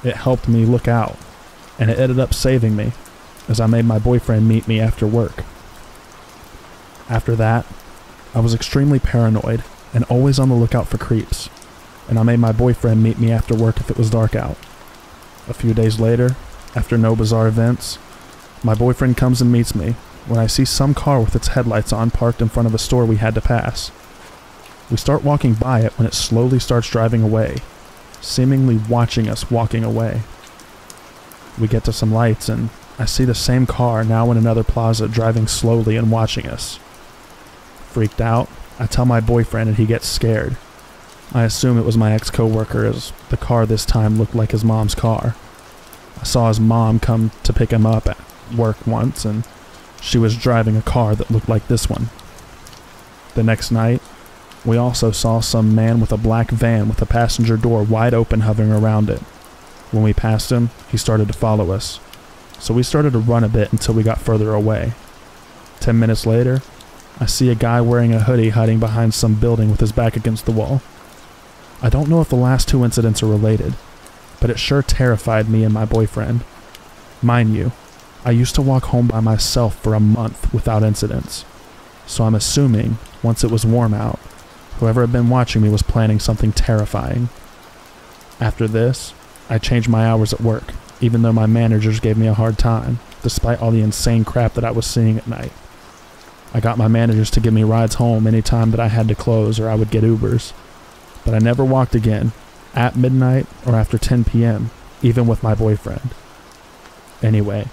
it helped me look out, and it ended up saving me, as I made my boyfriend meet me after work. After that, I was extremely paranoid and always on the lookout for creeps, and I made my boyfriend meet me after work if it was dark out. A few days later, after no bizarre events, my boyfriend comes and meets me when I see some car with its headlights on parked in front of a store we had to pass. We start walking by it when it slowly starts driving away, seemingly watching us walking away. We get to some lights and I see the same car now in another plaza driving slowly and watching us. Freaked out, I tell my boyfriend and he gets scared. I assume it was my ex-coworker as the car this time looked like his mom's car. I saw his mom come to pick him up at work once and she was driving a car that looked like this one. The next night, we also saw some man with a black van with the passenger door wide open hovering around it. When we passed him, he started to follow us, so we started to run a bit until we got further away. 10 minutes later, I see a guy wearing a hoodie hiding behind some building with his back against the wall. I don't know if the last two incidents are related, but it sure terrified me and my boyfriend. Mind you, I used to walk home by myself for a month without incidents, so I'm assuming, once it was warm out, Whoever had been watching me was planning something terrifying. After this, I changed my hours at work, even though my managers gave me a hard time, despite all the insane crap that I was seeing at night. I got my managers to give me rides home any time that I had to close or I would get Ubers. But I never walked again, at midnight or after 10 p.m., even with my boyfriend. Anyway,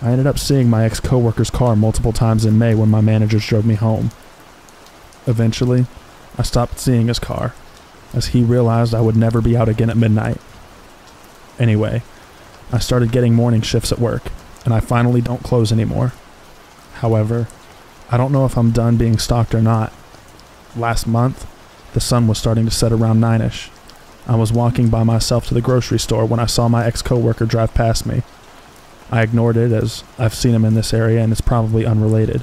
I ended up seeing my ex-coworker's car multiple times in May when my managers drove me home. Eventually, I stopped seeing his car, as he realized I would never be out again at midnight. Anyway, I started getting morning shifts at work, and I finally don't close anymore. However, I don't know if I'm done being stalked or not. Last month, the sun was starting to set around 9ish. I was walking by myself to the grocery store when I saw my ex-coworker drive past me. I ignored it as I've seen him in this area and it's probably unrelated.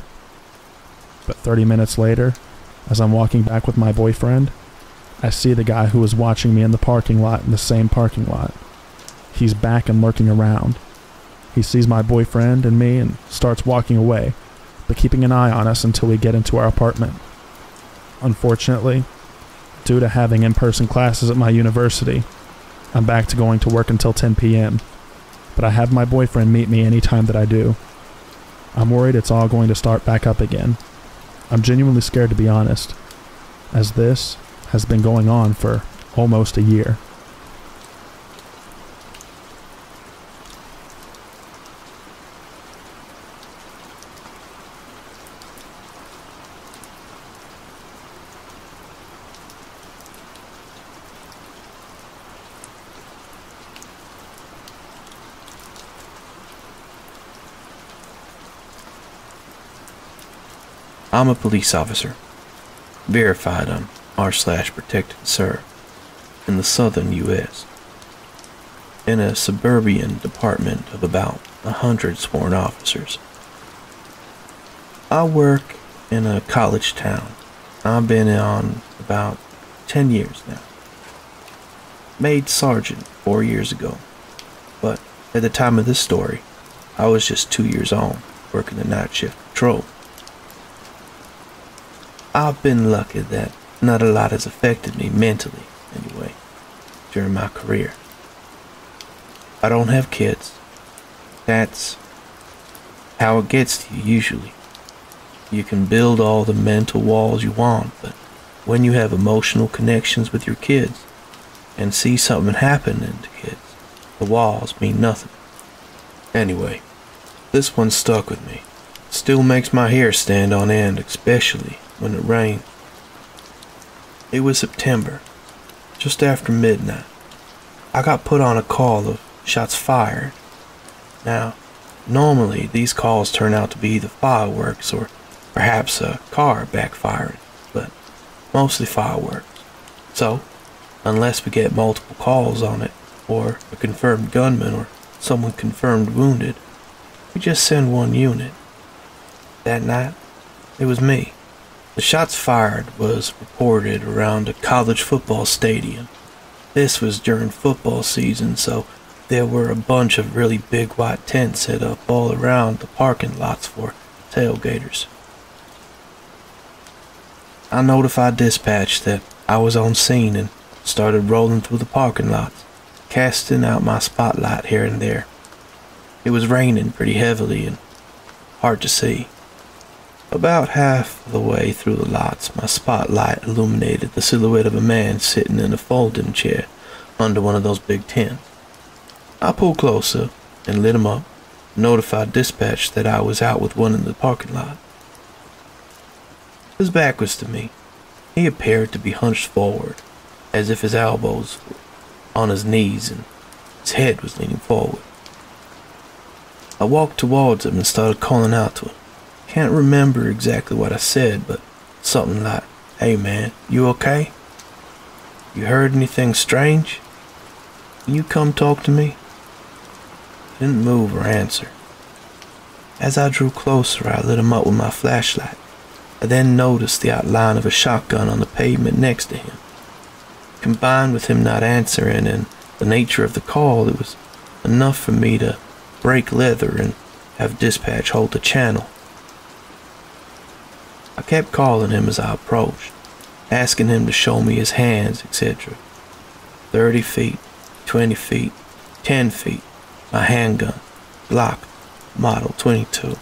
But 30 minutes later, as I'm walking back with my boyfriend, I see the guy who was watching me in the parking lot in the same parking lot. He's back and lurking around. He sees my boyfriend and me and starts walking away, but keeping an eye on us until we get into our apartment. Unfortunately, due to having in-person classes at my university, I'm back to going to work until 10 p.m., but I have my boyfriend meet me anytime that I do. I'm worried it's all going to start back up again. I'm genuinely scared, to be honest, as this has been going on for almost a year. I'm a police officer, verified on r/protected serve, in the southern U.S., in a suburban department of about 100 sworn officers. I work in a college town. I've been on about 10 years now. Made sergeant 4 years ago, but at the time of this story, I was just 2 years on, working the night shift patrol. I've been lucky that not a lot has affected me mentally, anyway, during my career. I don't have kids. That's how it gets to you usually. You can build all the mental walls you want, but when you have emotional connections with your kids and see something happening to kids, the walls mean nothing. Anyway, this one stuck with me. Still makes my hair stand on end, especially when it rained. It was September, just after midnight. I got put on a call of shots fired. Now, normally these calls turn out to be either fireworks or perhaps a car backfiring, but mostly fireworks. So, unless we get multiple calls on it, or a confirmed gunman or someone confirmed wounded, we just send one unit. That night, it was me. The shots fired was reported around a college football stadium. This was during football season, so there were a bunch of really big white tents set up all around the parking lots for tailgaters. I notified dispatch that I was on scene and started rolling through the parking lots, casting out my spotlight here and there. It was raining pretty heavily and hard to see. About half the way through the lots, my spotlight illuminated the silhouette of a man sitting in a folding chair under one of those big tents. I pulled closer and lit him up, notified dispatch that I was out with one in the parking lot. His back was to me. He appeared to be hunched forward, as if his elbows were on his knees and his head was leaning forward. I walked towards him and started calling out to him. Can't remember exactly what I said, but something like, "Hey man, you okay? You heard anything strange? Can you come talk to me?" He didn't move or answer. As I drew closer, I lit him up with my flashlight. I then noticed the outline of a shotgun on the pavement next to him. Combined with him not answering and the nature of the call, it was enough for me to break leather and have dispatch hold the channel. I kept calling him as I approached. asking him to show me his hands, etc. 30 feet, 20 feet, 10 feet, my handgun, Glock, model 22.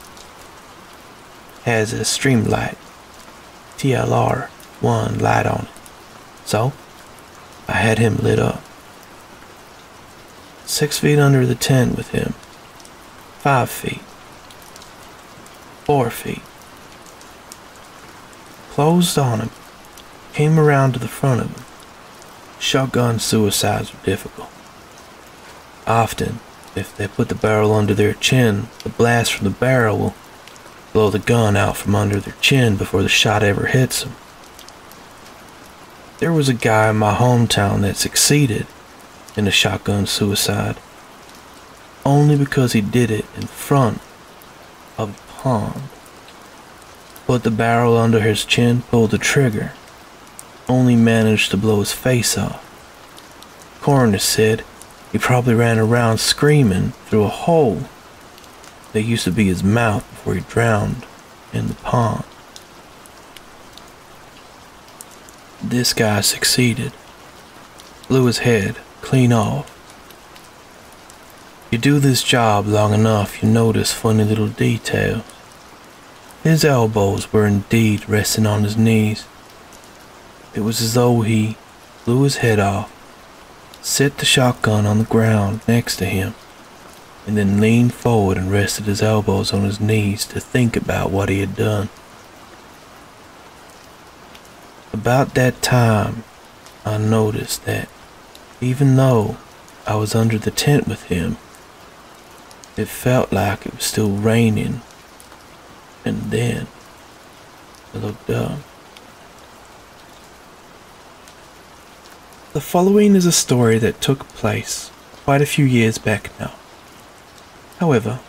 Has a streamlight, TLR-1 light on it. So, I had him lit up. 6 feet under the tent with him. 5 feet. 4 feet. Closed on him. Came around to the front of him. Shotgun suicides were difficult. Often, if they put the barrel under their chin, the blast from the barrel will blow the gun out from under their chin before the shot ever hits them. There was a guy in my hometown that succeeded in a shotgun suicide, only because he did it in front of a pond. Put the barrel under his chin, pulled the trigger, only managed to blow his face off. Coroner said he probably ran around screaming through a hole that used to be his mouth before he drowned in the pond. This guy succeeded. Blew his head clean off. You do this job long enough, you notice funny little details. His elbows were indeed resting on his knees. It was as though he blew his head off, set the shotgun on the ground next to him, and then leaned forward and rested his elbows on his knees to think about what he had done. About that time, I noticed that even though I was under the tent with him, it felt like it was still raining. And then I looked up. The following is a story that took place quite a few years back now. However,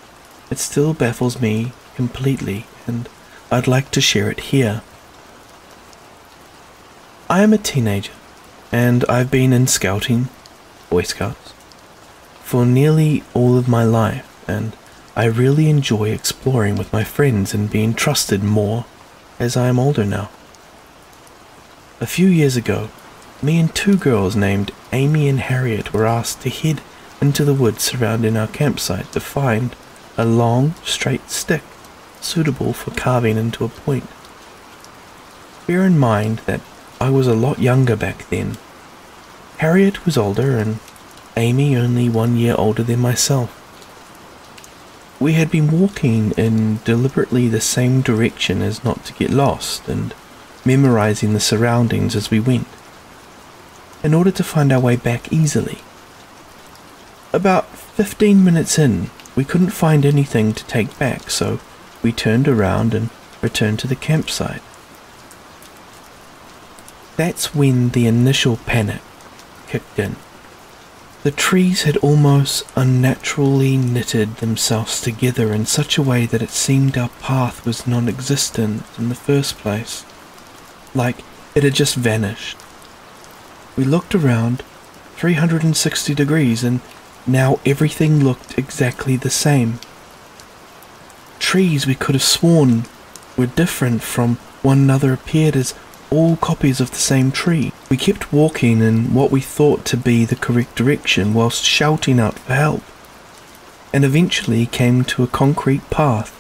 it still baffles me completely, and I'd like to share it here. I am a teenager, and I've been in scouting, Boy Scouts, for nearly all of my life, and I really enjoy exploring with my friends and being trusted more as I am older now. A few years ago, me and two girls named Amy and Harriet were asked to head into the woods surrounding our campsite to find a long, straight stick suitable for carving into a point. Bear in mind that I was a lot younger back then. Harriet was older and Amy only 1 year older than myself. We had been walking in deliberately the same direction as not to get lost, and memorizing the surroundings as we went, in order to find our way back easily. About 15 minutes in, we couldn't find anything to take back, so we turned around and returned to the campsite. That's when the initial panic kicked in. The trees had almost unnaturally knitted themselves together in such a way that it seemed our path was non-existent in the first place, like it had just vanished. We looked around 360 degrees and now everything looked exactly the same. Trees we could have sworn were different from one another appeared as all copies of the same tree. We kept walking in what we thought to be the correct direction whilst shouting out for help, and eventually came to a concrete path,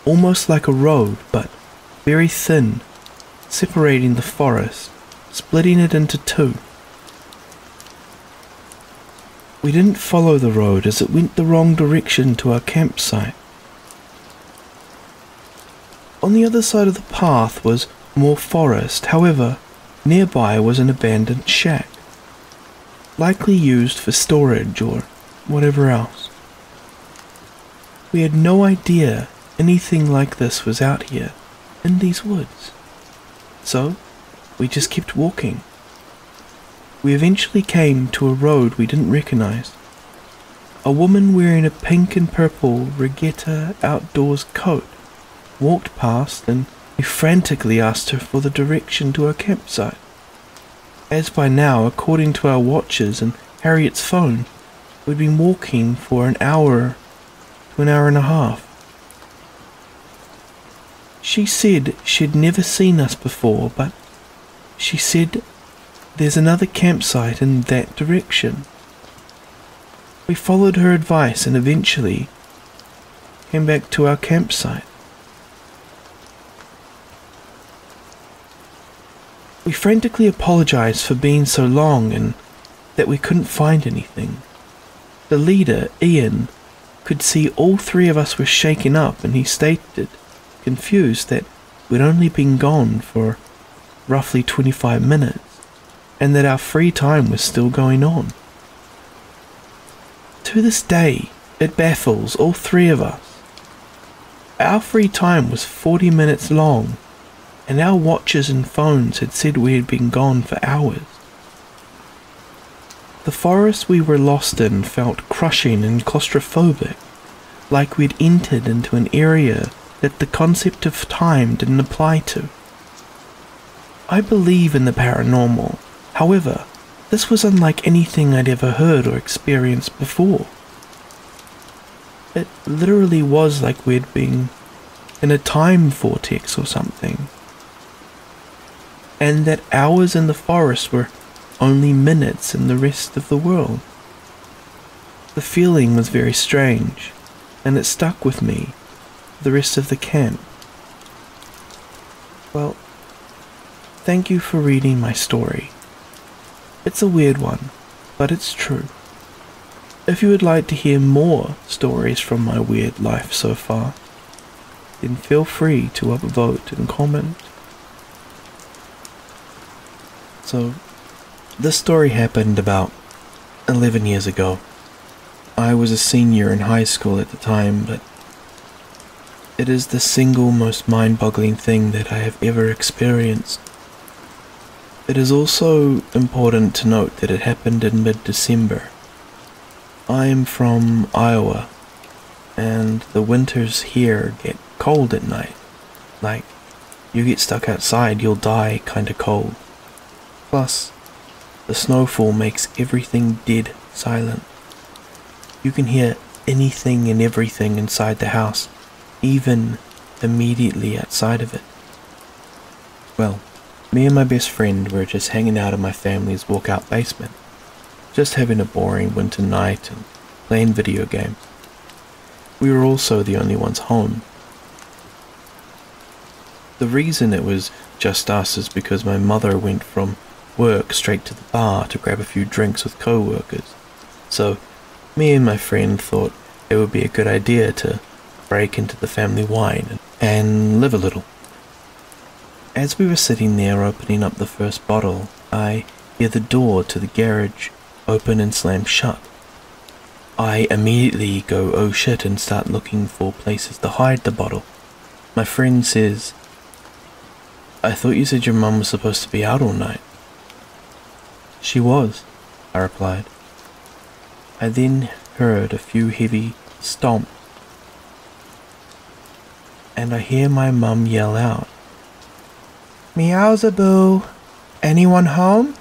almost like a road but very thin, separating the forest, splitting it into two. We didn't follow the road as it went the wrong direction to our campsite. On the other side of the path was more forest, however, nearby was an abandoned shack, likely used for storage or whatever else. We had no idea anything like this was out here, in these woods, so we just kept walking. We eventually came to a road we didn't recognize. A woman wearing a pink and purple regatta outdoors coat walked past and we frantically asked her for the direction to our campsite, as by now, according to our watches and Harriet's phone, we'd been walking for an hour to an hour and a half. She said she'd never seen us before, but She said there's another campsite in that direction. We followed her advice and eventually came back to our campsite. We frantically apologized for being so long and that we couldn't find anything. The leader, Ian, could see all three of us were shaken up, and he stated, confused, that we'd only been gone for roughly 25 minutes and that our free time was still going on. To this day, it baffles all three of us. Our free time was 40 minutes long, and our watches and phones had said we had been gone for hours. The forest we were lost in felt crushing and claustrophobic, like we'd entered into an area that the concept of time didn't apply to. I believe in the paranormal, however, this was unlike anything I'd ever heard or experienced before. It literally was like we'd been in a time vortex or something, and that hours in the forest were only minutes in the rest of the world. The feeling was very strange, and it stuck with me the rest of the camp. Well, thank you for reading my story. It's a weird one, but it's true. If you would like to hear more stories from my weird life so far, then feel free to upvote and comment. So, this story happened about 11 years ago. I was a senior in high school at the time, but it is the single most mind-boggling thing that I have ever experienced. It is also important to note that it happened in mid-December. I am from Iowa, and the winters here get cold at night. Like, you get stuck outside, you'll die kinda cold. Plus, the snowfall makes everything dead silent. You can hear anything and everything inside the house, even immediately outside of it. Well, me and my best friend were just hanging out in my family's walkout basement, just having a boring winter night and playing video games. We were also the only ones home. The reason it was just us is because my mother went from work straight to the bar to grab a few drinks with co-workers, so me and my friend thought it would be a good idea to break into the family wine and live a little. As we were sitting there opening up the first bottle, I hear the door to the garage open and slam shut. I immediately go oh shit and start looking for places to hide the bottle. My friend says, "I thought you said your mum was supposed to be out all night." "She was," I replied. I then heard a few heavy stomps, and I hear my mum yell out, "Meowsaboo, anyone home?"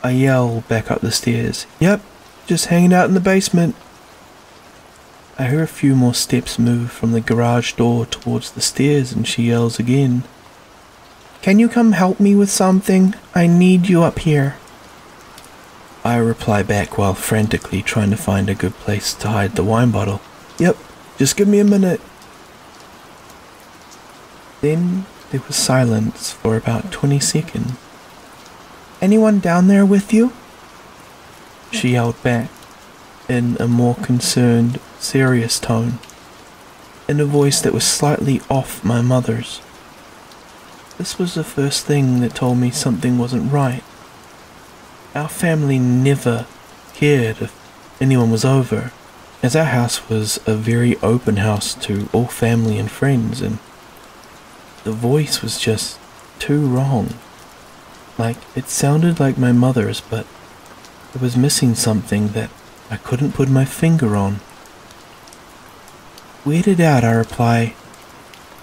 I yell back up the stairs, "Yep, just hanging out in the basement." I hear a few more steps move from the garage door towards the stairs, and she yells again, "Can you come help me with something? I need you up here." I reply back while frantically trying to find a good place to hide the wine bottle, "Yep, just give me a minute." Then there was silence for about 20 seconds. "Anyone down there with you?" she yelled back, in a more concerned, serious tone, in a voice that was slightly off my mother's. This was the first thing that told me something wasn't right. Our family never cared if anyone was over, as our house was a very open house to all family and friends, and the voice was just too wrong. Like, it sounded like my mother's, but it was missing something that I couldn't put my finger on. Weirded out, I reply,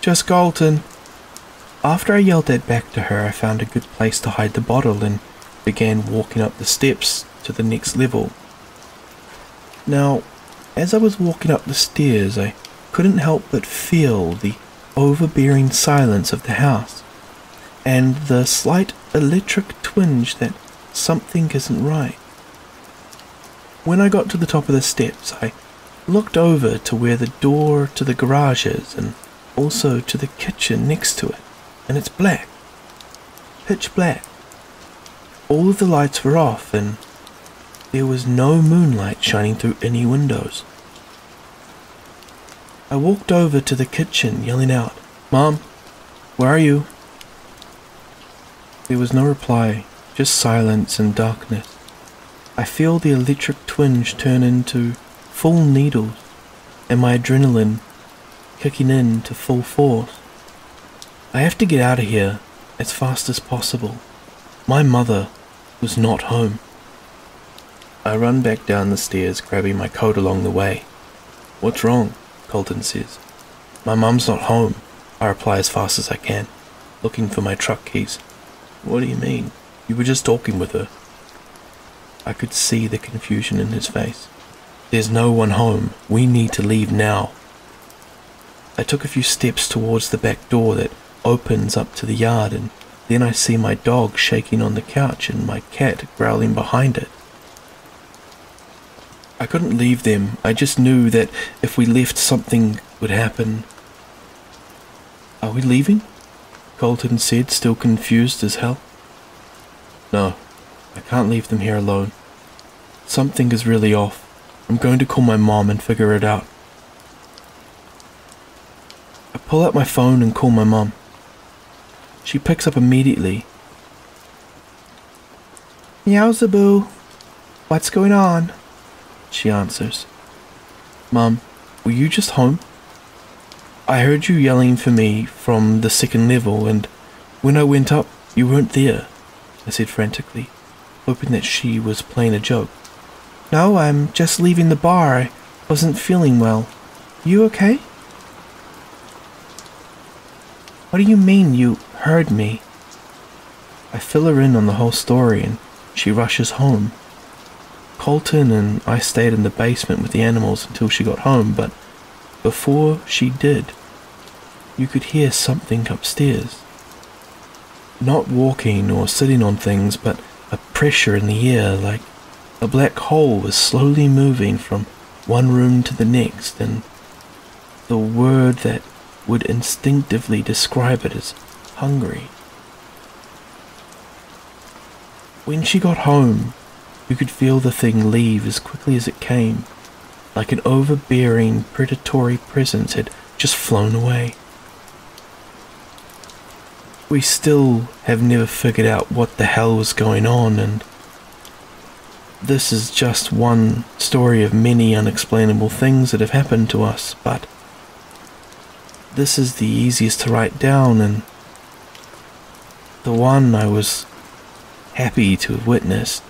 "Just Galton." After I yelled that back to her, I found a good place to hide the bottle and began walking up the steps to the next level. Now, as I was walking up the stairs, I couldn't help but feel the overbearing silence of the house, and the slight electric twinge that something isn't right. When I got to the top of the steps, I looked over to where the door to the garage is, and also to the kitchen next to it, and it's black. Pitch black. All of the lights were off, and there was no moonlight shining through any windows. I walked over to the kitchen, yelling out, "Mom, where are you?" There was no reply, just silence and darkness. I feel the electric twinge turn into full needles, and my adrenaline kicking in to full force. I have to get out of here as fast as possible. My mother was not home. I run back down the stairs, grabbing my coat along the way. "What's wrong?" Colton says. "My mum's not home," I reply as fast as I can, looking for my truck keys. "What do you mean? You were just talking with her." I could see the confusion in his face. "There's no one home. We need to leave now." I took a few steps towards the back door that opens up to the yard, and then I see my dog shaking on the couch and my cat growling behind it. I couldn't leave them. I just knew that if we left, something would happen. "Are we leaving?" Colton said, still confused as hell. "No, I can't leave them here alone. Something is really off. I'm going to call my mom and figure it out." I pull out my phone and call my mom. She picks up immediately. "Meowsaboo, what's going on?" She answers. "Mom, were you just home? I heard you yelling for me from the second level, and when I went up, you weren't there," I said frantically, hoping that she was playing a joke. "No, I'm just leaving the bar. I wasn't feeling well. You okay?" "What do you mean you heard me?" I fill her in on the whole story, and she rushes home. Colton and I stayed in the basement with the animals until she got home, but before she did, you could hear something upstairs. Not walking or sitting on things, but a pressure in the air, like a black hole was slowly moving from one room to the next, and the word that would instinctively describe it is hungry. When she got home, you could feel the thing leave as quickly as it came, like an overbearing, predatory presence had just flown away. We still have never figured out what the hell was going on, and this is just one story of many unexplainable things that have happened to us, but this is the easiest to write down, and the one I was happy to have witnessed.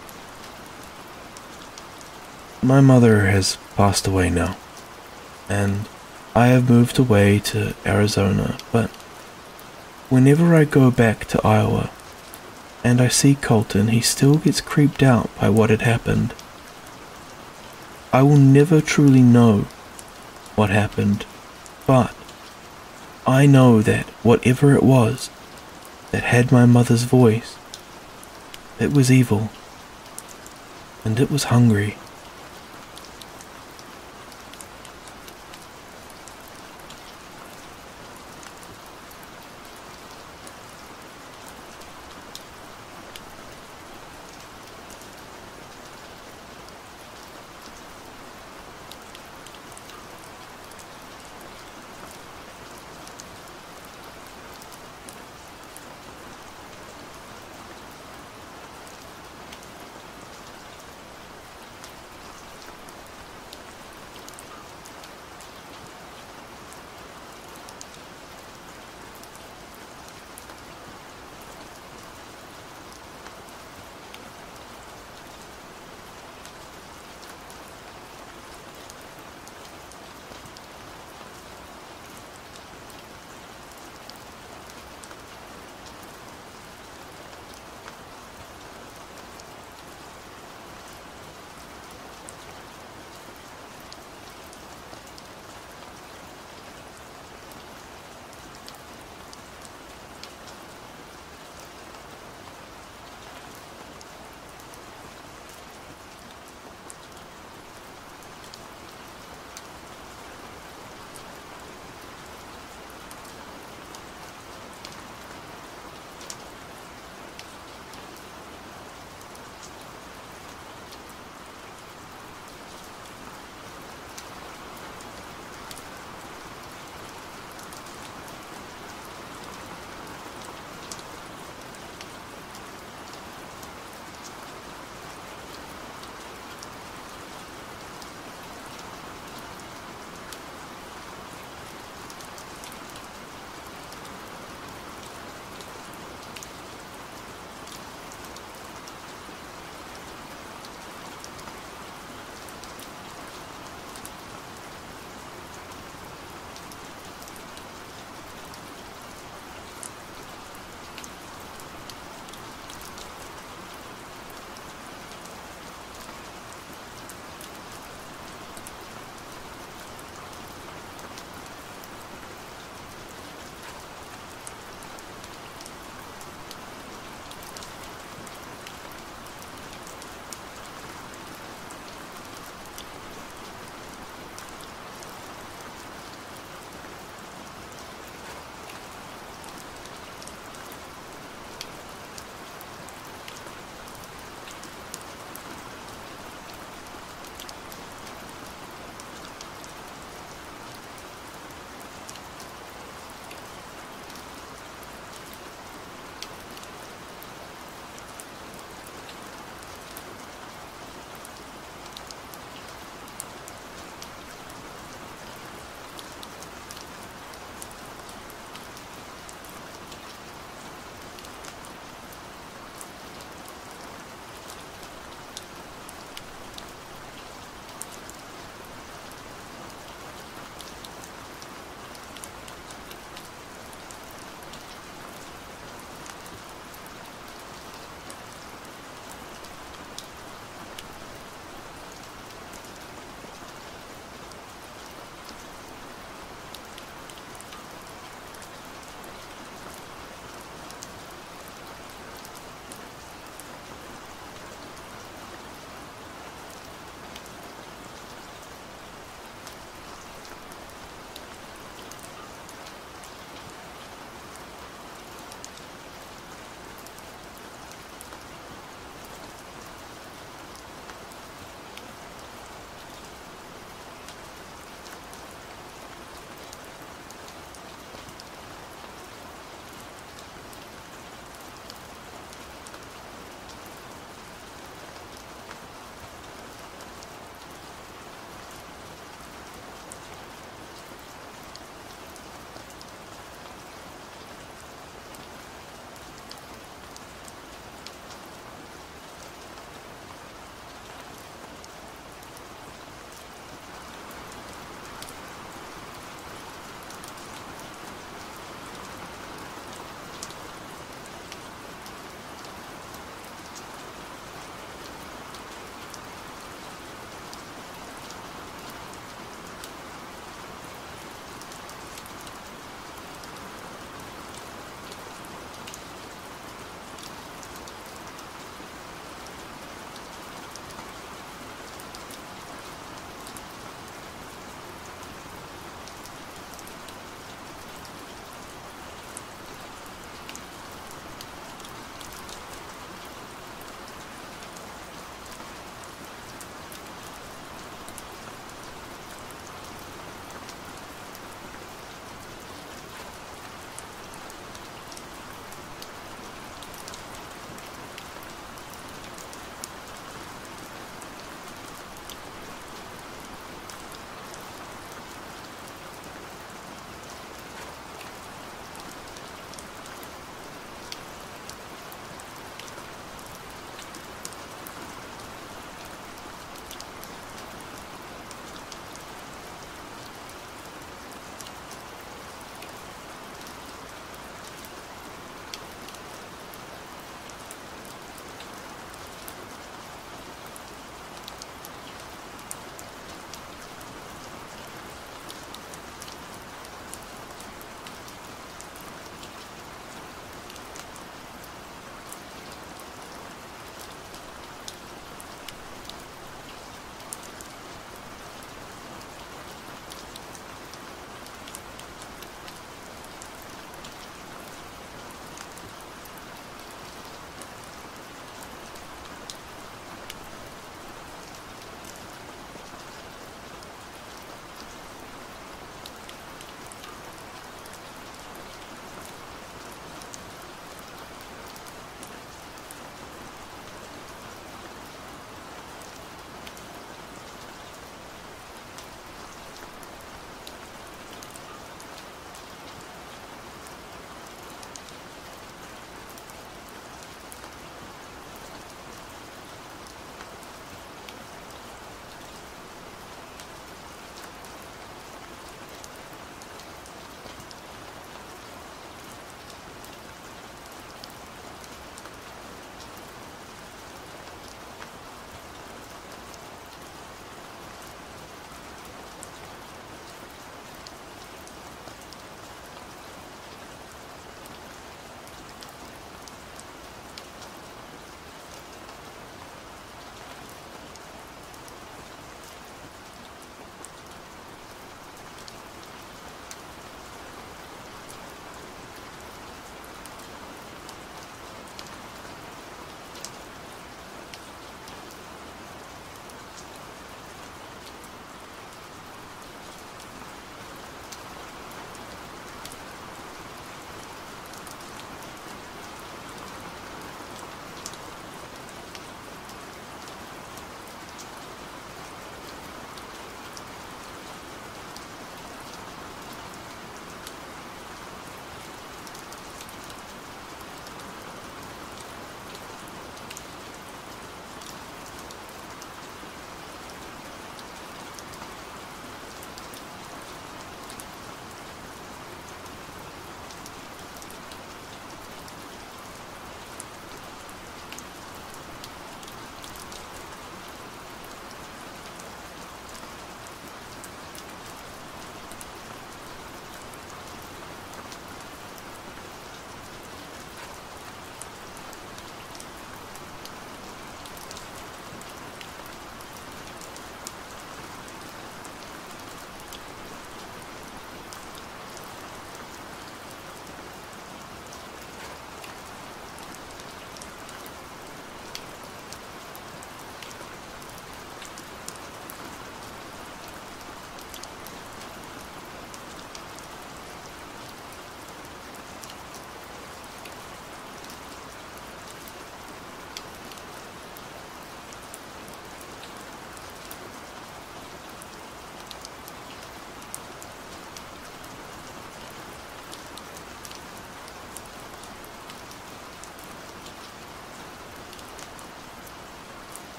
My mother has passed away now, and I have moved away to Arizona, but whenever I go back to Iowa and I see Colton, he still gets creeped out by what had happened. I will never truly know what happened, but I know that whatever it was that had my mother's voice, it was evil, and it was hungry.